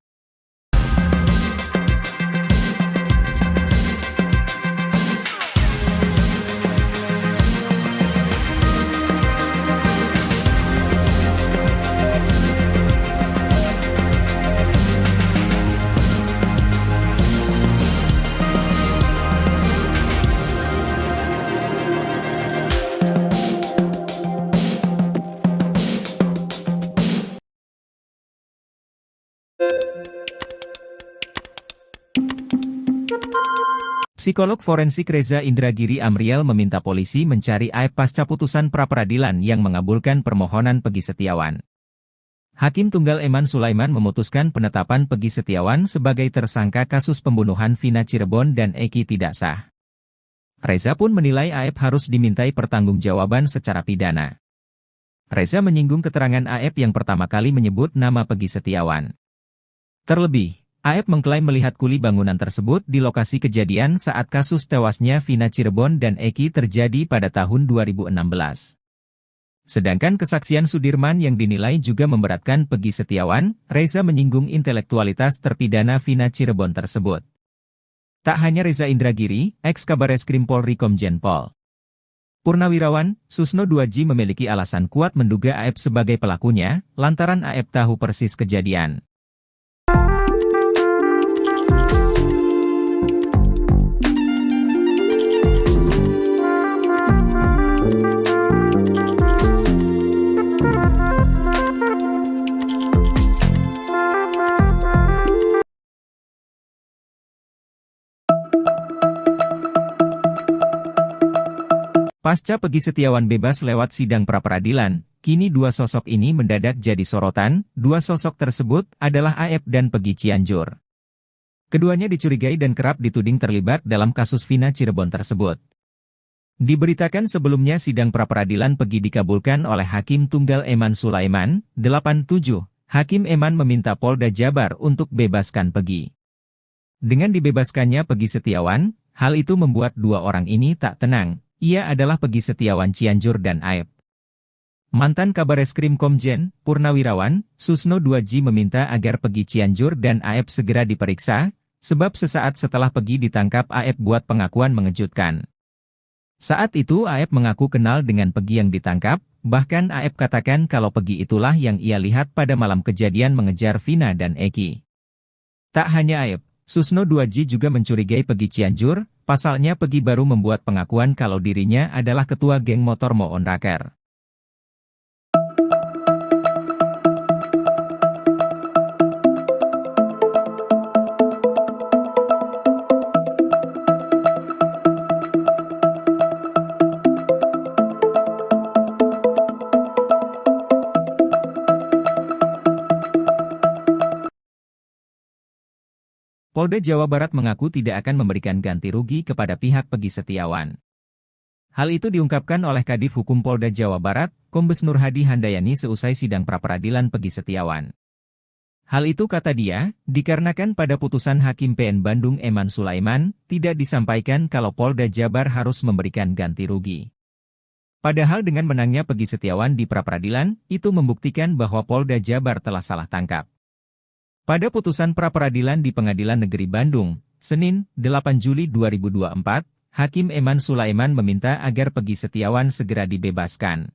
Psikolog forensik Reza Indragiri Amriel meminta polisi mencari AEP pasca putusan pra-peradilan yang mengabulkan permohonan Peggy Setiawan. Hakim Tunggal Eman Sulaiman memutuskan penetapan Peggy Setiawan sebagai tersangka kasus pembunuhan Vina Cirebon dan Eki tidak sah. Reza pun menilai AEP harus dimintai pertanggungjawaban secara pidana. Reza menyinggung keterangan AEP yang pertama kali menyebut nama Peggy Setiawan. Terlebih, AEP mengklaim melihat kuli bangunan tersebut di lokasi kejadian saat kasus tewasnya Vina Cirebon dan Eki terjadi pada tahun 2016. Sedangkan kesaksian Sudirman yang dinilai juga memberatkan Peggy Setiawan, Reza menyinggung intelektualitas terpidana Vina Cirebon tersebut. Tak hanya Reza Indragiri, ex-Kabareskrim Polri Komjen Pol Purnawirawan, Susno Duaji memiliki alasan kuat menduga AEP sebagai pelakunya, lantaran AEP tahu persis kejadian. Pasca Peggy Setiawan bebas lewat sidang pra-peradilan, kini 2 sosok ini mendadak jadi sorotan. 2 sosok tersebut adalah AEP dan Peggy Cianjur. Keduanya dicurigai dan kerap dituding terlibat dalam kasus Vina Cirebon tersebut. Diberitakan sebelumnya sidang pra-peradilan Peggy dikabulkan oleh Hakim Tunggal Eman Sulaiman, 87. Hakim Eman meminta Polda Jabar untuk bebaskan Peggy. Dengan dibebaskannya Peggy Setiawan, hal itu membuat 2 orang ini tak tenang. Ia adalah Peggy Setiawan Cianjur dan AEP. Mantan Kabareskrim Komjen Purnawirawan, Susno Duaji meminta agar Peggy Cianjur dan AEP segera diperiksa, sebab sesaat setelah Peggy ditangkap AEP buat pengakuan mengejutkan. Saat itu AEP mengaku kenal dengan Peggy yang ditangkap, bahkan AEP katakan kalau Peggy itulah yang ia lihat pada malam kejadian mengejar Vina dan Eki. Tak hanya AEP, Susno Duaji juga mencurigai Peggy Cianjur. Pasalnya Peggy baru membuat pengakuan kalau dirinya adalah ketua geng motor Moon Raker. Polda Jawa Barat mengaku tidak akan memberikan ganti rugi kepada pihak Peggy Setiawan. Hal itu diungkapkan oleh Kadif Hukum Polda Jawa Barat, Kombes Nur Hadi Handayani seusai sidang pra-peradilan Peggy Setiawan. Hal itu kata dia, dikarenakan pada putusan Hakim PN Bandung Eman Sulaiman, tidak disampaikan kalau Polda Jabar harus memberikan ganti rugi. Padahal dengan menangnya Peggy Setiawan di pra-peradilan, itu membuktikan bahwa Polda Jabar telah salah tangkap. Pada putusan pra-peradilan di Pengadilan Negeri Bandung, Senin, 8 Juli 2024, Hakim Eman Sulaiman meminta agar Peggy Setiawan segera dibebaskan.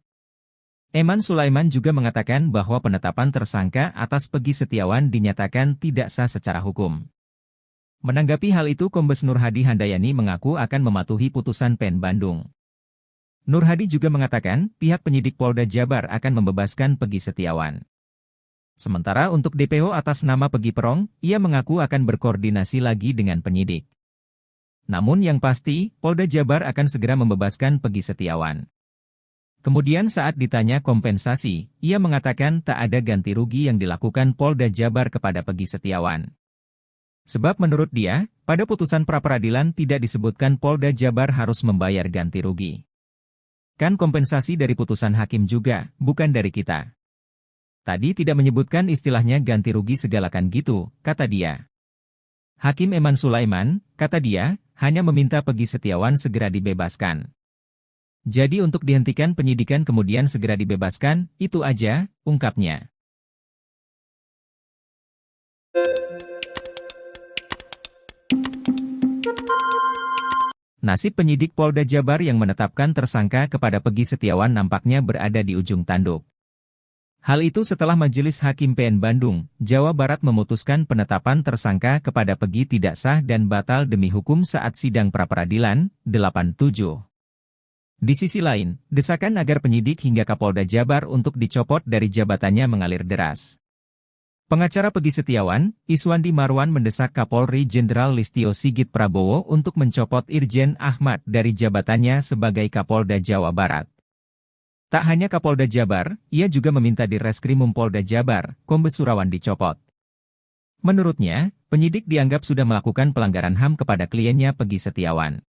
Eman Sulaiman juga mengatakan bahwa penetapan tersangka atas Peggy Setiawan dinyatakan tidak sah secara hukum. Menanggapi hal itu Kombes Nur Hadi Handayani mengaku akan mematuhi putusan PN Bandung. Nur Hadi juga mengatakan pihak penyidik Polda Jabar akan membebaskan Peggy Setiawan. Sementara untuk DPO atas nama Peggy Perong, ia mengaku akan berkoordinasi lagi dengan penyidik. Namun yang pasti, Polda Jabar akan segera membebaskan Peggy Setiawan. Kemudian saat ditanya kompensasi, ia mengatakan tak ada ganti rugi yang dilakukan Polda Jabar kepada Peggy Setiawan. Sebab menurut dia, pada putusan pra-peradilan tidak disebutkan Polda Jabar harus membayar ganti rugi. Kan kompensasi dari putusan hakim juga, bukan dari kita. Tadi tidak menyebutkan istilahnya ganti rugi segalakan gitu, kata dia. Hakim Eman Sulaiman, kata dia, hanya meminta Peggy Setiawan segera dibebaskan. Jadi untuk dihentikan penyidikan kemudian segera dibebaskan, itu aja, ungkapnya. Nasib penyidik Polda Jabar yang menetapkan tersangka kepada Peggy Setiawan nampaknya berada di ujung tanduk. Hal itu setelah Majelis Hakim PN Bandung, Jawa Barat memutuskan penetapan tersangka kepada Peggy tidak sah dan batal demi hukum saat sidang pra-peradilan 87. Di sisi lain, desakan agar penyidik hingga Kapolda Jabar untuk dicopot dari jabatannya mengalir deras. Pengacara Peggy Setiawan, Iswandi Marwan mendesak Kapolri Jenderal Listio Sigit Prabowo untuk mencopot Irjen Ahmad dari jabatannya sebagai Kapolda Jawa Barat. Tak hanya Kapolda Jabar, ia juga meminta di Reskrimum Polda Jabar, Kombes Surawan dicopot. Menurutnya, penyidik dianggap sudah melakukan pelanggaran HAM kepada kliennya Peggy Setiawan.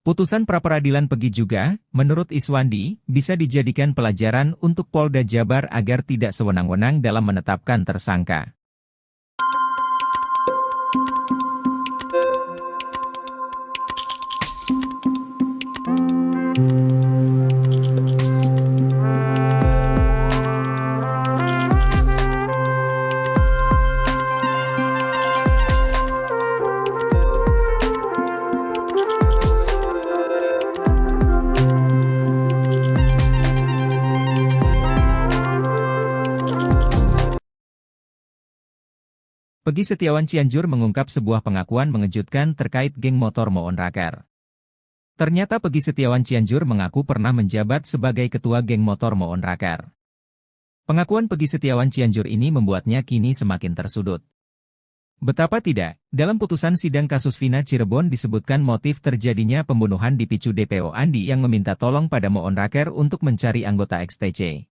Putusan pra-peradilan Peggy juga, menurut Iswandi, bisa dijadikan pelajaran untuk Polda Jabar agar tidak sewenang-wenang dalam menetapkan tersangka. Peggy Setiawan Cianjur mengungkap sebuah pengakuan mengejutkan terkait geng motor Moon Raker. Ternyata Peggy Setiawan Cianjur mengaku pernah menjabat sebagai ketua geng motor Moon Raker. Pengakuan Peggy Setiawan Cianjur ini membuatnya kini semakin tersudut. Betapa tidak, dalam putusan sidang kasus Vina Cirebon disebutkan motif terjadinya pembunuhan dipicu DPO Andi yang meminta tolong pada Moon Raker untuk mencari anggota XTC.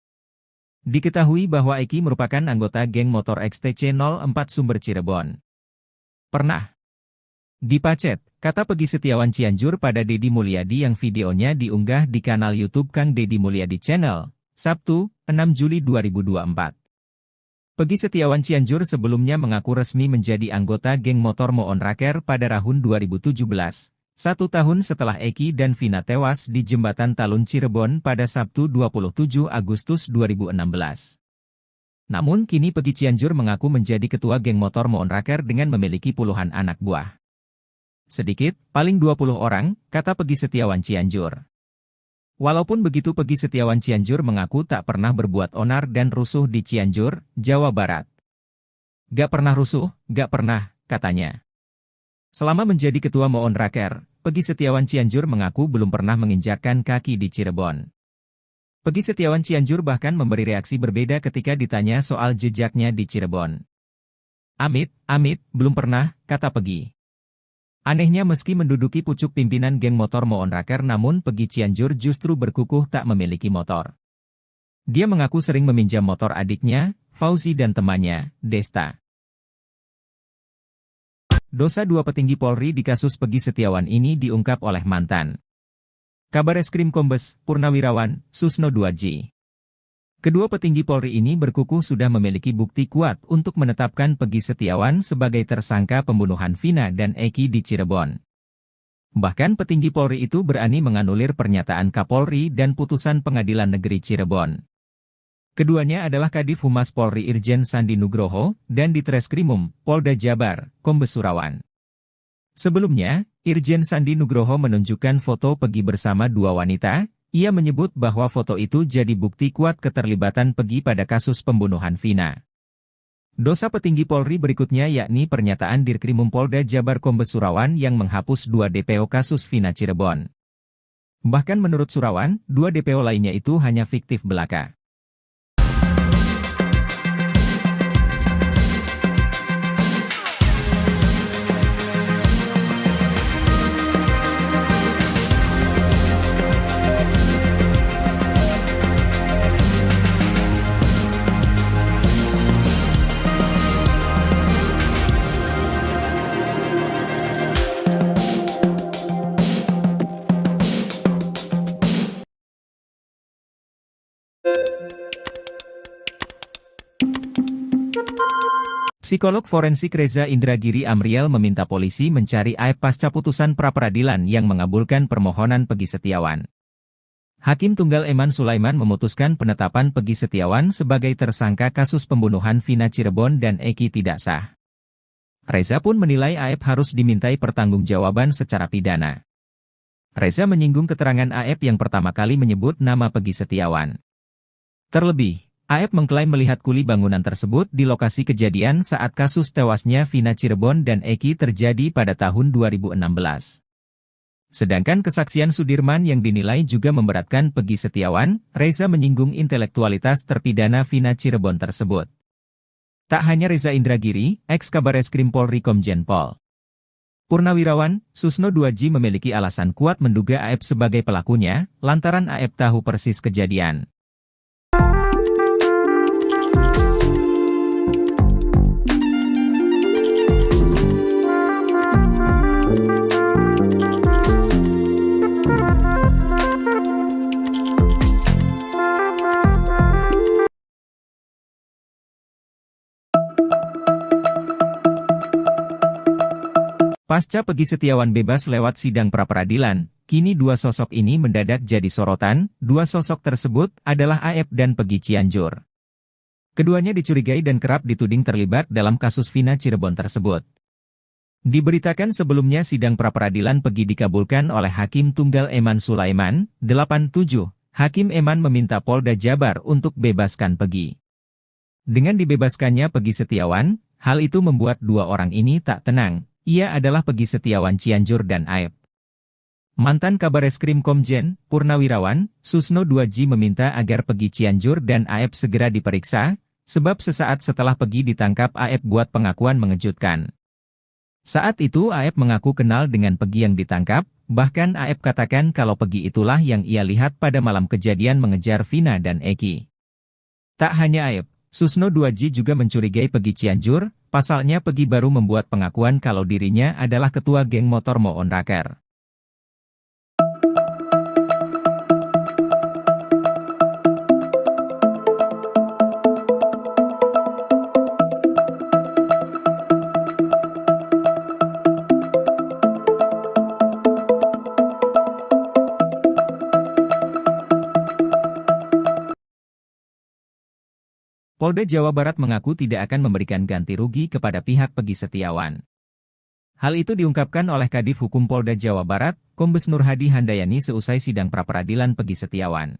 Diketahui bahwa Eki merupakan anggota geng motor XTC 04 Sumber Cirebon. Pernah dipacet, kata Peggy Setiawan Cianjur pada Deddy Mulyadi yang videonya diunggah di kanal YouTube Kang Deddy Mulyadi Channel, Sabtu, 6 Juli 2024. Peggy Setiawan Cianjur sebelumnya mengaku resmi menjadi anggota geng motor Moon Raker pada tahun 2017. 1 tahun setelah Eki dan Vina tewas di Jembatan Talun Cirebon pada Sabtu 27 Agustus 2016. Namun kini Peggy Cianjur mengaku menjadi ketua geng motor Moon Raker dengan memiliki puluhan anak buah. Sedikit, paling 20 orang, kata Peggy Setiawan Cianjur. Walaupun begitu Peggy Setiawan Cianjur mengaku tak pernah berbuat onar dan rusuh di Cianjur, Jawa Barat. Gak pernah rusuh, gak pernah, katanya. Selama menjadi ketua Moon Raker, Peggy Setiawan Cianjur mengaku belum pernah menginjakkan kaki di Cirebon. Peggy Setiawan Cianjur bahkan memberi reaksi berbeda ketika ditanya soal jejaknya di Cirebon. Amit, belum pernah, kata Peggy. Anehnya meski menduduki pucuk pimpinan geng motor Moon Raker namun Peggy Cianjur justru berkukuh tak memiliki motor. Dia mengaku sering meminjam motor adiknya, Fauzi dan temannya, Desta. Dosa 2 petinggi Polri di kasus Peggy Setiawan ini diungkap oleh mantan Kabareskrim Kombes Purnawirawan Susno Duadji. Kedua petinggi Polri ini berkukuh sudah memiliki bukti kuat untuk menetapkan Peggy Setiawan sebagai tersangka pembunuhan Vina dan Eki di Cirebon. Bahkan petinggi Polri itu berani menganulir pernyataan Kapolri dan putusan Pengadilan Negeri Cirebon. Keduanya adalah Kadif Humas Polri Irjen Sandi Nugroho, dan di Treskrimum, Polda Jabar, Kombes Surawan. Sebelumnya, Irjen Sandi Nugroho menunjukkan foto Peggy bersama 2 wanita, ia menyebut bahwa foto itu jadi bukti kuat keterlibatan Peggy pada kasus pembunuhan Vina. Dosa petinggi Polri berikutnya yakni pernyataan Dirkrimum Polda Jabar Kombes Surawan yang menghapus 2 DPO kasus Vina Cirebon. Bahkan menurut Surawan, 2 DPO lainnya itu hanya fiktif belaka. Psikolog forensik Reza Indragiri Amriel meminta polisi mencari aib pasca putusan pra-peradilan yang mengabulkan permohonan Peggy Setiawan. Hakim Tunggal Eman Sulaiman memutuskan penetapan Peggy Setiawan sebagai tersangka kasus pembunuhan Vina Cirebon dan Eki tidak sah. Reza pun menilai AF harus dimintai pertanggungjawaban secara pidana. Reza menyinggung keterangan AF yang pertama kali menyebut nama Peggy Setiawan. Terlebih, AF mengklaim melihat kuli bangunan tersebut di lokasi kejadian saat kasus tewasnya Vina Cirebon dan Eki terjadi pada tahun 2016. Sedangkan kesaksian Sudirman yang dinilai juga memberatkan Peggy Setiawan, Reza menyinggung intelektualitas terpidana Vina Cirebon tersebut. Tak hanya Reza Indragiri, ex-Kabareskrim Polri Komjen Pol Purnawirawan, Susno Duaji memiliki alasan kuat menduga AF sebagai pelakunya, lantaran AF tahu persis kejadian. Pasca Peggy Setiawan bebas lewat sidang pra-peradilan, kini dua sosok ini mendadak jadi sorotan. Dua sosok tersebut adalah AF dan Peggy Cianjur. Keduanya dicurigai dan kerap dituding terlibat dalam kasus Vina Cirebon tersebut. Diberitakan sebelumnya sidang pra-peradilan Peggy dikabulkan oleh Hakim Tunggal Eman Sulaiman, 87. Hakim Eman meminta Polda Jabar untuk bebaskan Peggy. Dengan dibebaskannya Peggy Setiawan, hal itu membuat dua orang ini tak tenang. Ia adalah Peggy Setiawan Cianjur dan AF. Mantan Kabareskrim Komjen Purnawirawan, Susno Duaji meminta agar Peggy Cianjur dan AF segera diperiksa, sebab sesaat setelah Peggy ditangkap AF buat pengakuan mengejutkan. Saat itu AF mengaku kenal dengan Peggy yang ditangkap, bahkan AF katakan kalau Peggy itulah yang ia lihat pada malam kejadian mengejar Vina dan Eki. Tak hanya AF, Susno Duaji juga mencurigai Peggy Cianjur. Pasalnya Peggy baru membuat pengakuan kalau dirinya adalah ketua geng motor Moon Raker. Polda Jawa Barat mengaku tidak akan memberikan ganti rugi kepada pihak Peggy Setiawan. Hal itu diungkapkan oleh Kadif Hukum Polda Jawa Barat, Kombes Nur Hadi Handayani seusai sidang pra-peradilan Peggy Setiawan.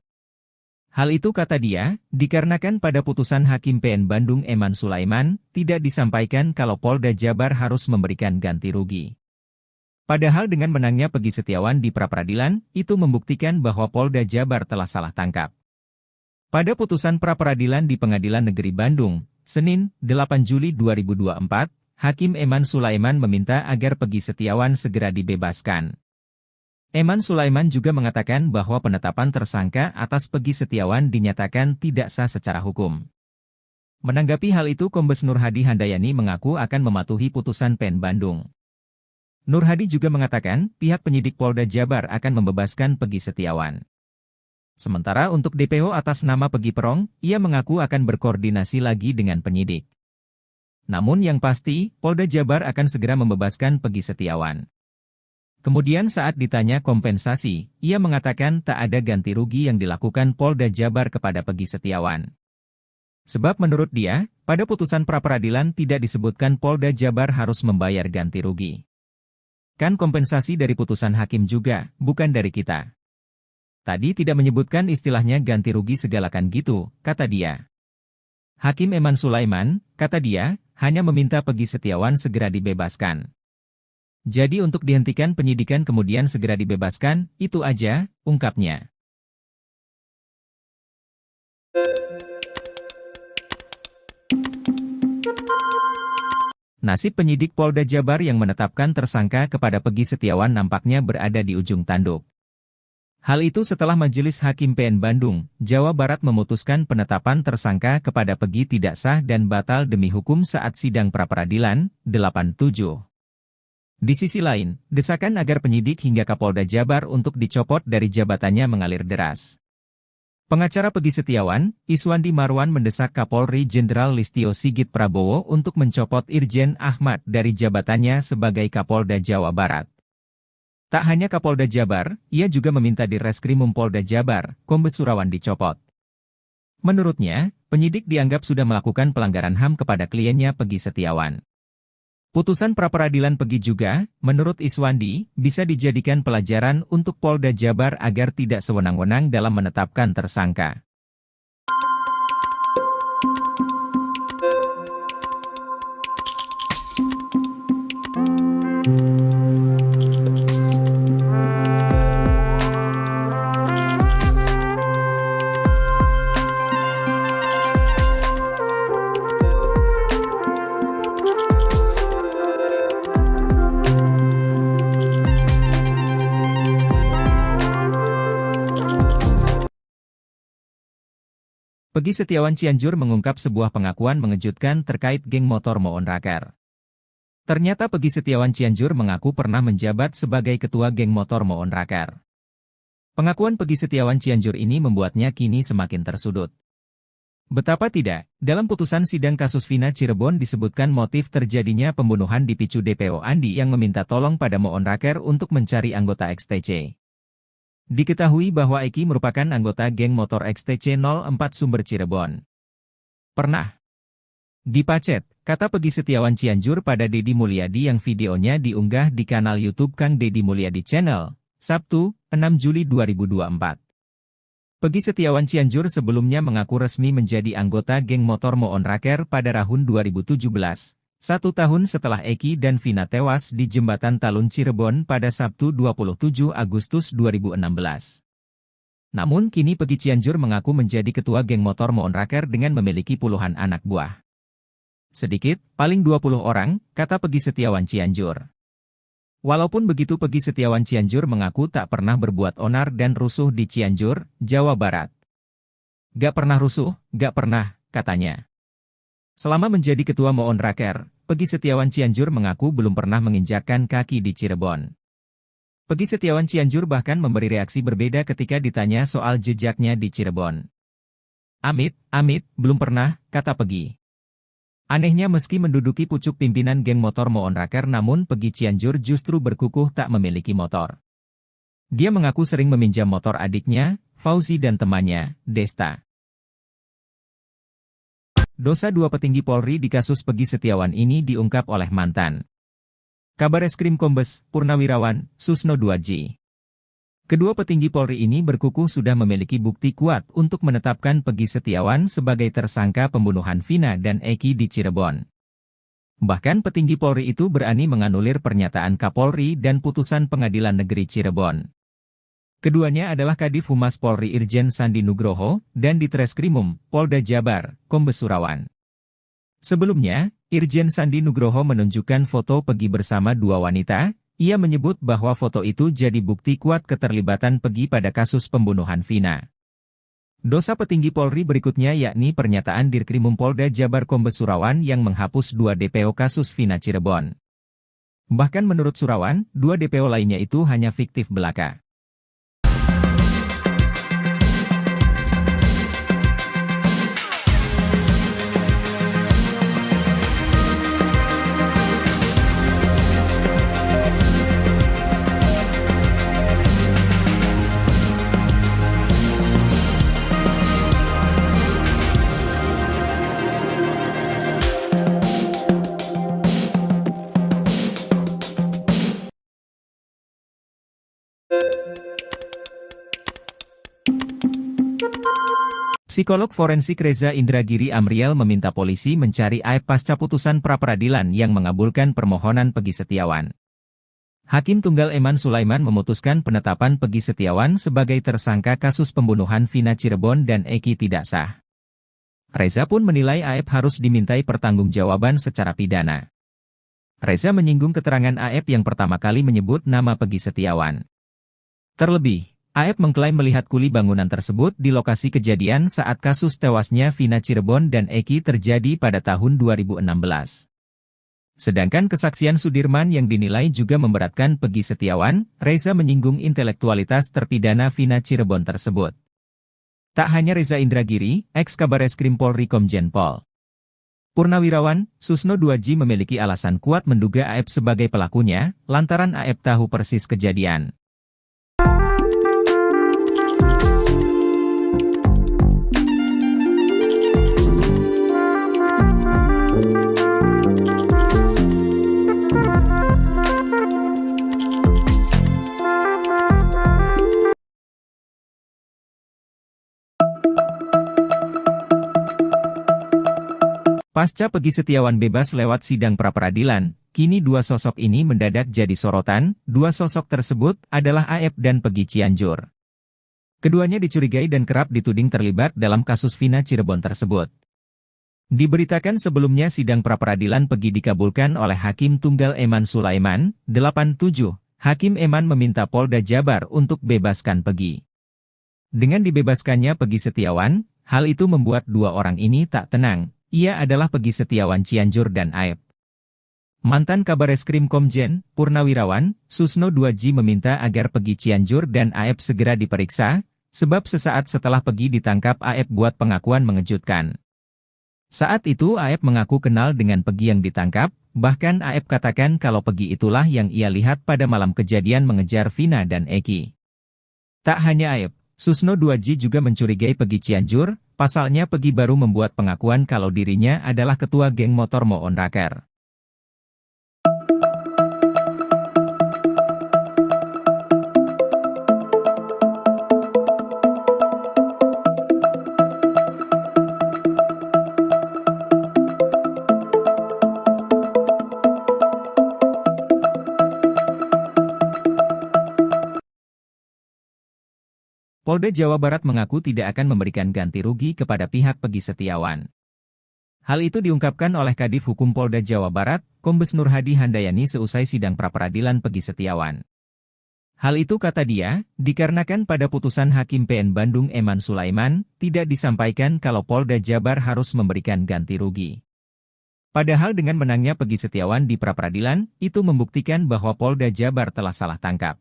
Hal itu kata dia, dikarenakan pada putusan Hakim PN Bandung Eman Sulaiman, tidak disampaikan kalau Polda Jabar harus memberikan ganti rugi. Padahal dengan menangnya Peggy Setiawan di pra-peradilan, itu membuktikan bahwa Polda Jabar telah salah tangkap. Pada putusan pra-peradilan di Pengadilan Negeri Bandung, Senin, 8 Juli 2024, Hakim Eman Sulaiman meminta agar Peggy Setiawan segera dibebaskan. Eman Sulaiman juga mengatakan bahwa penetapan tersangka atas Peggy Setiawan dinyatakan tidak sah secara hukum. Menanggapi hal itu Kombes Nur Hadi Handayani mengaku akan mematuhi putusan PN Bandung. Nur Hadi juga mengatakan pihak penyidik Polda Jabar akan membebaskan Peggy Setiawan. Sementara untuk DPO atas nama Peggy Perong, ia mengaku akan berkoordinasi lagi dengan penyidik. Namun yang pasti, Polda Jabar akan segera membebaskan Peggy Setiawan. Kemudian saat ditanya kompensasi, ia mengatakan tak ada ganti rugi yang dilakukan Polda Jabar kepada Peggy Setiawan. Sebab menurut dia, pada putusan pra-peradilan tidak disebutkan Polda Jabar harus membayar ganti rugi. Kan kompensasi dari putusan hakim juga, bukan dari kita. Tadi tidak menyebutkan istilahnya ganti rugi segalakan gitu, kata dia. Hakim Eman Sulaiman, kata dia, hanya meminta Peggy Setiawan segera dibebaskan. Jadi untuk dihentikan penyidikan kemudian segera dibebaskan, itu aja, ungkapnya. Nasib penyidik Polda Jabar yang menetapkan tersangka kepada Peggy Setiawan nampaknya berada di ujung tanduk. Hal itu setelah Majelis Hakim PN Bandung, Jawa Barat memutuskan penetapan tersangka kepada Peggy tidak sah dan batal demi hukum saat sidang pra-peradilan, 87. Di sisi lain, desakan agar penyidik hingga Kapolda Jabar untuk dicopot dari jabatannya mengalir deras. Pengacara Peggy Setiawan, Iswandi Marwan mendesak Kapolri Jenderal Listio Sigit Prabowo untuk mencopot Irjen Ahmad dari jabatannya sebagai Kapolda Jawa Barat. Tak hanya Kapolda Jabar, ia juga meminta Dirreskrimum Polda Jabar, Kombes Surawan dicopot. Menurutnya, penyidik dianggap sudah melakukan pelanggaran HAM kepada kliennya Peggy Setiawan. Putusan pra-peradilan Peggy juga, menurut Iswandi, bisa dijadikan pelajaran untuk Polda Jabar agar tidak sewenang-wenang dalam menetapkan tersangka. Peggy Setiawan Cianjur mengungkap sebuah pengakuan mengejutkan terkait geng motor Moon Raker. Ternyata Peggy Setiawan Cianjur mengaku pernah menjabat sebagai ketua geng motor Moon Raker. Pengakuan Peggy Setiawan Cianjur ini membuatnya kini semakin tersudut. Betapa tidak, dalam putusan sidang kasus Vina Cirebon disebutkan motif terjadinya pembunuhan dipicu DPO Andi yang meminta tolong pada Moon Raker untuk mencari anggota XTC. Diketahui bahwa Eki merupakan anggota geng motor XTC 04 Sumber Cirebon. Pernah dipacet, kata Peggy Setiawan Cianjur pada Deddy Mulyadi yang videonya diunggah di kanal YouTube Kang Deddy Mulyadi Channel, Sabtu, 6 Juli 2024. Peggy Setiawan Cianjur sebelumnya mengaku resmi menjadi anggota geng motor Moon Raker pada tahun 2017. 1 tahun setelah Eki dan Vina tewas di Jembatan Talun Cirebon pada Sabtu 27 Agustus 2016. Namun kini Peggy Cianjur mengaku menjadi ketua geng motor Moon Raker dengan memiliki puluhan anak buah. Sedikit, paling 20 orang, kata Peggy Setiawan Cianjur. Walaupun begitu Peggy Setiawan Cianjur mengaku tak pernah berbuat onar dan rusuh di Cianjur, Jawa Barat. Gak pernah rusuh, gak pernah, katanya. Selama menjadi ketua Moon Raker, Peggy Setiawan Cianjur mengaku belum pernah menginjakkan kaki di Cirebon. Peggy Setiawan Cianjur bahkan memberi reaksi berbeda ketika ditanya soal jejaknya di Cirebon. Amit, belum pernah, kata Peggy. Anehnya meski menduduki pucuk pimpinan geng motor Moon Raker namun Peggy Cianjur justru berkukuh tak memiliki motor. Dia mengaku sering meminjam motor adiknya, Fauzi dan temannya, Desta. Dosa 2 petinggi Polri di kasus Peggy Setiawan ini diungkap oleh mantan Kabareskrim Kombes Purnawirawan Susno Duadji. Kedua petinggi Polri ini berkukuh sudah memiliki bukti kuat untuk menetapkan Peggy Setiawan sebagai tersangka pembunuhan Vina dan Eki di Cirebon. Bahkan petinggi Polri itu berani menganulir pernyataan Kapolri dan putusan Pengadilan Negeri Cirebon. Keduanya adalah Kadif Humas Polri Irjen Sandi Nugroho, dan Ditreskrimum, Polda Jabar, Kombes Surawan. Sebelumnya, Irjen Sandi Nugroho menunjukkan foto Peggy bersama 2 wanita, ia menyebut bahwa foto itu jadi bukti kuat keterlibatan Peggy pada kasus pembunuhan Vina. Dosa petinggi Polri berikutnya yakni pernyataan Dirkrimum Polda Jabar Kombes Surawan yang menghapus 2 DPO kasus Vina Cirebon. Bahkan menurut Surawan, 2 DPO lainnya itu hanya fiktif belaka. Psikolog forensik Reza Indragiri Amriel meminta polisi mencari AEP pasca putusan pra-peradilan yang mengabulkan permohonan Peggy Setiawan. Hakim Tunggal Eman Sulaiman memutuskan penetapan Peggy Setiawan sebagai tersangka kasus pembunuhan Vina Cirebon dan Eki tidak sah. Reza pun menilai AEP harus dimintai pertanggungjawaban secara pidana. Reza menyinggung keterangan AEP yang pertama kali menyebut nama Peggy Setiawan. Terlebih, AEP mengklaim melihat kuli bangunan tersebut di lokasi kejadian saat kasus tewasnya Vina Cirebon dan Eki terjadi pada tahun 2016. Sedangkan kesaksian Sudirman yang dinilai juga memberatkan Peggy Setiawan, Reza menyinggung intelektualitas terpidana Vina Cirebon tersebut. Tak hanya Reza Indragiri, ex Kabareskrim Polri Komjen Pol Purnawirawan, Susno 2J memiliki alasan kuat menduga Aep sebagai pelakunya, lantaran Aep tahu persis kejadian. Pasca Peggy Setiawan bebas lewat sidang pra-peradilan, kini dua sosok ini mendadak jadi sorotan. Dua sosok tersebut adalah Aep dan Peggy Cianjur. Keduanya dicurigai dan kerap dituding terlibat dalam kasus Vina Cirebon tersebut. Diberitakan sebelumnya sidang pra-peradilan Peggy dikabulkan oleh Hakim Tunggal Eman Sulaiman, 87. Hakim Eman meminta Polda Jabar untuk bebaskan Peggy. Dengan dibebaskannya Peggy Setiawan, hal itu membuat dua orang ini tak tenang. Ia adalah Peggy Setiawan Cianjur dan Aep. Mantan Kabareskrim Komjen, Purnawirawan, Susno 2J meminta agar Peggy Cianjur dan Aep segera diperiksa, sebab sesaat setelah Peggy ditangkap Aep buat pengakuan mengejutkan. Saat itu Aep mengaku kenal dengan Peggy yang ditangkap, bahkan Aep katakan kalau Peggy itulah yang ia lihat pada malam kejadian mengejar Vina dan Eki. Tak hanya Aep, Susno 2J juga mencurigai Peggy Cianjur. Pasalnya Peggy baru membuat pengakuan kalau dirinya adalah ketua geng motor Moon Raker. Polda Jawa Barat mengaku tidak akan memberikan ganti rugi kepada pihak Peggy Setiawan. Hal itu diungkapkan oleh Kadif Hukum Polda Jawa Barat, Kombes Nur Hadi Handayani seusai sidang pra-peradilan Peggy Setiawan. Hal itu kata dia, dikarenakan pada putusan Hakim PN Bandung Eman Sulaiman, tidak disampaikan kalau Polda Jabar harus memberikan ganti rugi. Padahal dengan menangnya Peggy Setiawan di pra-peradilan, itu membuktikan bahwa Polda Jabar telah salah tangkap.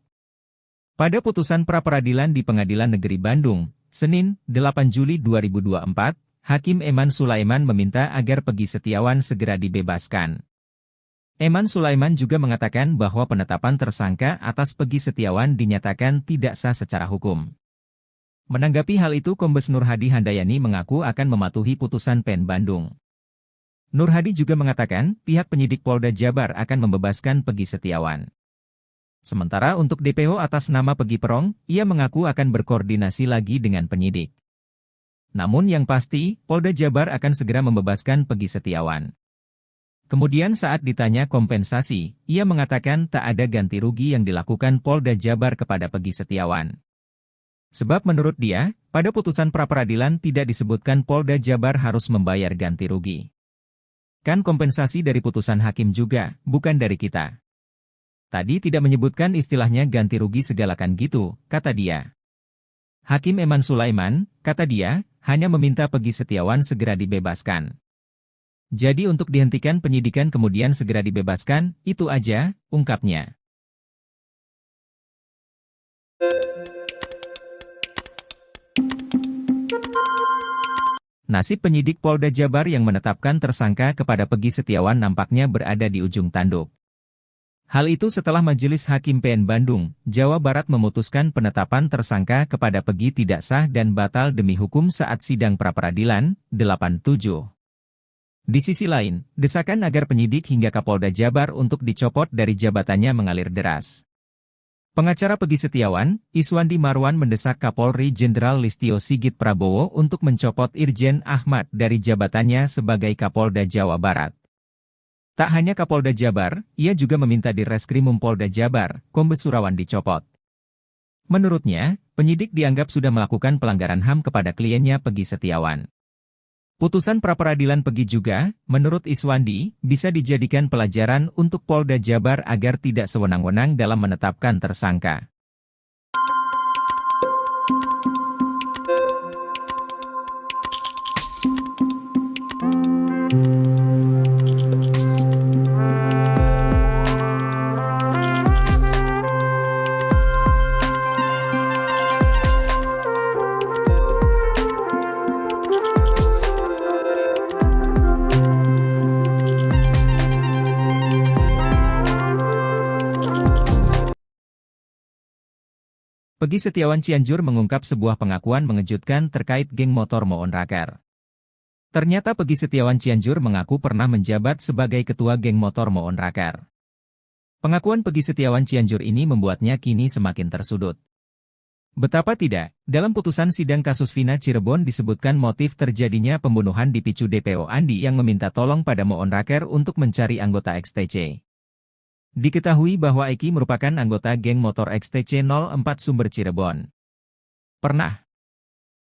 Pada putusan pra-peradilan di Pengadilan Negeri Bandung, Senin, 8 Juli 2024, Hakim Eman Sulaiman meminta agar Peggy Setiawan segera dibebaskan. Eman Sulaiman juga mengatakan bahwa penetapan tersangka atas Peggy Setiawan dinyatakan tidak sah secara hukum. Menanggapi hal itu Kombes Nur Hadi Handayani mengaku akan mematuhi putusan PN Bandung. Nur Hadi juga mengatakan pihak penyidik Polda Jabar akan membebaskan Peggy Setiawan. Sementara untuk DPO atas nama Peggy Perong, ia mengaku akan berkoordinasi lagi dengan penyidik. Namun yang pasti, Polda Jabar akan segera membebaskan Peggy Setiawan. Kemudian saat ditanya kompensasi, ia mengatakan tak ada ganti rugi yang dilakukan Polda Jabar kepada Peggy Setiawan. Sebab menurut dia, pada putusan pra-peradilan tidak disebutkan Polda Jabar harus membayar ganti rugi. Kan kompensasi dari putusan hakim juga, bukan dari kita. Tadi tidak menyebutkan istilahnya ganti rugi segalakan gitu, kata dia. Hakim Eman Sulaiman, kata dia, hanya meminta Peggy Setiawan segera dibebaskan. Jadi untuk dihentikan penyidikan kemudian segera dibebaskan, itu aja, ungkapnya. Nasib penyidik Polda Jabar yang menetapkan tersangka kepada Peggy Setiawan nampaknya berada di ujung tanduk. Hal itu setelah Majelis Hakim PN Bandung, Jawa Barat memutuskan penetapan tersangka kepada Peggy tidak sah dan batal demi hukum saat sidang pra-peradilan, 87. Di sisi lain, desakan agar penyidik hingga Kapolda Jabar untuk dicopot dari jabatannya mengalir deras. Pengacara Peggy Setiawan, Iswandi Marwan mendesak Kapolri Jenderal Listio Sigit Prabowo untuk mencopot Irjen Ahmad dari jabatannya sebagai Kapolda Jawa Barat. Tak hanya Kapolda Jabar, ia juga meminta Direskrimum Polda Jabar, Kombes Surawan dicopot. Menurutnya, penyidik dianggap sudah melakukan pelanggaran HAM kepada kliennya Peggy Setiawan. Putusan pra-peradilan Peggy juga, menurut Iswandi, bisa dijadikan pelajaran untuk Polda Jabar agar tidak sewenang-wenang dalam menetapkan tersangka. Peggy Setiawan Cianjur mengungkap sebuah pengakuan mengejutkan terkait geng motor Moon Raker. Ternyata Peggy Setiawan Cianjur mengaku pernah menjabat sebagai ketua geng motor Moon Raker. Pengakuan Peggy Setiawan Cianjur ini membuatnya kini semakin tersudut. Betapa tidak, dalam putusan sidang kasus Vina Cirebon disebutkan motif terjadinya pembunuhan dipicu DPO Andi yang meminta tolong pada Moon Raker untuk mencari anggota XTC. Diketahui bahwa Eki merupakan anggota geng motor XTC 04 Sumber Cirebon. Pernah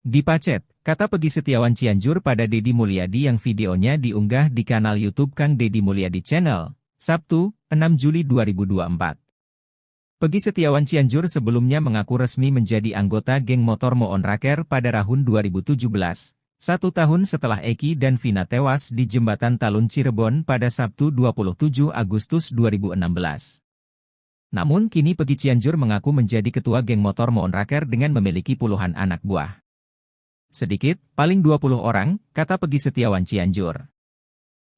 dipacet, kata Peggy Setiawan Cianjur pada Deddy Mulyadi yang videonya diunggah di kanal YouTube Kang Deddy Mulyadi Channel, Sabtu, 6 Juli 2024. Peggy Setiawan Cianjur sebelumnya mengaku resmi menjadi anggota geng motor Moon Raker pada tahun 2017. 1 tahun setelah Eki dan Vina tewas di Jembatan Talun Cirebon pada Sabtu 27 Agustus 2016. Namun kini Peggy Cianjur mengaku menjadi ketua geng motor Moon Raker dengan memiliki puluhan anak buah. Sedikit, paling 20 orang, kata Peggy Setiawan Cianjur.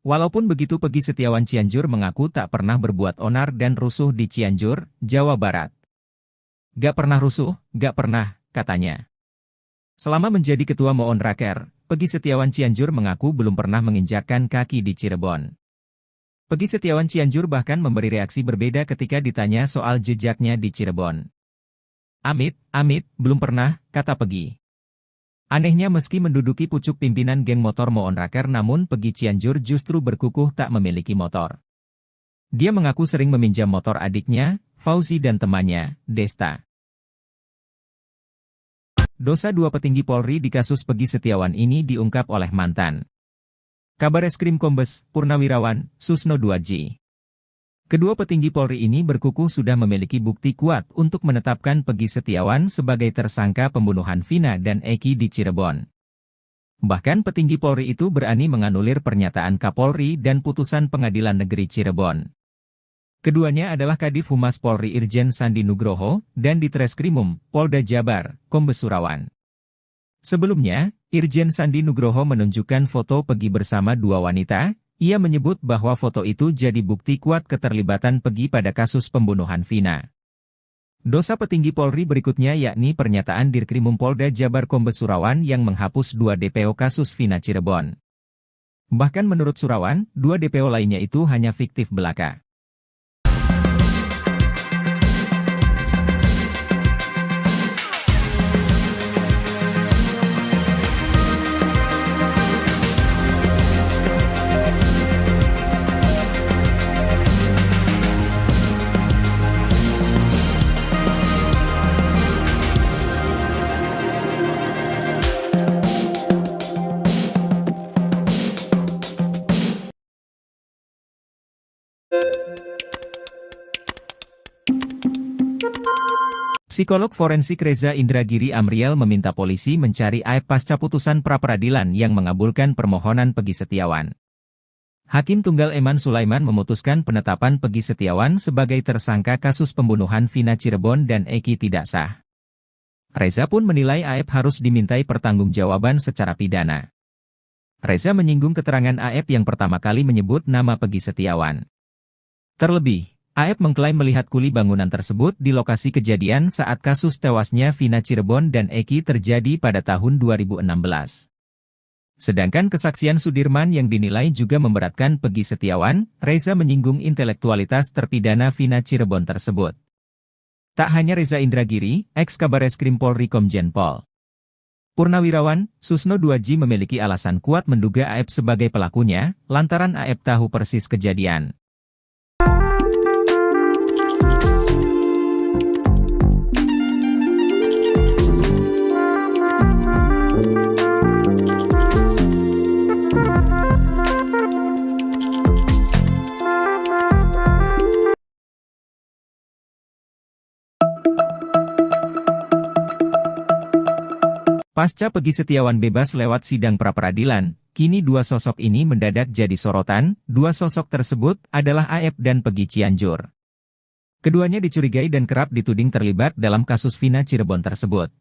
Walaupun begitu Peggy Setiawan Cianjur mengaku tak pernah berbuat onar dan rusuh di Cianjur, Jawa Barat. Gak pernah rusuh, gak pernah, katanya. Selama menjadi ketua Moon Raker, Peggy Setiawan Cianjur mengaku belum pernah menginjakkan kaki di Cirebon. Peggy Setiawan Cianjur bahkan memberi reaksi berbeda ketika ditanya soal jejaknya di Cirebon. Amit, belum pernah, kata Peggy. Anehnya meski menduduki pucuk pimpinan geng motor Moon Raker namun Peggy Cianjur justru berkukuh tak memiliki motor. Dia mengaku sering meminjam motor adiknya, Fauzi dan temannya, Desta. Dosa dua petinggi Polri di kasus Peggy Setiawan ini diungkap oleh mantan Kabareskrim Kombes Purnawirawan Susno Duadji. Kedua petinggi Polri ini berkukuh sudah memiliki bukti kuat untuk menetapkan Peggy Setiawan sebagai tersangka pembunuhan Vina dan Eki di Cirebon. Bahkan petinggi Polri itu berani menganulir pernyataan Kapolri dan putusan Pengadilan Negeri Cirebon. Keduanya adalah Kadif Humas Polri Irjen Sandi Nugroho dan Ditreskrimum Polda Jabar, Kombes Surawan. Sebelumnya, Irjen Sandi Nugroho menunjukkan foto Peggy bersama dua wanita. Ia menyebut bahwa foto itu jadi bukti kuat keterlibatan Peggy pada kasus pembunuhan Vina. Dosa petinggi Polri berikutnya yakni pernyataan Dirkrimum Polda Jabar Kombes Surawan yang menghapus 2 DPO kasus Vina Cirebon. Bahkan menurut Surawan, 2 DPO lainnya itu hanya fiktif belaka. Psikolog forensik Reza Indragiri Amriel meminta polisi mencari AEP pasca putusan pra-peradilan yang mengabulkan permohonan Peggy Setiawan. Hakim Tunggal Eman Sulaiman memutuskan penetapan Peggy Setiawan sebagai tersangka kasus pembunuhan Vina Cirebon dan Eki tidak sah. Reza pun menilai AEP harus dimintai pertanggungjawaban secara pidana. Reza menyinggung keterangan AEP yang pertama kali menyebut nama Peggy Setiawan. Terlebih, AEP mengklaim melihat kuli bangunan tersebut di lokasi kejadian saat kasus tewasnya Vina Cirebon dan Eki terjadi pada tahun 2016. Sedangkan kesaksian Sudirman yang dinilai juga memberatkan Peggy Setiawan, Reza menyinggung intelektualitas terpidana Vina Cirebon tersebut. Tak hanya Reza Indragiri, ex-Kabareskrim Polri Komjen Pol Purnawirawan, Susno Duadji memiliki alasan kuat menduga AEP sebagai pelakunya, lantaran AEP tahu persis kejadian. Pasca Peggy Setiawan bebas lewat sidang pra-peradilan, kini dua sosok ini mendadak jadi sorotan. Dua sosok tersebut adalah AEP dan Peggy Cianjur. Keduanya dicurigai dan kerap dituding terlibat dalam kasus Vina Cirebon tersebut.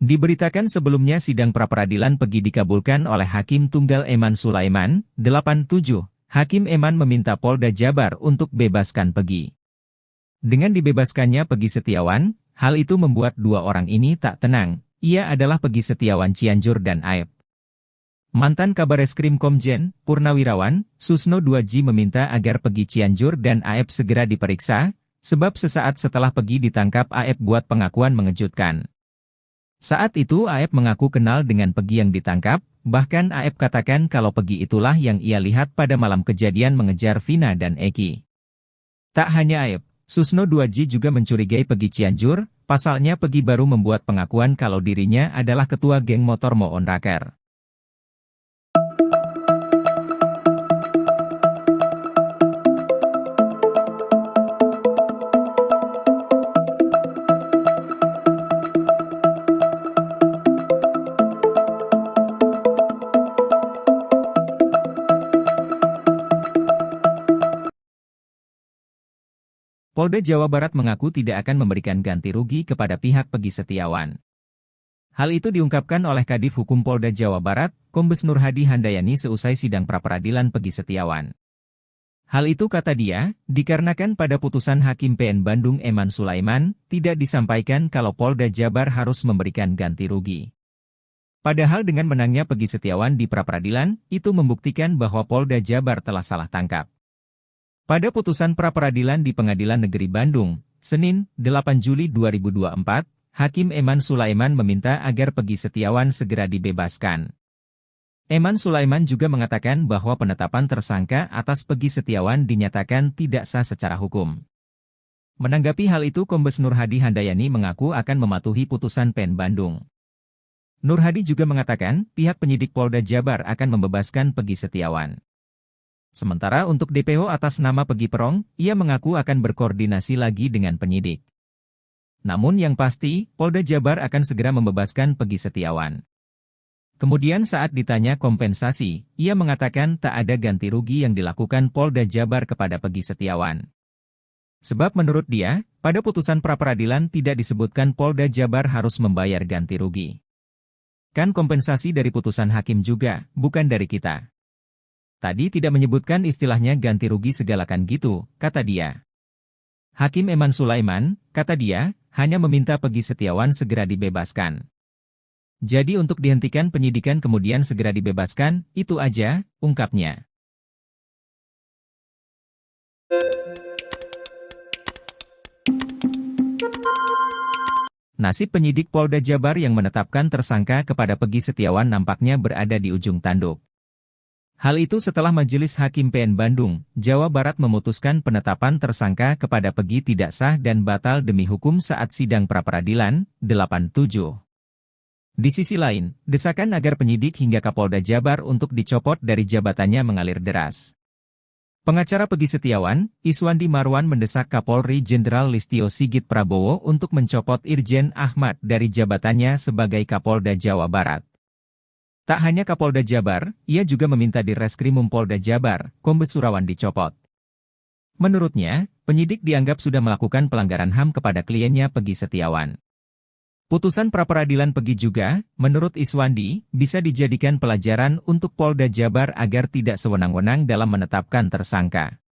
Diberitakan sebelumnya sidang pra-peradilan Peggy dikabulkan oleh Hakim Tunggal Eman Sulaiman, 87. Hakim Eman meminta Polda Jabar untuk bebaskan Peggy. Dengan dibebaskannya Peggy Setiawan, Hal itu membuat dua orang ini tak tenang. Ia adalah Peggy Setiawan Cianjur dan Aep. Mantan Kabareskrim Komjen, Purnawirawan, Susno 2J meminta agar Peggy Cianjur dan Aep segera diperiksa, sebab sesaat setelah Peggy ditangkap Aep buat pengakuan mengejutkan. Saat itu Aep mengaku kenal dengan Peggy yang ditangkap, bahkan Aep katakan kalau Peggy itulah yang ia lihat pada malam kejadian mengejar Vina dan Eki. Tak hanya Aep, Susno 2J juga mencurigai Peggy Cianjur, pasalnya Peggy baru membuat pengakuan kalau dirinya adalah ketua geng motor Moon Raker. Polda Jawa Barat mengaku tidak akan memberikan ganti rugi kepada pihak Peggy Setiawan. Hal itu diungkapkan oleh Kadif Hukum Polda Jawa Barat, Kombes Nurhadi Handayani seusai sidang pra-peradilan Peggy Setiawan. Hal itu kata dia, dikarenakan pada putusan Hakim PN Bandung Eman Sulaiman, tidak disampaikan kalau Polda Jabar harus memberikan ganti rugi. Padahal dengan menangnya Peggy Setiawan di pra-peradilan, itu membuktikan bahwa Polda Jabar telah salah tangkap. Pada putusan pra-peradilan di Pengadilan Negeri Bandung, Senin, 8 Juli 2024, Hakim Eman Sulaiman meminta agar Peggy Setiawan segera dibebaskan. Eman Sulaiman juga mengatakan bahwa penetapan tersangka atas Peggy Setiawan dinyatakan tidak sah secara hukum. Menanggapi hal itu Kombes Nurhadi Handayani mengaku akan mematuhi putusan PN Bandung. Nurhadi juga mengatakan pihak penyidik Polda Jabar akan membebaskan Peggy Setiawan. Sementara untuk DPO atas nama Peggy Perong, ia mengaku akan berkoordinasi lagi dengan penyidik. Namun yang pasti, Polda Jabar akan segera membebaskan Peggy Setiawan. Kemudian saat ditanya kompensasi, ia mengatakan tak ada ganti rugi yang dilakukan Polda Jabar kepada Peggy Setiawan. Sebab menurut dia, pada putusan pra-peradilan tidak disebutkan Polda Jabar harus membayar ganti rugi. Kan kompensasi dari putusan hakim juga, bukan dari kita. Tadi tidak menyebutkan istilahnya ganti rugi segalakan gitu, kata dia. Hakim Eman Sulaiman, kata dia, hanya meminta Peggy Setiawan segera dibebaskan. Jadi untuk dihentikan penyidikan kemudian segera dibebaskan, itu aja, ungkapnya. Nasib penyidik Polda Jabar yang menetapkan tersangka kepada Peggy Setiawan nampaknya berada di ujung tanduk. Hal itu setelah Majelis Hakim PN Bandung, Jawa Barat memutuskan penetapan tersangka kepada Peggy tidak sah dan batal demi hukum saat sidang pra-peradilan, 87. Di sisi lain, desakan agar penyidik hingga Kapolda Jabar untuk dicopot dari jabatannya mengalir deras. Pengacara Peggy Setiawan, Iswandi Marwan mendesak Kapolri Jenderal Listio Sigit Prabowo untuk mencopot Irjen Ahmad dari jabatannya sebagai Kapolda Jawa Barat. Tak hanya Kapolda Jabar, ia juga meminta di Reskrimum Polda Jabar, Kombes Surawan dicopot. Menurutnya, penyidik dianggap sudah melakukan pelanggaran HAM kepada kliennya Peggy Setiawan. Putusan pra-peradilan Peggy juga, menurut Iswandi, bisa dijadikan pelajaran untuk Polda Jabar agar tidak sewenang-wenang dalam menetapkan tersangka.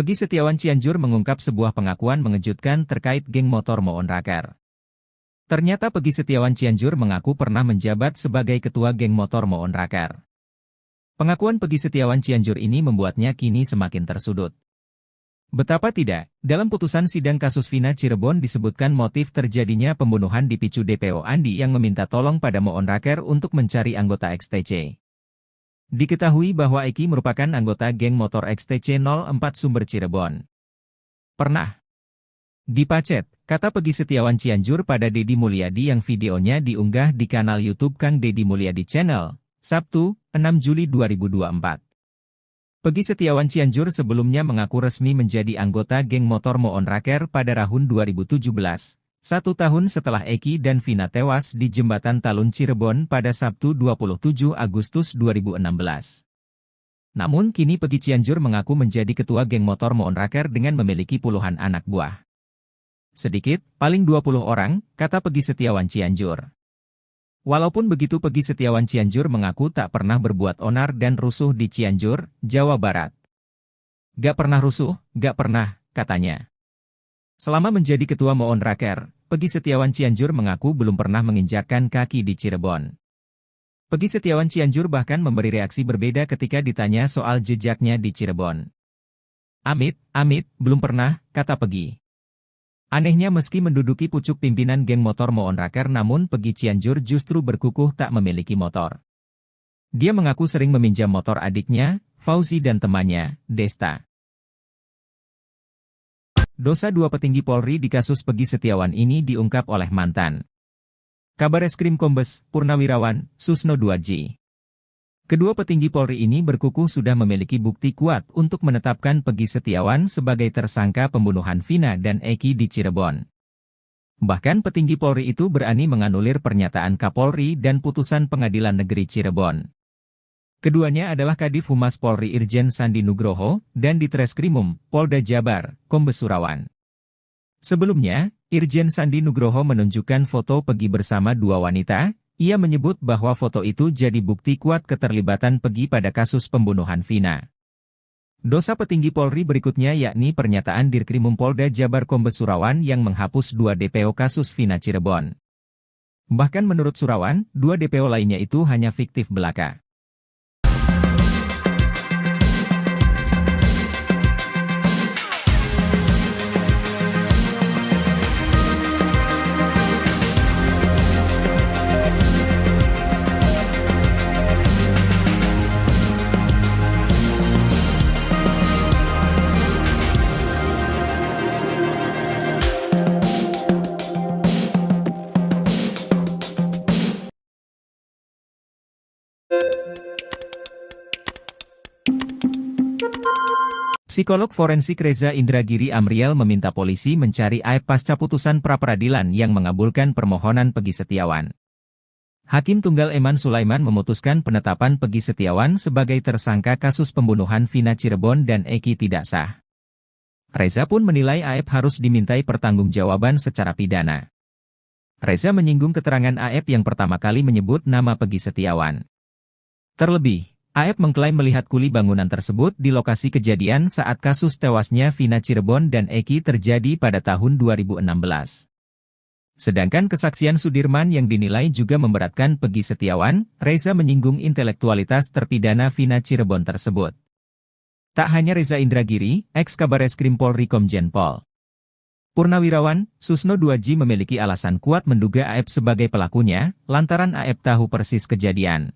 Peggy Setiawan Cianjur mengungkap sebuah pengakuan mengejutkan terkait geng motor Moon Raker. Ternyata Peggy Setiawan Cianjur mengaku pernah menjabat sebagai ketua geng motor Moon Raker. Pengakuan Peggy Setiawan Cianjur ini membuatnya kini semakin tersudut. Betapa tidak, dalam putusan sidang kasus Vina Cirebon disebutkan motif terjadinya pembunuhan dipicu DPO Andi yang meminta tolong pada Moon Raker untuk mencari anggota XTC. Diketahui bahwa Eki merupakan anggota geng motor XTC 04 Sumber Cirebon. Pernah dipacet, kata Peggy Setiawan Cianjur pada Deddy Mulyadi yang videonya diunggah di kanal YouTube Kang Deddy Mulyadi Channel, Sabtu, 6 Juli 2024. Peggy Setiawan Cianjur sebelumnya mengaku resmi menjadi anggota geng motor Moon Raker pada tahun 2017. 1 tahun setelah Eki dan Vina tewas di Jembatan Talun Cirebon pada Sabtu 27 Agustus 2016. Namun kini Pegi Cianjur mengaku menjadi ketua geng motor Moonraker dengan memiliki puluhan anak buah. Sedikit, paling 20 orang, kata Pegi Setiawan Cianjur. Walaupun begitu Pegi Setiawan Cianjur mengaku tak pernah berbuat onar dan rusuh di Cianjur, Jawa Barat. Gak pernah rusuh, gak pernah, katanya. Selama menjadi ketua Moonraker, Pegi Setiawan Cianjur mengaku belum pernah menginjakkan kaki di Cirebon. Pegi Setiawan Cianjur bahkan memberi reaksi berbeda ketika ditanya soal jejaknya di Cirebon. Amit, belum pernah, kata Pegi. Anehnya meski menduduki pucuk pimpinan geng motor Moonraker namun Pegi Cianjur justru berkukuh tak memiliki motor. Dia mengaku sering meminjam motor adiknya, Fauzi dan temannya, Desta. Dosa 2 petinggi Polri di kasus Pegi Setiawan ini diungkap oleh mantan Kabareskrim Kombes Purnawirawan Susno Duadji. Kedua petinggi Polri ini berkukuh sudah memiliki bukti kuat untuk menetapkan Pegi Setiawan sebagai tersangka pembunuhan Vina dan Eki di Cirebon. Bahkan petinggi Polri itu berani menganulir pernyataan Kapolri dan putusan Pengadilan Negeri Cirebon. Keduanya adalah Kadif Humas Polri Irjen Sandi Nugroho, dan Ditreskrimum, Polda Jabar, Kombes Surawan. Sebelumnya, Irjen Sandi Nugroho menunjukkan foto Pegi bersama 2 wanita, ia menyebut bahwa foto itu jadi bukti kuat keterlibatan Pegi pada kasus pembunuhan Vina. Dosa petinggi Polri berikutnya yakni pernyataan Dirkrimum Polda Jabar Kombes Surawan yang menghapus 2 DPO kasus Vina Cirebon. Bahkan menurut Surawan, 2 DPO lainnya itu hanya fiktif belaka. Psikolog forensik Reza Indragiri Amriel meminta polisi mencari Aep pasca putusan pra-peradilan yang mengabulkan permohonan Pegi Setiawan. Hakim Tunggal Eman Sulaiman memutuskan penetapan Pegi Setiawan sebagai tersangka kasus pembunuhan Vina Cirebon dan Eki tidak sah. Reza pun menilai Aep harus dimintai pertanggungjawaban secara pidana. Reza menyinggung keterangan Aep yang pertama kali menyebut nama Pegi Setiawan. Terlebih, Aep mengklaim melihat kuli bangunan tersebut di lokasi kejadian saat kasus tewasnya Vina Cirebon dan Eki terjadi pada tahun 2016. Sedangkan kesaksian Sudirman yang dinilai juga memberatkan Pegi Setiawan, Reza menyinggung intelektualitas terpidana Vina Cirebon tersebut. Tak hanya Reza Indragiri, ex-Kabareskrim Polri Komjen Pol Purnawirawan Susno Duadji memiliki alasan kuat menduga Aep sebagai pelakunya, lantaran Aep tahu persis kejadian.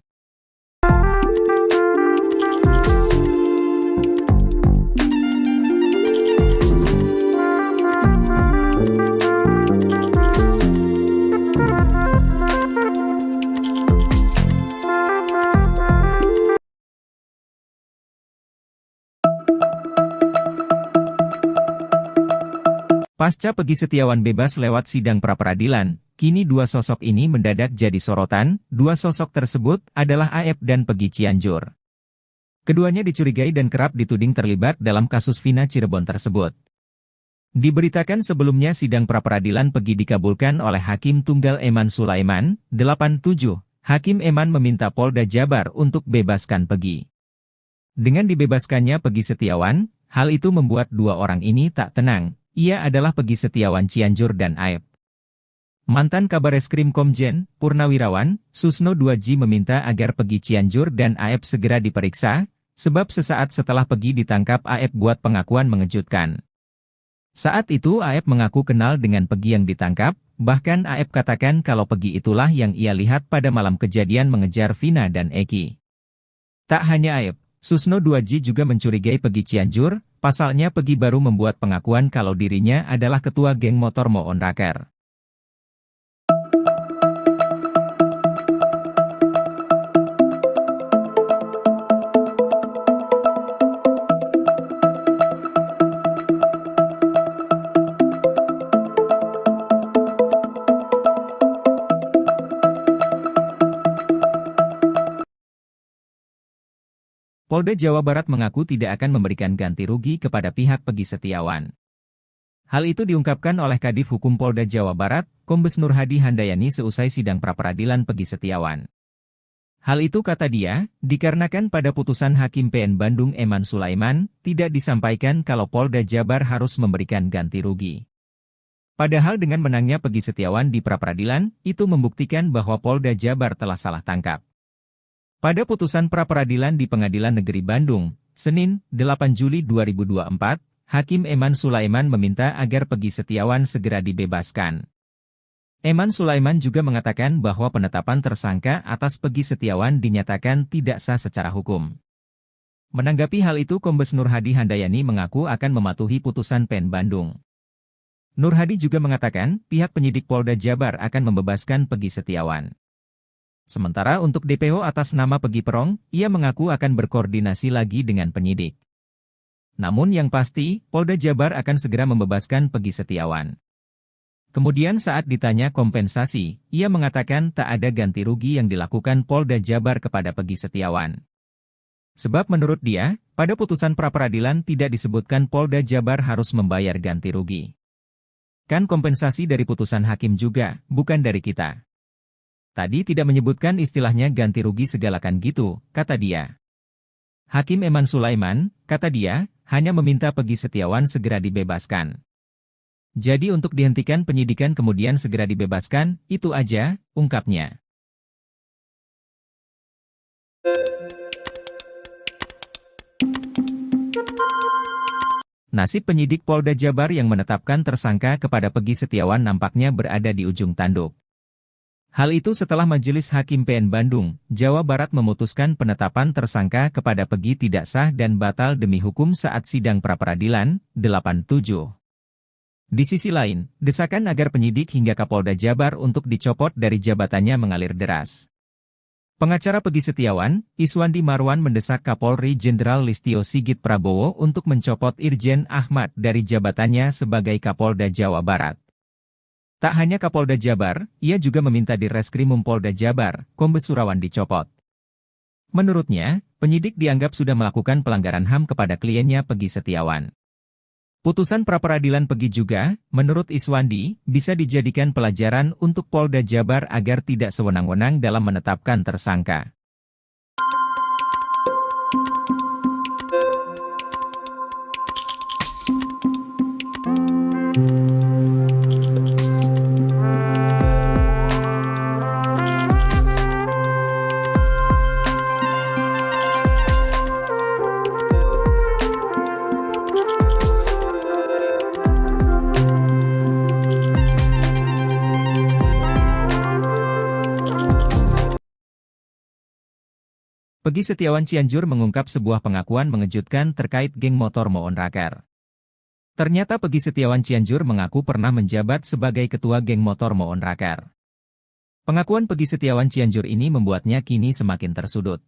Pasca Pegi Setiawan bebas lewat sidang pra-peradilan, kini 2 sosok ini mendadak jadi sorotan. 2 sosok tersebut adalah Aep dan Pegi Cianjur. Keduanya dicurigai dan kerap dituding terlibat dalam kasus Vina Cirebon tersebut. Diberitakan sebelumnya sidang pra-peradilan Pegi dikabulkan oleh Hakim Tunggal Eman Sulaiman, 87. Hakim Eman meminta Polda Jabar untuk bebaskan Pegi. Dengan dibebaskannya Pegi Setiawan, hal itu membuat 2 orang ini tak tenang. Ia adalah Pegi Setiawan Cianjur dan Aep. Mantan Kabareskrim Komjen Purnawirawan Susno Duadji meminta agar Pegi Cianjur dan Aep segera diperiksa, sebab sesaat setelah Pegi ditangkap Aep buat pengakuan mengejutkan. Saat itu Aep mengaku kenal dengan Pegi yang ditangkap, bahkan Aep katakan kalau Pegi itulah yang ia lihat pada malam kejadian mengejar Vina dan Eki. Tak hanya Aep, Susno Duadji juga mencurigai Pegi Cianjur. Pasalnya Pegi baru membuat pengakuan kalau dirinya adalah ketua geng motor Moonraker. Polda Jawa Barat mengaku tidak akan memberikan ganti rugi kepada pihak Peggy Setiawan. Hal itu diungkapkan oleh Kadif Hukum Polda Jawa Barat, Kombes Nur Hadi Handayani seusai sidang pra-peradilan Peggy Setiawan. Hal itu kata dia, dikarenakan pada putusan Hakim PN Bandung Eman Sulaiman, tidak disampaikan kalau Polda Jabar harus memberikan ganti rugi. Padahal dengan menangnya Peggy Setiawan di pra-peradilan, itu membuktikan bahwa Polda Jabar telah salah tangkap. Pada putusan pra-peradilan di Pengadilan Negeri Bandung, Senin, 8 Juli 2024, Hakim Eman Sulaiman meminta agar Peggy Setiawan segera dibebaskan. Eman Sulaiman juga mengatakan bahwa penetapan tersangka atas Peggy Setiawan dinyatakan tidak sah secara hukum. Menanggapi hal itu Kombes Nur Hadi Handayani mengaku akan mematuhi putusan PN Bandung. Nur Hadi juga mengatakan pihak penyidik Polda Jabar akan membebaskan Peggy Setiawan. Sementara untuk DPO atas nama Peggy Perong, ia mengaku akan berkoordinasi lagi dengan penyidik. Namun yang pasti, Polda Jabar akan segera membebaskan Peggy Setiawan. Kemudian saat ditanya kompensasi, ia mengatakan tak ada ganti rugi yang dilakukan Polda Jabar kepada Peggy Setiawan. Sebab menurut dia, pada putusan pra-peradilan tidak disebutkan Polda Jabar harus membayar ganti rugi. Kan kompensasi dari putusan hakim juga, bukan dari kita. Tadi tidak menyebutkan istilahnya ganti rugi segalakan gitu, kata dia. Hakim Eman Sulaiman, kata dia, hanya meminta Peggy Setiawan segera dibebaskan. Jadi untuk dihentikan penyidikan kemudian segera dibebaskan, itu aja, ungkapnya. Nasib penyidik Polda Jabar yang menetapkan tersangka kepada Peggy Setiawan nampaknya berada di ujung tanduk. Hal itu setelah Majelis Hakim PN Bandung, Jawa Barat memutuskan penetapan tersangka kepada Peggy tidak sah dan batal demi hukum saat sidang pra-peradilan, 87. Di sisi lain, desakan agar penyidik hingga Kapolda Jabar untuk dicopot dari jabatannya mengalir deras. Pengacara Peggy Setiawan, Iswandi Marwan mendesak Kapolri Jenderal Listio Sigit Prabowo untuk mencopot Irjen Ahmad dari jabatannya sebagai Kapolda Jawa Barat. Tak hanya Kapolda Jabar, ia juga meminta Direskrimum Polda Jabar, Kombes Surawan dicopot. Menurutnya, penyidik dianggap sudah melakukan pelanggaran HAM kepada kliennya Peggy Setiawan. Putusan pra-peradilan Peggy juga, menurut Iswandi, bisa dijadikan pelajaran untuk Polda Jabar agar tidak sewenang-wenang dalam menetapkan tersangka. Peggy Setiawan Cianjur mengungkap sebuah pengakuan mengejutkan terkait geng motor Moon Raker. Ternyata Peggy Setiawan Cianjur mengaku pernah menjabat sebagai ketua geng motor Moon Raker. Pengakuan Peggy Setiawan Cianjur ini membuatnya kini semakin tersudut.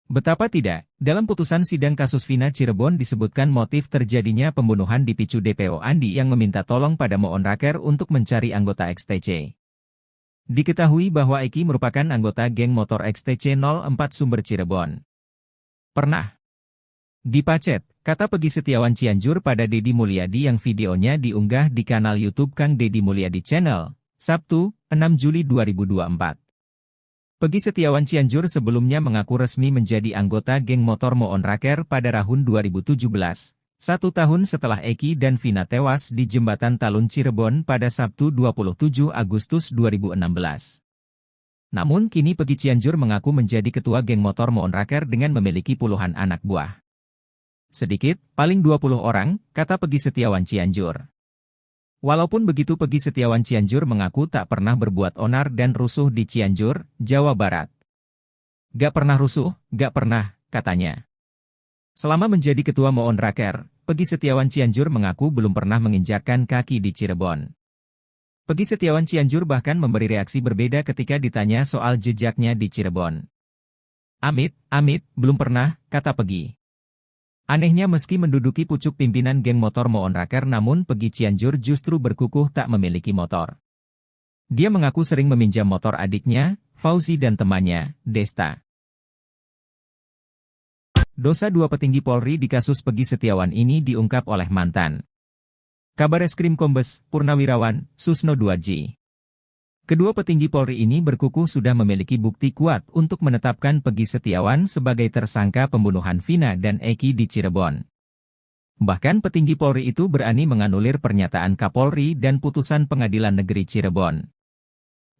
Betapa tidak, dalam putusan sidang kasus Vina Cirebon disebutkan motif terjadinya pembunuhan dipicu DPO Andi yang meminta tolong pada Moon Raker untuk mencari anggota XTC. Diketahui bahwa Eki merupakan anggota geng motor XTC 04 Sumber Cirebon. Pernah dipacet, kata Peggy Setiawan Cianjur pada Deddy Mulyadi yang videonya diunggah di kanal YouTube Kang Deddy Mulyadi Channel, Sabtu, 6 Juli 2024. Peggy Setiawan Cianjur sebelumnya mengaku resmi menjadi anggota geng motor Moon Raker pada tahun 2017. 1 tahun setelah Eki dan Vina tewas di Jembatan Talun Cirebon pada Sabtu 27 Agustus 2016. Namun kini Peggy Cianjur mengaku menjadi ketua geng motor Moon Raker dengan memiliki puluhan anak buah. Sedikit, paling 20 orang, kata Peggy Setiawan Cianjur. Walaupun begitu Peggy Setiawan Cianjur mengaku tak pernah berbuat onar dan rusuh di Cianjur, Jawa Barat. Gak pernah rusuh, gak pernah, katanya. Selama menjadi ketua Moon Raker, Peggy Setiawan Cianjur mengaku belum pernah menginjakkan kaki di Cirebon. Peggy Setiawan Cianjur bahkan memberi reaksi berbeda ketika ditanya soal jejaknya di Cirebon. Amit, belum pernah, kata Peggy. Anehnya meski menduduki pucuk pimpinan geng motor Moon Raker namun Peggy Cianjur justru berkukuh tak memiliki motor. Dia mengaku sering meminjam motor adiknya, Fauzi dan temannya, Desta. dosa dua petinggi Polri di kasus Peggy Setiawan ini diungkap oleh mantan Kabareskrim Kombes Purnawirawan Susno Duadji. Kedua petinggi Polri ini berkukuh sudah memiliki bukti kuat untuk menetapkan Peggy Setiawan sebagai tersangka pembunuhan Vina dan Eki di Cirebon. Bahkan petinggi Polri itu berani menganulir pernyataan Kapolri dan putusan Pengadilan Negeri Cirebon.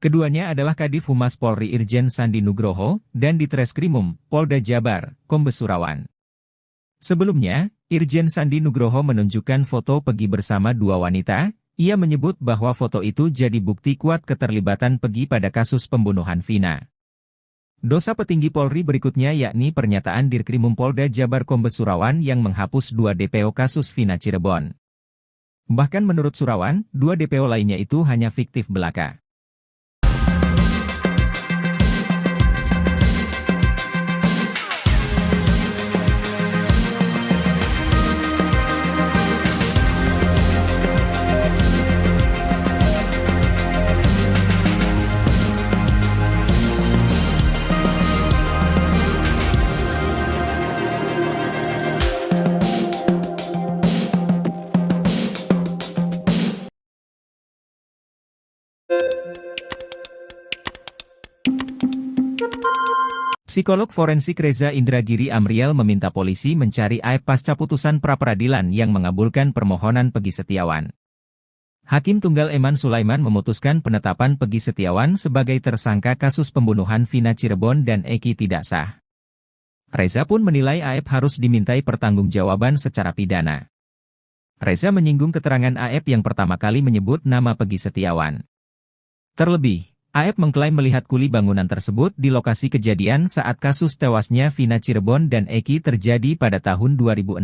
Keduanya adalah Kadif Humas Polri Irjen Sandi Nugroho dan Ditreskrimum Polda Jabar, Kombes Surawan. Sebelumnya, Irjen Sandi Nugroho menunjukkan foto Peggy bersama dua wanita. Ia menyebut bahwa foto itu jadi bukti kuat keterlibatan Peggy pada kasus pembunuhan Vina. Dosa petinggi Polri berikutnya yakni pernyataan Dirkrimum Polda Jabar Kombes Surawan yang menghapus 2 DPO kasus Vina Cirebon. Bahkan menurut Surawan, 2 DPO lainnya itu hanya fiktif belaka. Psikolog forensik Reza Indragiri Amriel meminta polisi mencari AEP pasca putusan pra-peradilan yang mengabulkan permohonan Peggy Setiawan. Hakim Tunggal Eman Sulaiman memutuskan penetapan Peggy Setiawan sebagai tersangka kasus pembunuhan Vina Cirebon dan Eki tidak sah. Reza pun menilai AEP harus dimintai pertanggungjawaban secara pidana. Reza menyinggung keterangan AEP yang pertama kali menyebut nama Peggy Setiawan. Terlebih, AEP mengklaim melihat kuli bangunan tersebut di lokasi kejadian saat kasus tewasnya Vina Cirebon dan Eki terjadi pada tahun 2016.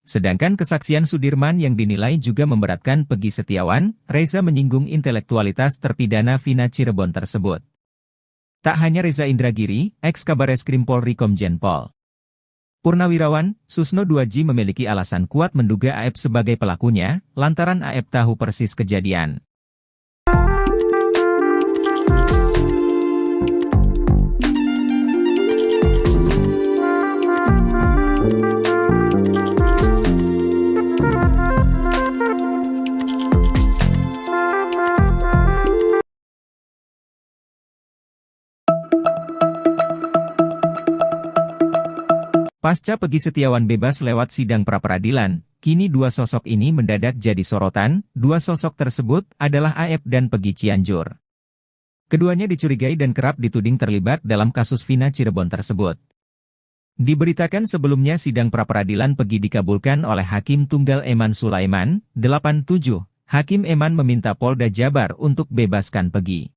Sedangkan kesaksian Sudirman yang dinilai juga memberatkan Peggy Setiawan, Reza menyinggung intelektualitas terpidana Vina Cirebon tersebut. Tak hanya Reza Indragiri, ex-Kabareskrim Polri Komjen Pol Purnawirawan Susno Duadji memiliki alasan kuat menduga AEP sebagai pelakunya, lantaran AEP tahu persis kejadian. Pasca Peggy Setiawan bebas lewat sidang pra-peradilan, kini dua sosok ini mendadak jadi sorotan. Dua sosok tersebut adalah AEP dan Peggy Cianjur. Keduanya dicurigai dan kerap dituding terlibat dalam kasus Vina Cirebon tersebut. Diberitakan sebelumnya sidang pra-peradilan Peggy dikabulkan oleh Hakim Tunggal Eman Sulaiman, 87. Hakim Eman meminta Polda Jabar untuk bebaskan Peggy.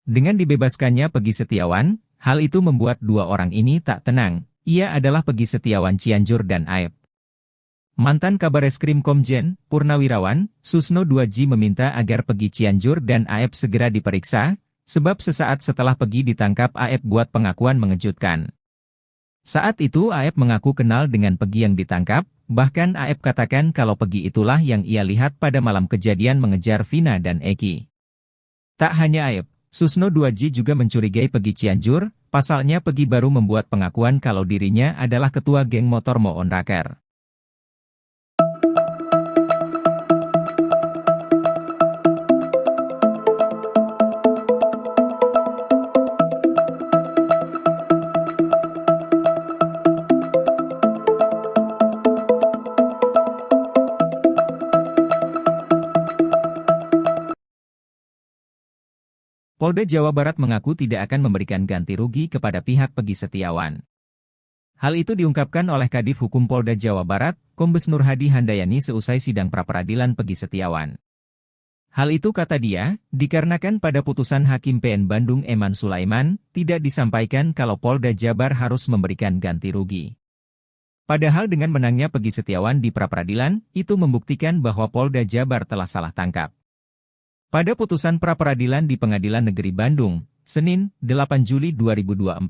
Dengan dibebaskannya Peggy Setiawan, hal itu membuat dua orang ini tak tenang. Ia adalah Peggy Setiawan Cianjur dan AEP. Mantan Kabareskrim Komjen Purnawirawan Susno Duadji meminta agar Peggy Cianjur dan AEP segera diperiksa, sebab sesaat setelah Peggy ditangkap AEP buat pengakuan mengejutkan. Saat itu AEP mengaku kenal dengan Peggy yang ditangkap, bahkan AEP katakan kalau Peggy itulah yang ia lihat pada malam kejadian mengejar Vina dan Eki. Tak hanya AEP, Susno Duadji juga mencurigai Peggy Cianjur. Pasalnya Peggy baru membuat pengakuan kalau dirinya adalah ketua geng motor Moon Raker. Polda Jawa Barat mengaku tidak akan memberikan ganti rugi kepada pihak Peggy Setiawan. Hal itu diungkapkan oleh Kadif Hukum Polda Jawa Barat, Kombes Nurhadi Handayani seusai sidang pra-peradilan Peggy Setiawan. Hal itu kata dia, dikarenakan pada putusan Hakim PN Bandung Eman Sulaiman, tidak disampaikan kalau Polda Jabar harus memberikan ganti rugi. Padahal dengan menangnya Peggy Setiawan di pra-peradilan, itu membuktikan bahwa Polda Jabar telah salah tangkap. Pada putusan pra-peradilan di Pengadilan Negeri Bandung, Senin, 8 Juli 2024,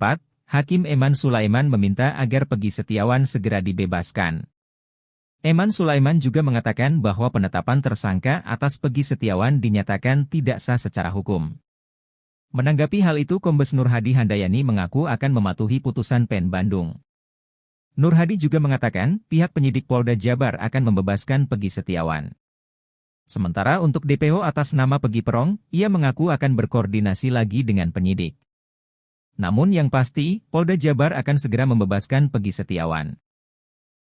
Hakim Eman Sulaiman meminta agar Peggy Setiawan segera dibebaskan. Eman Sulaiman juga mengatakan bahwa penetapan tersangka atas Peggy Setiawan dinyatakan tidak sah secara hukum. Menanggapi hal itu Kombes Nurhadi Handayani mengaku akan mematuhi putusan PN Bandung. Nur Hadi juga mengatakan pihak penyidik Polda Jabar akan membebaskan Peggy Setiawan. Sementara untuk DPO atas nama Peggy Perong, ia mengaku akan berkoordinasi lagi dengan penyidik. Namun yang pasti, Polda Jabar akan segera membebaskan Peggy Setiawan.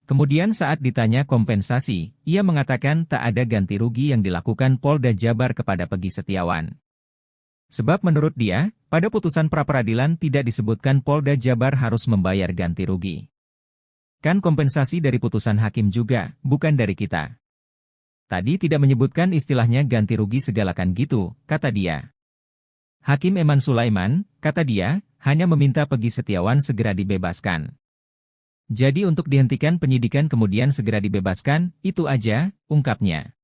Kemudian saat ditanya kompensasi, ia mengatakan tak ada ganti rugi yang dilakukan Polda Jabar kepada Peggy Setiawan. Sebab menurut dia, pada putusan pra-peradilan tidak disebutkan Polda Jabar harus membayar ganti rugi. Kan kompensasi dari putusan hakim juga, bukan dari kita. Tadi tidak menyebutkan istilahnya ganti rugi segalakan gitu, kata dia. Hakim Eman Sulaiman, kata dia, hanya meminta Peggy Setiawan segera dibebaskan. Jadi untuk dihentikan penyidikan kemudian segera dibebaskan, itu aja, ungkapnya.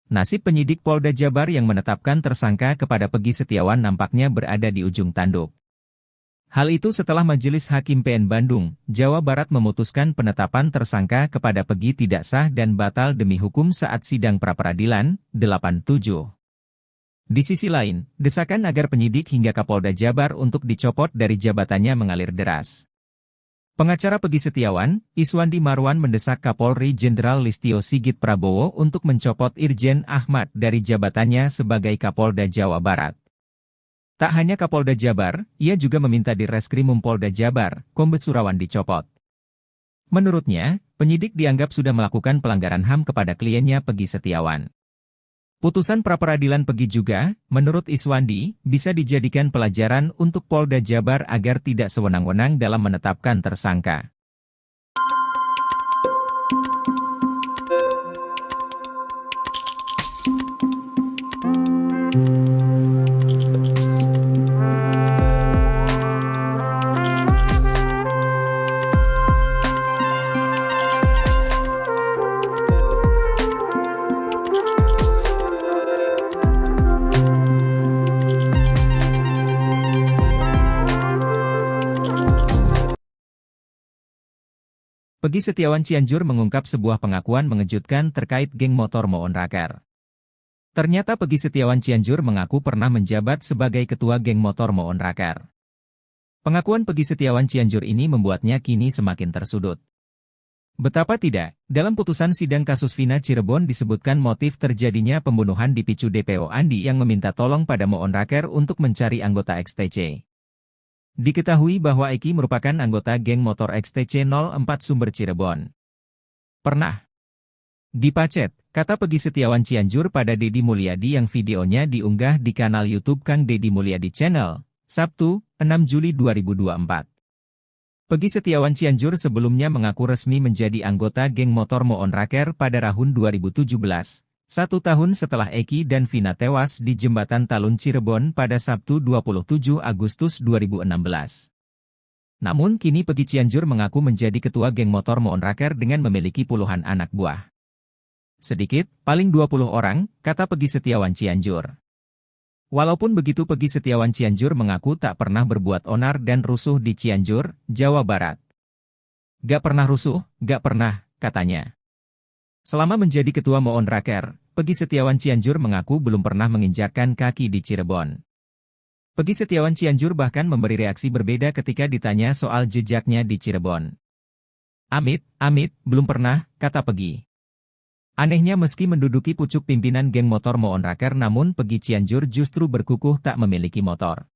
Nasib penyidik Polda Jabar yang menetapkan tersangka kepada Peggy Setiawan nampaknya berada di ujung tanduk. Hal itu setelah Majelis Hakim PN Bandung, Jawa Barat memutuskan penetapan tersangka kepada Peggy tidak sah dan batal demi hukum saat sidang pra-peradilan 87. Di sisi lain, desakan agar penyidik hingga Kapolda Jabar untuk dicopot dari jabatannya mengalir deras. Pengacara Peggy Setiawan, Iswandi Marwan mendesak Kapolri Jenderal Listio Sigit Prabowo untuk mencopot Irjen Ahmad dari jabatannya sebagai Kapolda Jawa Barat. Tak hanya Kapolda Jabar, ia juga meminta di Reskrimum Polda Jabar, Kombes Surawan dicopot. Menurutnya, penyidik dianggap sudah melakukan pelanggaran HAM kepada kliennya Peggy Setiawan. Putusan pra-peradilan Peggy juga, menurut Iswandi, bisa dijadikan pelajaran untuk Polda Jabar agar tidak sewenang-wenang dalam menetapkan tersangka. Peggy Setiawan Cianjur mengungkap sebuah pengakuan mengejutkan terkait geng motor Moon Raker. Ternyata Peggy Setiawan Cianjur mengaku pernah menjabat sebagai ketua geng motor Moon Raker. Pengakuan Peggy Setiawan Cianjur ini membuatnya kini semakin tersudut. Betapa tidak, dalam putusan sidang kasus Vina Cirebon disebutkan motif terjadinya pembunuhan dipicu DPO Andi yang meminta tolong pada Moon Raker untuk mencari anggota XTC. Diketahui bahwa Eki merupakan anggota geng motor XTC 04 Sumber Cirebon. Pernah dipacet, kata Peggy Setiawan Cianjur pada Deddy Mulyadi yang videonya diunggah di kanal YouTube Kang Deddy Mulyadi Channel, Sabtu, 6 Juli 2024. Peggy Setiawan Cianjur sebelumnya mengaku resmi menjadi anggota geng motor Moon Raker pada tahun 2017. 1 tahun setelah Eki dan Vina tewas di Jembatan Talun Cirebon pada Sabtu 27 Agustus 2016. Namun kini Peggy Cianjur mengaku menjadi ketua geng motor Moon Raker dengan memiliki puluhan anak buah. Sedikit, paling 20 orang, kata Peggy Setiawan Cianjur. Walaupun begitu Peggy Setiawan Cianjur mengaku tak pernah berbuat onar dan rusuh di Cianjur, Jawa Barat. Gak pernah rusuh, gak pernah, katanya. Selama menjadi ketua Moon Raker, Peggy Setiawan Cianjur mengaku belum pernah menginjakkan kaki di Cirebon. Peggy Setiawan Cianjur bahkan memberi reaksi berbeda ketika ditanya soal jejaknya di Cirebon. Amit, belum pernah, kata Peggy. Anehnya meski menduduki pucuk pimpinan geng motor Moon Raker namun Peggy Cianjur justru berkukuh tak memiliki motor.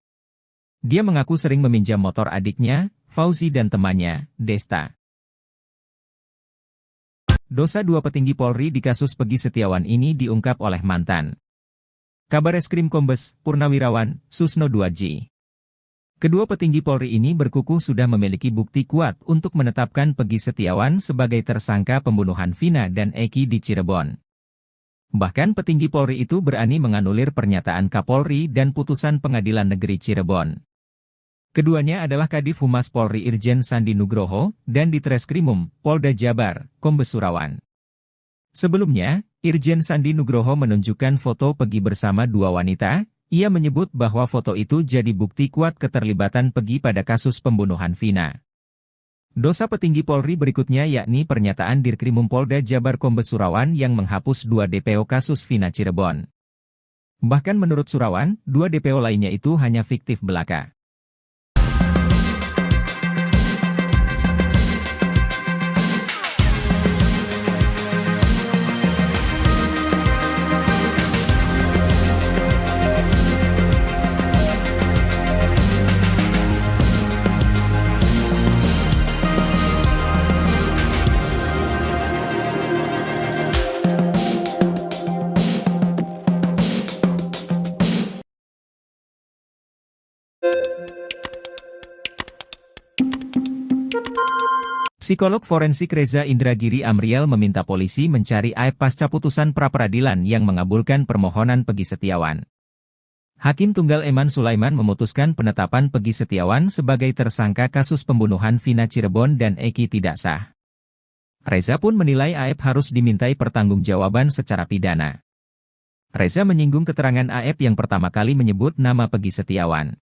Dia mengaku sering meminjam motor adiknya, Fauzi dan temannya, Desta. Dosa 2 petinggi Polri di kasus Peggy Setiawan ini diungkap oleh mantan Kabareskrim Kombes Purnawirawan Susno Duadji. Kedua petinggi Polri ini berkukuh sudah memiliki bukti kuat untuk menetapkan Peggy Setiawan sebagai tersangka pembunuhan Vina dan Eki di Cirebon. Bahkan petinggi Polri itu berani menganulir pernyataan Kapolri dan putusan Pengadilan Negeri Cirebon. Keduanya adalah Kadif Humas Polri Irjen Sandi Nugroho, dan di Treskrimum, Polda Jabar, Kombes Surawan. Sebelumnya, Irjen Sandi Nugroho menunjukkan foto Peggy bersama 2 wanita, ia menyebut bahwa foto itu jadi bukti kuat keterlibatan Peggy pada kasus pembunuhan Vina. Dosa petinggi Polri berikutnya yakni pernyataan Dirkrimum Polda Jabar Kombes Surawan yang menghapus 2 DPO kasus Vina Cirebon. Bahkan menurut Surawan, 2 DPO lainnya itu hanya fiktif belaka. Psikolog forensik Reza Indragiri Amriel meminta polisi mencari Aep pasca putusan pra-peradilan yang mengabulkan permohonan Peggy Setiawan. Hakim Tunggal Eman Sulaiman memutuskan penetapan Peggy Setiawan sebagai tersangka kasus pembunuhan Vina Cirebon dan Eki tidak sah. Reza pun menilai Aep harus dimintai pertanggungjawaban secara pidana. Reza menyinggung keterangan Aep yang pertama kali menyebut nama Peggy Setiawan.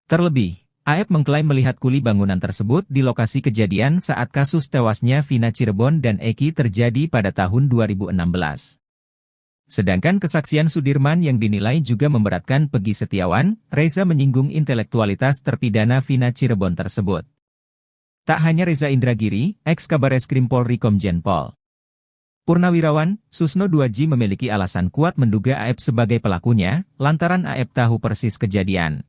Terlebih, Aep mengklaim melihat kuli bangunan tersebut di lokasi kejadian saat kasus tewasnya Vina Cirebon dan Eki terjadi pada tahun 2016. Sedangkan kesaksian Sudirman yang dinilai juga memberatkan Peggy Setiawan, Reza menyinggung intelektualitas terpidana Vina Cirebon tersebut. Tak hanya Reza Indragiri, ex-Kabareskrim Polri Komjen Pol Purnawirawan, Susno Duaji memiliki alasan kuat menduga Aep sebagai pelakunya, lantaran Aep tahu persis kejadian.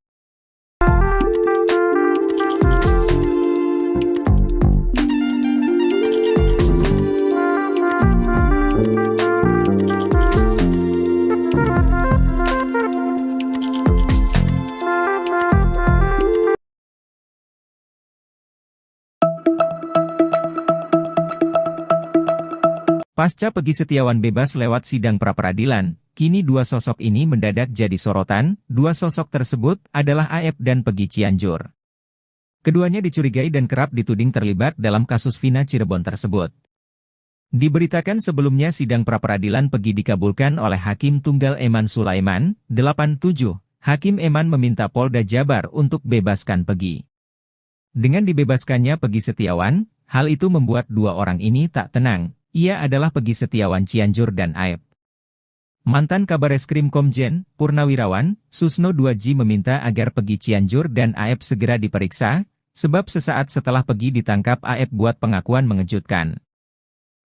Pasca Peggy Setiawan bebas lewat sidang pra-peradilan, kini 2 sosok ini mendadak jadi sorotan. 2 sosok tersebut adalah Aep dan Peggy Cianjur. Keduanya dicurigai dan kerap dituding terlibat dalam kasus Vina Cirebon tersebut. Diberitakan sebelumnya sidang pra-peradilan Peggy dikabulkan oleh Hakim Tunggal Eman Sulaiman, 87. Hakim Eman meminta Polda Jabar untuk bebaskan Peggy. Dengan dibebaskannya Peggy Setiawan, hal itu membuat 2 orang ini tak tenang. Ia adalah Peggy Setiawan Cianjur dan Aep. Mantan Kabareskrim Komjen Purnawirawan, Susno Duaji meminta agar Peggy Cianjur dan Aep segera diperiksa, sebab sesaat setelah Peggy ditangkap Aep buat pengakuan mengejutkan.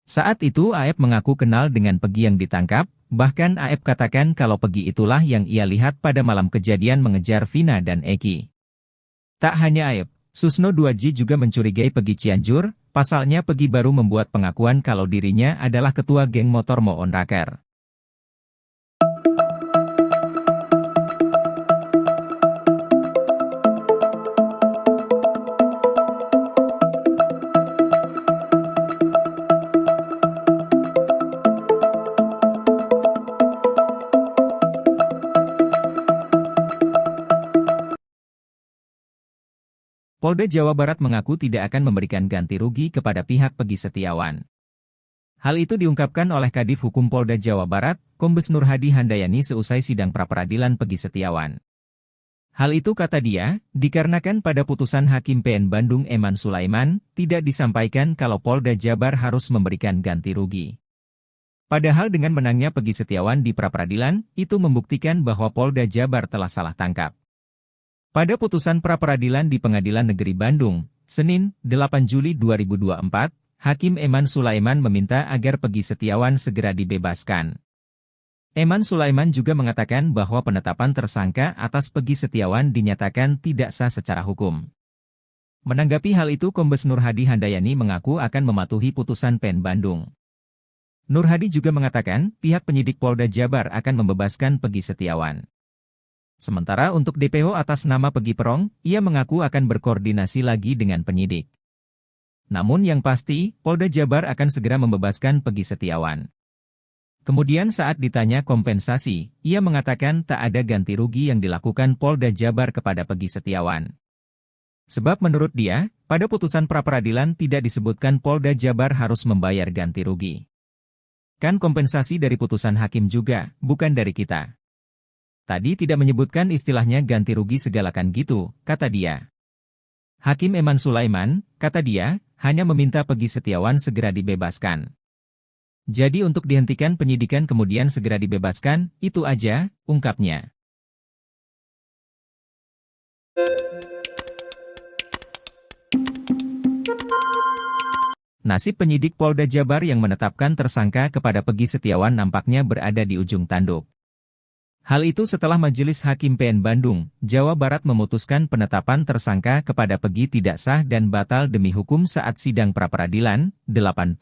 Saat itu Aep mengaku kenal dengan Peggy yang ditangkap, bahkan Aep katakan kalau Peggy itulah yang ia lihat pada malam kejadian mengejar Vina dan Eki. Tak hanya Aep, Susno Duaji juga mencurigai Peggy Cianjur. Pasalnya Peggy baru membuat pengakuan kalau dirinya adalah ketua geng motor Moon Raker. Polda Jawa Barat mengaku tidak akan memberikan ganti rugi kepada pihak Peggy Setiawan. Hal itu diungkapkan oleh Kadif Hukum Polda Jawa Barat, Kombes Nur Hadi Handayani seusai sidang pra-peradilan Peggy Setiawan. Hal itu kata dia, dikarenakan pada putusan Hakim PN Bandung Eman Sulaiman, tidak disampaikan kalau Polda Jabar harus memberikan ganti rugi. Padahal dengan menangnya Peggy Setiawan di pra-peradilan, itu membuktikan bahwa Polda Jabar telah salah tangkap. Pada putusan pra-peradilan di Pengadilan Negeri Bandung, Senin, 8 Juli 2024, Hakim Eman Sulaiman meminta agar Peggy Setiawan segera dibebaskan. Eman Sulaiman juga mengatakan bahwa penetapan tersangka atas Peggy Setiawan dinyatakan tidak sah secara hukum. Menanggapi hal itu Kombes Nur Hadi Handayani mengaku akan mematuhi putusan PN Bandung. Nur Hadi juga mengatakan pihak penyidik Polda Jabar akan membebaskan Peggy Setiawan. Sementara untuk DPO atas nama Peggy Perong, ia mengaku akan berkoordinasi lagi dengan penyidik. Namun yang pasti, Polda Jabar akan segera membebaskan Peggy Setiawan. Kemudian saat ditanya kompensasi, ia mengatakan tak ada ganti rugi yang dilakukan Polda Jabar kepada Peggy Setiawan. Sebab menurut dia, pada putusan pra-peradilan tidak disebutkan Polda Jabar harus membayar ganti rugi. Kan kompensasi dari putusan hakim juga, bukan dari kita. Tadi tidak menyebutkan istilahnya ganti rugi segalakan gitu, kata dia. Hakim Eman Sulaiman, kata dia, hanya meminta Peggy Setiawan segera dibebaskan. Jadi untuk dihentikan penyidikan kemudian segera dibebaskan, itu aja, ungkapnya. Nasib penyidik Polda Jabar yang menetapkan tersangka kepada Peggy Setiawan nampaknya berada di ujung tanduk. Hal itu setelah Majelis Hakim PN Bandung, Jawa Barat memutuskan penetapan tersangka kepada Peggy tidak sah dan batal demi hukum saat sidang pra-peradilan 87.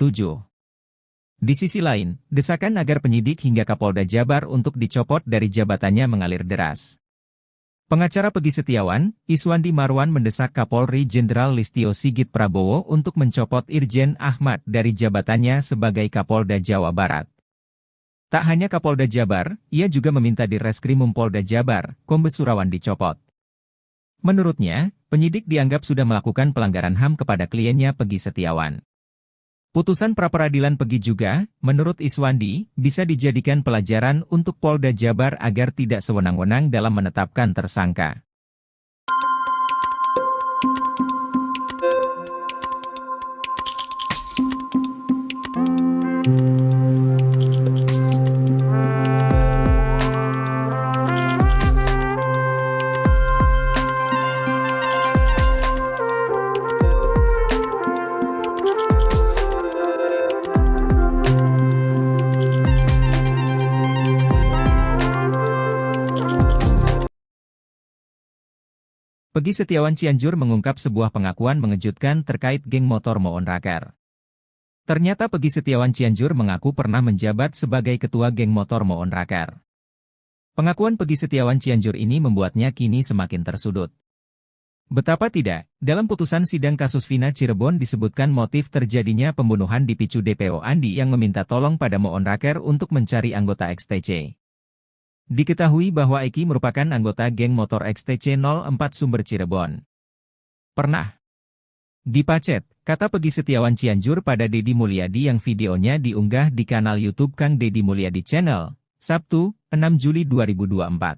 Di sisi lain, desakan agar penyidik hingga Kapolda Jabar untuk dicopot dari jabatannya mengalir deras. Pengacara Peggy Setiawan, Iswandi Marwan mendesak Kapolri Jenderal Listio Sigit Prabowo untuk mencopot Irjen Ahmad dari jabatannya sebagai Kapolda Jawa Barat. Tak hanya Kapolda Jabar, ia juga meminta Direskrimum Polda Jabar, Kombes Surawan dicopot. Menurutnya, penyidik dianggap sudah melakukan pelanggaran HAM kepada kliennya Peggy Setiawan. Putusan pra-peradilan Peggy juga, menurut Iswandi, bisa dijadikan pelajaran untuk Polda Jabar agar tidak sewenang-wenang dalam menetapkan tersangka. Peggy Setiawan Cianjur mengungkap sebuah pengakuan mengejutkan terkait geng motor Moon Raker. Ternyata Peggy Setiawan Cianjur mengaku pernah menjabat sebagai ketua geng motor Moon Raker. Pengakuan Peggy Setiawan Cianjur ini membuatnya kini semakin tersudut. Betapa tidak, dalam putusan sidang kasus Vina Cirebon disebutkan motif terjadinya pembunuhan dipicu DPO Andi yang meminta tolong pada Moon Raker untuk mencari anggota XTC. Diketahui bahwa Eki merupakan anggota geng motor XTC 04 Sumber Cirebon. Pernah dipacet, kata Peggy Setiawan Cianjur pada Deddy Mulyadi yang videonya diunggah di kanal YouTube Kang Deddy Mulyadi Channel, Sabtu, 6 Juli 2024.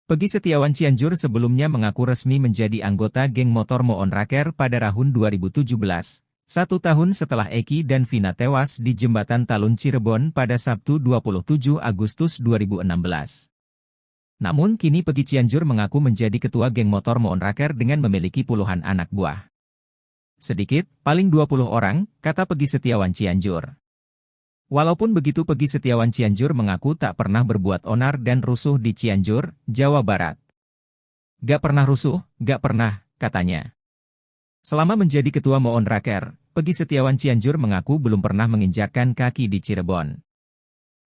Peggy Setiawan Cianjur sebelumnya mengaku resmi menjadi anggota geng motor Moon Raker pada tahun 2017. 1 tahun setelah Eki dan Vina tewas di Jembatan Talun Cirebon pada Sabtu 27 Agustus 2016. Namun kini Peggy Cianjur mengaku menjadi ketua geng motor Moon Raker dengan memiliki puluhan anak buah. Sedikit, paling 20 orang, kata Peggy Setiawan Cianjur. Walaupun begitu Peggy Setiawan Cianjur mengaku tak pernah berbuat onar dan rusuh di Cianjur, Jawa Barat. Gak pernah rusuh, gak pernah, katanya. Selama menjadi ketua Moon Raker, Peggy Setiawan Cianjur mengaku belum pernah menginjakkan kaki di Cirebon.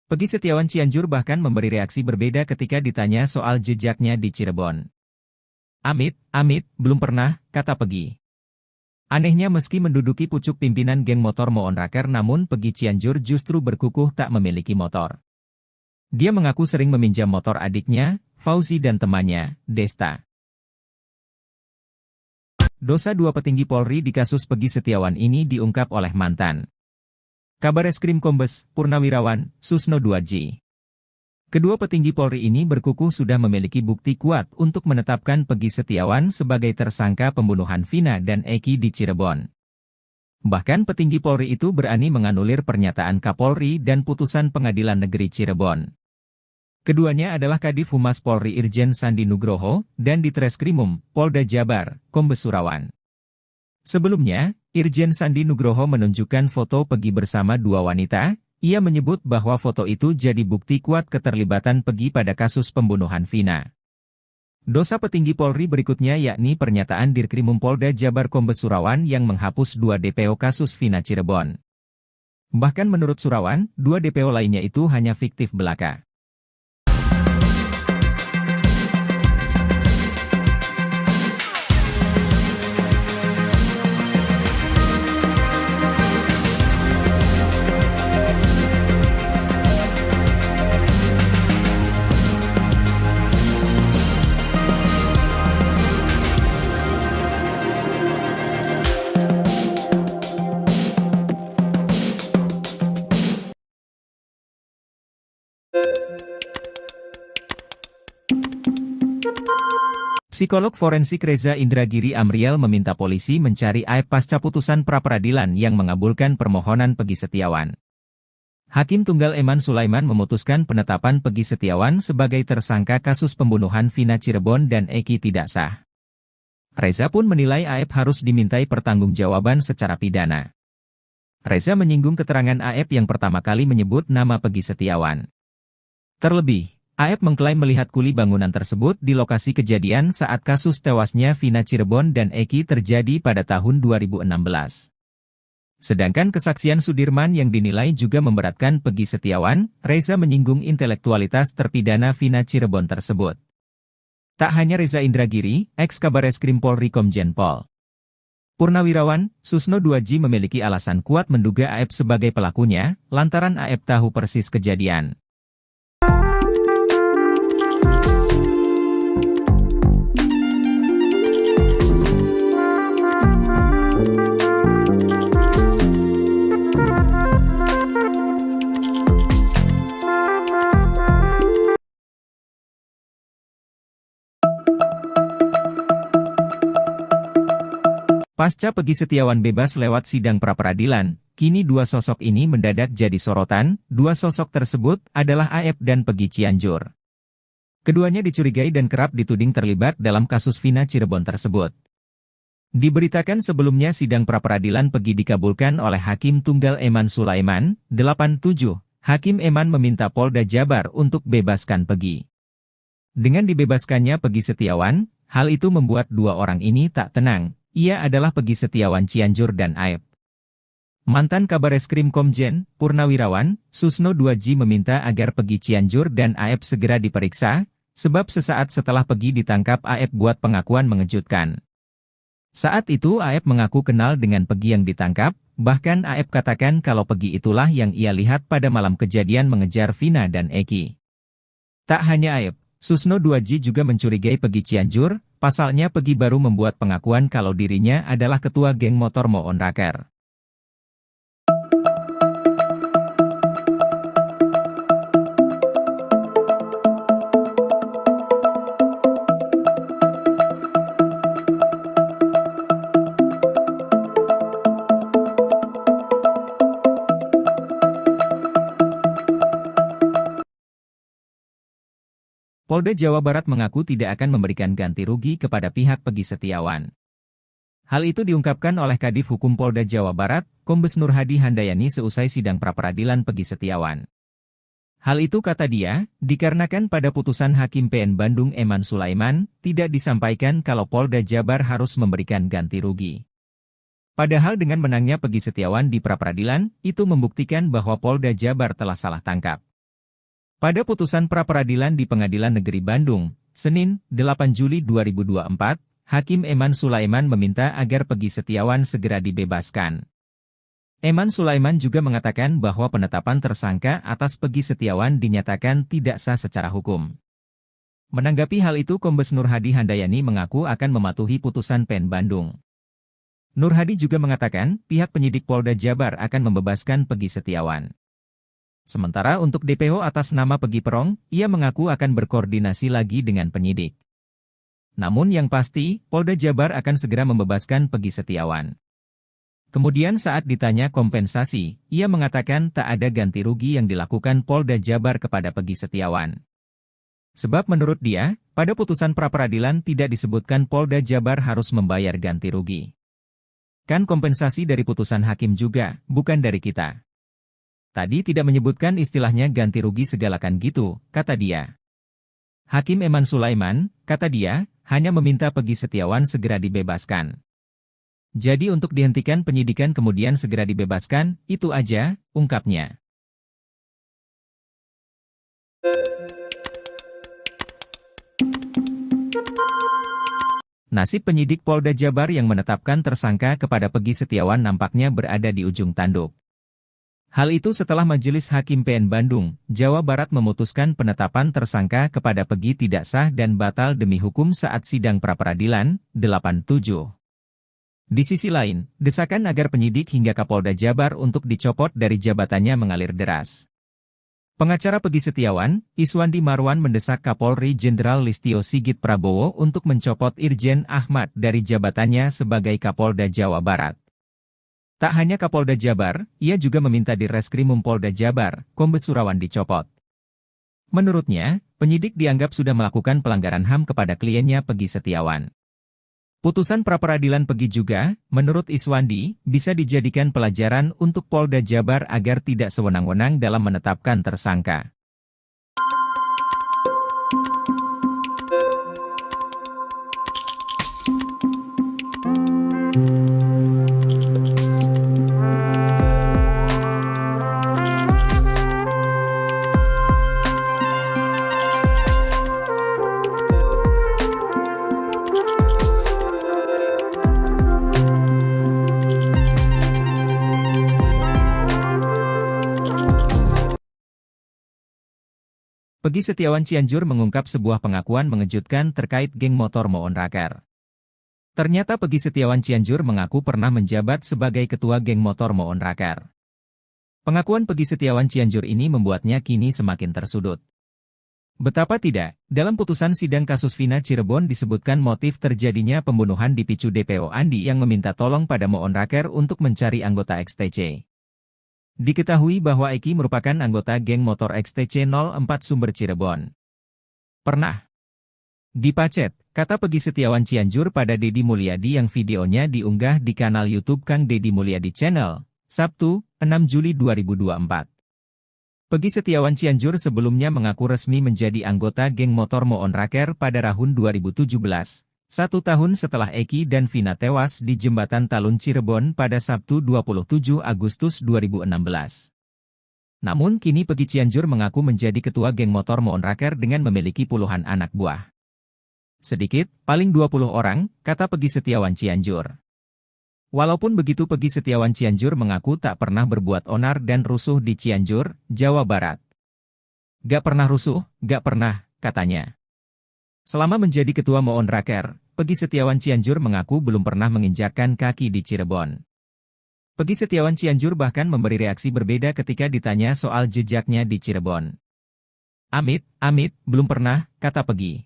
Peggy Setiawan Cianjur bahkan memberi reaksi berbeda ketika ditanya soal jejaknya di Cirebon. Amit, belum pernah, kata Peggy. Anehnya meski menduduki pucuk pimpinan geng motor Moon Raker namun Peggy Cianjur justru berkukuh tak memiliki motor. Dia mengaku sering meminjam motor adiknya, Fauzi dan temannya, Desta. Dosa dua petinggi Polri di kasus Peggy Setiawan ini diungkap oleh mantan Kabareskrim Kombes Purnawirawan Susno Duadji. Kedua petinggi Polri ini berkukuh sudah memiliki bukti kuat untuk menetapkan Peggy Setiawan sebagai tersangka pembunuhan Vina dan Eki di Cirebon. Bahkan petinggi Polri itu berani menganulir pernyataan Kapolri dan putusan Pengadilan Negeri Cirebon. Keduanya adalah Kadif Humas Polri Irjen Sandi Nugroho, dan Ditreskrimum, Polda Jabar, Kombes Surawan. Sebelumnya, Irjen Sandi Nugroho menunjukkan foto Peggy bersama dua wanita, ia menyebut bahwa foto itu jadi bukti kuat keterlibatan Peggy pada kasus pembunuhan Vina. Dosa petinggi Polri berikutnya yakni pernyataan Dirkrimum Polda Jabar Kombes Surawan yang menghapus 2 DPO kasus Vina Cirebon. Bahkan menurut Surawan, 2 DPO lainnya itu hanya fiktif belaka. Psikolog forensik Reza Indragiri Amriel meminta polisi mencari aib pasca putusan pra-peradilan yang mengabulkan permohonan Peggy Setiawan. Hakim Tunggal Eman Sulaiman memutuskan penetapan Peggy Setiawan sebagai tersangka kasus pembunuhan Vina Cirebon dan Eki tidak sah. Reza pun menilai AF harus dimintai pertanggungjawaban secara pidana. Reza menyinggung keterangan AF yang pertama kali menyebut nama Peggy Setiawan. Terlebih, AF mengklaim melihat kuli bangunan tersebut di lokasi kejadian saat kasus tewasnya Vina Cirebon dan Eki terjadi pada tahun 2016. Sedangkan kesaksian Sudirman yang dinilai juga memberatkan Peggy Setiawan, Reza menyinggung intelektualitas terpidana Vina Cirebon tersebut. Tak hanya Reza Indragiri, ex-Kabareskrim Polri Komjen Pol Purnawirawan, Susno Duaji memiliki alasan kuat menduga AF sebagai pelakunya, lantaran AF tahu persis kejadian. Pasca Peggy Setiawan bebas lewat sidang pra-peradilan, kini dua sosok ini mendadak jadi sorotan. Dua sosok tersebut adalah AF dan Peggy Cianjur. Keduanya dicurigai dan kerap dituding terlibat dalam kasus Vina Cirebon tersebut. Diberitakan sebelumnya sidang pra-peradilan Peggy dikabulkan oleh Hakim Tunggal Eman Sulaiman, 87. Hakim Eman meminta Polda Jabar untuk bebaskan Peggy. Dengan dibebaskannya Peggy Setiawan, hal itu membuat dua orang ini tak tenang. Ia adalah Peggy Setiawan Cianjur dan AF. Mantan Kabareskrim Komjen Purnawirawan, Susno Duaji meminta agar Peggy Cianjur dan AF segera diperiksa, sebab sesaat setelah Peggy ditangkap AF buat pengakuan mengejutkan. Saat itu AF mengaku kenal dengan Peggy yang ditangkap, bahkan AF katakan kalau Peggy itulah yang ia lihat pada malam kejadian mengejar Vina dan Eki. Tak hanya AF, Susno Duaji juga mencurigai Peggy Cianjur. Pasalnya Peggy baru membuat pengakuan kalau dirinya adalah ketua geng motor Moon Raker. Polda Jawa Barat mengaku tidak akan memberikan ganti rugi kepada pihak Peggy Setiawan. Hal itu diungkapkan oleh Kadif Hukum Polda Jawa Barat, Kombes Nur Hadi Handayani seusai sidang pra-peradilan Peggy Setiawan. Hal itu kata dia, dikarenakan pada putusan Hakim PN Bandung Eman Sulaiman, tidak disampaikan kalau Polda Jabar harus memberikan ganti rugi. Padahal dengan menangnya Peggy Setiawan di pra-peradilan, itu membuktikan bahwa Polda Jabar telah salah tangkap. Pada putusan pra-peradilan di Pengadilan Negeri Bandung, Senin, 8 Juli 2024, Hakim Eman Sulaiman meminta agar Peggy Setiawan segera dibebaskan. Eman Sulaiman juga mengatakan bahwa penetapan tersangka atas Peggy Setiawan dinyatakan tidak sah secara hukum. Menanggapi hal itu Kombes Nur Hadi Handayani mengaku akan mematuhi putusan PN Bandung. Nur Hadi juga mengatakan pihak penyidik Polda Jabar akan membebaskan Peggy Setiawan. Sementara untuk DPO atas nama Peggy Perong, ia mengaku akan berkoordinasi lagi dengan penyidik. Namun yang pasti, Polda Jabar akan segera membebaskan Peggy Setiawan. Kemudian saat ditanya kompensasi, ia mengatakan tak ada ganti rugi yang dilakukan Polda Jabar kepada Peggy Setiawan. Sebab menurut dia, pada putusan pra-peradilan tidak disebutkan Polda Jabar harus membayar ganti rugi. Kan kompensasi dari putusan hakim juga, bukan dari kita. Tadi tidak menyebutkan istilahnya ganti rugi segalakan gitu, kata dia. Hakim Eman Sulaiman, kata dia, hanya meminta Peggy Setiawan segera dibebaskan. Jadi untuk dihentikan penyidikan kemudian segera dibebaskan, itu aja, ungkapnya. Nasib penyidik Polda Jabar yang menetapkan tersangka kepada Peggy Setiawan nampaknya berada di ujung tanduk. Hal itu setelah Majelis Hakim PN Bandung, Jawa Barat memutuskan penetapan tersangka kepada Peggy tidak sah dan batal demi hukum saat sidang pra-peradilan, 87. Di sisi lain, desakan agar penyidik hingga Kapolda Jabar untuk dicopot dari jabatannya mengalir deras. Pengacara Peggy Setiawan, Iswandi Marwan mendesak Kapolri Jenderal Listio Sigit Prabowo untuk mencopot Irjen Ahmad dari jabatannya sebagai Kapolda Jawa Barat. Tak hanya Kapolda Jabar, ia juga meminta Dirreskrimum Polda Jabar, Kombes Surawan dicopot. Menurutnya, penyidik dianggap sudah melakukan pelanggaran HAM kepada kliennya Peggy Setiawan. Putusan pra-peradilan Peggy juga, menurut Iswandi, bisa dijadikan pelajaran untuk Polda Jabar agar tidak sewenang-wenang dalam menetapkan tersangka. Peggy Setiawan Cianjur mengungkap sebuah pengakuan mengejutkan terkait geng motor Moon Raker. Ternyata Peggy Setiawan Cianjur mengaku pernah menjabat sebagai ketua geng motor Moon Raker. Pengakuan Peggy Setiawan Cianjur ini membuatnya kini semakin tersudut. Betapa tidak, dalam putusan sidang kasus Vina Cirebon disebutkan motif terjadinya pembunuhan dipicu DPO Andi yang meminta tolong pada Moon Raker untuk mencari anggota XTC. Diketahui bahwa Eki merupakan anggota geng motor XTC 04 Sumber Cirebon. Pernah dipacet, kata Peggy Setiawan Cianjur pada Deddy Mulyadi yang videonya diunggah di kanal YouTube Kang Deddy Mulyadi Channel, Sabtu, 6 Juli 2024. Peggy Setiawan Cianjur sebelumnya mengaku resmi menjadi anggota geng motor Moon Raker pada tahun 2017. 1 tahun setelah Eki dan Vina tewas di Jembatan Talun Cirebon pada Sabtu 27 Agustus 2016. Namun kini Peggy Cianjur mengaku menjadi ketua geng motor Moon Raker dengan memiliki puluhan anak buah. Sedikit, paling 20 orang, kata Peggy Setiawan Cianjur. Walaupun begitu Peggy Setiawan Cianjur mengaku tak pernah berbuat onar dan rusuh di Cianjur, Jawa Barat. Gak pernah rusuh, gak pernah, katanya. Selama menjadi ketua Moon Raker, Peggy Setiawan Cianjur mengaku belum pernah menginjakkan kaki di Cirebon. Peggy Setiawan Cianjur bahkan memberi reaksi berbeda ketika ditanya soal jejaknya di Cirebon. Amit, belum pernah, kata Peggy.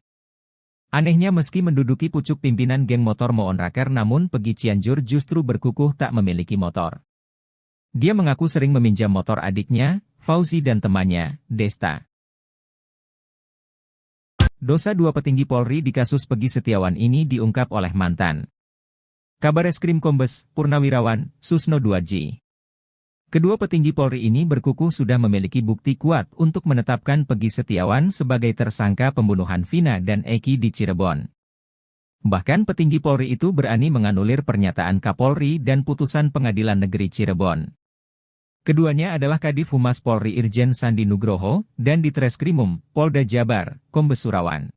Anehnya meski menduduki pucuk pimpinan geng motor Moon Raker namun Peggy Cianjur justru berkukuh tak memiliki motor. Dia mengaku sering meminjam motor adiknya, Fauzi dan temannya, Desta. Dosa 2 petinggi Polri di kasus Peggy Setiawan ini diungkap oleh mantan Kabareskrim Kombes Purnawirawan Susno Duadji. Kedua petinggi Polri ini berkukuh sudah memiliki bukti kuat untuk menetapkan Peggy Setiawan sebagai tersangka pembunuhan Vina dan Eki di Cirebon. Bahkan petinggi Polri itu berani menganulir pernyataan Kapolri dan putusan Pengadilan Negeri Cirebon. Keduanya adalah Kadif Humas Polri Irjen Sandi Nugroho, dan Ditreskrimum, Polda Jabar, Kombes Surawan.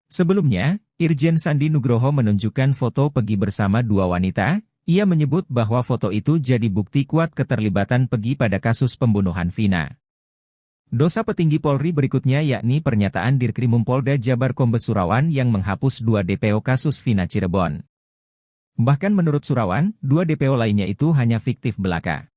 Sebelumnya, Irjen Sandi Nugroho menunjukkan foto Peggy bersama 2 wanita, ia menyebut bahwa foto itu jadi bukti kuat keterlibatan Peggy pada kasus pembunuhan Vina. Dosa petinggi Polri berikutnya yakni pernyataan Dirkrimum Polda Jabar Kombes Surawan yang menghapus 2 DPO kasus Vina Cirebon. Bahkan menurut Surawan, 2 DPO lainnya itu hanya fiktif belaka.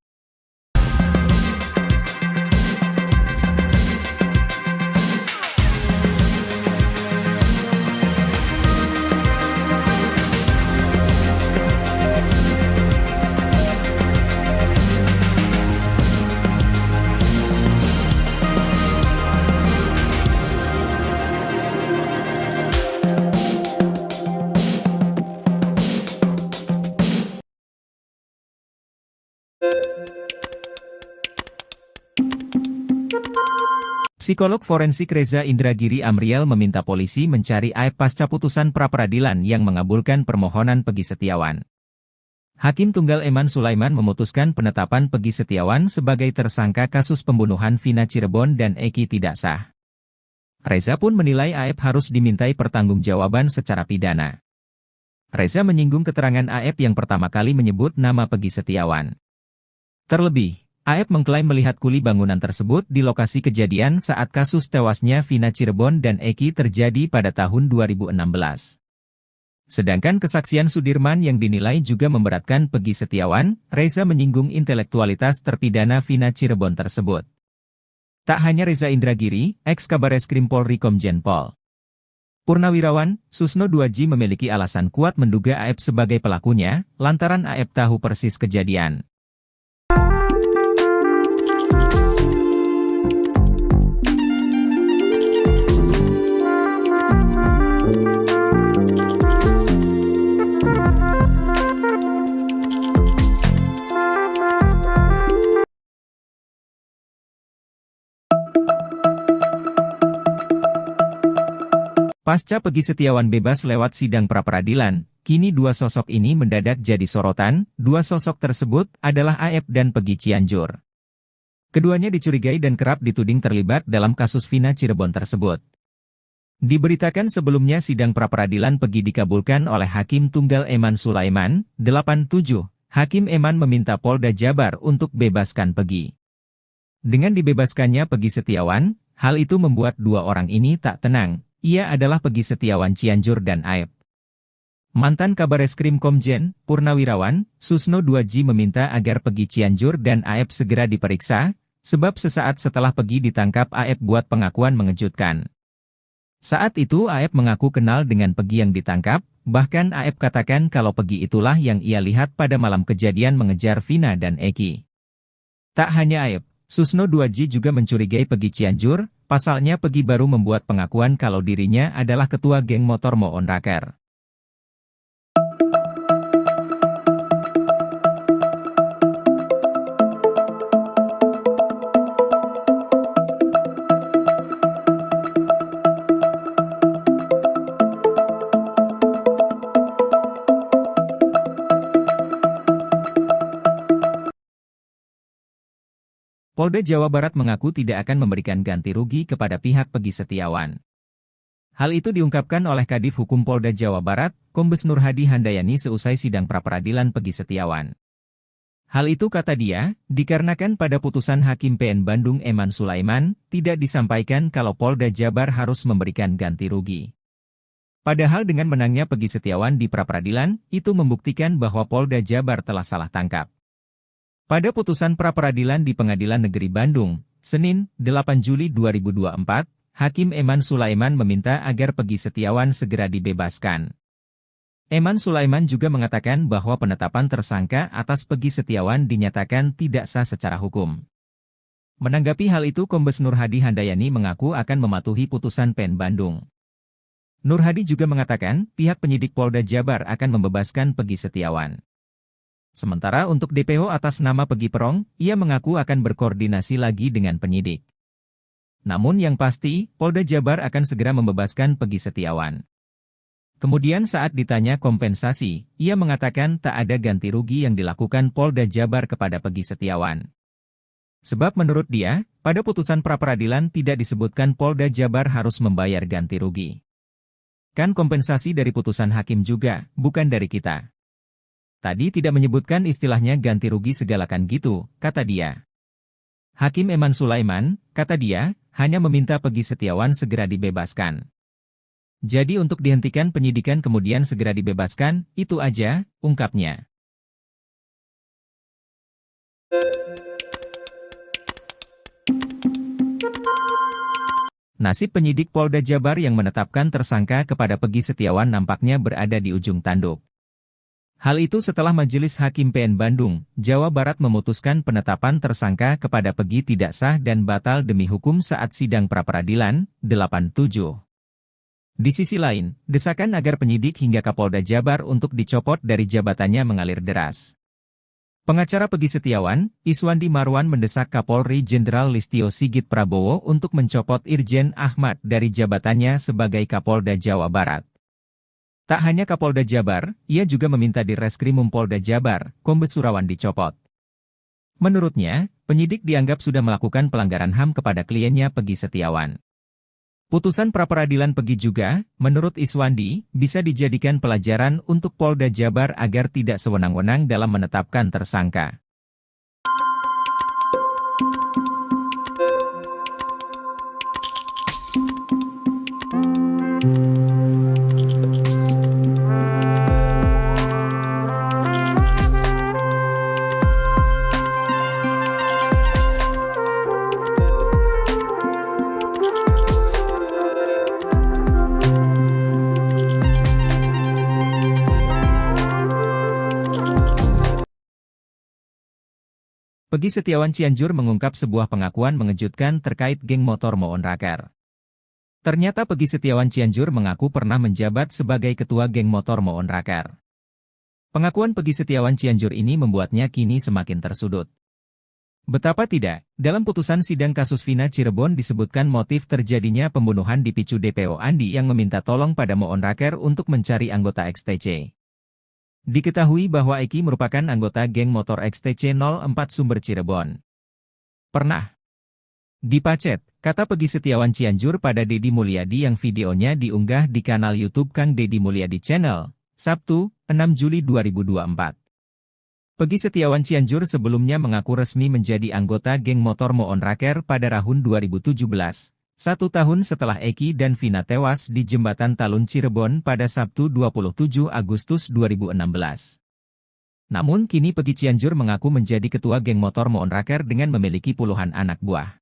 Psikolog forensik Reza Indragiri Amriel meminta polisi mencari AEP pasca putusan pra-peradilan yang mengabulkan permohonan Peggy Setiawan. Hakim Tunggal Eman Sulaiman memutuskan penetapan Peggy Setiawan sebagai tersangka kasus pembunuhan Vina Cirebon dan Eki tidak sah. Reza pun menilai AEP harus dimintai pertanggungjawaban secara pidana. Reza menyinggung keterangan AEP yang pertama kali menyebut nama Peggy Setiawan. Terlebih, AEP mengklaim melihat kuli bangunan tersebut di lokasi kejadian saat kasus tewasnya Vina Cirebon dan Eki terjadi pada tahun 2016. Sedangkan kesaksian Sudirman yang dinilai juga memberatkan Peggy Setiawan, Reza menyinggung intelektualitas terpidana Vina Cirebon tersebut. Tak hanya Reza Indragiri, ex Kabareskrim Polri Komjen Pol Purnawirawan, Susno 2J memiliki alasan kuat menduga AF sebagai pelakunya, lantaran AF tahu persis kejadian. Pasca Peggy Setiawan bebas lewat sidang pra-peradilan, kini dua sosok ini mendadak jadi sorotan. Dua sosok tersebut adalah AF dan Peggy Cianjur. Keduanya dicurigai dan kerap dituding terlibat dalam kasus Vina Cirebon tersebut. Diberitakan sebelumnya sidang pra-peradilan Peggy dikabulkan oleh Hakim Tunggal Eman Sulaiman, 87. Hakim Eman meminta Polda Jabar untuk bebaskan Peggy. Dengan dibebaskannya Peggy Setiawan, hal itu membuat dua orang ini tak tenang. Ia adalah Peggy Setiawan Cianjur dan AF. Mantan Kabareskrim Komjen, Purnawirawan, Susno 2J meminta agar Peggy Cianjur dan AF segera diperiksa, sebab sesaat setelah Peggy ditangkap AF buat pengakuan mengejutkan. Saat itu AF mengaku kenal dengan Peggy yang ditangkap, bahkan AF katakan kalau Peggy itulah yang ia lihat pada malam kejadian mengejar Vina dan Eki. Tak hanya AF, Susno 2J juga mencurigai Peggy Cianjur. Pasalnya Peggy baru membuat pengakuan kalau dirinya adalah ketua geng motor Moon Raker. Polda Jawa Barat mengaku tidak akan memberikan ganti rugi kepada pihak Peggy Setiawan. Hal itu diungkapkan oleh Kadif Hukum Polda Jawa Barat, Kombes Nurhadi Handayani seusai sidang pra-peradilan Peggy Setiawan. Hal itu kata dia, dikarenakan pada putusan Hakim PN Bandung Eman Sulaiman, tidak disampaikan kalau Polda Jabar harus memberikan ganti rugi. Padahal dengan menangnya Peggy Setiawan di pra-peradilan, itu membuktikan bahwa Polda Jabar telah salah tangkap. Pada putusan pra-peradilan di Pengadilan Negeri Bandung, Senin, 8 Juli 2024, Hakim Eman Sulaiman meminta agar Peggy Setiawan segera dibebaskan. Eman Sulaiman juga mengatakan bahwa penetapan tersangka atas Peggy Setiawan dinyatakan tidak sah secara hukum. Menanggapi hal itu Kombes Nurhadi Handayani mengaku akan mematuhi putusan PN Bandung. Nurhadi juga mengatakan pihak penyidik Polda Jabar akan membebaskan Peggy Setiawan. Sementara untuk DPO atas nama Peggy Perong, ia mengaku akan berkoordinasi lagi dengan penyidik. Namun yang pasti, Polda Jabar akan segera membebaskan Peggy Setiawan. Kemudian saat ditanya kompensasi, ia mengatakan tak ada ganti rugi yang dilakukan Polda Jabar kepada Peggy Setiawan. Sebab menurut dia, pada putusan pra-peradilan tidak disebutkan Polda Jabar harus membayar ganti rugi. Kan kompensasi dari putusan hakim juga, bukan dari kita. Tadi tidak menyebutkan istilahnya ganti rugi segalakan gitu, kata dia. Hakim Eman Sulaiman, kata dia, hanya meminta Peggy Setiawan segera dibebaskan. Jadi untuk dihentikan penyidikan kemudian segera dibebaskan, itu aja, ungkapnya. Nasib penyidik Polda Jabar yang menetapkan tersangka kepada Peggy Setiawan nampaknya berada di ujung tanduk. Hal itu setelah Majelis Hakim PN Bandung, Jawa Barat memutuskan penetapan tersangka kepada Peggy tidak sah dan batal demi hukum saat sidang pra-peradilan, 87. Di sisi lain, desakan agar penyidik hingga Kapolda Jabar untuk dicopot dari jabatannya mengalir deras. Pengacara Peggy Setiawan, Iswandi Marwan mendesak Kapolri Jenderal Listio Sigit Prabowo untuk mencopot Irjen Ahmad dari jabatannya sebagai Kapolda Jawa Barat. Tak hanya Kapolda Jabar, ia juga meminta di Reskrimum Polda Jabar, Kombes Surawan dicopot. Menurutnya, penyidik dianggap sudah melakukan pelanggaran HAM kepada kliennya Peggy Setiawan. Putusan pra-peradilan Peggy juga, menurut Iswandi, bisa dijadikan pelajaran untuk Polda Jabar agar tidak sewenang-wenang dalam menetapkan tersangka. Pegi Setiawan Cianjur mengungkap sebuah pengakuan mengejutkan terkait geng motor Moon Raker. Ternyata Pegi Setiawan Cianjur mengaku pernah menjabat sebagai ketua geng motor Moon Raker. Pengakuan Pegi Setiawan Cianjur ini membuatnya kini semakin tersudut. Betapa tidak, dalam putusan sidang kasus Vina Cirebon disebutkan motif terjadinya pembunuhan dipicu DPO Andi yang meminta tolong pada Moon Raker untuk mencari anggota XTC. Diketahui bahwa Eki merupakan anggota geng motor XTC 04 Sumber Cirebon. Pernah dipacet, kata Pegi Setiawan Cianjur pada Deddy Mulyadi yang videonya diunggah di kanal YouTube Kang Deddy Mulyadi Channel, Sabtu, 6 Juli 2024. Pegi Setiawan Cianjur sebelumnya mengaku resmi menjadi anggota geng motor Moon Raker pada tahun 2017. 1 tahun setelah Eki dan Vina tewas di Jembatan Talun Cirebon pada Sabtu 27 Agustus 2016. Namun kini Pegi Cianjur mengaku menjadi ketua geng motor Moon Raker dengan memiliki puluhan anak buah.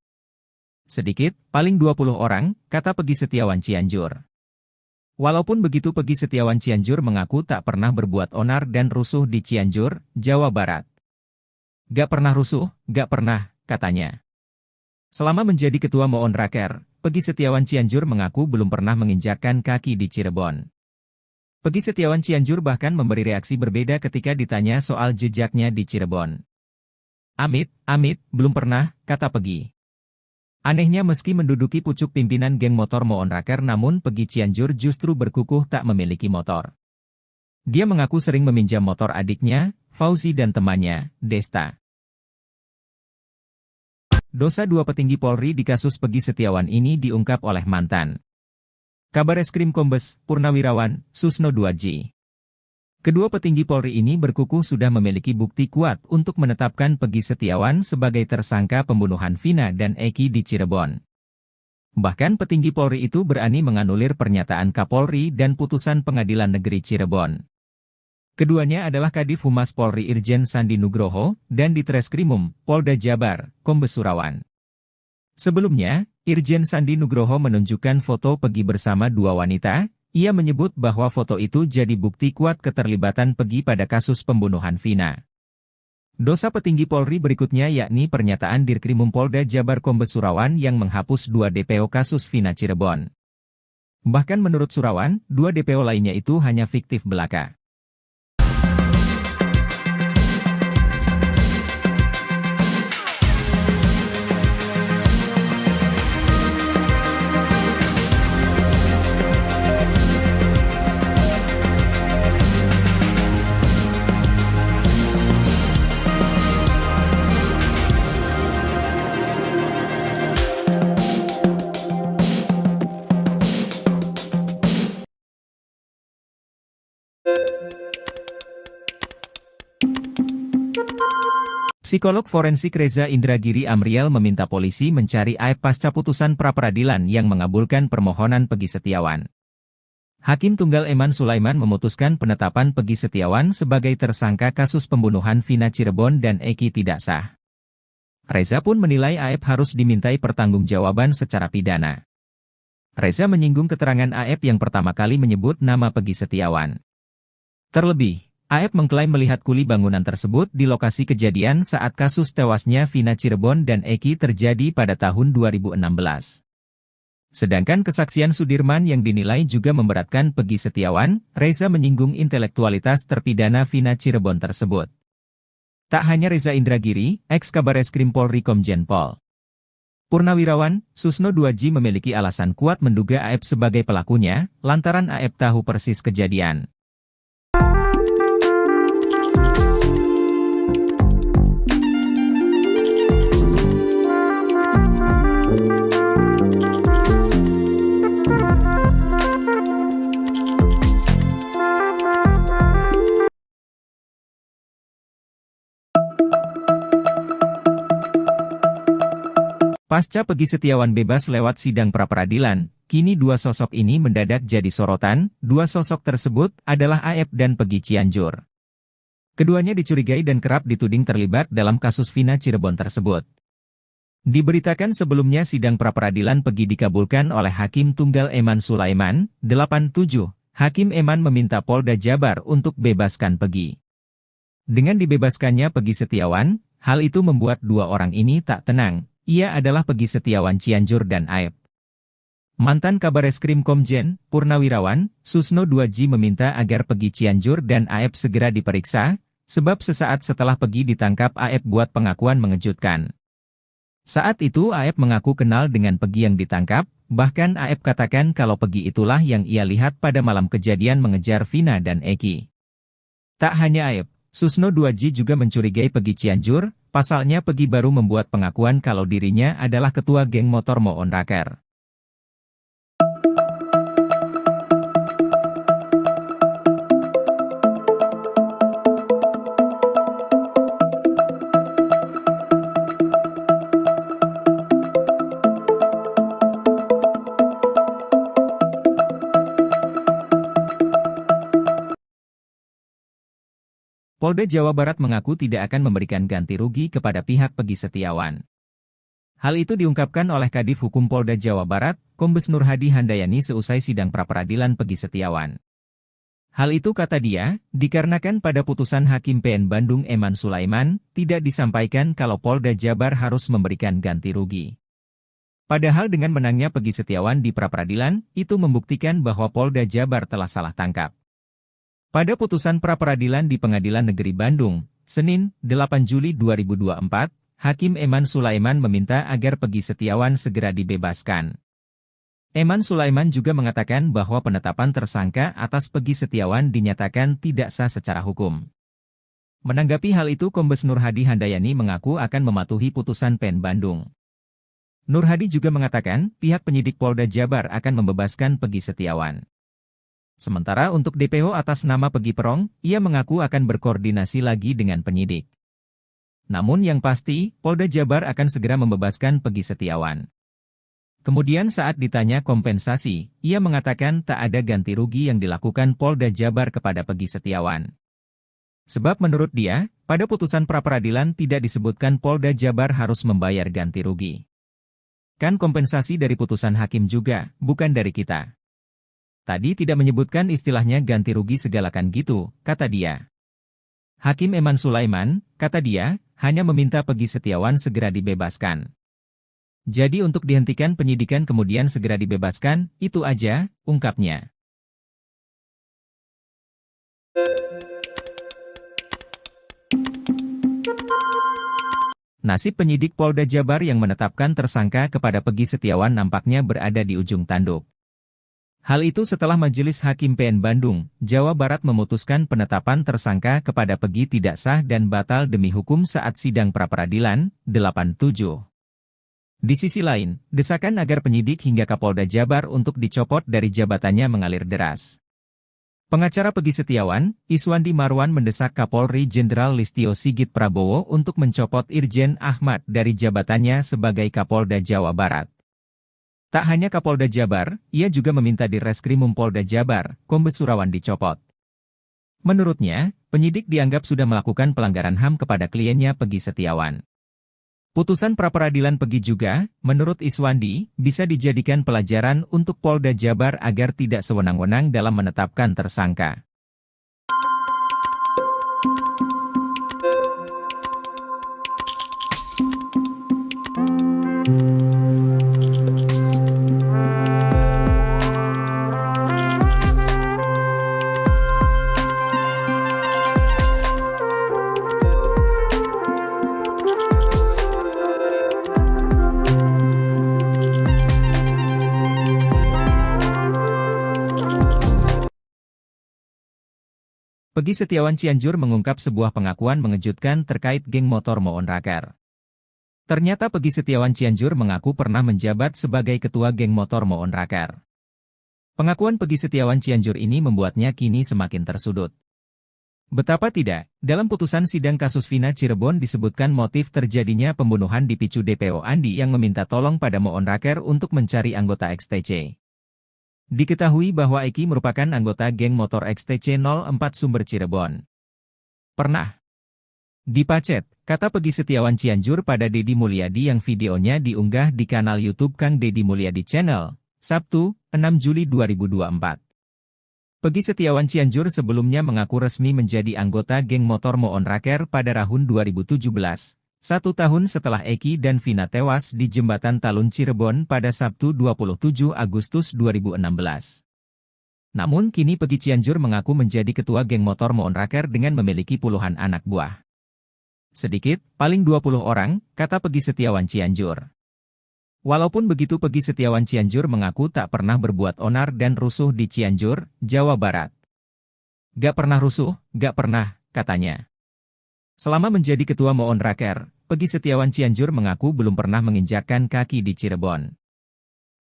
Sedikit, paling 20 orang, kata Pegi Setiawan Cianjur. Walaupun begitu Pegi Setiawan Cianjur mengaku tak pernah berbuat onar dan rusuh di Cianjur, Jawa Barat. Gak pernah rusuh, gak pernah, katanya. Selama menjadi ketua Moon Raker, Pegi Setiawan Cianjur mengaku belum pernah menginjakkan kaki di Cirebon. Pegi Setiawan Cianjur bahkan memberi reaksi berbeda ketika ditanya soal jejaknya di Cirebon. Amit, belum pernah, kata Pegi. Anehnya meski menduduki pucuk pimpinan geng motor Moon Raker namun Pegi Cianjur justru berkukuh tak memiliki motor. Dia mengaku sering meminjam motor adiknya, Fauzi dan temannya, Desta. Dosa 2 petinggi Polri di kasus Pegi Setiawan ini diungkap oleh mantan Kabareskrim Kombes Purnawirawan Susno Duaji. Kedua petinggi Polri ini berkukuh sudah memiliki bukti kuat untuk menetapkan Pegi Setiawan sebagai tersangka pembunuhan Vina dan Eki di Cirebon. Bahkan petinggi Polri itu berani menganulir pernyataan Kapolri dan putusan Pengadilan Negeri Cirebon. Keduanya adalah Kadif Humas Polri Irjen Sandi Nugroho dan Ditreskrimum Polda Jabar, Kombes Surawan. Sebelumnya, Irjen Sandi Nugroho menunjukkan foto Pegi bersama 2 wanita. Ia menyebut bahwa foto itu jadi bukti kuat keterlibatan Pegi pada kasus pembunuhan Vina. Dosa petinggi Polri berikutnya yakni pernyataan Dirkrimum Polda Jabar Kombes Surawan yang menghapus 2 DPO kasus Vina Cirebon. Bahkan menurut Surawan, 2 DPO lainnya itu hanya fiktif belaka. Psikolog forensik Reza Indragiri Amriel meminta polisi mencari aib pasca putusan pra-peradilan yang mengabulkan permohonan Pegi Setiawan. Hakim Tunggal Eman Sulaiman memutuskan penetapan Pegi Setiawan sebagai tersangka kasus pembunuhan Vina Cirebon dan Eki tidak sah. Reza pun menilai aib harus dimintai pertanggungjawaban secara pidana. Reza menyinggung keterangan aib yang pertama kali menyebut nama Pegi Setiawan. Terlebih, Aep mengklaim melihat kuli bangunan tersebut di lokasi kejadian saat kasus tewasnya Vina Cirebon dan Eki terjadi pada tahun 2016. Sedangkan kesaksian Sudirman yang dinilai juga memberatkan Pegi Setiawan, Reza menyinggung intelektualitas terpidana Vina Cirebon tersebut. Tak hanya Reza Indragiri, ex-Kabareskrim Polri Komjen Pol Purnawirawan, Susno Duaji memiliki alasan kuat menduga Aep sebagai pelakunya, lantaran Aep tahu persis kejadian. Pasca Pegi Setiawan bebas lewat sidang pra-peradilan, kini 2 sosok ini mendadak jadi sorotan. 2 sosok tersebut adalah Aep dan Pegi Cianjur. Keduanya dicurigai dan kerap dituding terlibat dalam kasus Vina Cirebon tersebut. Diberitakan sebelumnya sidang pra-peradilan Pegi dikabulkan oleh Hakim Tunggal Eman Sulaiman, 87. Hakim Eman meminta Polda Jabar untuk bebaskan Pegi. Dengan dibebaskannya Pegi Setiawan, Hal itu membuat dua orang ini tak tenang. Ia adalah Pegi Setiawan Cianjur dan Aep. Mantan Kabareskrim Komjen, Purnawirawan, Susno 2J meminta agar Pegi Cianjur dan Aep segera diperiksa, sebab sesaat setelah Pegi ditangkap Aep buat pengakuan mengejutkan. Saat itu Aep mengaku kenal dengan Pegi yang ditangkap, bahkan Aep katakan kalau Pegi itulah yang ia lihat pada malam kejadian mengejar Vina dan Eki. Tak hanya Aep, Susno 2J juga mencurigai Pegi Cianjur, pasalnya Pegi baru membuat pengakuan kalau dirinya adalah ketua geng motor Moon Raker. Polda Jawa Barat mengaku tidak akan memberikan ganti rugi kepada pihak Pegi Setiawan. Hal itu diungkapkan oleh Kadif Hukum Polda Jawa Barat, Kombes Nur Hadi Handayani seusai sidang pra-peradilan Pegi Setiawan. Hal itu kata dia, dikarenakan pada putusan Hakim PN Bandung Eman Sulaiman, tidak disampaikan kalau Polda Jabar harus memberikan ganti rugi. Padahal dengan menangnya Pegi Setiawan di pra-peradilan, itu membuktikan bahwa Polda Jabar telah salah tangkap. Pada putusan pra-peradilan di Pengadilan Negeri Bandung, Senin, 8 Juli 2024, Hakim Eman Sulaiman meminta agar Pegi Setiawan segera dibebaskan. Eman Sulaiman juga mengatakan bahwa penetapan tersangka atas Pegi Setiawan dinyatakan tidak sah secara hukum. Menanggapi hal itu Kombes Nur Hadi Handayani mengaku akan mematuhi putusan PN Bandung. Nur Hadi juga mengatakan pihak penyidik Polda Jabar akan membebaskan Pegi Setiawan. Sementara untuk DPO atas nama Pegi Perong, ia mengaku akan berkoordinasi lagi dengan penyidik. Namun yang pasti, Polda Jabar akan segera membebaskan Pegi Setiawan. Kemudian saat ditanya kompensasi, ia mengatakan tak ada ganti rugi yang dilakukan Polda Jabar kepada Pegi Setiawan. Sebab menurut dia, pada putusan pra-peradilan tidak disebutkan Polda Jabar harus membayar ganti rugi. Kan kompensasi dari putusan hakim juga, bukan dari kita. Tadi tidak menyebutkan istilahnya ganti rugi segalakan gitu, kata dia. Hakim Eman Sulaiman, kata dia, hanya meminta Pegi Setiawan segera dibebaskan. Jadi untuk dihentikan penyidikan kemudian segera dibebaskan, itu aja, ungkapnya. Nasib penyidik Polda Jabar yang menetapkan tersangka kepada Pegi Setiawan nampaknya berada di ujung tanduk. Hal itu setelah Majelis Hakim PN Bandung, Jawa Barat memutuskan penetapan tersangka kepada Pegi tidak sah dan batal demi hukum saat sidang pra-peradilan, 87. Di sisi lain, desakan agar penyidik hingga Kapolda Jabar untuk dicopot dari jabatannya mengalir deras. Pengacara Pegi Setiawan, Iswandi Marwan mendesak Kapolri Jenderal Listio Sigit Prabowo untuk mencopot Irjen Ahmad dari jabatannya sebagai Kapolda Jawa Barat. Tak hanya Kapolda Jabar, ia juga meminta di Reskrimum Polda Jabar, Kombes Surawan dicopot. Menurutnya, penyidik dianggap sudah melakukan pelanggaran HAM kepada kliennya Pegi Setiawan. Putusan pra-peradilan Pegi juga, menurut Iswandi, bisa dijadikan pelajaran untuk Polda Jabar agar tidak sewenang-wenang dalam menetapkan tersangka. Pegi Setiawan Cianjur mengungkap sebuah pengakuan mengejutkan terkait geng motor Moon Raker. Ternyata Pegi Setiawan Cianjur mengaku pernah menjabat sebagai ketua geng motor Moon Raker. Pengakuan Pegi Setiawan Cianjur ini membuatnya kini semakin tersudut. Betapa tidak, dalam putusan sidang kasus Vina Cirebon disebutkan motif terjadinya pembunuhan dipicu DPO Andi yang meminta tolong pada Moon Raker untuk mencari anggota XTC. Diketahui bahwa Eki merupakan anggota geng motor XTC 04 Sumber Cirebon. Pernah dipacet, kata Pegi Setiawan Cianjur pada Deddy Mulyadi yang videonya diunggah di kanal YouTube Kang Deddy Mulyadi Channel, Sabtu, 6 Juli 2024. Pegi Setiawan Cianjur sebelumnya mengaku resmi menjadi anggota geng motor Moon Raker pada tahun 2017, 1 tahun setelah Eki dan Vina tewas di Jembatan Talun Cirebon pada Sabtu 27 Agustus 2016. Namun kini Pegi Cianjur mengaku menjadi ketua geng motor Moon Raker dengan memiliki puluhan anak buah. Sedikit, paling 20 orang, kata Pegi Setiawan Cianjur. Walaupun begitu Pegi Setiawan Cianjur mengaku tak pernah berbuat onar dan rusuh di Cianjur, Jawa Barat. Gak pernah rusuh, gak pernah, katanya. Selama menjadi ketua Moon Raker, Pegi Setiawan Cianjur mengaku belum pernah menginjakkan kaki di Cirebon.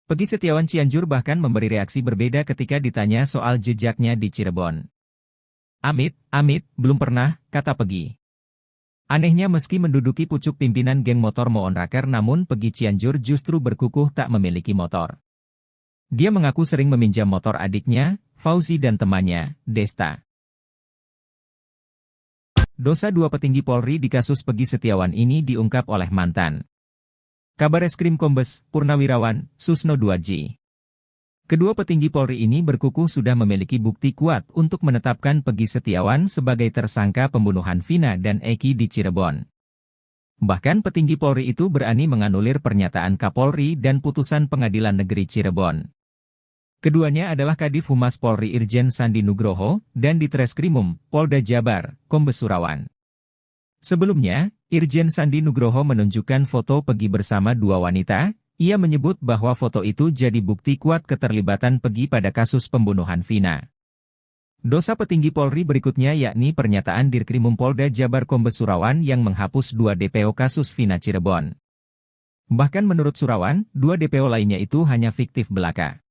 Pegi Setiawan Cianjur bahkan memberi reaksi berbeda ketika ditanya soal jejaknya di Cirebon. Amit, belum pernah, kata Pegi. Anehnya meski menduduki pucuk pimpinan geng motor Moon Raker namun Pegi Cianjur justru berkukuh tak memiliki motor. Dia mengaku sering meminjam motor adiknya, Fauzi dan temannya, Desta. Dosa 2 petinggi Polri di kasus Pegi Setiawan ini diungkap oleh mantan Kabareskrim Kombes Purnawirawan Susno Duadji. Kedua petinggi Polri ini berkukuh sudah memiliki bukti kuat untuk menetapkan Pegi Setiawan sebagai tersangka pembunuhan Vina dan Eki di Cirebon. Bahkan petinggi Polri itu berani menganulir pernyataan Kapolri dan putusan Pengadilan Negeri Cirebon. Keduanya adalah Kadif Humas Polri Irjen Sandi Nugroho dan Ditreskrimum Polda Jabar, Kombes Surawan. Sebelumnya, Irjen Sandi Nugroho menunjukkan foto Pegi bersama 2 wanita. Ia menyebut bahwa foto itu jadi bukti kuat keterlibatan Pegi pada kasus pembunuhan Vina. Dosa petinggi Polri berikutnya yakni pernyataan Dirkrimum Polda Jabar Kombes Surawan yang menghapus 2 DPO kasus Vina Cirebon. Bahkan menurut Surawan, 2 DPO lainnya itu hanya fiktif belaka.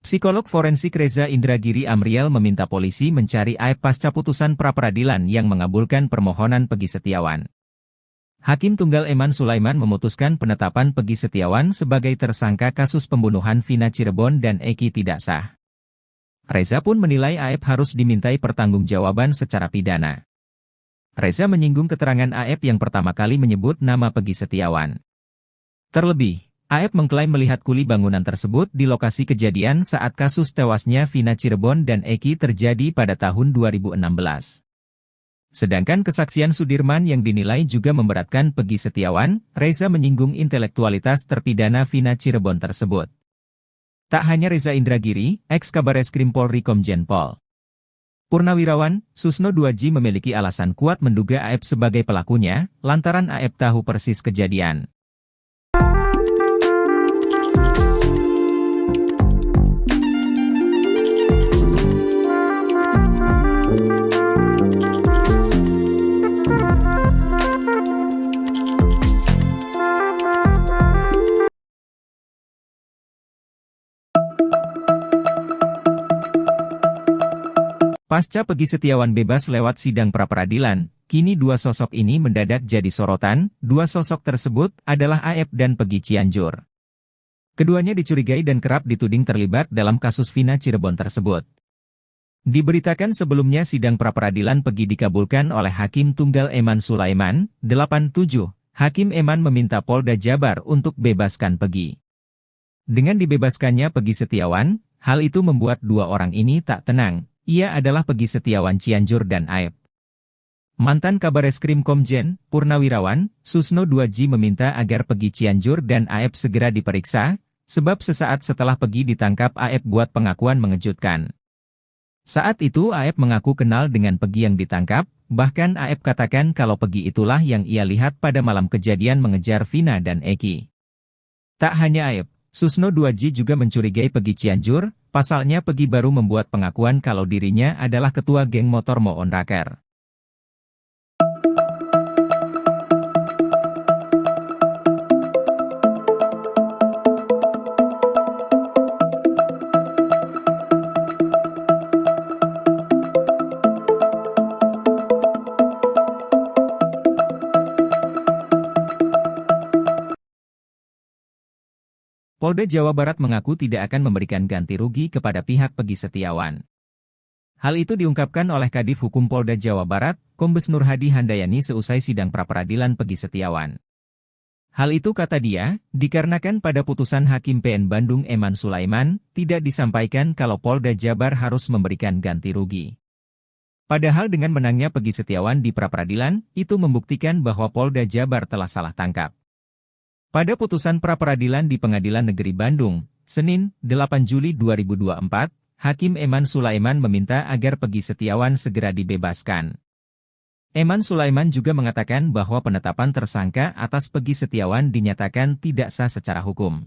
Psikolog forensik Reza Indragiri Amriel meminta polisi mencari Aep pasca putusan pra-peradilan yang mengabulkan permohonan Pegi Setiawan. Hakim Tunggal Eman Sulaiman memutuskan penetapan Pegi Setiawan sebagai tersangka kasus pembunuhan Vina Cirebon dan Eki tidak sah. Reza pun menilai Aep harus dimintai pertanggungjawaban secara pidana. Reza menyinggung keterangan Aep yang pertama kali menyebut nama Pegi Setiawan. Terlebih, Aep mengklaim melihat kuli bangunan tersebut di lokasi kejadian saat kasus tewasnya Vina Cirebon dan Eki terjadi pada tahun 2016. Sedangkan kesaksian Sudirman yang dinilai juga memberatkan Pegi Setiawan, Reza menyinggung intelektualitas terpidana Vina Cirebon tersebut. Tak hanya Reza Indragiri, ex-Kabareskrim Polri Komjen Pol Purnawirawan, Susno Duadji memiliki alasan kuat menduga Aep sebagai pelakunya, lantaran Aep tahu persis kejadian. Pasca Pegi Setiawan bebas lewat sidang pra-peradilan, kini 2 sosok ini mendadak jadi sorotan. 2 sosok tersebut adalah Aep dan Pegi Cianjur. Keduanya dicurigai dan kerap dituding terlibat dalam kasus Vina Cirebon tersebut. Diberitakan sebelumnya sidang pra-peradilan Pegi dikabulkan oleh Hakim Tunggal Eman Sulaiman, 87. Hakim Eman meminta Polda Jabar untuk bebaskan Pegi. Dengan dibebaskannya Pegi Setiawan, hal itu membuat 2 orang ini tak tenang. Ia adalah Pegi Setiawan Cianjur dan Aep. Mantan Kabareskrim Komjen Purnawirawan Susno Duadji meminta agar Pegi Cianjur dan Aep segera diperiksa, sebab sesaat setelah Pegi ditangkap Aep buat pengakuan mengejutkan. Saat itu Aep mengaku kenal dengan Pegi yang ditangkap, bahkan Aep katakan kalau Pegi itulah yang ia lihat pada malam kejadian mengejar Vina dan Eki. Tak hanya Aep, Susno Duadji juga mencurigai Pegi Cianjur. Pasalnya Pegi baru membuat pengakuan kalau dirinya adalah ketua geng motor Moon Raker. Polda Jawa Barat mengaku tidak akan memberikan ganti rugi kepada pihak Peggy Setiawan. Hal itu diungkapkan oleh Kadif Hukum Polda Jawa Barat, Kombes Nur Hadi Handayani seusai sidang pra-peradilan Peggy Setiawan. Hal itu kata dia, dikarenakan pada putusan Hakim PN Bandung Eman Sulaiman, tidak disampaikan kalau Polda Jabar harus memberikan ganti rugi. Padahal dengan menangnya Peggy Setiawan di pra-peradilan, itu membuktikan bahwa Polda Jabar telah salah tangkap. Pada putusan pra-peradilan di Pengadilan Negeri Bandung, Senin, 8 Juli 2024, Hakim Eman Sulaiman meminta agar Peggy Setiawan segera dibebaskan. Eman Sulaiman juga mengatakan bahwa penetapan tersangka atas Peggy Setiawan dinyatakan tidak sah secara hukum.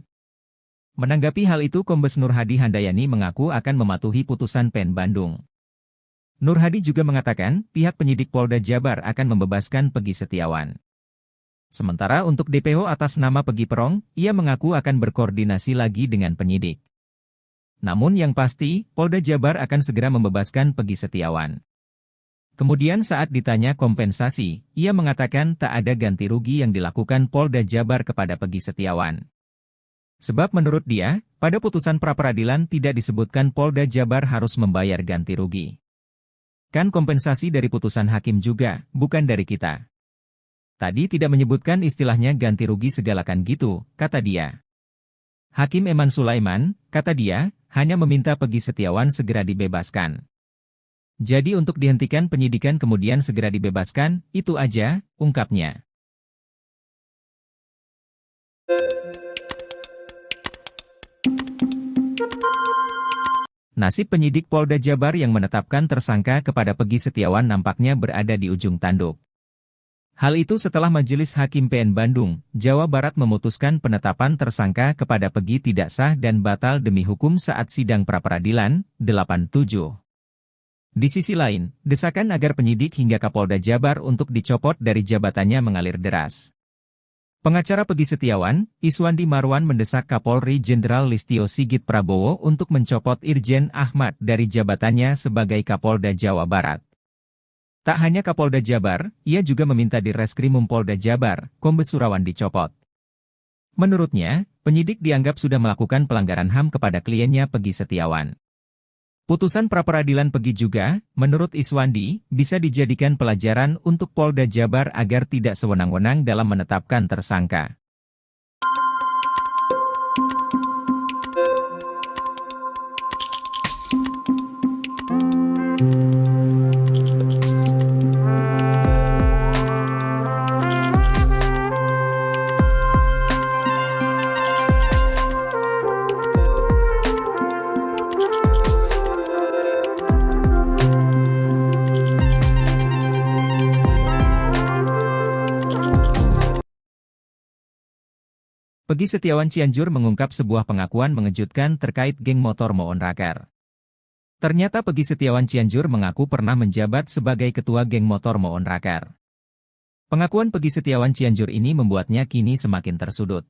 Menanggapi hal itu, Kombes Nur Hadi Handayani mengaku akan mematuhi putusan PN Bandung. Nur Hadi juga mengatakan pihak penyidik Polda Jabar akan membebaskan Peggy Setiawan. Sementara untuk DPO atas nama Peggy Perong, ia mengaku akan berkoordinasi lagi dengan penyidik. Namun yang pasti, Polda Jabar akan segera membebaskan Peggy Setiawan. Kemudian saat ditanya kompensasi, ia mengatakan tak ada ganti rugi yang dilakukan Polda Jabar kepada Peggy Setiawan. Sebab menurut dia, pada putusan pra-peradilan tidak disebutkan Polda Jabar harus membayar ganti rugi. Kan kompensasi dari putusan hakim juga, bukan dari kita. Tadi tidak menyebutkan istilahnya ganti rugi segalakan gitu, kata dia. Hakim Eman Sulaiman, kata dia, hanya meminta Peggy Setiawan segera dibebaskan. Jadi untuk dihentikan penyidikan kemudian segera dibebaskan, itu aja, ungkapnya. Nasib penyidik Polda Jabar yang menetapkan tersangka kepada Peggy Setiawan nampaknya berada di ujung tanduk. Hal itu setelah Majelis Hakim PN Bandung, Jawa Barat memutuskan penetapan tersangka kepada Peggy tidak sah dan batal demi hukum saat sidang pra-peradilan, 87. Di sisi lain, desakan agar penyidik hingga Kapolda Jabar untuk dicopot dari jabatannya mengalir deras. Pengacara Peggy Setiawan, Iswandi Marwan mendesak Kapolri Jenderal Listio Sigit Prabowo untuk mencopot Irjen Ahmad dari jabatannya sebagai Kapolda Jawa Barat. Tak hanya Kapolda Jabar, ia juga meminta Direskrimum Polda Jabar, Kombes Surawan dicopot. Menurutnya, penyidik dianggap sudah melakukan pelanggaran HAM kepada kliennya Peggy Setiawan. Putusan pra-peradilan Peggy juga, menurut Iswandi, bisa dijadikan pelajaran untuk Polda Jabar agar tidak sewenang-wenang dalam menetapkan tersangka. Peggy Setiawan Cianjur mengungkap sebuah pengakuan mengejutkan terkait geng motor Moon Raker. Ternyata Peggy Setiawan Cianjur mengaku pernah menjabat sebagai ketua geng motor Moon Raker. Pengakuan Peggy Setiawan Cianjur ini membuatnya kini semakin tersudut.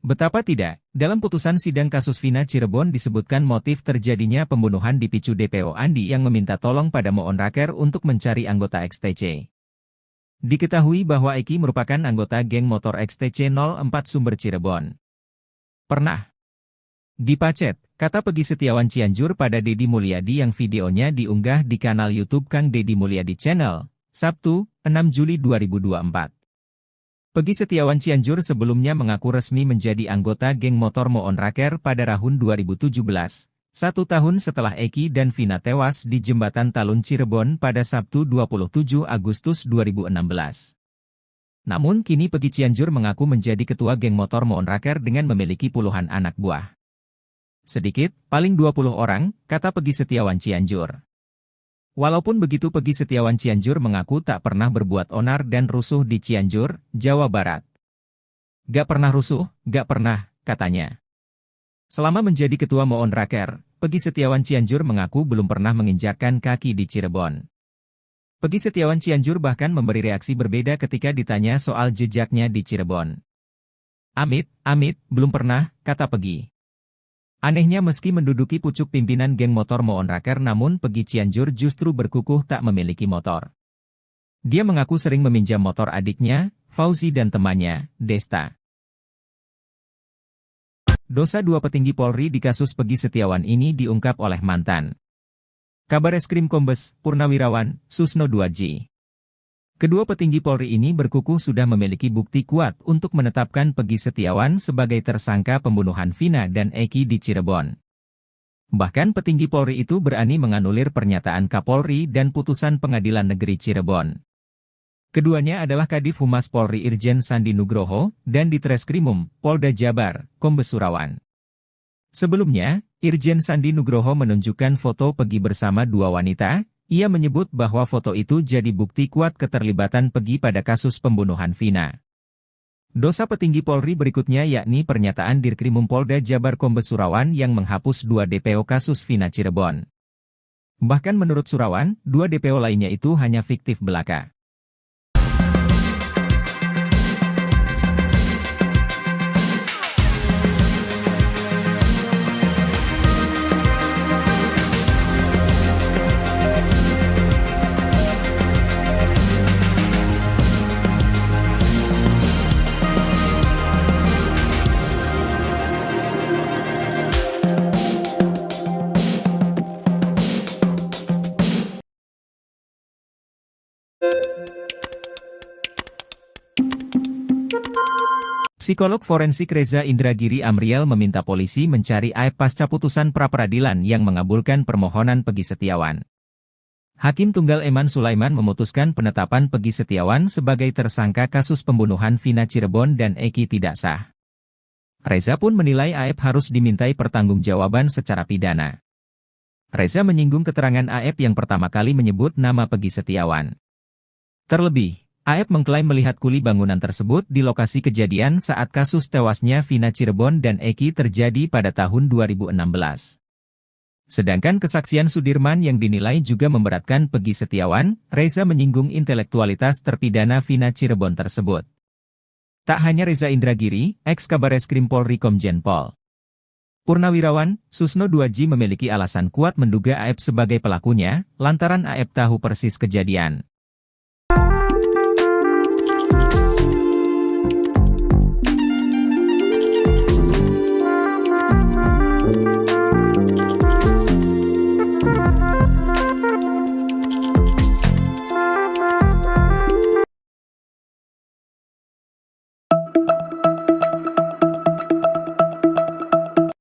Betapa tidak, dalam putusan sidang kasus Vina Cirebon disebutkan motif terjadinya pembunuhan dipicu DPO Andi yang meminta tolong pada Moon Raker untuk mencari anggota XTC. Diketahui bahwa Eki merupakan anggota geng motor XTC 04 Sumber Cirebon. Pernah dipacet, kata Peggy Setiawan Cianjur pada Deddy Mulyadi yang videonya diunggah di kanal YouTube Kang Deddy Mulyadi Channel, Sabtu, 6 Juli 2024. Peggy Setiawan Cianjur sebelumnya mengaku resmi menjadi anggota geng motor Moon Raker pada tahun 2017. 1 tahun setelah Eki dan Vina tewas di Jembatan Talun Cirebon pada Sabtu 27 Agustus 2016. Namun kini Peggy Cianjur mengaku menjadi ketua geng motor Moon Raker dengan memiliki puluhan anak buah. Sedikit, paling 20 orang, kata Peggy Setiawan Cianjur. Walaupun begitu Peggy Setiawan Cianjur mengaku tak pernah berbuat onar dan rusuh di Cianjur, Jawa Barat. Gak pernah rusuh, gak pernah, katanya. Selama menjadi ketua Moon Raker, Peggy Setiawan Cianjur mengaku belum pernah menginjakkan kaki di Cirebon. Peggy Setiawan Cianjur bahkan memberi reaksi berbeda ketika ditanya soal jejaknya di Cirebon. Amit, belum pernah, kata Peggy. Anehnya meski menduduki pucuk pimpinan geng motor Moon Raker namun Peggy Cianjur justru berkukuh tak memiliki motor. Dia mengaku sering meminjam motor adiknya, Fauzi dan temannya, Desta. Dosa dua petinggi Polri di kasus Peggy Setiawan ini diungkap oleh mantan Kabareskrim Kombes Purnawirawan Susno Duadji. Kedua petinggi Polri ini berkukuh sudah memiliki bukti kuat untuk menetapkan Peggy Setiawan sebagai tersangka pembunuhan Vina dan Eki di Cirebon. Bahkan petinggi Polri itu berani menganulir pernyataan Kapolri dan putusan Pengadilan Negeri Cirebon. Keduanya adalah Kadif Humas Polri Irjen Sandi Nugroho dan Ditreskrimum Polda Jabar, Kombes Surawan. Sebelumnya, Irjen Sandi Nugroho menunjukkan foto Peggy bersama dua wanita. Ia menyebut bahwa foto itu jadi bukti kuat keterlibatan Peggy pada kasus pembunuhan Vina. Dosa petinggi Polri berikutnya yakni pernyataan Dirkrimum Polda Jabar Kombes Surawan yang menghapus 2 DPO kasus Vina Cirebon. Bahkan menurut Surawan, 2 DPO lainnya itu hanya fiktif belaka. Psikolog forensik Reza Indragiri Amriel meminta polisi mencari aib pasca putusan pra-peradilan yang mengabulkan permohonan Peggy Setiawan. Hakim Tunggal Eman Sulaiman memutuskan penetapan Peggy Setiawan sebagai tersangka kasus pembunuhan Vina Cirebon dan Eki tidak sah. Reza pun menilai aib harus dimintai pertanggungjawaban secara pidana. Reza menyinggung keterangan aib yang pertama kali menyebut nama Peggy Setiawan. Terlebih, aib mengklaim melihat kuli bangunan tersebut di lokasi kejadian saat kasus tewasnya Vina Cirebon dan Eki terjadi pada tahun 2016. Sedangkan kesaksian Sudirman yang dinilai juga memberatkan Peggy Setiawan, Reza menyinggung intelektualitas terpidana Vina Cirebon tersebut. Tak hanya Reza Indragiri, ex-Kabareskrim Polri Komjen Pol Purnawirawan Susno Duadji memiliki alasan kuat menduga aib sebagai pelakunya, lantaran aib tahu persis kejadian.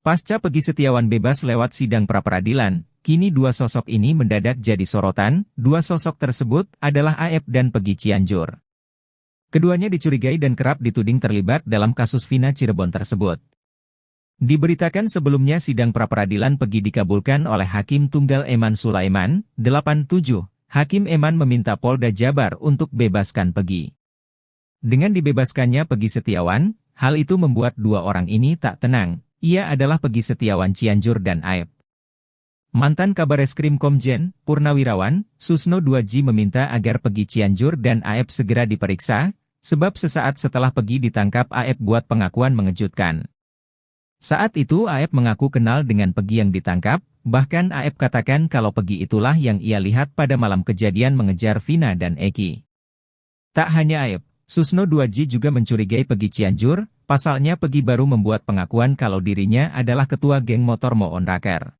Pasca Peggy Setiawan bebas lewat sidang pra-peradilan, kini dua sosok ini mendadak jadi sorotan. Dua sosok tersebut adalah Aep dan Peggy Cianjur. Keduanya dicurigai dan kerap dituding terlibat dalam kasus Vina Cirebon tersebut. Diberitakan sebelumnya sidang pra-peradilan Peggy dikabulkan oleh Hakim Tunggal Eman Sulaiman, 87. Hakim Eman meminta Polda Jabar untuk bebaskan Peggy. Dengan dibebaskannya Peggy Setiawan, hal itu membuat dua orang ini tak tenang. Ia adalah Peggy Setiawan Cianjur dan Aep. Mantan Kabareskrim Komjen Purnawirawan Susno Duadji meminta agar Peggy Cianjur dan Aep segera diperiksa, sebab sesaat setelah Peggy ditangkap Aep buat pengakuan mengejutkan. Saat itu Aep mengaku kenal dengan Peggy yang ditangkap, bahkan Aep katakan kalau Peggy itulah yang ia lihat pada malam kejadian mengejar Vina dan Eki. Tak hanya Aep, Susno Duadji juga mencurigai Peggy Cianjur. Pasalnya Peggy baru membuat pengakuan kalau dirinya adalah ketua geng motor Moon Raker.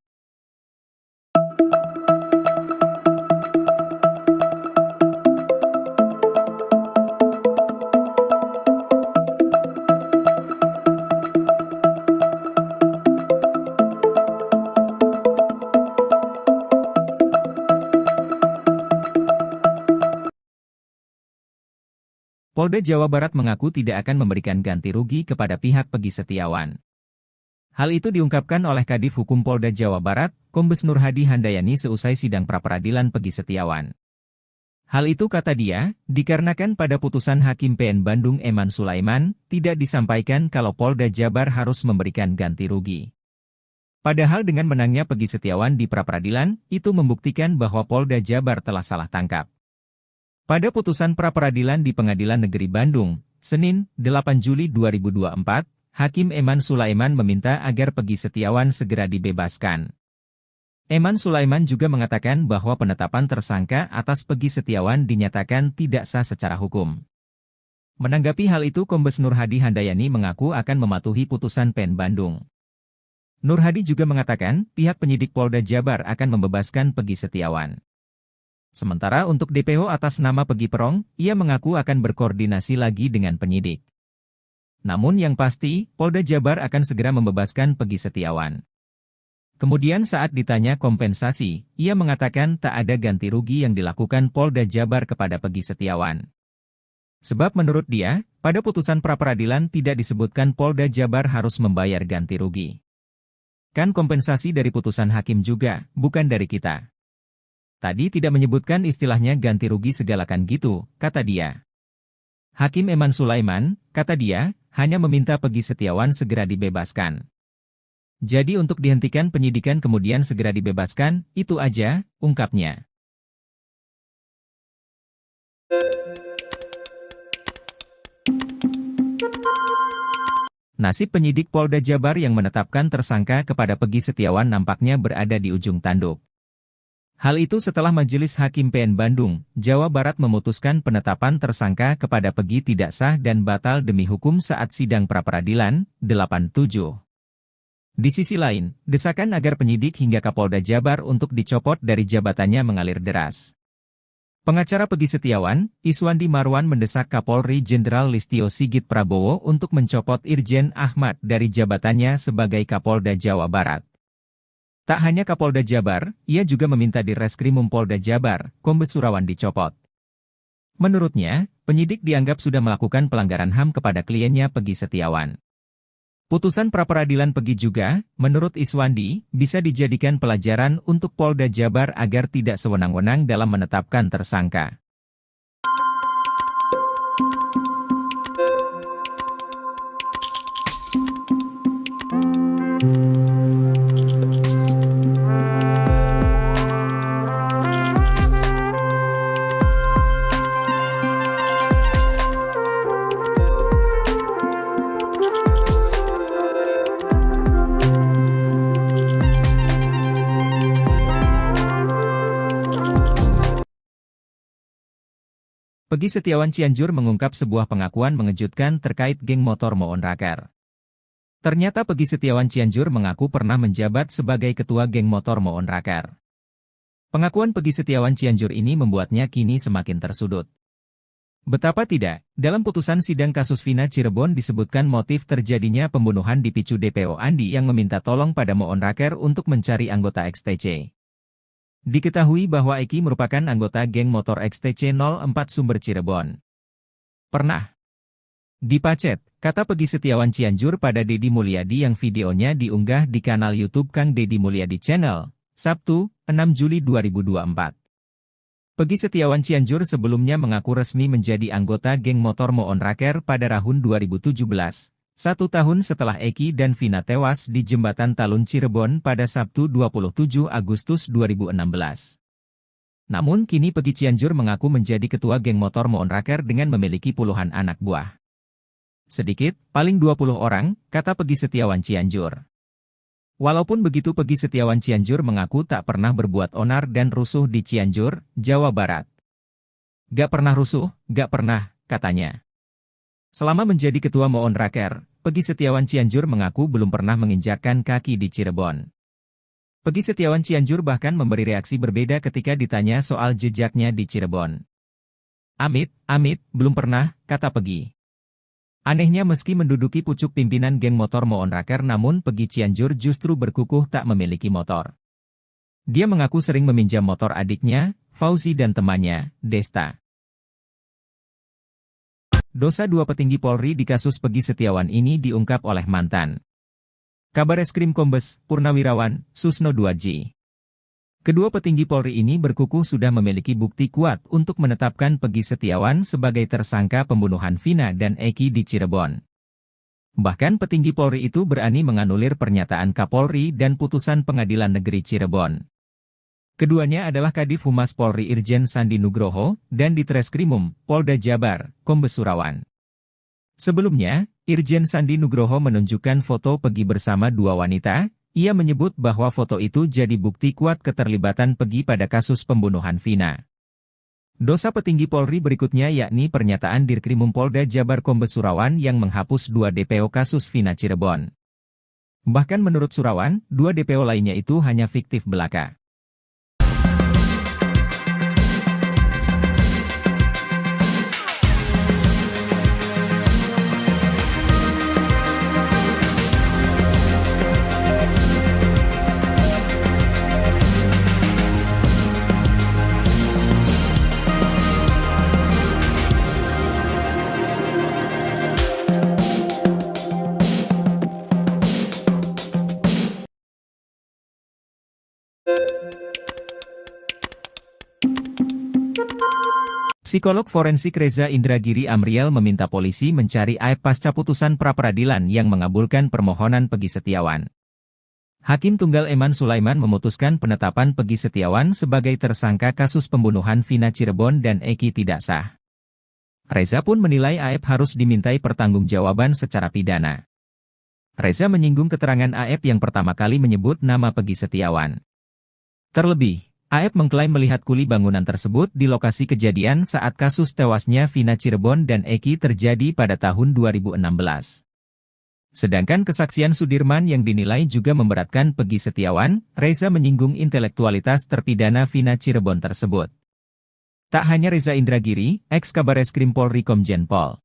Polda Jawa Barat mengaku tidak akan memberikan ganti rugi kepada pihak Peggy Setiawan. Hal itu diungkapkan oleh Kadif Hukum Polda Jawa Barat, Kombes Nurhadi Handayani seusai sidang pra-peradilan Peggy Setiawan. Hal itu kata dia, dikarenakan pada putusan Hakim PN Bandung Eman Sulaiman, tidak disampaikan kalau Polda Jabar harus memberikan ganti rugi. Padahal dengan menangnya Peggy Setiawan di pra-peradilan, itu membuktikan bahwa Polda Jabar telah salah tangkap. Pada putusan pra-peradilan di Pengadilan Negeri Bandung, Senin, 8 Juli 2024, Hakim Eman Sulaiman meminta agar Peggy Setiawan segera dibebaskan. Eman Sulaiman juga mengatakan bahwa penetapan tersangka atas Peggy Setiawan dinyatakan tidak sah secara hukum. Menanggapi hal itu Kombes Nurhadi Handayani mengaku akan mematuhi putusan PN Bandung. Nur Hadi juga mengatakan, pihak penyidik Polda Jabar akan membebaskan Peggy Setiawan. Sementara untuk DPO atas nama Peggy Perong, ia mengaku akan berkoordinasi lagi dengan penyidik. Namun yang pasti, Polda Jabar akan segera membebaskan Peggy Setiawan. Kemudian saat ditanya kompensasi, ia mengatakan tak ada ganti rugi yang dilakukan Polda Jabar kepada Peggy Setiawan. Sebab menurut dia, pada putusan pra-peradilan tidak disebutkan Polda Jabar harus membayar ganti rugi. Kan kompensasi dari putusan hakim juga, bukan dari kita. Tadi tidak menyebutkan istilahnya ganti rugi segalakan gitu, kata dia. Hakim Eman Sulaiman, kata dia, hanya meminta Peggy Setiawan segera dibebaskan. Jadi untuk dihentikan penyidikan kemudian segera dibebaskan, itu aja, ungkapnya. Nasib penyidik Polda Jabar yang menetapkan tersangka kepada Peggy Setiawan nampaknya berada di ujung tanduk. Hal itu setelah Majelis Hakim PN Bandung, Jawa Barat memutuskan penetapan tersangka kepada Peggy tidak sah dan batal demi hukum saat sidang pra-peradilan 87. Di sisi lain, desakan agar penyidik hingga Kapolda Jabar untuk dicopot dari jabatannya mengalir deras. Pengacara Peggy Setiawan, Iswandi Marwan mendesak Kapolri Jenderal Listio Sigit Prabowo untuk mencopot Irjen Ahmad dari jabatannya sebagai Kapolda Jawa Barat. Tak hanya Kapolda Jabar, ia juga meminta di Reskrimum Polda Jabar, Kombes Surawan dicopot. Menurutnya, penyidik dianggap sudah melakukan pelanggaran HAM kepada kliennya Peggy Setiawan. Putusan pra-peradilan Peggy juga, menurut Iswandi, bisa dijadikan pelajaran untuk Polda Jabar agar tidak sewenang-wenang dalam menetapkan tersangka. Peggy Setiawan Cianjur mengungkap sebuah pengakuan mengejutkan terkait geng motor Moon Raker. Ternyata Peggy Setiawan Cianjur mengaku pernah menjabat sebagai ketua geng motor Moon Raker. Pengakuan Peggy Setiawan Cianjur ini membuatnya kini semakin tersudut. Betapa tidak, dalam putusan sidang kasus Vina Cirebon disebutkan motif terjadinya pembunuhan dipicu DPO Andi yang meminta tolong pada Moon Raker untuk mencari anggota XTC. Diketahui bahwa Eki merupakan anggota geng motor XTC 04 Sumber Cirebon. Pernah dipacet, kata Peggy Setiawan Cianjur pada Deddy Mulyadi yang videonya diunggah di kanal YouTube Kang Deddy Mulyadi Channel, Sabtu, 6 Juli 2024. Peggy Setiawan Cianjur sebelumnya mengaku resmi menjadi anggota geng motor Moon Raker pada tahun 2017. 1 tahun setelah Eki dan Vina tewas di Jembatan Talun Cirebon pada Sabtu 27 Agustus 2016. Namun kini Peggy Cianjur mengaku menjadi ketua geng motor Moon Raker dengan memiliki puluhan anak buah. Sedikit, paling 20 orang, kata Peggy Setiawan Cianjur. Walaupun begitu Peggy Setiawan Cianjur mengaku tak pernah berbuat onar dan rusuh di Cianjur, Jawa Barat. Gak pernah rusuh, gak pernah, katanya. Selama menjadi ketua Moon Raker, Peggy Setiawan Cianjur mengaku belum pernah menginjakkan kaki di Cirebon. Peggy Setiawan Cianjur bahkan memberi reaksi berbeda ketika ditanya soal jejaknya di Cirebon. Amit, belum pernah, kata Peggy. Anehnya meski menduduki pucuk pimpinan geng motor Moon Raker namun Peggy Cianjur justru berkukuh tak memiliki motor. Dia mengaku sering meminjam motor adiknya, Fauzi dan temannya, Desta. Dosa dua petinggi Polri di kasus Peggy Setiawan ini diungkap oleh mantan Kabareskrim Kombes Purnawirawan Susno Duadji. Kedua petinggi Polri ini berkukuh sudah memiliki bukti kuat untuk menetapkan Peggy Setiawan sebagai tersangka pembunuhan Vina dan Eki di Cirebon. Bahkan petinggi Polri itu berani menganulir pernyataan Kapolri dan putusan Pengadilan Negeri Cirebon. Keduanya adalah Kadif Humas Polri Irjen Sandi Nugroho, dan di Treskrimum, Polda Jabar, Kombes Surawan. Sebelumnya, Irjen Sandi Nugroho menunjukkan foto Peggy bersama dua wanita, ia menyebut bahwa foto itu jadi bukti kuat keterlibatan Peggy pada kasus pembunuhan Vina. Dosa petinggi Polri berikutnya yakni pernyataan Dirkrimum Polda Jabar Kombes Surawan yang menghapus 2 DPO kasus Vina Cirebon. Bahkan menurut Surawan, 2 DPO lainnya itu hanya fiktif belaka. Psikolog forensik Reza Indragiri Amriel meminta polisi mencari AEP pasca putusan pra-peradilan yang mengabulkan permohonan Peggy Setiawan. Hakim Tunggal Eman Sulaiman memutuskan penetapan Peggy Setiawan sebagai tersangka kasus pembunuhan Vina Cirebon dan Eki tidak sah. Reza pun menilai AEP harus dimintai pertanggungjawaban secara pidana. Reza menyinggung keterangan AEP yang pertama kali menyebut nama Peggy Setiawan. Terlebih, AEP mengklaim melihat kuli bangunan tersebut di lokasi kejadian saat kasus tewasnya Vina Cirebon dan Eki terjadi pada tahun 2016. Sedangkan kesaksian Sudirman yang dinilai juga memberatkan Peggy Setiawan, Reza menyinggung intelektualitas terpidana Vina Cirebon tersebut. Tak hanya Reza Indragiri, ex-Kabareskrim Polri Komjen Pol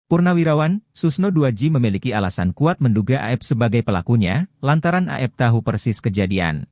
Purnawirawan, Susno Duaji memiliki alasan kuat menduga AEP sebagai pelakunya, lantaran AEP tahu persis kejadian.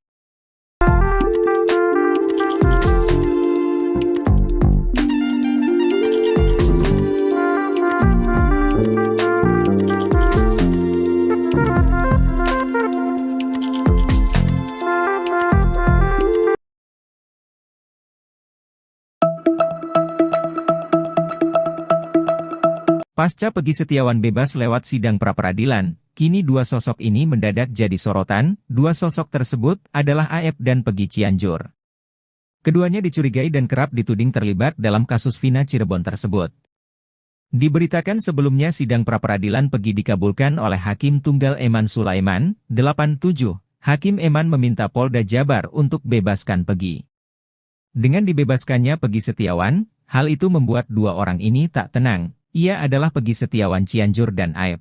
Pasca Peggy Setiawan bebas lewat sidang pra-peradilan, kini 2 sosok ini mendadak jadi sorotan. 2 sosok tersebut adalah AEP dan Peggy Cianjur. Keduanya dicurigai dan kerap dituding terlibat dalam kasus Vina Cirebon tersebut. Diberitakan sebelumnya sidang pra-peradilan Peggy dikabulkan oleh Hakim Tunggal Eman Sulaiman, 87. Hakim Eman meminta Polda Jabar untuk bebaskan Peggy. Dengan dibebaskannya Peggy Setiawan, hal itu membuat 2 orang ini tak tenang. Ia adalah Peggy Setiawan Cianjur dan AEP.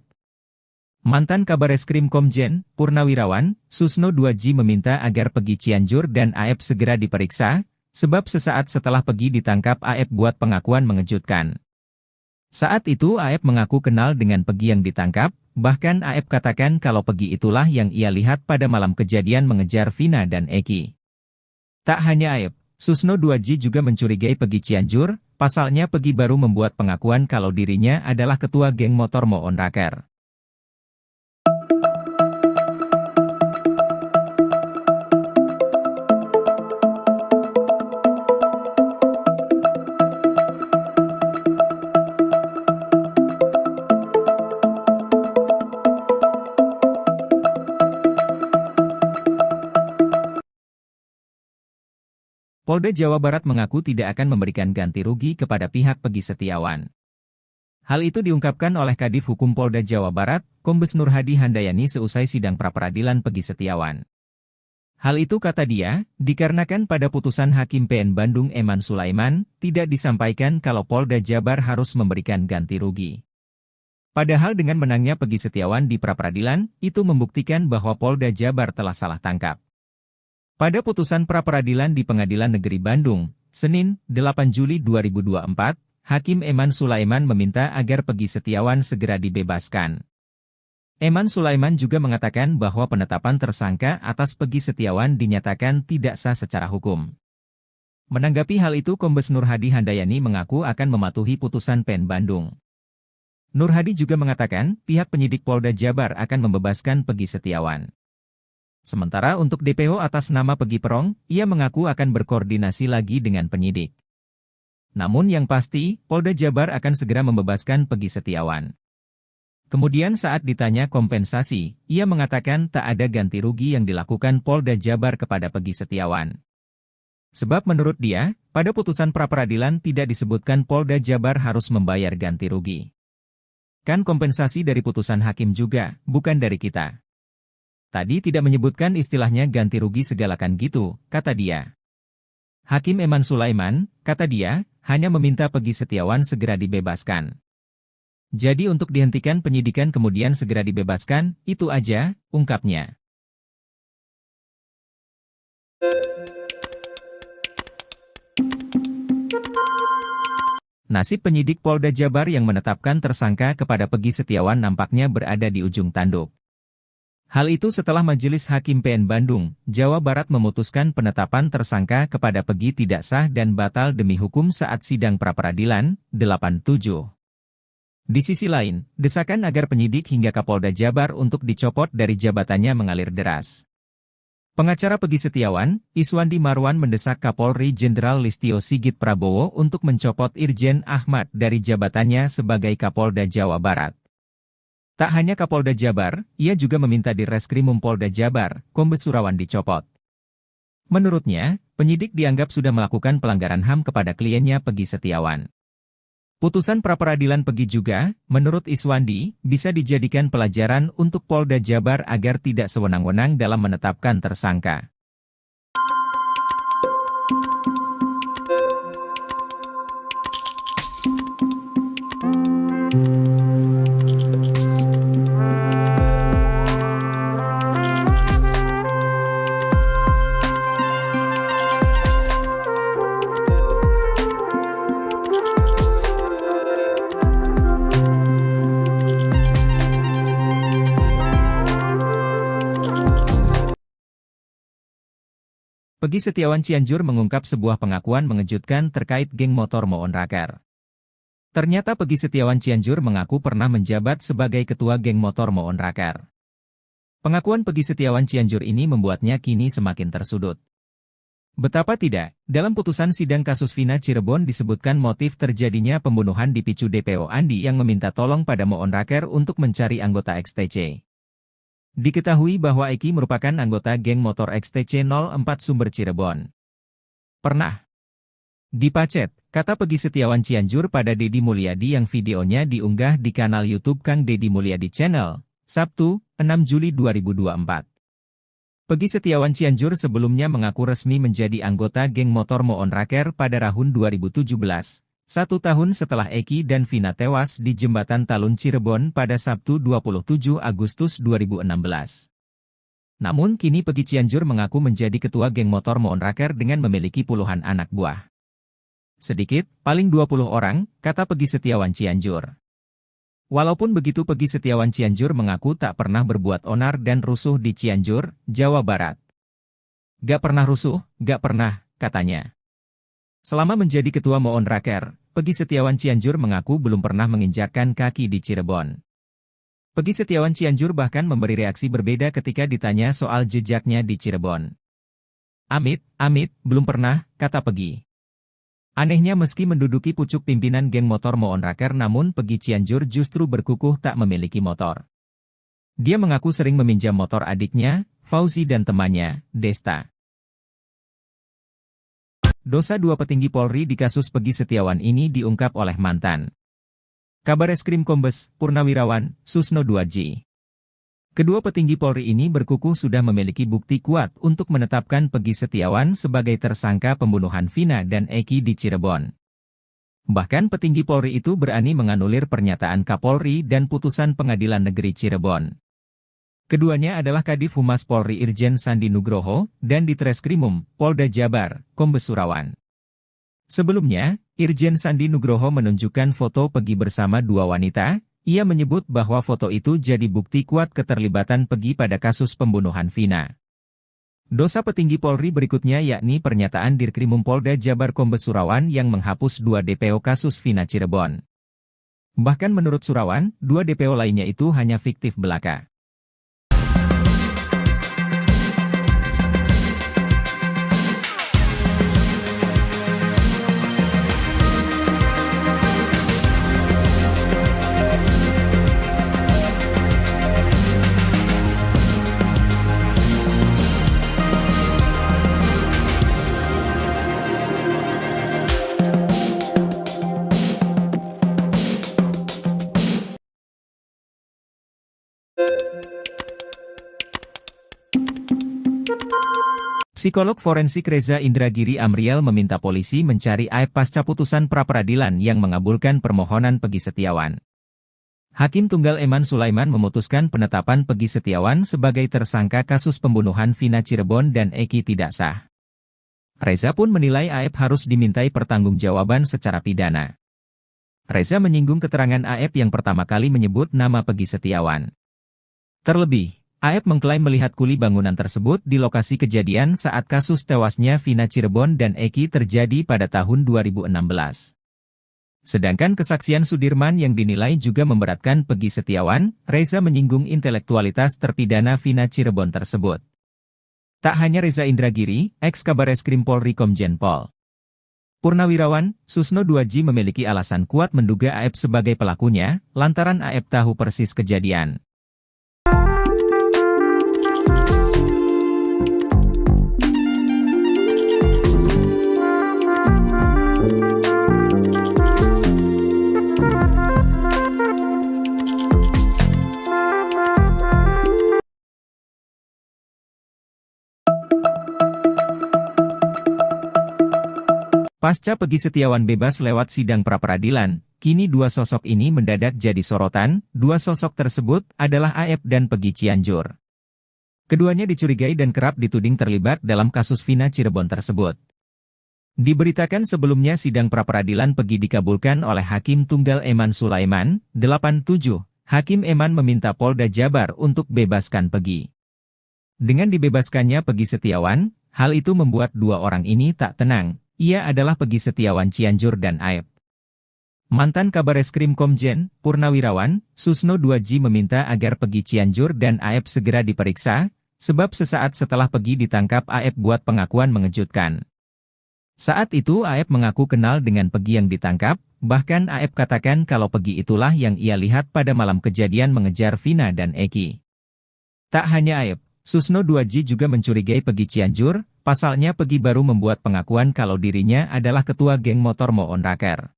Mantan Kabareskrim Komjen Purnawirawan, Susno Duaji meminta agar Peggy Cianjur dan AEP segera diperiksa, sebab sesaat setelah Peggy ditangkap AEP buat pengakuan mengejutkan. Saat itu AEP mengaku kenal dengan Peggy yang ditangkap, bahkan AEP katakan kalau Peggy itulah yang ia lihat pada malam kejadian mengejar Vina dan Eki. Tak hanya AEP, Susno Duaji juga mencurigai Peggy Cianjur. Pasalnya Peggy baru membuat pengakuan kalau dirinya adalah ketua geng motor Moon Raker. Polda Jawa Barat mengaku tidak akan memberikan ganti rugi kepada pihak Peggy Setiawan. Hal itu diungkapkan oleh Kadif Hukum Polda Jawa Barat, Kombes Nurhadi Handayani seusai sidang pra-peradilan Peggy Setiawan. Hal itu kata dia, dikarenakan pada putusan Hakim PN Bandung Eman Sulaiman, tidak disampaikan kalau Polda Jabar harus memberikan ganti rugi. Padahal dengan menangnya Peggy Setiawan di pra-peradilan, itu membuktikan bahwa Polda Jabar telah salah tangkap. Pada putusan pra-peradilan di Pengadilan Negeri Bandung, Senin, 8 Juli 2024, Hakim Eman Sulaiman meminta agar Peggy Setiawan segera dibebaskan. Eman Sulaiman juga mengatakan bahwa penetapan tersangka atas Peggy Setiawan dinyatakan tidak sah secara hukum. Menanggapi hal itu Kombes Nurhadi Handayani mengaku akan mematuhi putusan PN Bandung. Nurhadi juga mengatakan pihak penyidik Polda Jabar akan membebaskan Peggy Setiawan. Sementara untuk DPO atas nama Peggy Perong, ia mengaku akan berkoordinasi lagi dengan penyidik. Namun yang pasti, Polda Jabar akan segera membebaskan Peggy Setiawan. Kemudian saat ditanya kompensasi, ia mengatakan tak ada ganti rugi yang dilakukan Polda Jabar kepada Peggy Setiawan. Sebab menurut dia, pada putusan pra-peradilan tidak disebutkan Polda Jabar harus membayar ganti rugi. Kan kompensasi dari putusan hakim juga, bukan dari kita. Tadi tidak menyebutkan istilahnya ganti rugi segalakan gitu, kata dia. Hakim Eman Sulaiman, kata dia, hanya meminta Peggy Setiawan segera dibebaskan. Jadi untuk dihentikan penyidikan kemudian segera dibebaskan, itu aja, ungkapnya. Nasib penyidik Polda Jabar yang menetapkan tersangka kepada Peggy Setiawan nampaknya berada di ujung tanduk. Hal itu setelah Majelis Hakim PN Bandung, Jawa Barat memutuskan penetapan tersangka kepada Peggy tidak sah dan batal demi hukum saat sidang pra-peradilan 87. Di sisi lain, desakan agar penyidik hingga Kapolda Jabar untuk dicopot dari jabatannya mengalir deras. Pengacara Peggy Setiawan, Iswandi Marwan mendesak Kapolri Jenderal Listio Sigit Prabowo untuk mencopot Irjen Ahmad dari jabatannya sebagai Kapolda Jawa Barat. Tak hanya Kapolda Jabar, ia juga meminta Direskrimum Polda Jabar, Kombes Surawan dicopot. Menurutnya, penyidik dianggap sudah melakukan pelanggaran HAM kepada kliennya Peggy Setiawan. Putusan pra-peradilan Peggy juga, menurut Iswandi, bisa dijadikan pelajaran untuk Polda Jabar agar tidak sewenang-wenang dalam menetapkan tersangka. Peggy Setiawan Cianjur mengungkap sebuah pengakuan mengejutkan terkait geng motor Moon Raker. Ternyata Peggy Setiawan Cianjur mengaku pernah menjabat sebagai ketua geng motor Moon Raker. Pengakuan Peggy Setiawan Cianjur ini membuatnya kini semakin tersudut. Betapa tidak, dalam putusan sidang kasus Vina Cirebon disebutkan motif terjadinya pembunuhan dipicu DPO Andi yang meminta tolong pada Moon Raker untuk mencari anggota XTC. Diketahui bahwa Eki merupakan anggota geng motor XTC 04 Sumber Cirebon. Pernah dipacet, kata Peggy Setiawan Cianjur pada Deddy Mulyadi yang videonya diunggah di kanal YouTube Kang Deddy Mulyadi Channel, Sabtu, 6 Juli 2024. Peggy Setiawan Cianjur sebelumnya mengaku resmi menjadi anggota geng motor Moon Raker pada tahun 2017. 1 tahun setelah Eki dan Vina tewas di Jembatan Talun Cirebon pada Sabtu 27 Agustus 2016. Namun kini Peggy Cianjur mengaku menjadi ketua geng motor Moon Raker dengan memiliki puluhan anak buah. Sedikit, paling 20 orang, kata Peggy Setiawan Cianjur. Walaupun begitu Peggy Setiawan Cianjur mengaku tak pernah berbuat onar dan rusuh di Cianjur, Jawa Barat. Gak pernah rusuh, gak pernah, katanya. Selama menjadi ketua Moon Raker, Peggy Setiawan Cianjur mengaku belum pernah menginjakkan kaki di Cirebon. Peggy Setiawan Cianjur bahkan memberi reaksi berbeda ketika ditanya soal jejaknya di Cirebon. Amit, belum pernah, kata Peggy. Anehnya meski menduduki pucuk pimpinan geng motor Moon Raker namun Peggy Cianjur justru berkukuh tak memiliki motor. Dia mengaku sering meminjam motor adiknya, Fauzi dan temannya, Desta. Dosa 2 petinggi Polri di kasus Peggy Setiawan ini diungkap oleh mantan Kabareskrim Kombes Purnawirawan Susno Duadji. Kedua petinggi Polri ini berkukuh sudah memiliki bukti kuat untuk menetapkan Peggy Setiawan sebagai tersangka pembunuhan Vina dan Eki di Cirebon. Bahkan petinggi Polri itu berani menganulir pernyataan Kapolri dan putusan Pengadilan Negeri Cirebon. Keduanya adalah Kadif Humas Polri Irjen Sandi Nugroho, dan Ditreskrimum, Polda Jabar, Kombes Surawan. Sebelumnya, Irjen Sandi Nugroho menunjukkan foto Peggy bersama 2 wanita, ia menyebut bahwa foto itu jadi bukti kuat keterlibatan Peggy pada kasus pembunuhan Vina. Dosa petinggi Polri berikutnya yakni pernyataan Dirkrimum Polda Jabar Kombes Surawan yang menghapus 2 DPO kasus Vina Cirebon. Bahkan menurut Surawan, 2 DPO lainnya itu hanya fiktif belaka. Psikolog forensik Reza Indragiri Amriel meminta polisi mencari aib pasca putusan pra-peradilan yang mengabulkan permohonan Peggy Setiawan. Hakim Tunggal Eman Sulaiman memutuskan penetapan Peggy Setiawan sebagai tersangka kasus pembunuhan Vina Cirebon dan Eki tidak sah. Reza pun menilai AF harus dimintai pertanggungjawaban secara pidana. Reza menyinggung keterangan AF yang pertama kali menyebut nama Peggy Setiawan. Terlebih, AF mengklaim melihat kuli bangunan tersebut di lokasi kejadian saat kasus tewasnya Vina Cirebon dan Eki terjadi pada tahun 2016. Sedangkan kesaksian Sudirman yang dinilai juga memberatkan Peggy Setiawan, Reza menyinggung intelektualitas terpidana Vina Cirebon tersebut. Tak hanya Reza Indragiri, ex-Kabareskrim Polri Komjen Pol Purnawirawan, Susno Duaji memiliki alasan kuat menduga AF sebagai pelakunya, lantaran AF tahu persis kejadian. Pasca Peggy Setiawan bebas lewat sidang pra-peradilan, kini dua sosok ini mendadak jadi sorotan. Dua sosok tersebut adalah AF dan Peggy Cianjur. Keduanya dicurigai dan kerap dituding terlibat dalam kasus Vina Cirebon tersebut. Diberitakan sebelumnya sidang pra-peradilan Peggy dikabulkan oleh Hakim Tunggal Eman Sulaiman, 87. Hakim Eman meminta Polda Jabar untuk bebaskan Peggy. Dengan dibebaskannya Peggy Setiawan, hal itu membuat dua orang ini tak tenang. Ia adalah Peggy Setiawan Cianjur dan AF. Mantan Kabareskrim Komjen Purnawirawan, Susno Duaji meminta agar Peggy Cianjur dan AF segera diperiksa, sebab sesaat setelah Peggy ditangkap AF buat pengakuan mengejutkan. Saat itu AF mengaku kenal dengan Peggy yang ditangkap, bahkan AF katakan kalau Peggy itulah yang ia lihat pada malam kejadian mengejar Vina dan Eki. Tak hanya AF, Susno Duaji juga mencurigai Peggy Cianjur. Pasalnya Peggy baru membuat pengakuan kalau dirinya adalah ketua geng motor Moon Raker.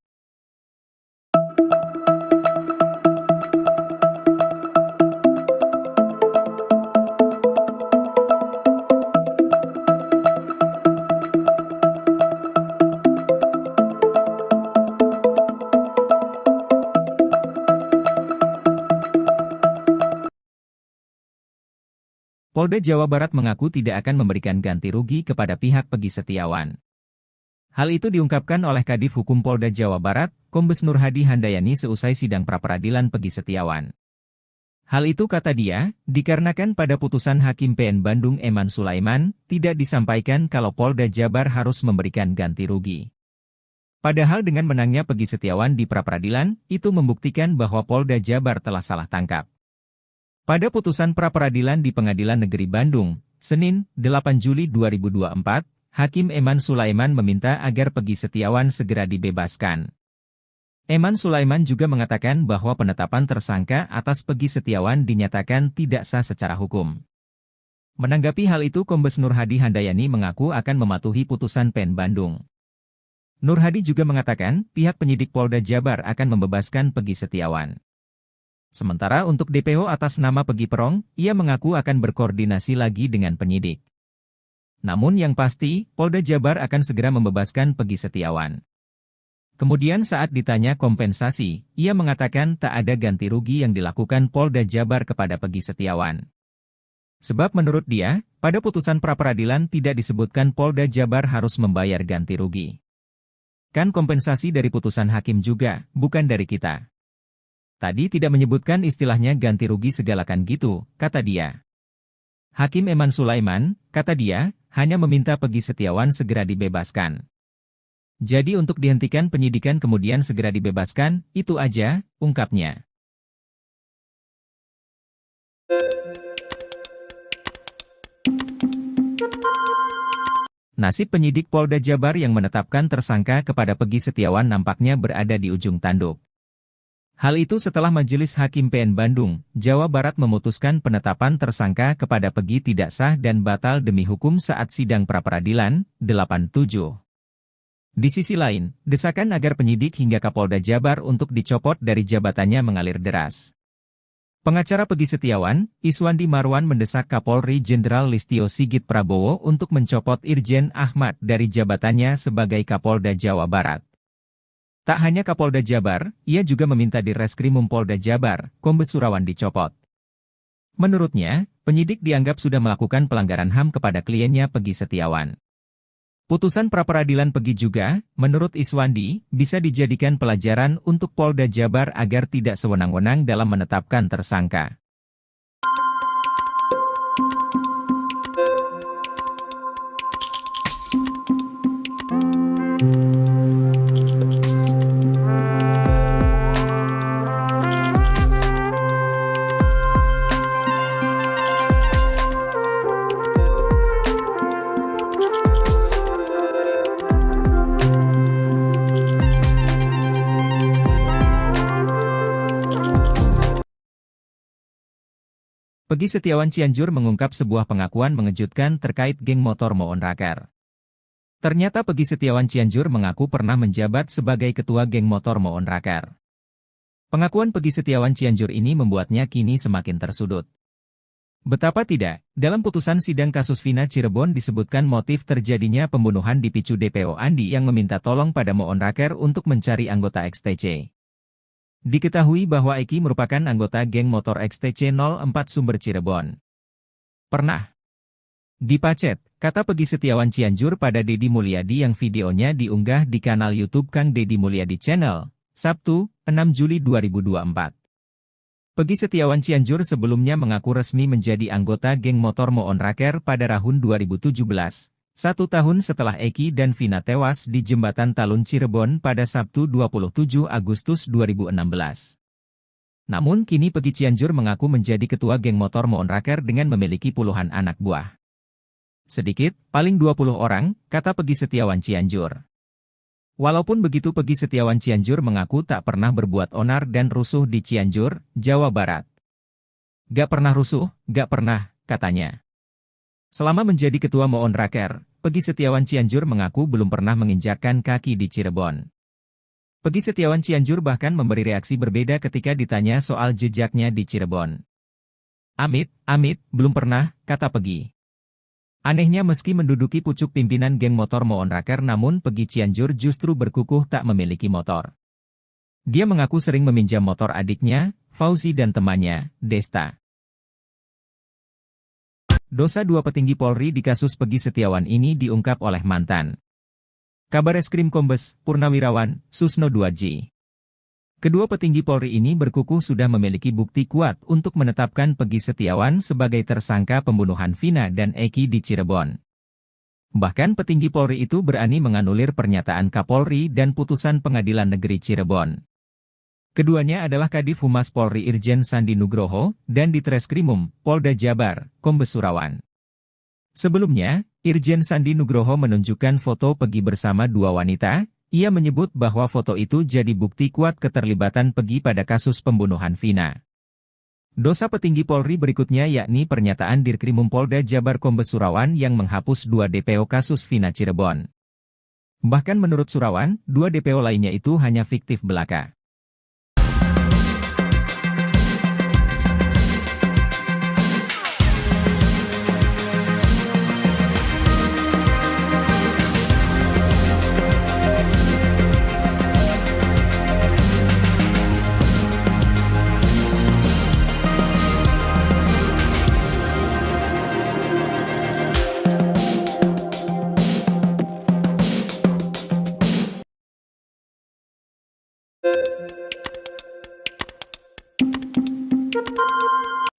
Polda Jawa Barat mengaku tidak akan memberikan ganti rugi kepada pihak Peggy Setiawan. Hal itu diungkapkan oleh Kadif Hukum Polda Jawa Barat, Kombes Nur Hadi Handayani seusai sidang pra-peradilan Peggy Setiawan. Hal itu kata dia, dikarenakan pada putusan Hakim PN Bandung Eman Sulaiman, tidak disampaikan kalau Polda Jabar harus memberikan ganti rugi. Padahal dengan menangnya Peggy Setiawan di pra-peradilan, itu membuktikan bahwa Polda Jabar telah salah tangkap. Pada putusan pra-peradilan di Pengadilan Negeri Bandung, Senin, 8 Juli 2024, Hakim Eman Sulaiman meminta agar Peggy Setiawan segera dibebaskan. Eman Sulaiman juga mengatakan bahwa penetapan tersangka atas Peggy Setiawan dinyatakan tidak sah secara hukum. Menanggapi hal itu Kombes Nur Hadi Handayani mengaku akan mematuhi putusan PN Bandung. Nur Hadi juga mengatakan pihak penyidik Polda Jabar akan membebaskan Peggy Setiawan. Sementara untuk DPO atas nama Peggy Perong, ia mengaku akan berkoordinasi lagi dengan penyidik. Namun yang pasti, Polda Jabar akan segera membebaskan Peggy Setiawan. Kemudian saat ditanya kompensasi, ia mengatakan tak ada ganti rugi yang dilakukan Polda Jabar kepada Peggy Setiawan. Sebab menurut dia, pada putusan pra-peradilan tidak disebutkan Polda Jabar harus membayar ganti rugi. Kan kompensasi dari putusan hakim juga, bukan dari kita. Tadi tidak menyebutkan istilahnya ganti rugi segalakan gitu, kata dia. Hakim Eman Sulaiman, kata dia, hanya meminta Peggy Setiawan segera dibebaskan. Jadi untuk dihentikan penyidikan kemudian segera dibebaskan, itu aja, ungkapnya. Nasib penyidik Polda Jabar yang menetapkan tersangka kepada Peggy Setiawan nampaknya berada di ujung tanduk. Hal itu setelah Majelis Hakim PN Bandung, Jawa Barat memutuskan penetapan tersangka kepada Peggy tidak sah dan batal demi hukum saat sidang pra-peradilan, 87. Di sisi lain, desakan agar penyidik hingga Kapolda Jabar untuk dicopot dari jabatannya mengalir deras. Pengacara Peggy Setiawan, Iswandi Marwan mendesak Kapolri Jenderal Listio Sigit Prabowo untuk mencopot Irjen Ahmad dari jabatannya sebagai Kapolda Jawa Barat. Tak hanya Kapolda Jabar, ia juga meminta Dirreskrimum Polda Jabar, Kombes Surawan dicopot. Menurutnya, penyidik dianggap sudah melakukan pelanggaran HAM kepada kliennya Peggy Setiawan. Putusan pra-peradilan Peggy juga, menurut Iswandi, bisa dijadikan pelajaran untuk Polda Jabar agar tidak sewenang-wenang dalam menetapkan tersangka. Peggy Setiawan Cianjur mengungkap sebuah pengakuan mengejutkan terkait geng motor Moon Raker. Ternyata Peggy Setiawan Cianjur mengaku pernah menjabat sebagai ketua geng motor Moon Raker. Pengakuan Peggy Setiawan Cianjur ini membuatnya kini semakin tersudut. Betapa tidak, dalam putusan sidang kasus Vina Cirebon disebutkan motif terjadinya pembunuhan dipicu DPO Andi yang meminta tolong pada Moon Raker untuk mencari anggota XTC. Diketahui bahwa Eki merupakan anggota geng motor XTC 04 Sumber Cirebon. Pernah dipacet, kata Peggy Setiawan Cianjur pada Deddy Mulyadi yang videonya diunggah di kanal YouTube Kang Deddy Mulyadi Channel, Sabtu, 6 Juli 2024. Peggy Setiawan Cianjur sebelumnya mengaku resmi menjadi anggota geng motor Moon Raker pada tahun 2017. 1 tahun setelah Eki dan Vina tewas di Jembatan Talun Cirebon pada Sabtu 27 Agustus 2016. Namun kini Peggy Cianjur mengaku menjadi ketua geng motor Moon Raker dengan memiliki puluhan anak buah. Sedikit, paling 20 orang, kata Peggy Setiawan Cianjur. Walaupun begitu Peggy Setiawan Cianjur mengaku tak pernah berbuat onar dan rusuh di Cianjur, Jawa Barat. Gak pernah rusuh, gak pernah, katanya. Selama menjadi ketua Moon Raker, Peggy Setiawan Cianjur mengaku belum pernah menginjakkan kaki di Cirebon. Peggy Setiawan Cianjur bahkan memberi reaksi berbeda ketika ditanya soal jejaknya di Cirebon. Amit, belum pernah, kata Peggy. Anehnya meski menduduki pucuk pimpinan geng motor Moon Raker namun Peggy Cianjur justru berkukuh tak memiliki motor. Dia mengaku sering meminjam motor adiknya, Fauzi dan temannya, Desta. Dosa dua petinggi Polri di kasus Peggy Setiawan ini diungkap oleh mantan Kabareskrim Kombes Purnawirawan Susno Duadji. Kedua petinggi Polri ini berkukuh sudah memiliki bukti kuat untuk menetapkan Peggy Setiawan sebagai tersangka pembunuhan Vina dan Eki di Cirebon. Bahkan petinggi Polri itu berani menganulir pernyataan Kapolri dan putusan Pengadilan Negeri Cirebon. Keduanya adalah Kadif Humas Polri Irjen Sandi Nugroho, dan Ditreskrimum, Polda Jabar, Kombes Surawan. Sebelumnya, Irjen Sandi Nugroho menunjukkan foto Peggy bersama dua wanita, ia menyebut bahwa foto itu jadi bukti kuat keterlibatan Peggy pada kasus pembunuhan Vina. Dosa petinggi Polri berikutnya yakni pernyataan Dirkrimum Polda Jabar Kombes Surawan yang menghapus 2 DPO kasus Vina Cirebon. Bahkan menurut Surawan, 2 DPO lainnya itu hanya fiktif belaka.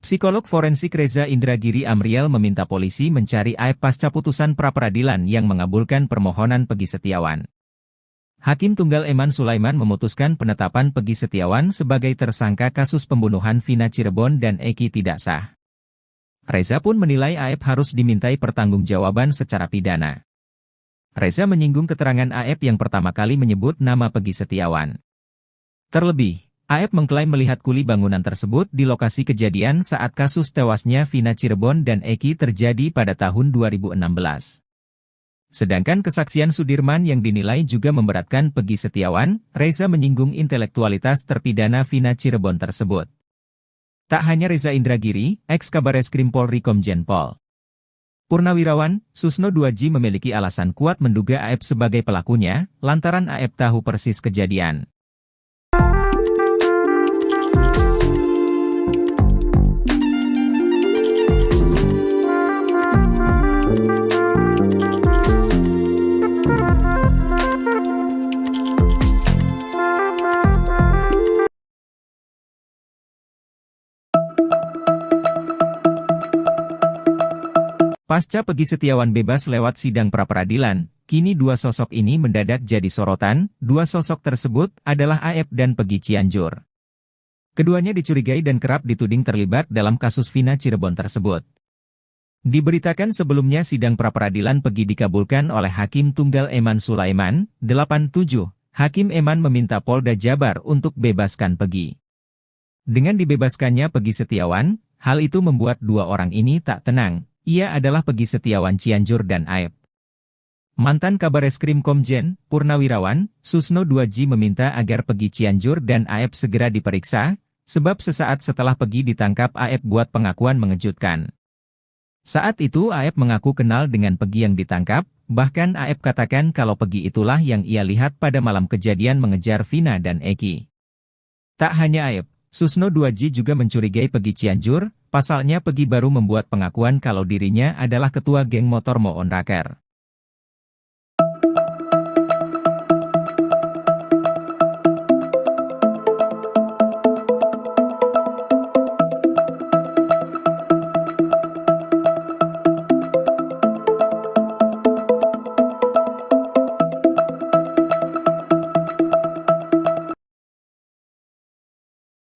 Psikolog forensik Reza Indragiri Amriel meminta polisi mencari AEP pasca putusan pra-peradilan yang mengabulkan permohonan Peggy Setiawan. Hakim Tunggal Eman Sulaiman memutuskan penetapan Peggy Setiawan sebagai tersangka kasus pembunuhan Vina Cirebon dan Eki tidak sah. Reza pun menilai AEP harus dimintai pertanggungjawaban secara pidana. Reza menyinggung keterangan AEP yang pertama kali menyebut nama Peggy Setiawan. Terlebih, AEP mengklaim melihat kuli bangunan tersebut di lokasi kejadian saat kasus tewasnya Vina Cirebon dan Eki terjadi pada tahun 2016. Sedangkan kesaksian Sudirman yang dinilai juga memberatkan Peggy Setiawan, Reza menyinggung intelektualitas terpidana Vina Cirebon tersebut. Tak hanya Reza Indragiri, ex Kabareskrim Polri Komjen Pol Purnawirawan, Susno 2J memiliki alasan kuat menduga Aep sebagai pelakunya, lantaran Aep tahu persis kejadian. Pasca Peggy Setiawan bebas lewat sidang pra-peradilan, kini dua sosok ini mendadak jadi sorotan. Dua sosok tersebut adalah Aep dan Peggy Cianjur. Keduanya dicurigai dan kerap dituding terlibat dalam kasus Vina Cirebon tersebut. Diberitakan sebelumnya sidang pra-peradilan Peggy dikabulkan oleh Hakim Tunggal Eman Sulaiman, 87. Hakim Eman meminta Polda Jabar untuk bebaskan Peggy. Dengan dibebaskannya Peggy Setiawan, hal itu membuat dua orang ini tak tenang. Ia adalah Peggy Setiawan Cianjur dan Aep. Mantan Kabareskrim Komjen, Purnawirawan, Susno 2J meminta agar Peggy Cianjur dan Aep segera diperiksa, sebab sesaat setelah Peggy ditangkap Aep buat pengakuan mengejutkan. Saat itu Aep mengaku kenal dengan Peggy yang ditangkap, bahkan Aep katakan kalau Peggy itulah yang ia lihat pada malam kejadian mengejar Vina dan Eki. Tak hanya Aep, Susno 2J juga mencurigai Peggy Cianjur. Pasalnya Peggy baru membuat pengakuan kalau dirinya adalah ketua geng motor Moon Raker.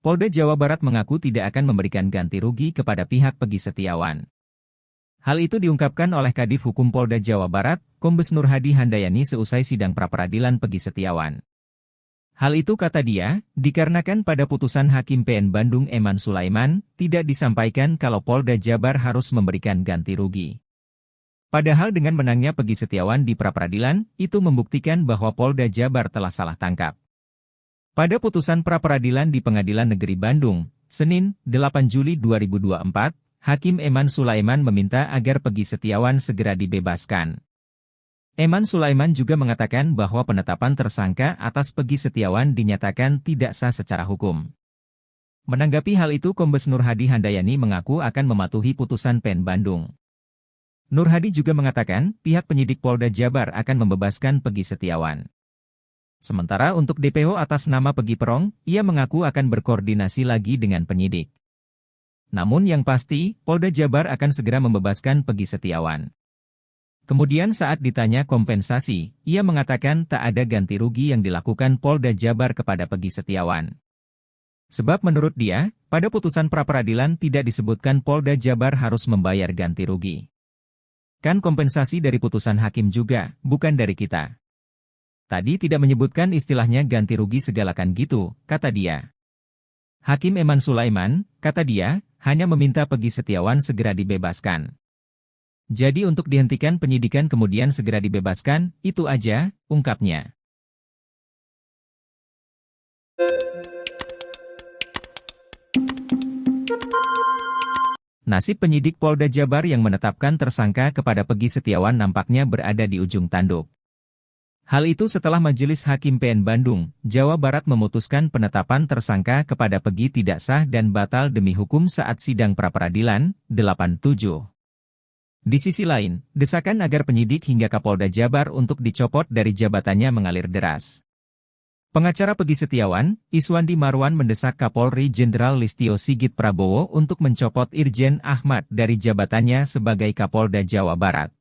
Polda Jawa Barat mengaku tidak akan memberikan ganti rugi kepada pihak Peggy Setiawan. Hal itu diungkapkan oleh Kadif Hukum Polda Jawa Barat, Kombes Nur Hadi Handayani seusai sidang pra-peradilan Peggy Setiawan. Hal itu kata dia, dikarenakan pada putusan Hakim PN Bandung Eman Sulaiman, tidak disampaikan kalau Polda Jabar harus memberikan ganti rugi. Padahal dengan menangnya Peggy Setiawan di pra-peradilan, itu membuktikan bahwa Polda Jabar telah salah tangkap. Pada putusan pra-peradilan di Pengadilan Negeri Bandung, Senin, 8 Juli 2024, Hakim Eman Sulaiman meminta agar Peggy Setiawan segera dibebaskan. Eman Sulaiman juga mengatakan bahwa penetapan tersangka atas Peggy Setiawan dinyatakan tidak sah secara hukum. Menanggapi hal itu Kombes Nur Hadi Handayani mengaku akan mematuhi putusan PN Bandung. Nur Hadi juga mengatakan pihak penyidik Polda Jabar akan membebaskan Peggy Setiawan. Sementara untuk DPO atas nama Peggy Perong, ia mengaku akan berkoordinasi lagi dengan penyidik. Namun yang pasti, Polda Jabar akan segera membebaskan Peggy Setiawan. Kemudian saat ditanya kompensasi, ia mengatakan tak ada ganti rugi yang dilakukan Polda Jabar kepada Peggy Setiawan. Sebab menurut dia, pada putusan pra-peradilan tidak disebutkan Polda Jabar harus membayar ganti rugi. Kan kompensasi dari putusan hakim juga, bukan dari kita. Tadi tidak menyebutkan istilahnya ganti rugi segalakan gitu, kata dia. Hakim Eman Sulaiman, kata dia, hanya meminta Peggy Setiawan segera dibebaskan. Jadi untuk dihentikan penyidikan kemudian segera dibebaskan, itu aja, ungkapnya. Nasib penyidik Polda Jabar yang menetapkan tersangka kepada Peggy Setiawan nampaknya berada di ujung tanduk. Hal itu setelah Majelis Hakim PN Bandung, Jawa Barat memutuskan penetapan tersangka kepada Peggy tidak sah dan batal demi hukum saat sidang pra-peradilan, 87. Di sisi lain, desakan agar penyidik hingga Kapolda Jabar untuk dicopot dari jabatannya mengalir deras. Pengacara Peggy Setiawan, Iswandi Marwan mendesak Kapolri Jenderal Listio Sigit Prabowo untuk mencopot Irjen Ahmad dari jabatannya sebagai Kapolda Jawa Barat.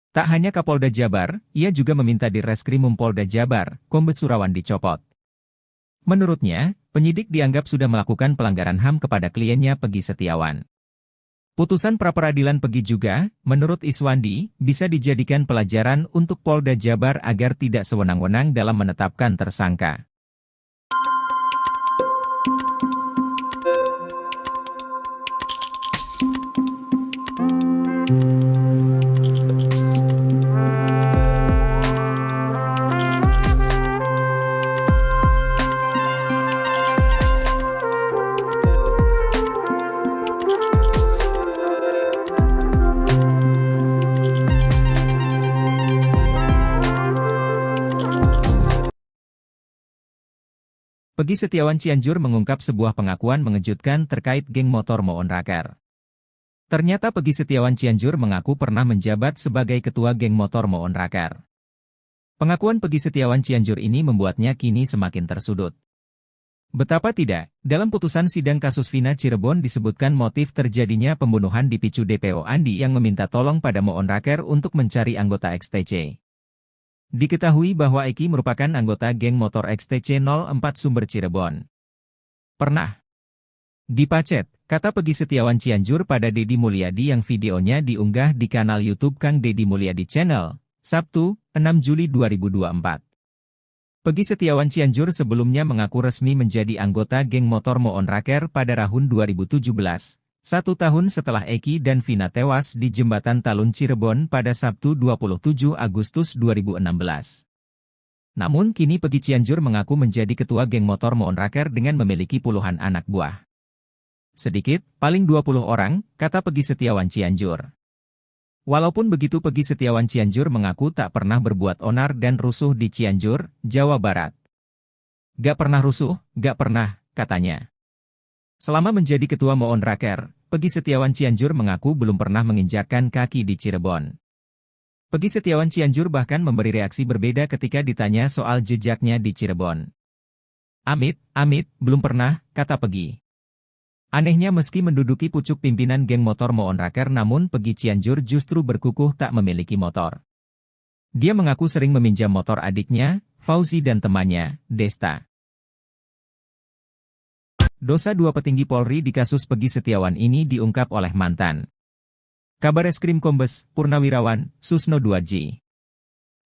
Tak hanya Kapolda Jabar, ia juga meminta di Reskrimum Polda Jabar, Kombes Surawan dicopot. Menurutnya, penyidik dianggap sudah melakukan pelanggaran HAM kepada kliennya Peggy Setiawan. Putusan pra-peradilan Peggy juga, menurut Iswandi, bisa dijadikan pelajaran untuk Polda Jabar agar tidak sewenang-wenang dalam menetapkan tersangka. Pegi Setiawan Cianjur mengungkap sebuah pengakuan mengejutkan terkait geng motor Moon Raker. Ternyata Pegi Setiawan Cianjur mengaku pernah menjabat sebagai ketua geng motor Moon Raker. Pengakuan Pegi Setiawan Cianjur ini membuatnya kini semakin tersudut. Betapa tidak, dalam putusan sidang kasus Vina Cirebon disebutkan motif terjadinya pembunuhan dipicu DPO Andi yang meminta tolong pada Moon Raker untuk mencari anggota XTC. Diketahui bahwa Eki merupakan anggota geng motor XTC 04 Sumber Cirebon. Pernah dipacet, kata Pegi Setiawan Cianjur pada Deddy Mulyadi yang videonya diunggah di kanal YouTube Kang Deddy Mulyadi Channel, Sabtu, 6 Juli 2024. Pegi Setiawan Cianjur sebelumnya mengaku resmi menjadi anggota geng motor Moon Raker pada tahun 2017. 1 tahun setelah Eki dan Vina tewas di Jembatan Talun Cirebon pada Sabtu 27 Agustus 2016. Namun kini Pegi Cianjur mengaku menjadi ketua geng motor Moon Raker dengan memiliki puluhan anak buah. Sedikit, paling 20 orang, kata Pegi Setiawan Cianjur. Walaupun begitu Pegi Setiawan Cianjur mengaku tak pernah berbuat onar dan rusuh di Cianjur, Jawa Barat. Gak pernah rusuh, gak pernah, katanya. Selama menjadi ketua Moon Raker, Pegi Setiawan Cianjur mengaku belum pernah menginjakkan kaki di Cirebon. Pegi Setiawan Cianjur bahkan memberi reaksi berbeda ketika ditanya soal jejaknya di Cirebon. Amit, belum pernah, kata Pegi. Anehnya meski menduduki pucuk pimpinan geng motor Moon Raker namun Pegi Cianjur justru berkukuh tak memiliki motor. Dia mengaku sering meminjam motor adiknya, Fauzi dan temannya, Desta. Dosa 2 petinggi Polri di kasus Pegi Setiawan ini diungkap oleh mantan Kabareskrim Kombes Purnawirawan Susno Duadji.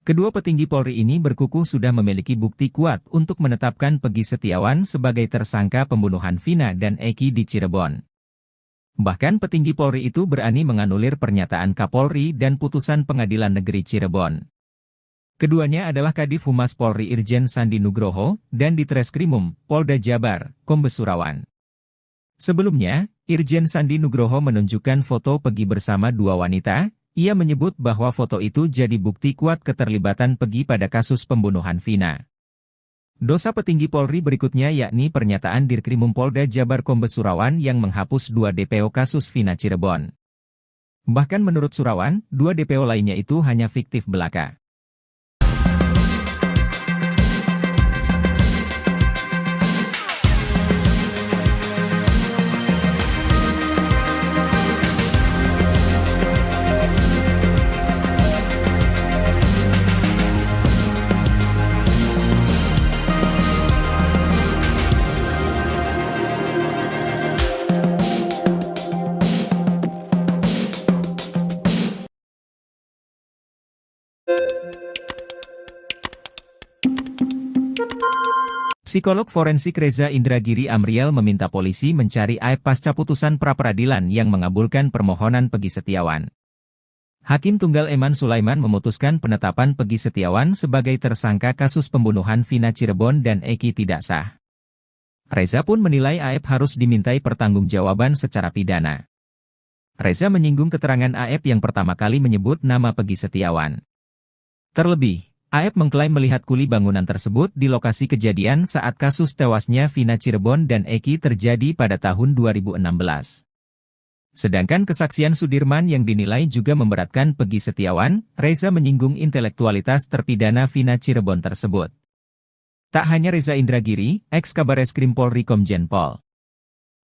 Kedua petinggi Polri ini berkukuh sudah memiliki bukti kuat untuk menetapkan Pegi Setiawan sebagai tersangka pembunuhan Vina dan Eki di Cirebon. Bahkan petinggi Polri itu berani menganulir pernyataan Kapolri dan putusan Pengadilan Negeri Cirebon. Keduanya adalah Kadif Humas Polri Irjen Sandi Nugroho dan Ditreskrimum Polda Jabar, Kombes Surawan. Sebelumnya, Irjen Sandi Nugroho menunjukkan foto Pegi bersama 2 wanita. Ia menyebut bahwa foto itu jadi bukti kuat keterlibatan Pegi pada kasus pembunuhan Vina. Dosa petinggi Polri berikutnya yakni pernyataan Dirkrimum Polda Jabar Kombes Surawan yang menghapus 2 DPO kasus Vina Cirebon. Bahkan menurut Surawan, 2 DPO lainnya itu hanya fiktif belaka. Psikolog forensik Reza Indragiri Amriel meminta polisi mencari aib pasca putusan pra-peradilan yang mengabulkan permohonan Pegi Setiawan. Hakim Tunggal Eman Sulaiman memutuskan penetapan Pegi Setiawan sebagai tersangka kasus pembunuhan Vina Cirebon dan Eki tidak sah. Reza pun menilai aib harus dimintai pertanggungjawaban secara pidana. Reza menyinggung keterangan aib yang pertama kali menyebut nama Pegi Setiawan. Terlebih, Aep mengklaim melihat kuli bangunan tersebut di lokasi kejadian saat kasus tewasnya Vina Cirebon dan Eki terjadi pada tahun 2016. Sedangkan kesaksian Sudirman yang dinilai juga memberatkan Pegi Setiawan, Reza menyinggung intelektualitas terpidana Vina Cirebon tersebut. Tak hanya Reza Indragiri, ex-Kabareskrim Polri Komjen Pol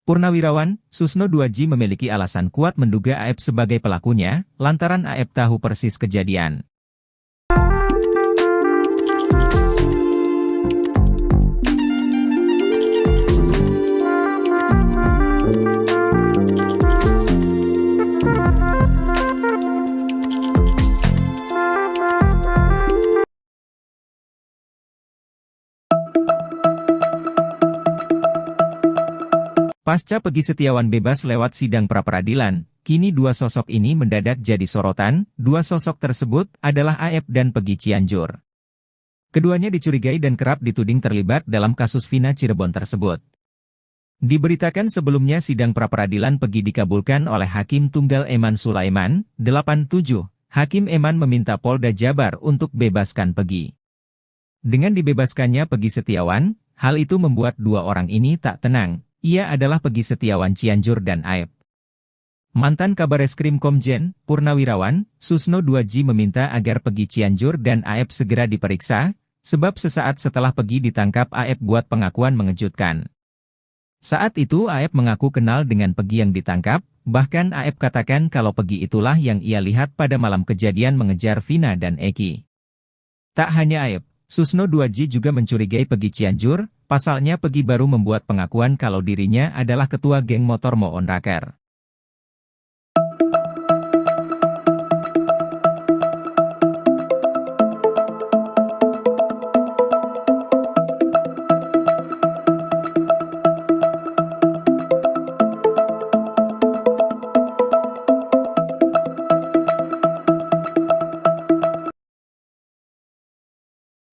Purnawirawan, Susno Duadji memiliki alasan kuat menduga Aep sebagai pelakunya, lantaran Aep tahu persis kejadian. Pasca Pegi Setiawan bebas lewat sidang pra-peradilan, kini 2 sosok ini mendadak jadi sorotan. 2 sosok tersebut adalah Aep dan Pegi Cianjur. Keduanya dicurigai dan kerap dituding terlibat dalam kasus Vina Cirebon tersebut. Diberitakan sebelumnya sidang pra-peradilan Pegi dikabulkan oleh Hakim Tunggal Eman Sulaiman, 87. Hakim Eman meminta Polda Jabar untuk bebaskan Pegi. Dengan dibebaskannya Pegi Setiawan, Hal itu membuat dua orang ini tak tenang. Ia adalah Pegi Setiawan Cianjur dan Aep. Mantan Kabareskrim Komjen, Purnawirawan, Susno 2J meminta agar Pegi Cianjur dan Aep segera diperiksa, sebab sesaat setelah Pegi ditangkap Aep buat pengakuan mengejutkan. Saat itu Aep mengaku kenal dengan Pegi yang ditangkap, bahkan Aep katakan kalau Pegi itulah yang ia lihat pada malam kejadian mengejar Vina dan Eki. Tak hanya Aep, Susno 2J juga mencurigai Pegi Cianjur, pasalnya Pegi baru membuat pengakuan kalau dirinya adalah ketua geng motor Moon Raker.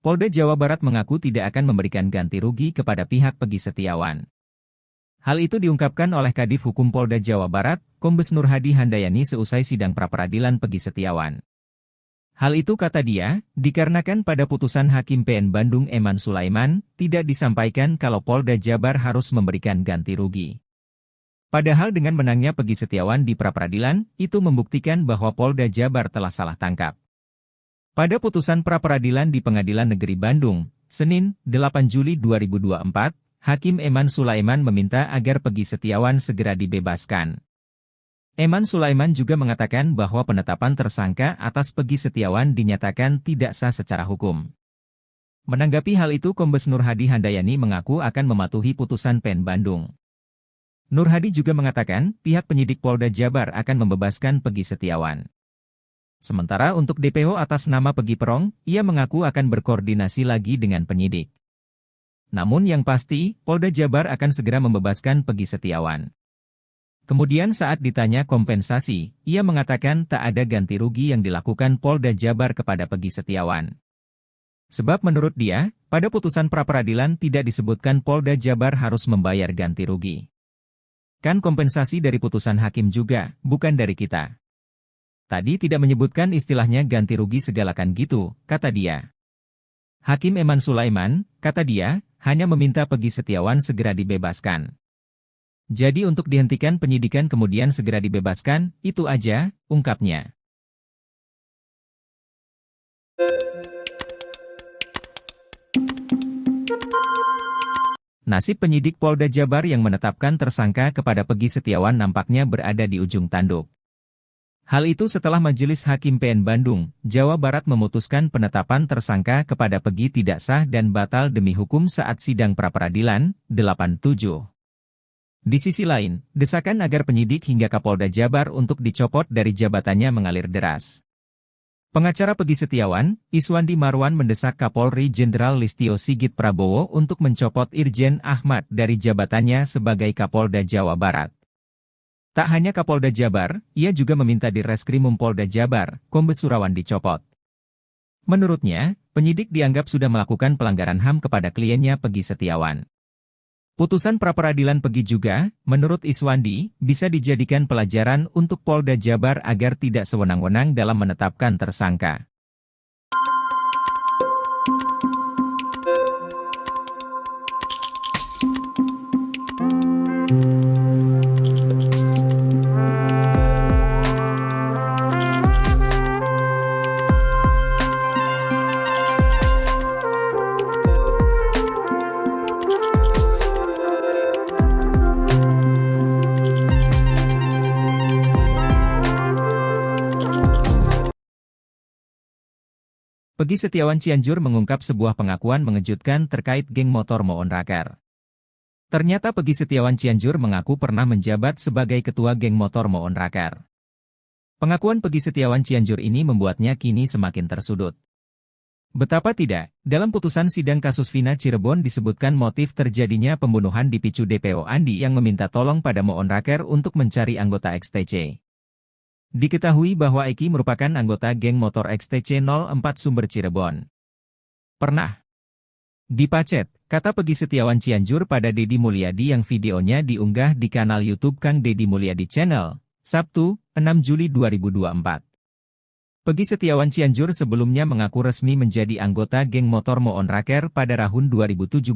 Polda Jawa Barat mengaku tidak akan memberikan ganti rugi kepada pihak Pegi Setiawan. Hal itu diungkapkan oleh Kadif Hukum Polda Jawa Barat, Kombes Nur Hadi Handayani seusai sidang pra-peradilan Pegi Setiawan. Hal itu kata dia, dikarenakan pada putusan Hakim PN Bandung Eman Sulaiman, tidak disampaikan kalau Polda Jabar harus memberikan ganti rugi. Padahal dengan menangnya Pegi Setiawan di pra-peradilan, itu membuktikan bahwa Polda Jabar telah salah tangkap. Pada putusan pra-peradilan di Pengadilan Negeri Bandung, Senin, 8 Juli 2024, Hakim Eman Sulaiman meminta agar Pegi Setiawan segera dibebaskan. Eman Sulaiman juga mengatakan bahwa penetapan tersangka atas Pegi Setiawan dinyatakan tidak sah secara hukum. Menanggapi hal itu Kombes Nur Hadi Handayani mengaku akan mematuhi putusan PN Bandung. Nur Hadi juga mengatakan pihak penyidik Polda Jabar akan membebaskan Pegi Setiawan. Sementara untuk DPO atas nama Pegi Perong, ia mengaku akan berkoordinasi lagi dengan penyidik. Namun yang pasti, Polda Jabar akan segera membebaskan Pegi Setiawan. Kemudian saat ditanya kompensasi, ia mengatakan tak ada ganti rugi yang dilakukan Polda Jabar kepada Pegi Setiawan. Sebab menurut dia, pada putusan pra-peradilan tidak disebutkan Polda Jabar harus membayar ganti rugi. Kan kompensasi dari putusan hakim juga, bukan dari kita. Tadi tidak menyebutkan istilahnya ganti rugi segalakan gitu, kata dia. Hakim Eman Sulaiman, kata dia, hanya meminta Pegi Setiawan segera dibebaskan. Jadi untuk dihentikan penyidikan kemudian segera dibebaskan, itu aja, ungkapnya. Nasib penyidik Polda Jabar yang menetapkan tersangka kepada Pegi Setiawan nampaknya berada di ujung tanduk. Hal itu setelah Majelis Hakim PN Bandung, Jawa Barat memutuskan penetapan tersangka kepada Pegi tidak sah dan batal demi hukum saat sidang pra-peradilan, 87. Di sisi lain, desakan agar penyidik hingga Kapolda Jabar untuk dicopot dari jabatannya mengalir deras. Pengacara Pegi Setiawan, Iswandi Marwan mendesak Kapolri Jenderal Listio Sigit Prabowo untuk mencopot Irjen Ahmad dari jabatannya sebagai Kapolda Jawa Barat. Tak hanya Kapolda Jabar, ia juga meminta di Reskrimum Polda Jabar, Kombes Surawan dicopot. Menurutnya, penyidik dianggap sudah melakukan pelanggaran HAM kepada kliennya Pegi Setiawan. Putusan pra-peradilan Pegi juga, menurut Iswandi, bisa dijadikan pelajaran untuk Polda Jabar agar tidak sewenang-wenang dalam menetapkan tersangka. Pegi Setiawan Cianjur mengungkap sebuah pengakuan mengejutkan terkait geng motor Moon Raker. Ternyata Pegi Setiawan Cianjur mengaku pernah menjabat sebagai ketua geng motor Moon Raker. Pengakuan Pegi Setiawan Cianjur ini membuatnya kini semakin tersudut. Betapa tidak, dalam putusan sidang kasus Vina Cirebon disebutkan motif terjadinya pembunuhan dipicu DPO Andi yang meminta tolong pada Moon Raker untuk mencari anggota XTC. Diketahui bahwa Eki merupakan anggota geng motor XTC 04 Sumber Cirebon. Pernah dipacet, kata Pegi Setiawan Cianjur pada Deddy Mulyadi yang videonya diunggah di kanal YouTube Kang Deddy Mulyadi Channel, Sabtu, 6 Juli 2024. Pegi Setiawan Cianjur sebelumnya mengaku resmi menjadi anggota geng motor Moon Raker pada tahun 2017,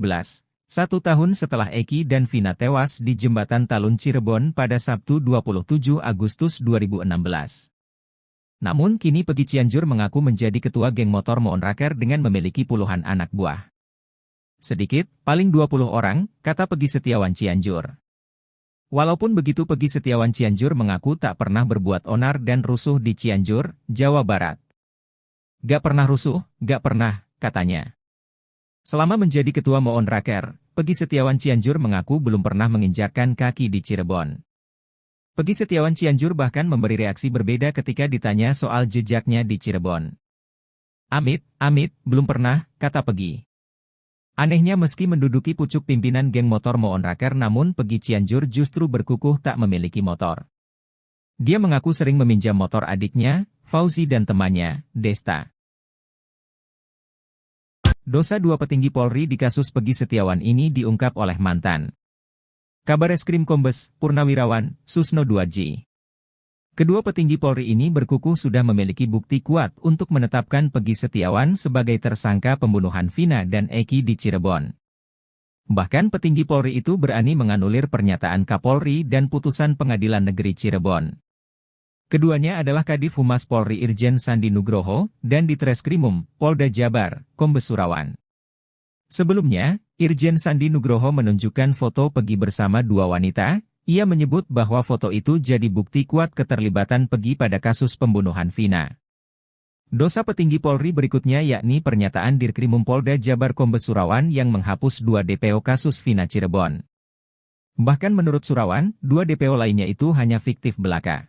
1 tahun setelah Eki dan Vina tewas di Jembatan Talun Cirebon pada Sabtu 27 Agustus 2016. Namun kini Pegi Cianjur mengaku menjadi ketua geng motor Moon Raker dengan memiliki puluhan anak buah. Sedikit, paling 20 orang, kata Pegi Setiawan Cianjur. Walaupun begitu Pegi Setiawan Cianjur mengaku tak pernah berbuat onar dan rusuh di Cianjur, Jawa Barat. Gak pernah rusuh, gak pernah, katanya. Selama menjadi ketua Moon Raker, Pegi Setiawan Cianjur mengaku belum pernah menginjakkan kaki di Cirebon. Pegi Setiawan Cianjur bahkan memberi reaksi berbeda ketika ditanya soal jejaknya di Cirebon. Amit, belum pernah, kata Pegi. Anehnya meski menduduki pucuk pimpinan geng motor Moon Raker namun Pegi Cianjur justru berkukuh tak memiliki motor. Dia mengaku sering meminjam motor adiknya, Fauzi dan temannya, Desta. Dosa 2 petinggi Polri di kasus Pegi Setiawan ini diungkap oleh mantan Kabareskrim Kombes Purnawirawan Susno Duadji. Kedua petinggi Polri ini berkukuh sudah memiliki bukti kuat untuk menetapkan Pegi Setiawan sebagai tersangka pembunuhan Vina dan Eki di Cirebon. Bahkan petinggi Polri itu berani menganulir pernyataan Kapolri dan putusan Pengadilan Negeri Cirebon. Keduanya adalah Kadif Humas Polri Irjen Sandi Nugroho, dan Ditreskrimum, Polda Jabar, Kombes Surawan. Sebelumnya, Irjen Sandi Nugroho menunjukkan foto Pegi bersama 2 wanita, ia menyebut bahwa foto itu jadi bukti kuat keterlibatan Pegi pada kasus pembunuhan Vina. Dosa petinggi Polri berikutnya yakni pernyataan Dirkrimum Polda Jabar Kombes Surawan yang menghapus 2 DPO kasus Vina Cirebon. Bahkan menurut Surawan, 2 DPO lainnya itu hanya fiktif belaka.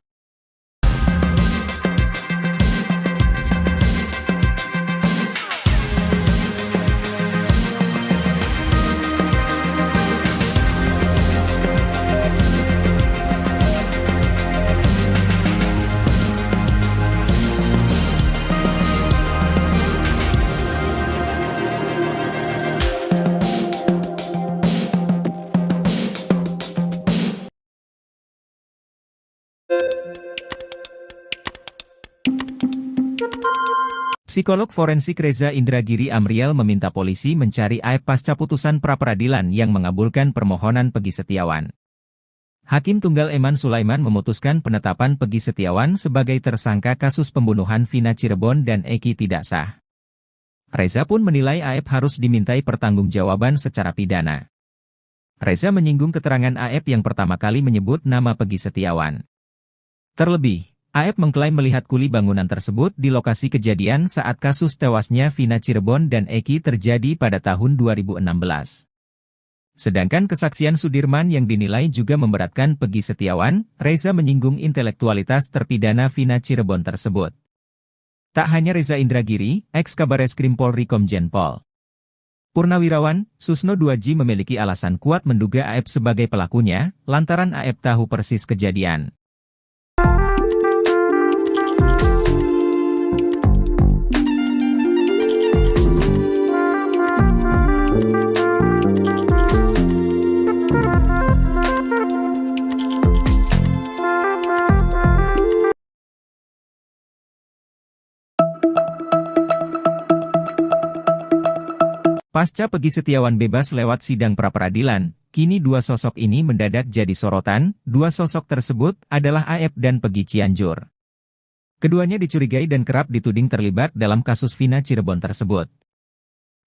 Psikolog forensik Reza Indragiri Amriel meminta polisi mencari Aep pasca putusan pra-peradilan yang mengabulkan permohonan Pegi Setiawan. Hakim Tunggal Eman Sulaiman memutuskan penetapan Pegi Setiawan sebagai tersangka kasus pembunuhan Vina Cirebon dan Eki tidak sah. Reza pun menilai Aep harus dimintai pertanggungjawaban secara pidana. Reza menyinggung keterangan Aep yang pertama kali menyebut nama Pegi Setiawan. Terlebih, Aep mengklaim melihat kuli bangunan tersebut di lokasi kejadian saat kasus tewasnya Vina Cirebon dan Eki terjadi pada tahun 2016. Sedangkan kesaksian Sudirman yang dinilai juga memberatkan Pegi Setiawan, Reza menyinggung intelektualitas terpidana Vina Cirebon tersebut. Tak hanya Reza Indragiri, ex-Kabareskrim Polri Komjen Pol Purnawirawan Susno Duadji memiliki alasan kuat menduga Aep sebagai pelakunya, lantaran Aep tahu persis kejadian. Pasca Pegi Setiawan bebas lewat sidang pra-peradilan, kini 2 sosok ini mendadak jadi sorotan. 2 sosok tersebut adalah Aep dan Pegi Cianjur. Keduanya dicurigai dan kerap dituding terlibat dalam kasus Vina Cirebon tersebut.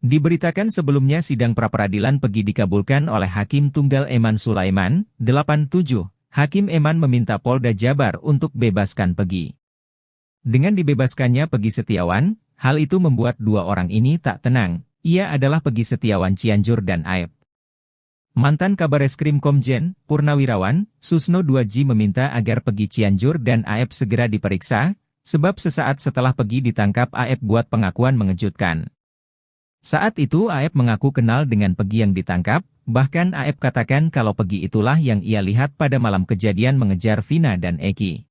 Diberitakan sebelumnya sidang pra-peradilan Pegi dikabulkan oleh Hakim Tunggal Eman Sulaiman, 87. Hakim Eman meminta Polda Jabar untuk bebaskan Pegi. Dengan dibebaskannya Pegi Setiawan, hal itu membuat 2 orang ini tak tenang. Ia adalah Pegi Setiawan Cianjur dan Aep. Mantan Kabareskrim Komjen Purnawirawan Susno Duadji meminta agar Pegi Cianjur dan Aep segera diperiksa, sebab sesaat setelah Pegi ditangkap Aep buat pengakuan mengejutkan. Saat itu Aep mengaku kenal dengan Pegi yang ditangkap, bahkan Aep katakan kalau Pegi itulah yang ia lihat pada malam kejadian mengejar Vina dan Eki.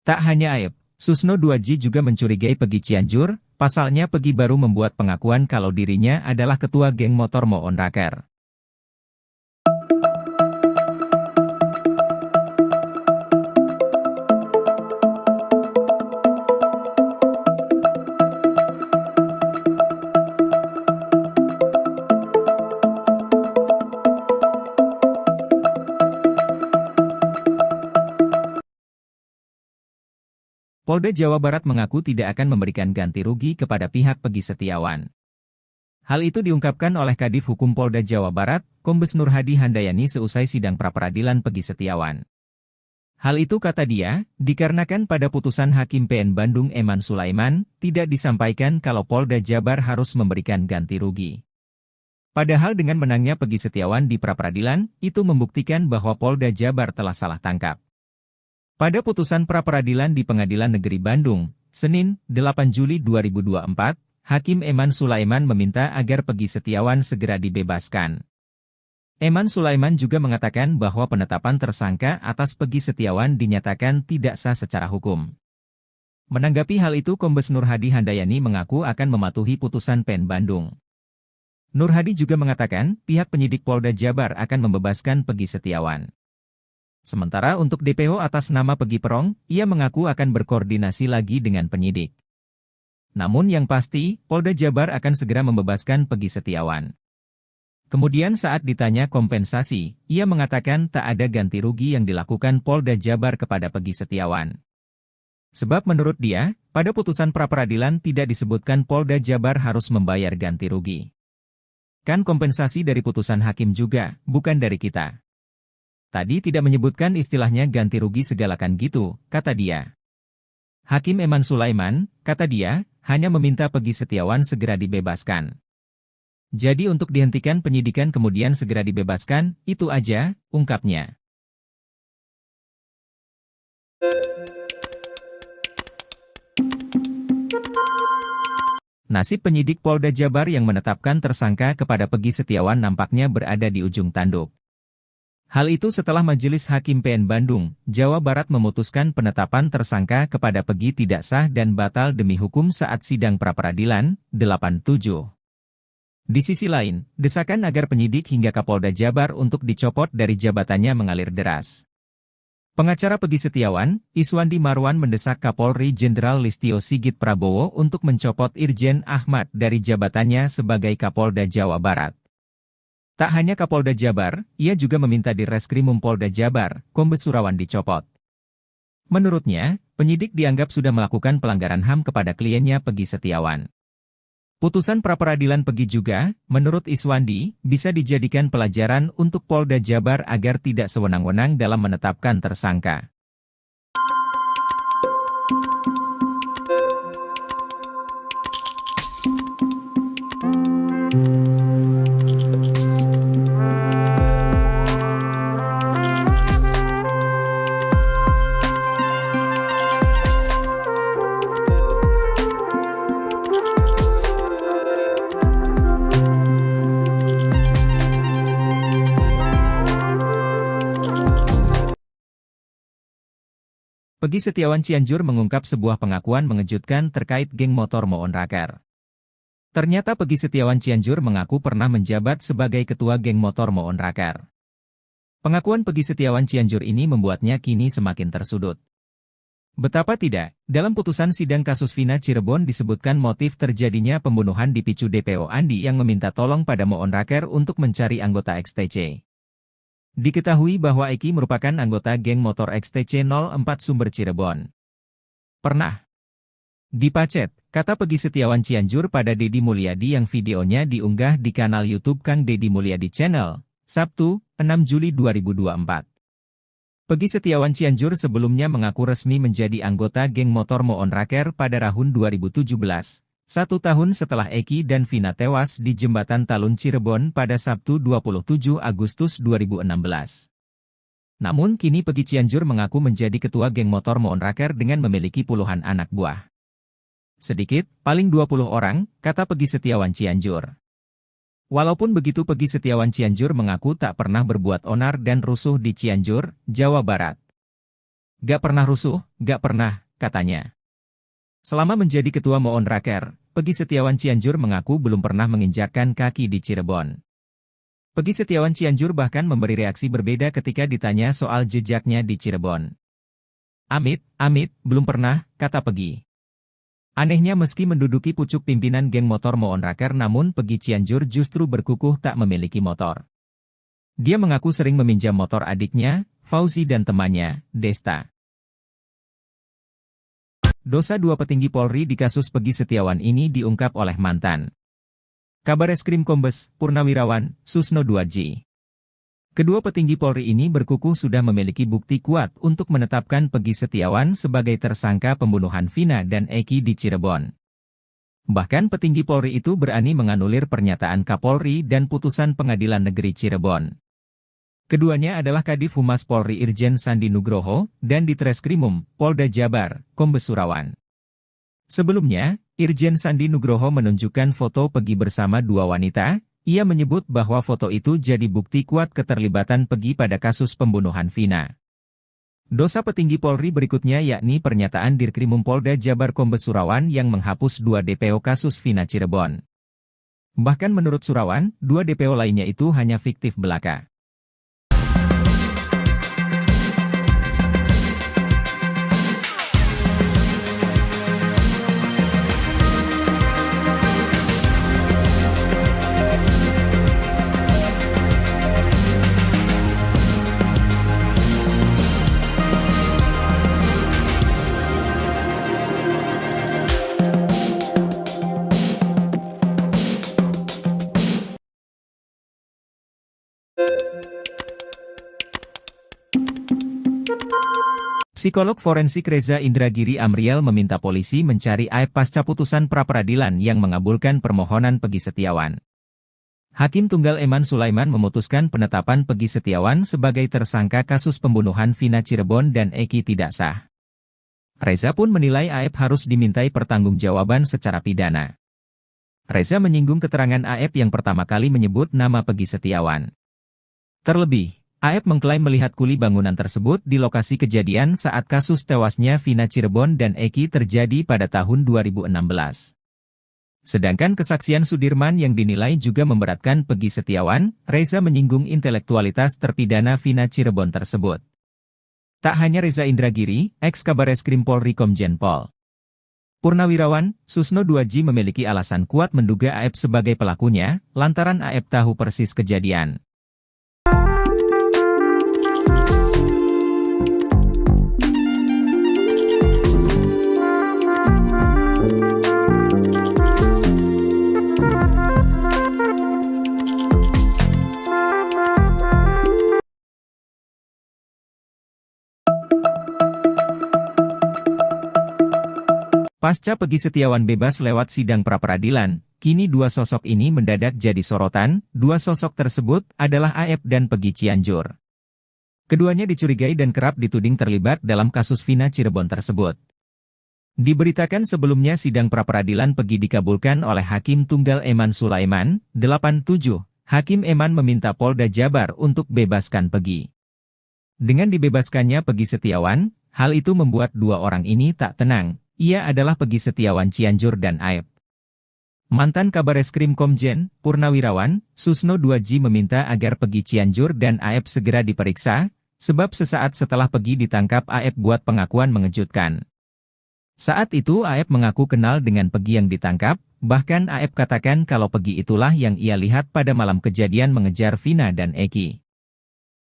Tak hanya Aep, Susno Duadji juga mencurigai Pegi Cianjur. Pasalnya Pegi baru membuat pengakuan kalau dirinya adalah ketua geng motor Moon Raker. Polda Jawa Barat mengaku tidak akan memberikan ganti rugi kepada pihak Peggy Setiawan. Hal itu diungkapkan oleh Kadif Hukum Polda Jawa Barat, Kombes Nur Hadi Handayani seusai sidang pra-peradilan Peggy Setiawan. Hal itu kata dia, dikarenakan pada putusan Hakim PN Bandung Eman Sulaiman, tidak disampaikan kalau Polda Jabar harus memberikan ganti rugi. Padahal dengan menangnya Peggy Setiawan di pra-peradilan, itu membuktikan bahwa Polda Jabar telah salah tangkap. Pada putusan pra-peradilan di Pengadilan Negeri Bandung, Senin, 8 Juli 2024, Hakim Eman Sulaiman meminta agar Peggy Setiawan segera dibebaskan. Eman Sulaiman juga mengatakan bahwa penetapan tersangka atas Peggy Setiawan dinyatakan tidak sah secara hukum. Menanggapi hal itu, Kombes Nur Hadi Handayani mengaku akan mematuhi putusan PN Bandung. Nur Hadi juga mengatakan pihak penyidik Polda Jabar akan membebaskan Peggy Setiawan. Sementara untuk DPO atas nama Peggy Perong, ia mengaku akan berkoordinasi lagi dengan penyidik. Namun yang pasti, Polda Jabar akan segera membebaskan Peggy Setiawan. Kemudian saat ditanya kompensasi, ia mengatakan tak ada ganti rugi yang dilakukan Polda Jabar kepada Peggy Setiawan. Sebab menurut dia, pada putusan pra-peradilan tidak disebutkan Polda Jabar harus membayar ganti rugi. Kan kompensasi dari putusan hakim juga, bukan dari kita. Tadi tidak menyebutkan istilahnya ganti rugi segalakan gitu, kata dia. Hakim Eman Sulaiman, kata dia, hanya meminta Peggy Setiawan segera dibebaskan. Jadi untuk dihentikan penyidikan kemudian segera dibebaskan, itu aja, ungkapnya. Nasib penyidik Polda Jabar yang menetapkan tersangka kepada Peggy Setiawan nampaknya berada di ujung tanduk. Hal itu setelah Majelis Hakim PN Bandung, Jawa Barat memutuskan penetapan tersangka kepada Peggy tidak sah dan batal demi hukum saat sidang pra-peradilan, 87. Di sisi lain, desakan agar penyidik hingga Kapolda Jabar untuk dicopot dari jabatannya mengalir deras. Pengacara Peggy Setiawan, Iswandi Marwan mendesak Kapolri Jenderal Listio Sigit Prabowo untuk mencopot Irjen Ahmad dari jabatannya sebagai Kapolda Jawa Barat. Tak hanya Kapolda Jabar, ia juga meminta Direskrimum Polda Jabar, Kombes Surawan dicopot. Menurutnya, penyidik dianggap sudah melakukan pelanggaran HAM kepada kliennya Peggy Setiawan. Putusan pra-peradilan Peggy juga, menurut Iswandi, bisa dijadikan pelajaran untuk Polda Jabar agar tidak sewenang-wenang dalam menetapkan tersangka. Peggy Setiawan Cianjur mengungkap sebuah pengakuan mengejutkan terkait geng motor Moon Raker. Ternyata Peggy Setiawan Cianjur mengaku pernah menjabat sebagai ketua geng motor Moon Raker. Pengakuan Peggy Setiawan Cianjur ini membuatnya kini semakin tersudut. Betapa tidak, dalam putusan sidang kasus Vina Cirebon disebutkan motif terjadinya pembunuhan dipicu DPO Andi yang meminta tolong pada Moon Raker untuk mencari anggota XTC. Diketahui bahwa Eki merupakan anggota geng motor XTC 04 Sumber Cirebon. Pernah dipacet, kata Peggy Setiawan Cianjur pada Deddy Mulyadi yang videonya diunggah di kanal YouTube Kang Deddy Mulyadi Channel, Sabtu, 6 Juli 2024. Peggy Setiawan Cianjur sebelumnya mengaku resmi menjadi anggota geng motor Moon Raker pada tahun 2017. 1 tahun setelah Eki dan Vina tewas di Jembatan Talun Cirebon pada Sabtu 27 Agustus 2016. Namun kini Peggy Cianjur mengaku menjadi ketua geng motor Moon Raker dengan memiliki puluhan anak buah. Sedikit, paling 20 orang, kata Peggy Setiawan Cianjur. Walaupun begitu Peggy Setiawan Cianjur mengaku tak pernah berbuat onar dan rusuh di Cianjur, Jawa Barat. Gak pernah rusuh, gak pernah, katanya. Selama menjadi ketua Moon Raker, Peggy Setiawan Cianjur mengaku belum pernah menginjakkan kaki di Cirebon. Peggy Setiawan Cianjur bahkan memberi reaksi berbeda ketika ditanya soal jejaknya di Cirebon. Amit, belum pernah, kata Peggy. Anehnya meski menduduki pucuk pimpinan geng motor Moon Raker namun Peggy Cianjur justru berkukuh tak memiliki motor. Dia mengaku sering meminjam motor adiknya, Fauzi dan temannya, Desta. dosa dua petinggi Polri di kasus Peggy Setiawan ini diungkap oleh mantan Kabareskrim Kombes Purnawirawan Susno Duadji. Kedua petinggi Polri ini berkukuh sudah memiliki bukti kuat untuk menetapkan Peggy Setiawan sebagai tersangka pembunuhan Vina dan Eki di Cirebon. Bahkan petinggi Polri itu berani menganulir pernyataan Kapolri dan putusan Pengadilan Negeri Cirebon. Keduanya adalah Kadif Humas Polri Irjen Sandi Nugroho dan Ditreskrimum Polda Jabar, Kombes Surawan. Sebelumnya, Irjen Sandi Nugroho menunjukkan foto Peggy bersama dua wanita. Ia menyebut bahwa foto itu jadi bukti kuat keterlibatan Peggy pada kasus pembunuhan Vina. Dosa petinggi Polri berikutnya yakni pernyataan Dirkrimum Polda Jabar Kombes Surawan yang menghapus 2 DPO kasus Vina Cirebon. Bahkan menurut Surawan, 2 DPO lainnya itu hanya fiktif belaka. Psikolog forensik Reza Indragiri Amriel meminta polisi mencari AEP pasca putusan pra-peradilan yang mengabulkan permohonan Peggy Setiawan. Hakim Tunggal Eman Sulaiman memutuskan penetapan Peggy Setiawan sebagai tersangka kasus pembunuhan Vina Cirebon dan Eki tidak sah. Reza pun menilai AEP harus dimintai pertanggungjawaban secara pidana. Reza menyinggung keterangan AEP yang pertama kali menyebut nama Peggy Setiawan. Terlebih, AEP mengklaim melihat kuli bangunan tersebut di lokasi kejadian saat kasus tewasnya Vina Cirebon dan Eki terjadi pada tahun 2016. Sedangkan kesaksian Sudirman yang dinilai juga memberatkan Peggy Setiawan, Reza menyinggung intelektualitas terpidana Vina Cirebon tersebut. Tak hanya Reza Indragiri, ex-Kabareskrim Polri Komjen Pol Purnawirawan Susno Duadji memiliki alasan kuat menduga AEP sebagai pelakunya, lantaran AEP tahu persis kejadian. Pasca Peggy Setiawan bebas lewat sidang pra-peradilan, kini dua sosok ini mendadak jadi sorotan. Dua sosok tersebut adalah AEP dan Peggy Cianjur. Keduanya dicurigai dan kerap dituding terlibat dalam kasus Vina Cirebon tersebut. Diberitakan sebelumnya sidang pra-peradilan Peggy dikabulkan oleh Hakim Tunggal Eman Sulaiman, 87. Hakim Eman meminta Polda Jabar untuk bebaskan Peggy. Dengan dibebaskannya Peggy Setiawan, hal itu membuat dua orang ini tak tenang. Ia adalah Peggy Setiawan Cianjur dan AEP. Mantan Kabareskrim Komjen Purnawirawan Susno Duadji meminta agar Peggy Cianjur dan AEP segera diperiksa, sebab sesaat setelah Peggy ditangkap AEP buat pengakuan mengejutkan. Saat itu AEP mengaku kenal dengan Peggy yang ditangkap, bahkan AEP katakan kalau Peggy itulah yang ia lihat pada malam kejadian mengejar Vina dan Eki.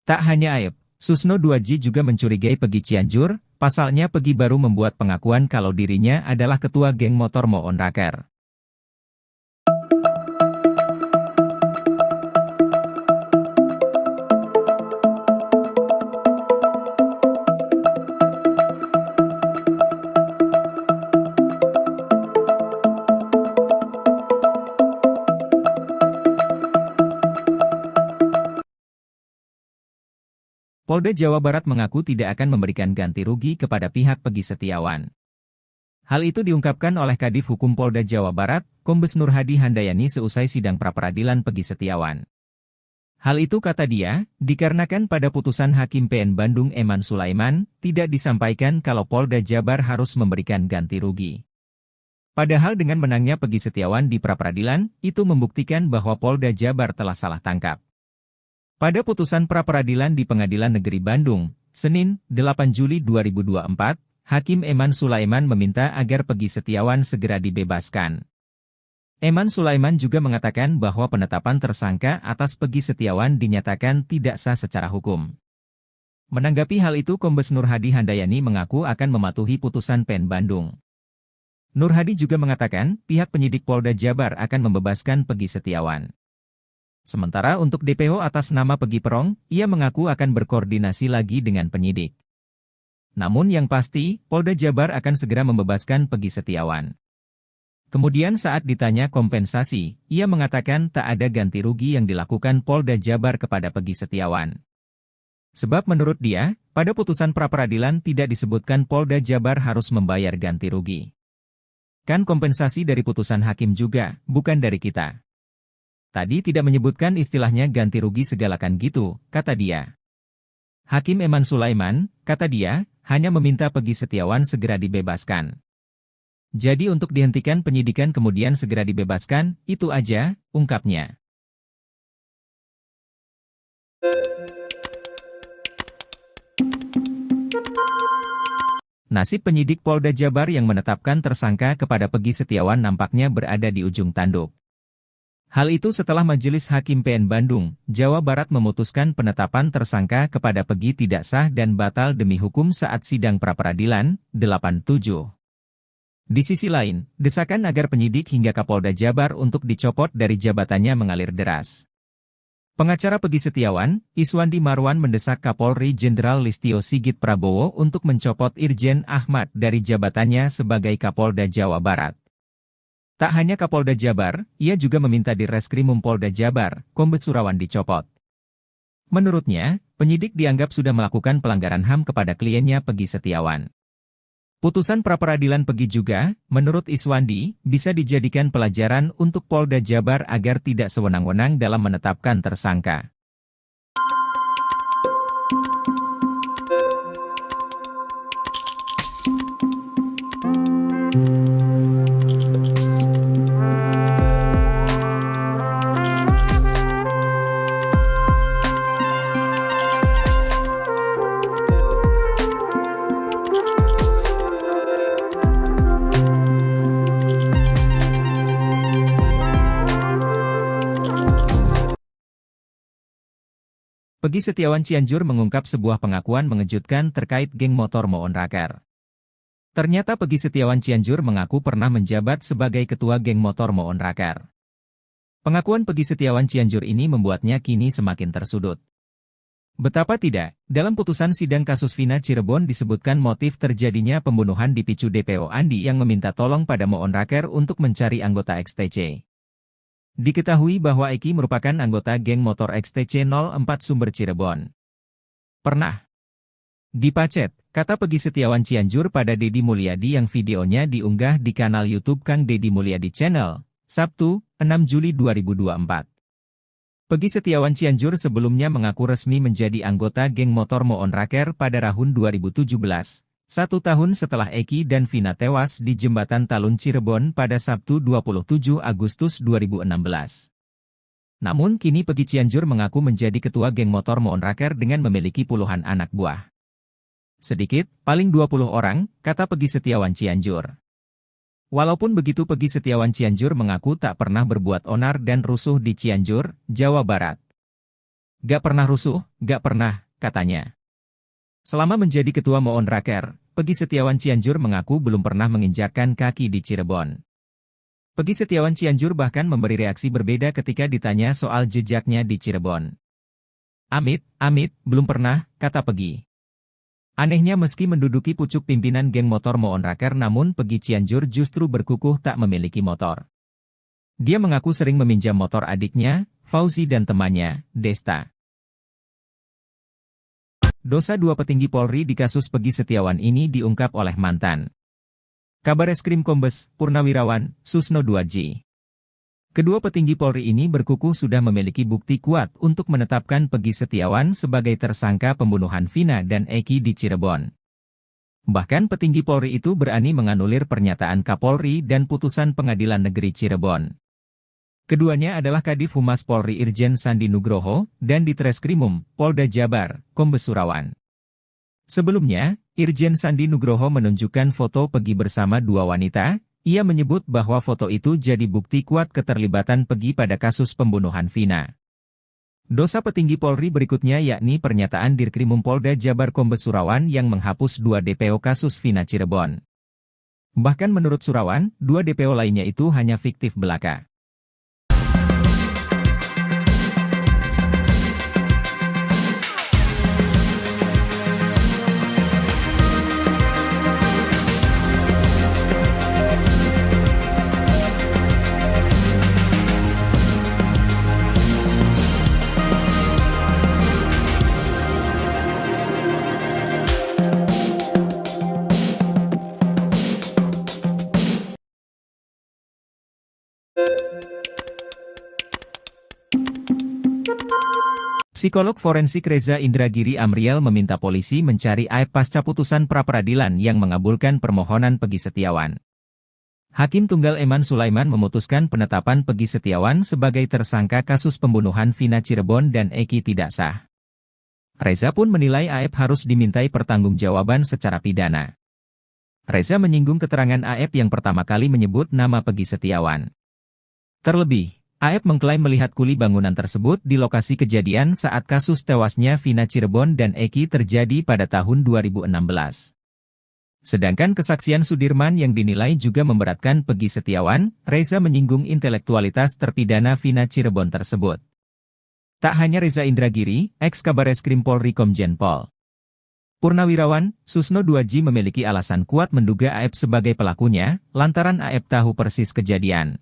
Tak hanya AEP, Susno Duadji juga mencurigai Peggy Cianjur. Pasalnya Peggy baru membuat pengakuan kalau dirinya adalah ketua geng motor Moon Raker. Polda Jawa Barat mengaku tidak akan memberikan ganti rugi kepada pihak Peggy Setiawan. Hal itu diungkapkan oleh Kadif Hukum Polda Jawa Barat, Kombes Nurhadi Handayani seusai sidang pra-peradilan Peggy Setiawan. Hal itu kata dia, dikarenakan pada putusan Hakim PN Bandung Eman Sulaiman, tidak disampaikan kalau Polda Jabar harus memberikan ganti rugi. Padahal dengan menangnya Peggy Setiawan di pra-peradilan, itu membuktikan bahwa Polda Jabar telah salah tangkap. Pada putusan pra-peradilan di Pengadilan Negeri Bandung, Senin, 8 Juli 2024, Hakim Eman Sulaiman meminta agar Peggy Setiawan segera dibebaskan. Eman Sulaiman juga mengatakan bahwa penetapan tersangka atas Peggy Setiawan dinyatakan tidak sah secara hukum. Menanggapi hal itu Kombes Nurhadi Handayani mengaku akan mematuhi putusan PN Bandung. Nur Hadi juga mengatakan pihak penyidik Polda Jabar akan membebaskan Peggy Setiawan. Sementara untuk DPO atas nama Peggy Perong, ia mengaku akan berkoordinasi lagi dengan penyidik. Namun yang pasti, Polda Jabar akan segera membebaskan Peggy Setiawan. Kemudian saat ditanya kompensasi, ia mengatakan tak ada ganti rugi yang dilakukan Polda Jabar kepada Peggy Setiawan. Sebab menurut dia, pada putusan pra-peradilan tidak disebutkan Polda Jabar harus membayar ganti rugi. Kan kompensasi dari putusan hakim juga, bukan dari kita. Tadi tidak menyebutkan istilahnya ganti rugi segalakan gitu, kata dia. Hakim Eman Sulaiman, kata dia, hanya meminta Peggy Setiawan segera dibebaskan. Jadi untuk dihentikan penyidikan kemudian segera dibebaskan, itu aja, ungkapnya. Nasib penyidik Polda Jabar yang menetapkan tersangka kepada Peggy Setiawan nampaknya berada di ujung tanduk. Hal itu setelah Majelis Hakim PN Bandung, Jawa Barat memutuskan penetapan tersangka kepada Peggy tidak sah dan batal demi hukum saat sidang pra-peradilan 87. Di sisi lain, desakan agar penyidik hingga Kapolda Jabar untuk dicopot dari jabatannya mengalir deras. Pengacara Peggy Setiawan, Iswandi Marwan mendesak Kapolri Jenderal Listio Sigit Prabowo untuk mencopot Irjen Ahmad dari jabatannya sebagai Kapolda Jawa Barat. Tak hanya Kapolda Jabar, ia juga meminta Direskrimum Polda Jabar, Kombes Surawan dicopot. Menurutnya, penyidik dianggap sudah melakukan pelanggaran HAM kepada kliennya Peggy Setiawan. Putusan pra-peradilan Peggy juga, menurut Iswandi, bisa dijadikan pelajaran untuk Polda Jabar agar tidak sewenang-wenang dalam menetapkan tersangka. Peggy Setiawan Cianjur mengungkap sebuah pengakuan mengejutkan terkait geng motor Moon Raker. Ternyata Peggy Setiawan Cianjur mengaku pernah menjabat sebagai ketua geng motor Moon Raker. Pengakuan Peggy Setiawan Cianjur ini membuatnya kini semakin tersudut. Betapa tidak, dalam putusan sidang kasus Vina Cirebon disebutkan motif terjadinya pembunuhan dipicu DPO Andi yang meminta tolong pada Moon Raker untuk mencari anggota XTC. Diketahui bahwa Eki merupakan anggota geng motor XTC 04 Sumber Cirebon. Pernah dipacet, kata Peggy Setiawan Cianjur pada Deddy Mulyadi yang videonya diunggah di kanal YouTube Kang Deddy Mulyadi Channel, Sabtu, 6 Juli 2024. Peggy Setiawan Cianjur sebelumnya mengaku resmi menjadi anggota geng motor Moon Raker pada tahun 2017. 1 tahun setelah Eki dan Vina tewas di Jembatan Talun Cirebon pada Sabtu 27 Agustus 2016. Namun kini Peggy Cianjur mengaku menjadi ketua geng motor Moon Raker dengan memiliki puluhan anak buah. Sedikit, paling 20 orang, kata Peggy Setiawan Cianjur. Walaupun begitu Peggy Setiawan Cianjur mengaku tak pernah berbuat onar dan rusuh di Cianjur, Jawa Barat. Gak pernah rusuh, gak pernah, katanya. Selama menjadi ketua Moon Raker, Peggy Setiawan Cianjur mengaku belum pernah menginjakkan kaki di Cirebon. Peggy Setiawan Cianjur bahkan memberi reaksi berbeda ketika ditanya soal jejaknya di Cirebon. Amit, belum pernah, kata Peggy. Anehnya meski menduduki pucuk pimpinan geng motor Moon Raker namun Peggy Cianjur justru berkukuh tak memiliki motor. Dia mengaku sering meminjam motor adiknya, Fauzi dan temannya, Desta. Dosa 2 petinggi Polri di kasus Peggy Setiawan ini diungkap oleh mantan Kabareskrim Kombes Purnawirawan Susno Duadji. Kedua petinggi Polri ini berkukuh sudah memiliki bukti kuat untuk menetapkan Peggy Setiawan sebagai tersangka pembunuhan Vina dan Eki di Cirebon. Bahkan petinggi Polri itu berani menganulir pernyataan Kapolri dan putusan Pengadilan Negeri Cirebon. Keduanya adalah Kadif Humas Polri Irjen Sandi Nugroho, dan Ditreskrimum, Polda Jabar, Kombes Surawan. Sebelumnya, Irjen Sandi Nugroho menunjukkan foto Peggy bersama 2 wanita, ia menyebut bahwa foto itu jadi bukti kuat keterlibatan Peggy pada kasus pembunuhan Vina. Dosa petinggi Polri berikutnya yakni pernyataan Dirkrimum Polda Jabar Kombes Surawan yang menghapus 2 DPO kasus Vina Cirebon. Bahkan menurut Surawan, 2 DPO lainnya itu hanya fiktif belaka. Psikolog forensik Reza Indragiri Amriel meminta polisi mencari AEP pasca putusan pra-peradilan yang mengabulkan permohonan Peggy Setiawan. Hakim Tunggal Eman Sulaiman memutuskan penetapan Peggy Setiawan sebagai tersangka kasus pembunuhan Vina Cirebon dan Eki tidak sah. Reza pun menilai AEP harus dimintai pertanggungjawaban secara pidana. Reza menyinggung keterangan AEP yang pertama kali menyebut nama Peggy Setiawan. Terlebih, AEP mengklaim melihat kuli bangunan tersebut di lokasi kejadian saat kasus tewasnya Vina Cirebon dan Eki terjadi pada tahun 2016. Sedangkan kesaksian Sudirman yang dinilai juga memberatkan Peggy Setiawan, Reza menyinggung intelektualitas terpidana Vina Cirebon tersebut. Tak hanya Reza Indragiri, ex-Kabareskrim Polri Komjen Pol Purnawirawan, Susno Duaji memiliki alasan kuat menduga AEP sebagai pelakunya, lantaran AEP tahu persis kejadian.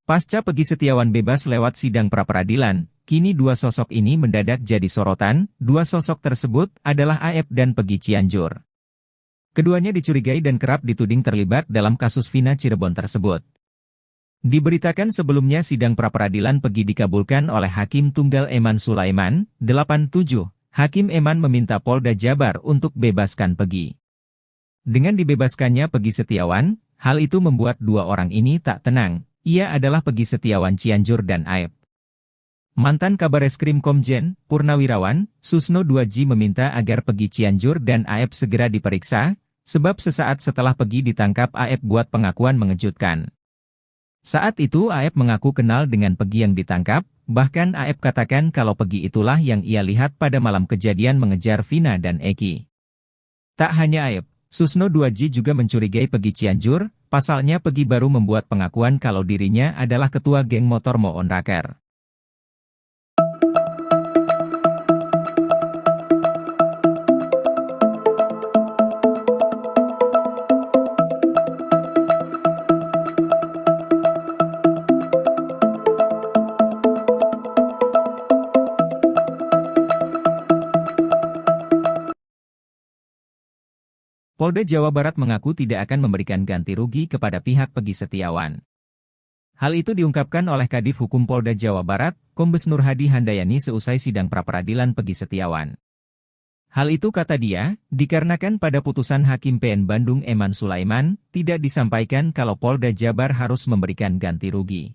Pasca Peggy Setiawan bebas lewat sidang pra-peradilan, kini 2 sosok ini mendadak jadi sorotan. 2 sosok tersebut adalah AEP dan Peggy Cianjur. Keduanya dicurigai dan kerap dituding terlibat dalam kasus Vina Cirebon tersebut. Diberitakan sebelumnya sidang pra-peradilan Peggy dikabulkan oleh Hakim Tunggal Eman Sulaiman, 87. Hakim Eman meminta Polda Jabar untuk bebaskan Peggy. Dengan dibebaskannya Peggy Setiawan, hal itu membuat 2 orang ini tak tenang. Ia adalah Peggy Setiawan Cianjur dan AEP. Mantan Kabareskrim Komjen Purnawirawan, Susno Duaji meminta agar Peggy Cianjur dan AEP segera diperiksa, sebab sesaat setelah Peggy ditangkap AEP buat pengakuan mengejutkan. Saat itu AEP mengaku kenal dengan Peggy yang ditangkap, bahkan AEP katakan kalau Peggy itulah yang ia lihat pada malam kejadian mengejar Vina dan Eki. Tak hanya AEP, Susno Duaji juga mencurigai Peggy Cianjur. Pasalnya Peggy baru membuat pengakuan kalau dirinya adalah ketua geng motor Moon Raker. Polda Jawa Barat mengaku tidak akan memberikan ganti rugi kepada pihak Peggy Setiawan. Hal itu diungkapkan oleh Kadif Hukum Polda Jawa Barat, Kombes Nur Hadi Handayani seusai sidang pra-peradilan Peggy Setiawan. Hal itu kata dia, dikarenakan pada putusan Hakim PN Bandung Eman Sulaiman, tidak disampaikan kalau Polda Jabar harus memberikan ganti rugi.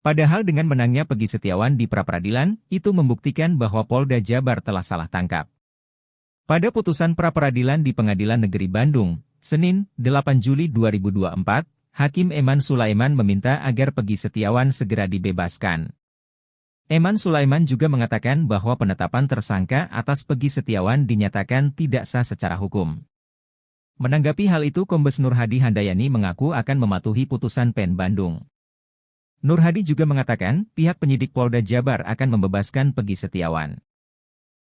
Padahal dengan menangnya Peggy Setiawan di pra-peradilan, itu membuktikan bahwa Polda Jabar telah salah tangkap. Pada putusan pra-peradilan di Pengadilan Negeri Bandung, Senin, 8 Juli 2024, Hakim Eman Sulaiman meminta agar Peggy Setiawan segera dibebaskan. Eman Sulaiman juga mengatakan bahwa penetapan tersangka atas Peggy Setiawan dinyatakan tidak sah secara hukum. Menanggapi hal itu Kombes Nur Hadi Handayani mengaku akan mematuhi putusan PN Bandung. Nur Hadi juga mengatakan pihak penyidik Polda Jabar akan membebaskan Peggy Setiawan.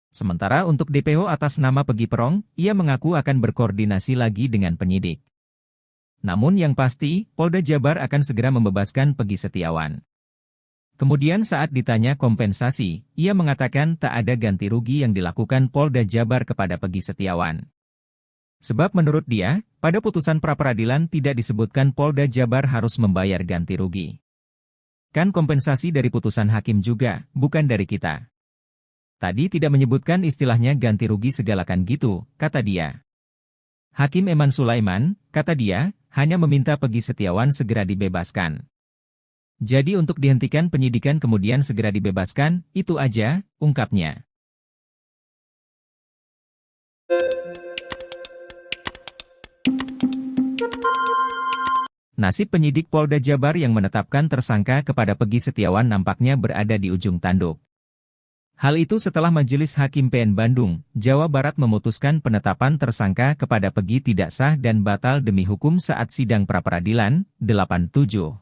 Sementara untuk DPO atas nama Peggy Perong, ia mengaku akan berkoordinasi lagi dengan penyidik. Namun yang pasti, Polda Jabar akan segera membebaskan Peggy Setiawan. Kemudian saat ditanya kompensasi, ia mengatakan tak ada ganti rugi yang dilakukan Polda Jabar kepada Peggy Setiawan. Sebab menurut dia, pada putusan pra-peradilan tidak disebutkan Polda Jabar harus membayar ganti rugi. Kan kompensasi dari putusan hakim juga, bukan dari kita. Tadi tidak menyebutkan istilahnya ganti rugi segalakan gitu, kata dia. Hakim Eman Sulaiman, kata dia, hanya meminta Peggy Setiawan segera dibebaskan. Jadi untuk dihentikan penyidikan kemudian segera dibebaskan, itu aja, ungkapnya. Nasib penyidik Polda Jabar yang menetapkan tersangka kepada Peggy Setiawan nampaknya berada di ujung tanduk. Hal itu setelah Majelis Hakim PN Bandung, Jawa Barat memutuskan penetapan tersangka kepada Peggy tidak sah dan batal demi hukum saat sidang pra-peradilan 87.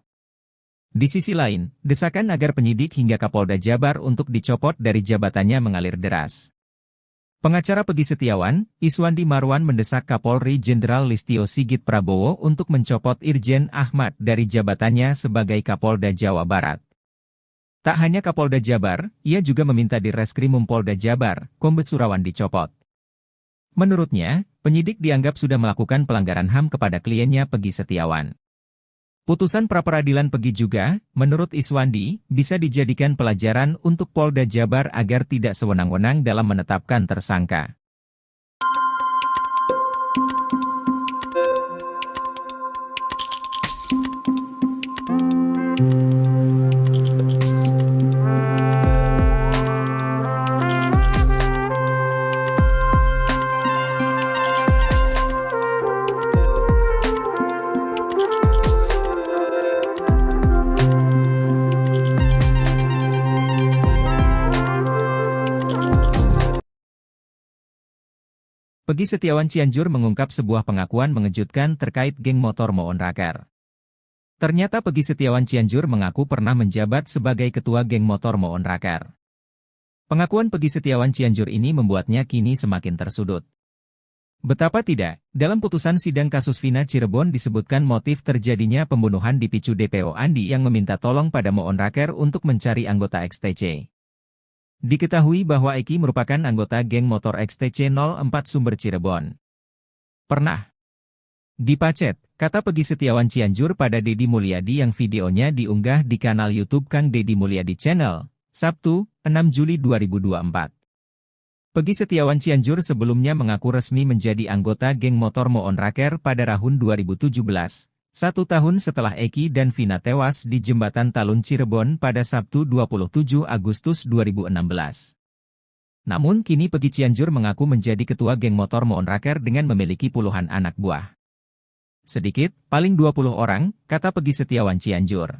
Di sisi lain, desakan agar penyidik hingga Kapolda Jabar untuk dicopot dari jabatannya mengalir deras. Pengacara Peggy Setiawan, Iswandi Marwan mendesak Kapolri Jenderal Listio Sigit Prabowo untuk mencopot Irjen Ahmad dari jabatannya sebagai Kapolda Jawa Barat. Tak hanya Kapolda Jabar, ia juga meminta di Reskrimum Polda Jabar, Kombes Surawan dicopot. Menurutnya, penyidik dianggap sudah melakukan pelanggaran HAM kepada kliennya Peggy Setiawan. Putusan pra-peradilan Peggy juga, menurut Iswandi, bisa dijadikan pelajaran untuk Polda Jabar agar tidak sewenang-wenang dalam menetapkan tersangka. Peggy Setiawan Cianjur mengungkap sebuah pengakuan mengejutkan terkait geng motor Moon Raker. Ternyata Peggy Setiawan Cianjur mengaku pernah menjabat sebagai ketua geng motor Moon Raker. Pengakuan Peggy Setiawan Cianjur ini membuatnya kini semakin tersudut. Betapa tidak, dalam putusan sidang kasus Vina Cirebon disebutkan motif terjadinya pembunuhan dipicu DPO Andi yang meminta tolong pada Moon Raker untuk mencari anggota XTC. Diketahui bahwa Eki merupakan anggota geng motor XTC 04 Sumber Cirebon. Pernah dipacet, kata Peggy Setiawan Cianjur pada Deddy Mulyadi yang videonya diunggah di kanal YouTube Kang Deddy Mulyadi Channel, Sabtu, 6 Juli 2024. Peggy Setiawan Cianjur sebelumnya mengaku resmi menjadi anggota geng motor Moon Raker pada tahun 2017. 1 tahun setelah Eki dan Vina tewas di Jembatan Talun Cirebon pada Sabtu 27 Agustus 2016. Namun kini Peggy Cianjur mengaku menjadi ketua geng motor Moon Raker dengan memiliki puluhan anak buah. Sedikit, paling 20 orang, kata Peggy Setiawan Cianjur.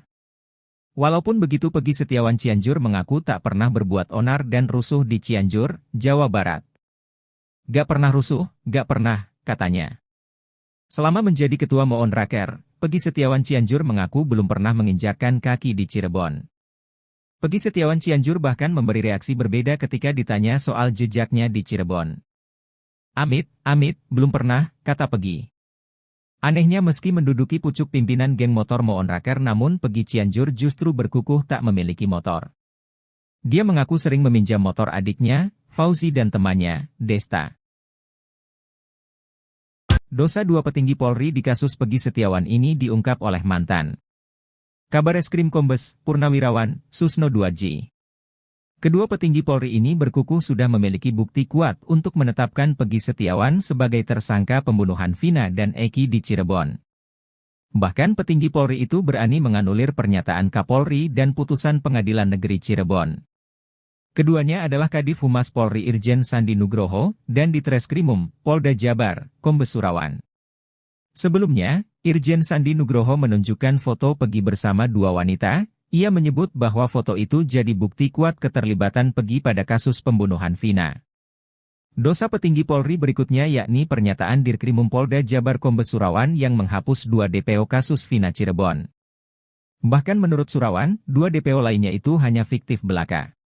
Walaupun begitu Peggy Setiawan Cianjur mengaku tak pernah berbuat onar dan rusuh di Cianjur, Jawa Barat. Gak pernah rusuh, gak pernah, katanya. Selama menjadi ketua Moon Raker, Peggy Setiawan Cianjur mengaku belum pernah menginjakkan kaki di Cirebon. Peggy Setiawan Cianjur bahkan memberi reaksi berbeda ketika ditanya soal jejaknya di Cirebon. Amit, belum pernah, kata Peggy. Anehnya meski menduduki pucuk pimpinan geng motor Moon Raker namun Peggy Cianjur justru berkukuh tak memiliki motor. Dia mengaku sering meminjam motor adiknya, Fauzi dan temannya, Desta. Dosa dua petinggi Polri di kasus Peggy Setiawan ini diungkap oleh mantan Kabareskrim Kombes Purnawirawan Susno Duadji. Kedua petinggi Polri ini berkukuh sudah memiliki bukti kuat untuk menetapkan Peggy Setiawan sebagai tersangka pembunuhan Vina dan Eki di Cirebon. Bahkan petinggi Polri itu berani menganulir pernyataan Kapolri dan putusan Pengadilan Negeri Cirebon. Keduanya adalah Kadif Humas Polri Irjen Sandi Nugroho, dan di Treskrimum, Polda Jabar, Kombes Surawan. Sebelumnya, Irjen Sandi Nugroho menunjukkan foto Peggy bersama dua wanita, ia menyebut bahwa foto itu jadi bukti kuat keterlibatan Peggy pada kasus pembunuhan Vina. Dosa petinggi Polri berikutnya yakni pernyataan Dirkrimum Polda Jabar Kombes Surawan yang menghapus 2 DPO kasus Vina Cirebon. Bahkan menurut Surawan, 2 DPO lainnya itu hanya fiktif belaka.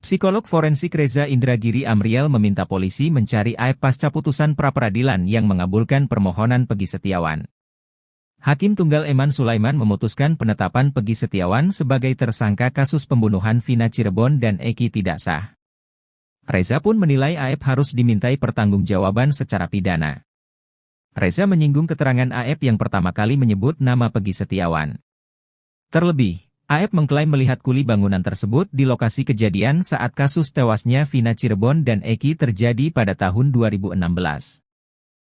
Psikolog forensik Reza Indragiri Amriel meminta polisi mencari aib pasca putusan pra-peradilan yang mengabulkan permohonan Peggy Setiawan. Hakim Tunggal Eman Sulaiman memutuskan penetapan Peggy Setiawan sebagai tersangka kasus pembunuhan Vina Cirebon dan Eki tidak sah. Reza pun menilai AF harus dimintai pertanggungjawaban secara pidana. Reza menyinggung keterangan AF yang pertama kali menyebut nama Peggy Setiawan. Terlebih, AF mengklaim melihat kuli bangunan tersebut di lokasi kejadian saat kasus tewasnya Vina Cirebon dan Eki terjadi pada tahun 2016.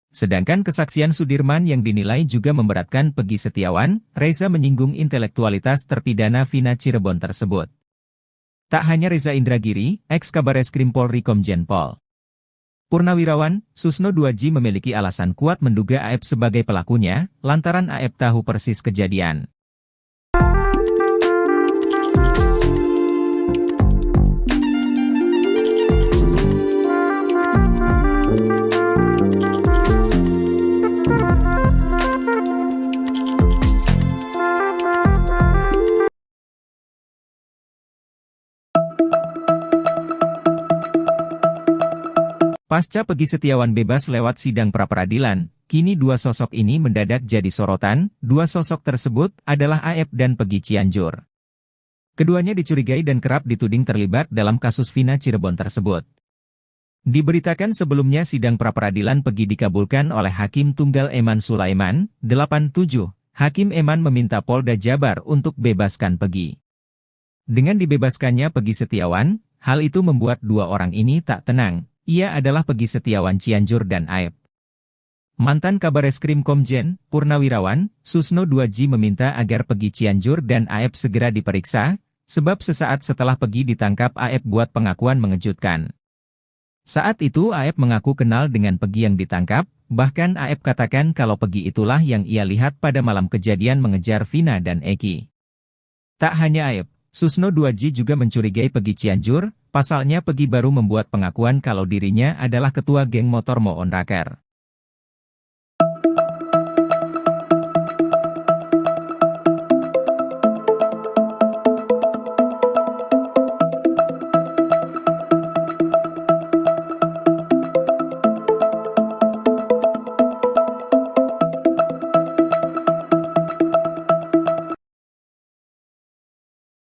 Sedangkan kesaksian Sudirman yang dinilai juga memberatkan Peggy Setiawan, Reza menyinggung intelektualitas terpidana Vina Cirebon tersebut. Tak hanya Reza Indragiri, ex-Kabareskrim Polri Komjen Pol Purnawirawan, Susno Duaji memiliki alasan kuat menduga AF sebagai pelakunya, lantaran AF tahu persis kejadian. Pasca Peggy Setiawan bebas lewat sidang pra-peradilan, kini dua sosok ini mendadak jadi sorotan. Dua sosok tersebut adalah AF dan Peggy Cianjur. Keduanya dicurigai dan kerap dituding terlibat dalam kasus Vina Cirebon tersebut. Diberitakan sebelumnya sidang pra-peradilan Peggy dikabulkan oleh Hakim Tunggal Eman Sulaiman, 87. Hakim Eman meminta Polda Jabar untuk bebaskan Peggy. Dengan dibebaskannya Peggy Setiawan, hal itu membuat dua orang ini tak tenang. Ia adalah Peggy Setiawan Cianjur dan AF. Mantan Kabareskrim Komjen Purnawirawan, Susno Duaji meminta agar Peggy Cianjur dan AF segera diperiksa, sebab sesaat setelah Peggy ditangkap AF buat pengakuan mengejutkan. Saat itu AF mengaku kenal dengan Peggy yang ditangkap, bahkan AF katakan kalau Peggy itulah yang ia lihat pada malam kejadian mengejar Vina dan Eki. Tak hanya AF, Susno Duaji juga mencurigai Peggy Cianjur. Pasalnya Peggy baru membuat pengakuan kalau dirinya adalah ketua geng motor Moon Raker.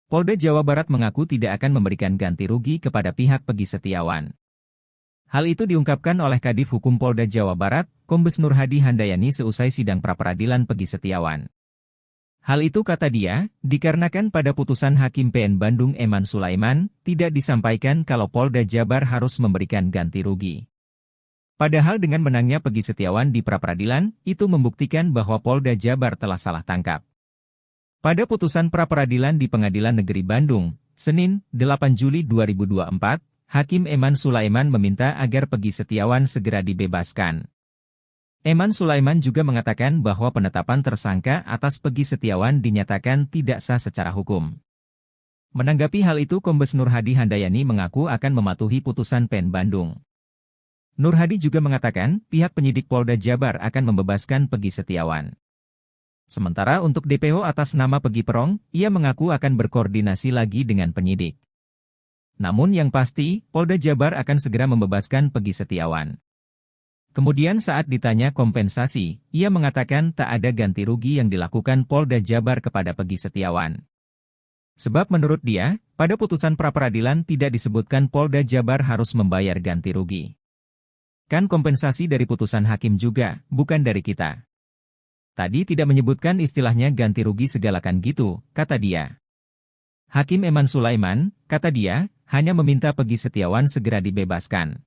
Polda Jawa Barat mengaku tidak akan memberikan ganti rugi kepada pihak Peggy Setiawan. Hal itu diungkapkan oleh Kadif Hukum Polda Jawa Barat, Kombes Nurhadi Handayani seusai sidang pra-peradilan Peggy Setiawan. Hal itu kata dia, dikarenakan pada putusan Hakim PN Bandung Eman Sulaiman, tidak disampaikan kalau Polda Jabar harus memberikan ganti rugi. Padahal dengan menangnya Peggy Setiawan di pra-peradilan, itu membuktikan bahwa Polda Jabar telah salah tangkap. Pada putusan pra-peradilan di Pengadilan Negeri Bandung, Senin, 8 Juli 2024, Hakim Eman Sulaiman meminta agar Peggy Setiawan segera dibebaskan. Eman Sulaiman juga mengatakan bahwa penetapan tersangka atas Peggy Setiawan dinyatakan tidak sah secara hukum. Menanggapi hal itu Kombes Nurhadi Handayani mengaku akan mematuhi putusan PN Bandung. Nurhadi juga mengatakan pihak penyidik Polda Jabar akan membebaskan Peggy Setiawan. Sementara untuk DPO atas nama Peggy Perong, ia mengaku akan berkoordinasi lagi dengan penyidik. Namun yang pasti, Polda Jabar akan segera membebaskan Peggy Setiawan. Kemudian saat ditanya kompensasi, ia mengatakan tak ada ganti rugi yang dilakukan Polda Jabar kepada Peggy Setiawan. Sebab menurut dia, pada putusan pra-peradilan tidak disebutkan Polda Jabar harus membayar ganti rugi. Kan kompensasi dari putusan hakim juga, bukan dari kita. Tadi tidak menyebutkan istilahnya ganti rugi segalakan gitu, kata dia. Hakim Eman Sulaiman, kata dia, hanya meminta Peggy Setiawan segera dibebaskan.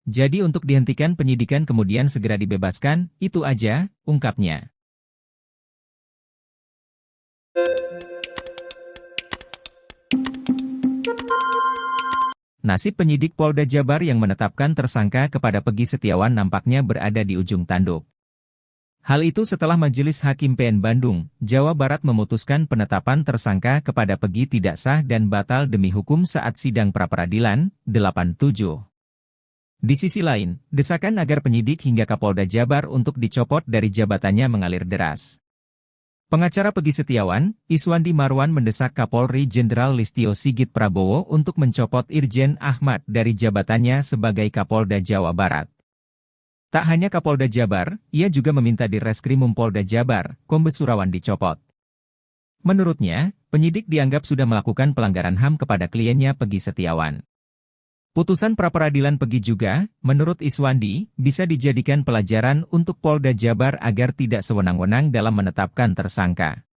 Jadi untuk dihentikan penyidikan kemudian segera dibebaskan, itu aja, ungkapnya. Nasib penyidik Polda Jabar yang menetapkan tersangka kepada Peggy Setiawan nampaknya berada di ujung tanduk. Hal itu setelah Majelis Hakim PN Bandung, Jawa Barat memutuskan penetapan tersangka kepada Peggy tidak sah dan batal demi hukum saat sidang pra-peradilan, 87. Di sisi lain, desakan agar penyidik hingga Kapolda Jabar untuk dicopot dari jabatannya mengalir deras. Pengacara Peggy Setiawan, Iswandi Marwan mendesak Kapolri Jenderal Listio Sigit Prabowo untuk mencopot Irjen Ahmad dari jabatannya sebagai Kapolda Jawa Barat. Tak hanya Kapolda Jabar, ia juga meminta Dirreskrimum Polda Jabar, Kombes Surawan dicopot. Menurutnya, penyidik dianggap sudah melakukan pelanggaran HAM kepada kliennya Peggy Setiawan. Putusan pra-peradilan Peggy juga, menurut Iswandi, bisa dijadikan pelajaran untuk Polda Jabar agar tidak sewenang-wenang dalam menetapkan tersangka.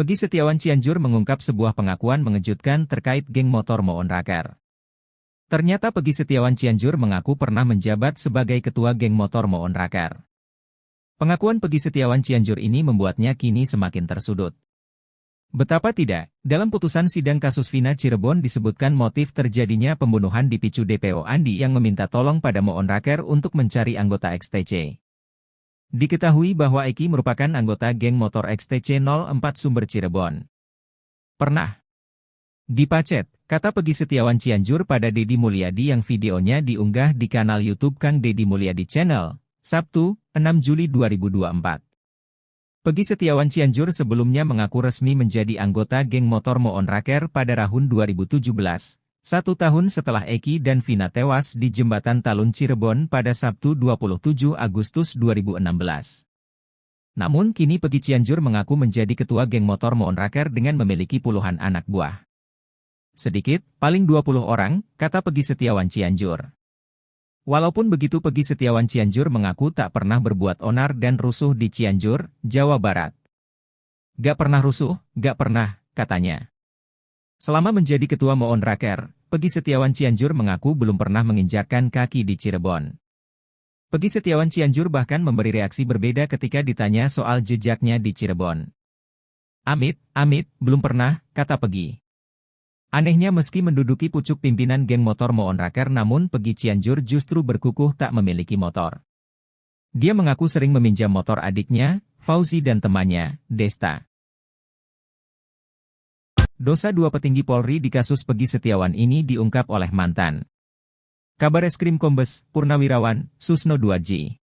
Peggy Setiawan Cianjur mengungkap sebuah pengakuan mengejutkan terkait geng motor Moon Raker. Ternyata Peggy Setiawan Cianjur mengaku pernah menjabat sebagai ketua geng motor Moon Raker. Pengakuan Peggy Setiawan Cianjur ini membuatnya kini semakin tersudut. Betapa tidak, dalam putusan sidang kasus Vina Cirebon disebutkan motif terjadinya pembunuhan dipicu DPO Andi yang meminta tolong pada Moon Raker untuk mencari anggota XTC. Diketahui bahwa Eki merupakan anggota geng motor XTC 04 Sumber Cirebon. Pernah dipacet, kata Peggy Setiawan Cianjur pada Deddy Mulyadi yang videonya diunggah di kanal YouTube Kang Deddy Mulyadi Channel, Sabtu, 6 Juli 2024. Peggy Setiawan Cianjur sebelumnya mengaku resmi menjadi anggota geng motor Moon Raker pada tahun 2017. 1 tahun setelah Eki dan Vina tewas di Jembatan Talun Cirebon pada Sabtu 27 Agustus 2016. Namun kini Peggy Cianjur mengaku menjadi ketua geng motor Moon Raker dengan memiliki puluhan anak buah. Sedikit, paling 20 orang, kata Peggy Setiawan Cianjur. Walaupun begitu Peggy Setiawan Cianjur mengaku tak pernah berbuat onar dan rusuh di Cianjur, Jawa Barat. Gak pernah rusuh, gak pernah, katanya. Selama menjadi ketua Moon Raker, Peggy Setiawan Cianjur mengaku belum pernah menginjakkan kaki di Cirebon. Peggy Setiawan Cianjur bahkan memberi reaksi berbeda ketika ditanya soal jejaknya di Cirebon. Amit, belum pernah, kata Peggy. Anehnya meski menduduki pucuk pimpinan geng motor Moon Raker namun Peggy Cianjur justru berkukuh tak memiliki motor. Dia mengaku sering meminjam motor adiknya, Fauzi dan temannya, Desta. Dosa 2 petinggi Polri di kasus Peggy Setiawan ini diungkap oleh mantan Kabareskrim Kombes Purnawirawan Susno Duadji.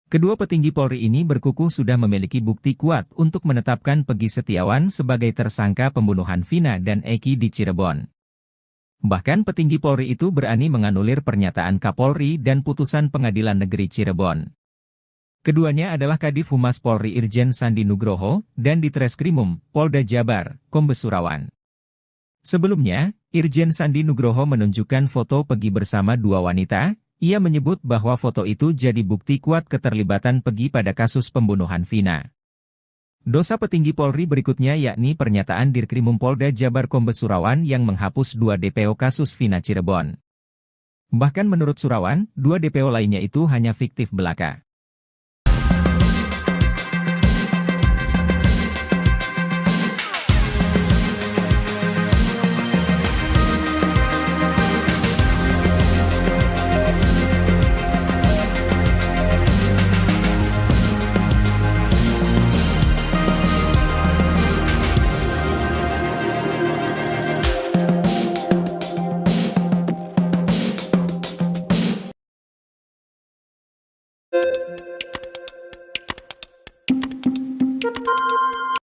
Kedua petinggi Polri ini berkukuh sudah memiliki bukti kuat untuk menetapkan Peggy Setiawan sebagai tersangka pembunuhan Vina dan Eki di Cirebon. Bahkan petinggi Polri itu berani menganulir pernyataan Kapolri dan putusan Pengadilan Negeri Cirebon. Keduanya adalah Kadif Humas Polri Irjen Sandi Nugroho, dan Ditreskrimum, Polda Jabar, Kombes Surawan. Sebelumnya, Irjen Sandi Nugroho menunjukkan foto Peggy bersama 2 wanita, ia menyebut bahwa foto itu jadi bukti kuat keterlibatan Peggy pada kasus pembunuhan Vina. Dosa petinggi Polri berikutnya yakni pernyataan Dirkrimum Polda Jabar Kombes Surawan yang menghapus 2 DPO kasus Vina Cirebon. Bahkan menurut Surawan, 2 DPO lainnya itu hanya fiktif belaka.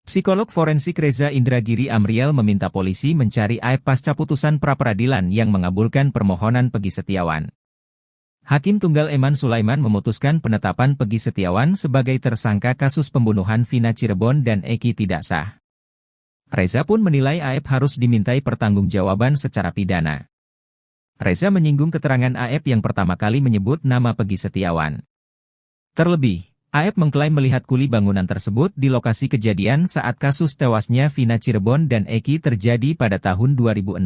Psikolog forensik Reza Indragiri Amriel meminta polisi mencari AEP pasca putusan pra-peradilan yang mengabulkan permohonan Peggy Setiawan. Hakim Tunggal Eman Sulaiman memutuskan penetapan Peggy Setiawan sebagai tersangka kasus pembunuhan Vina Cirebon dan Eki tidak sah. Reza pun menilai AEP harus dimintai pertanggungjawaban secara pidana. Reza menyinggung keterangan AEP yang pertama kali menyebut nama Peggy Setiawan. Terlebih, AEP mengklaim melihat kuli bangunan tersebut di lokasi kejadian saat kasus tewasnya Vina Cirebon dan Eki terjadi pada tahun 2016.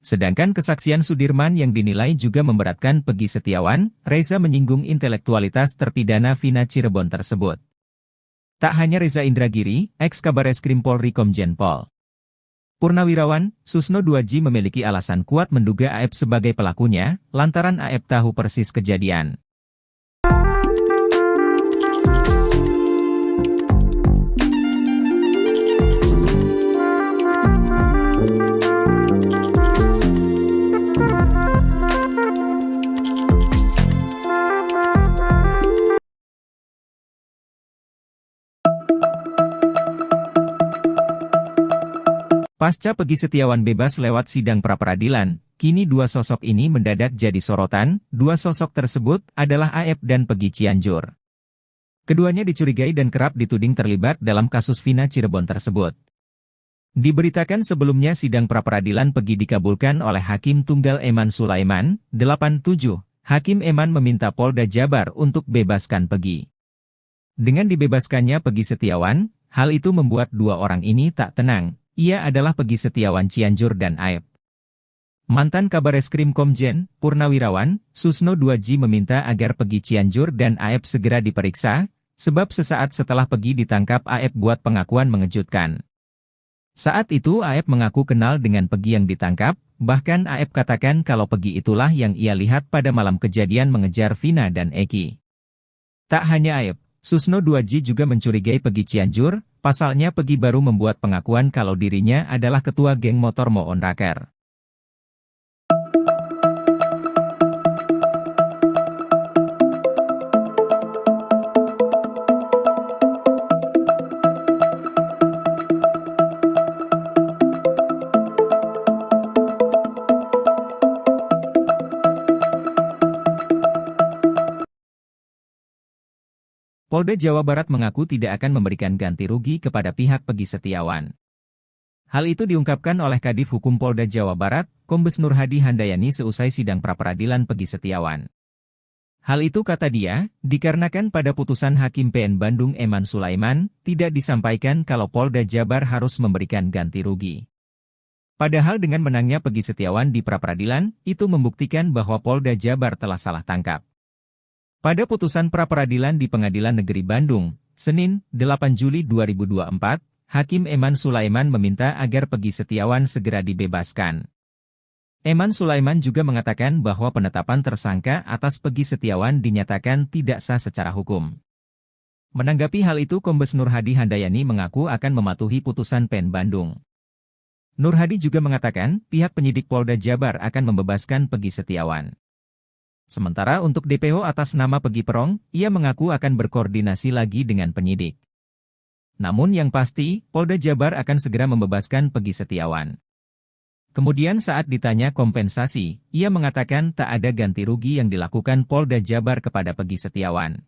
Sedangkan kesaksian Sudirman yang dinilai juga memberatkan Peggy Setiawan, Reza menyinggung intelektualitas terpidana Vina Cirebon tersebut. Tak hanya Reza Indragiri, ex Kabareskrim Polri Komjen Pol Purnawirawan, Susno 2J memiliki alasan kuat menduga Aep sebagai pelakunya, lantaran Aep tahu persis kejadian. Pasca Peggy Setiawan bebas lewat sidang pra-peradilan, kini dua sosok ini mendadak jadi sorotan. Dua sosok tersebut adalah Aep dan Peggy Cianjur. Keduanya dicurigai dan kerap dituding terlibat dalam kasus Vina Cirebon tersebut. Diberitakan sebelumnya sidang pra-peradilan Peggy dikabulkan oleh Hakim Tunggal Eman Sulaiman, 87. Hakim Eman meminta Polda Jabar untuk bebaskan Peggy. Dengan dibebaskannya Peggy Setiawan, hal itu membuat dua orang ini tak tenang. Ia adalah Peggy Setiawan Cianjur dan Aep. Mantan Kabareskrim Komjen, Purnawirawan, Susno 2J meminta agar Peggy Cianjur dan Aep segera diperiksa, sebab sesaat setelah Peggy ditangkap Aep buat pengakuan mengejutkan. Saat itu Aep mengaku kenal dengan Peggy yang ditangkap, bahkan Aep katakan kalau Peggy itulah yang ia lihat pada malam kejadian mengejar Vina dan Eki. Tak hanya Aep, Susno 2J juga mencurigai Peggy Cianjur. Pasalnya Peggy baru membuat pengakuan kalau dirinya adalah ketua geng motor Moon Raker. Polda Jawa Barat mengaku tidak akan memberikan ganti rugi kepada pihak Peggy Setiawan. Hal itu diungkapkan oleh Kadif Hukum Polda Jawa Barat, Kombes Nur Hadi Handayani seusai sidang pra-peradilan Peggy Setiawan. Hal itu kata dia, dikarenakan pada putusan Hakim PN Bandung Eman Sulaiman, tidak disampaikan kalau Polda Jabar harus memberikan ganti rugi. Padahal dengan menangnya Peggy Setiawan di pra-peradilan, itu membuktikan bahwa Polda Jabar telah salah tangkap. Pada putusan pra-peradilan di Pengadilan Negeri Bandung, Senin, 8 Juli 2024, Hakim Eman Sulaiman meminta agar Peggy Setiawan segera dibebaskan. Eman Sulaiman juga mengatakan bahwa penetapan tersangka atas Peggy Setiawan dinyatakan tidak sah secara hukum. Menanggapi hal itu Kombes Nur Hadi Handayani mengaku akan mematuhi putusan PN Bandung. Nur Hadi juga mengatakan pihak penyidik Polda Jabar akan membebaskan Peggy Setiawan. Sementara untuk DPO atas nama Peggy Perong, ia mengaku akan berkoordinasi lagi dengan penyidik. Namun yang pasti, Polda Jabar akan segera membebaskan Peggy Setiawan. Kemudian saat ditanya kompensasi, ia mengatakan tak ada ganti rugi yang dilakukan Polda Jabar kepada Peggy Setiawan.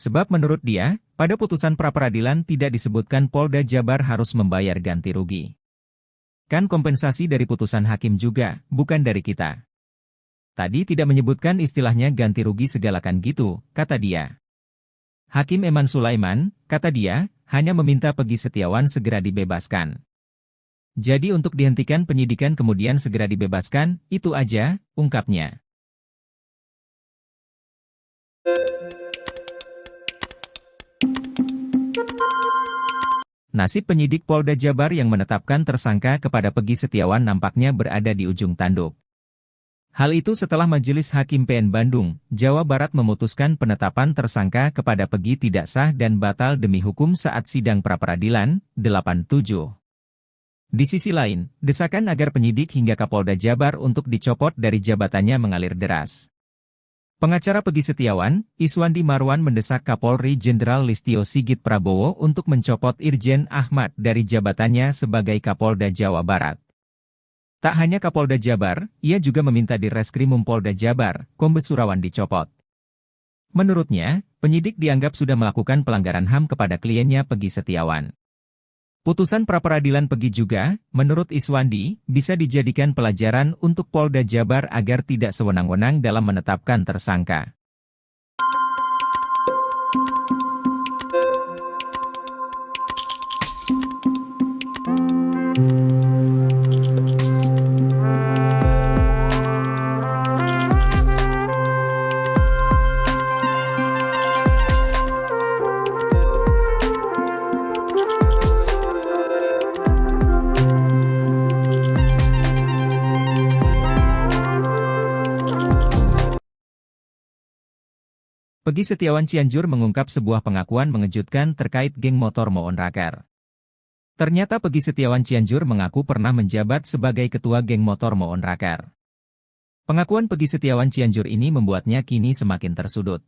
Sebab menurut dia, pada putusan pra-peradilan tidak disebutkan Polda Jabar harus membayar ganti rugi. Kan kompensasi dari putusan hakim juga, bukan dari kita. Tadi tidak menyebutkan istilahnya ganti rugi segalakan gitu, kata dia. Hakim Eman Sulaiman, kata dia, hanya meminta Peggy Setiawan segera dibebaskan. Jadi untuk dihentikan penyidikan kemudian segera dibebaskan, itu aja, ungkapnya. Nasib penyidik Polda Jabar yang menetapkan tersangka kepada Peggy Setiawan nampaknya berada di ujung tanduk. Hal itu setelah Majelis Hakim PN Bandung, Jawa Barat memutuskan penetapan tersangka kepada Peggy tidak sah dan batal demi hukum saat sidang pra-peradilan, 87. Di sisi lain, desakan agar penyidik hingga Kapolda Jabar untuk dicopot dari jabatannya mengalir deras. Pengacara Peggy Setiawan, Iswandi Marwan mendesak Kapolri Jenderal Listio Sigit Prabowo untuk mencopot Irjen Ahmad dari jabatannya sebagai Kapolda Jawa Barat. Tak hanya Kapolda Jabar, ia juga meminta Direskrimum Polda Jabar, Kombes Surawan dicopot. Menurutnya, penyidik dianggap sudah melakukan pelanggaran HAM kepada kliennya Peggy Setiawan. Putusan pra-peradilan Peggy juga, menurut Iswandi, bisa dijadikan pelajaran untuk Polda Jabar agar tidak sewenang-wenang dalam menetapkan tersangka. Peggy Setiawan Cianjur mengungkap sebuah pengakuan mengejutkan terkait geng motor Moon Raker. Ternyata Peggy Setiawan Cianjur mengaku pernah menjabat sebagai ketua geng motor Moon Raker. Pengakuan Peggy Setiawan Cianjur ini membuatnya kini semakin tersudut.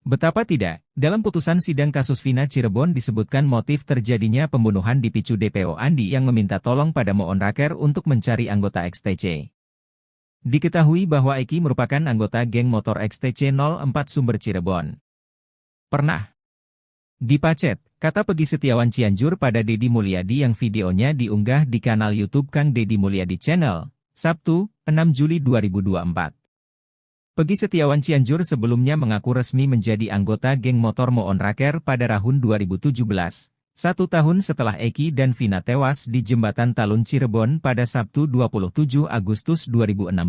Betapa tidak, dalam putusan sidang kasus Vina Cirebon disebutkan motif terjadinya pembunuhan dipicu DPO Andi yang meminta tolong pada Moon Raker untuk mencari anggota XTC. Diketahui bahwa Eki merupakan anggota geng motor XTC 04 Sumber Cirebon. Pernah dipacet, kata Peggy Setiawan Cianjur pada Deddy Mulyadi yang videonya diunggah di kanal YouTube Kang Deddy Mulyadi Channel, Sabtu, 6 Juli 2024. Peggy Setiawan Cianjur sebelumnya mengaku resmi menjadi anggota geng motor Moon Raker pada tahun 2017. 1 tahun setelah Eki dan Vina tewas di Jembatan Talun Cirebon pada Sabtu 27 Agustus 2016.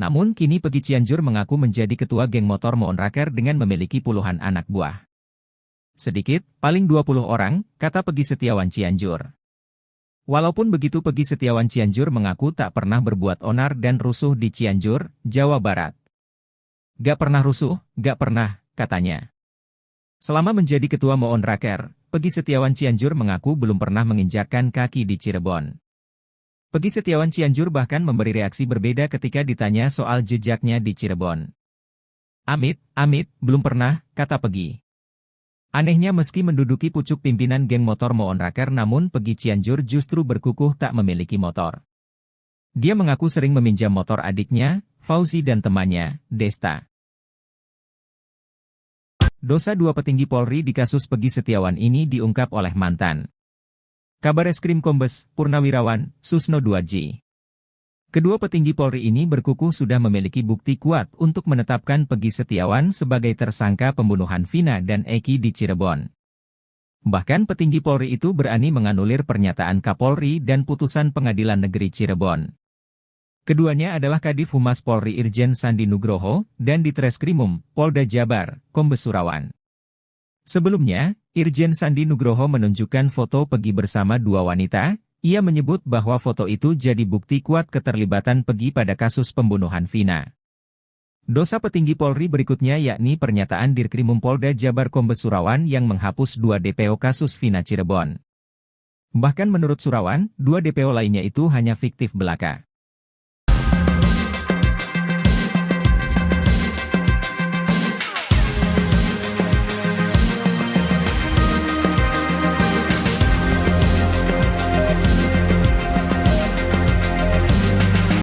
Namun kini Peggy Cianjur mengaku menjadi ketua geng motor Moon Raker dengan memiliki puluhan anak buah. Sedikit, paling 20 orang, kata Peggy Setiawan Cianjur. Walaupun begitu Peggy Setiawan Cianjur mengaku tak pernah berbuat onar dan rusuh di Cianjur, Jawa Barat. Gak pernah rusuh, gak pernah, katanya. Selama menjadi ketua Moon Raker, Peggy Setiawan Cianjur mengaku belum pernah menginjakkan kaki di Cirebon. Peggy Setiawan Cianjur bahkan memberi reaksi berbeda ketika ditanya soal jejaknya di Cirebon. Amit, belum pernah, kata Peggy. Anehnya meski menduduki pucuk pimpinan geng motor Moon Raker namun Peggy Cianjur justru berkukuh tak memiliki motor. Dia mengaku sering meminjam motor adiknya, Fauzi dan temannya, Desta. Dosa dua petinggi Polri di kasus Peggy Setiawan ini diungkap oleh mantan Kabareskrim Kombes Purnawirawan Susno Duadji. Kedua petinggi Polri ini berkukuh sudah memiliki bukti kuat untuk menetapkan Peggy Setiawan sebagai tersangka pembunuhan Vina dan Eki di Cirebon. Bahkan petinggi Polri itu berani menganulir pernyataan Kapolri dan putusan Pengadilan Negeri Cirebon. Keduanya adalah Kadif Humas Polri Irjen Sandi Nugroho dan Ditreskrimum Polda Jabar, Kombes Surawan. Sebelumnya, Irjen Sandi Nugroho menunjukkan foto Peggy bersama dua wanita. Ia menyebut bahwa foto itu jadi bukti kuat keterlibatan Peggy pada kasus pembunuhan Vina. Dosa petinggi Polri berikutnya yakni pernyataan Dirkrimum Polda Jabar Kombes Surawan yang menghapus 2 DPO kasus Vina Cirebon. Bahkan menurut Surawan, 2 DPO lainnya itu hanya fiktif belaka.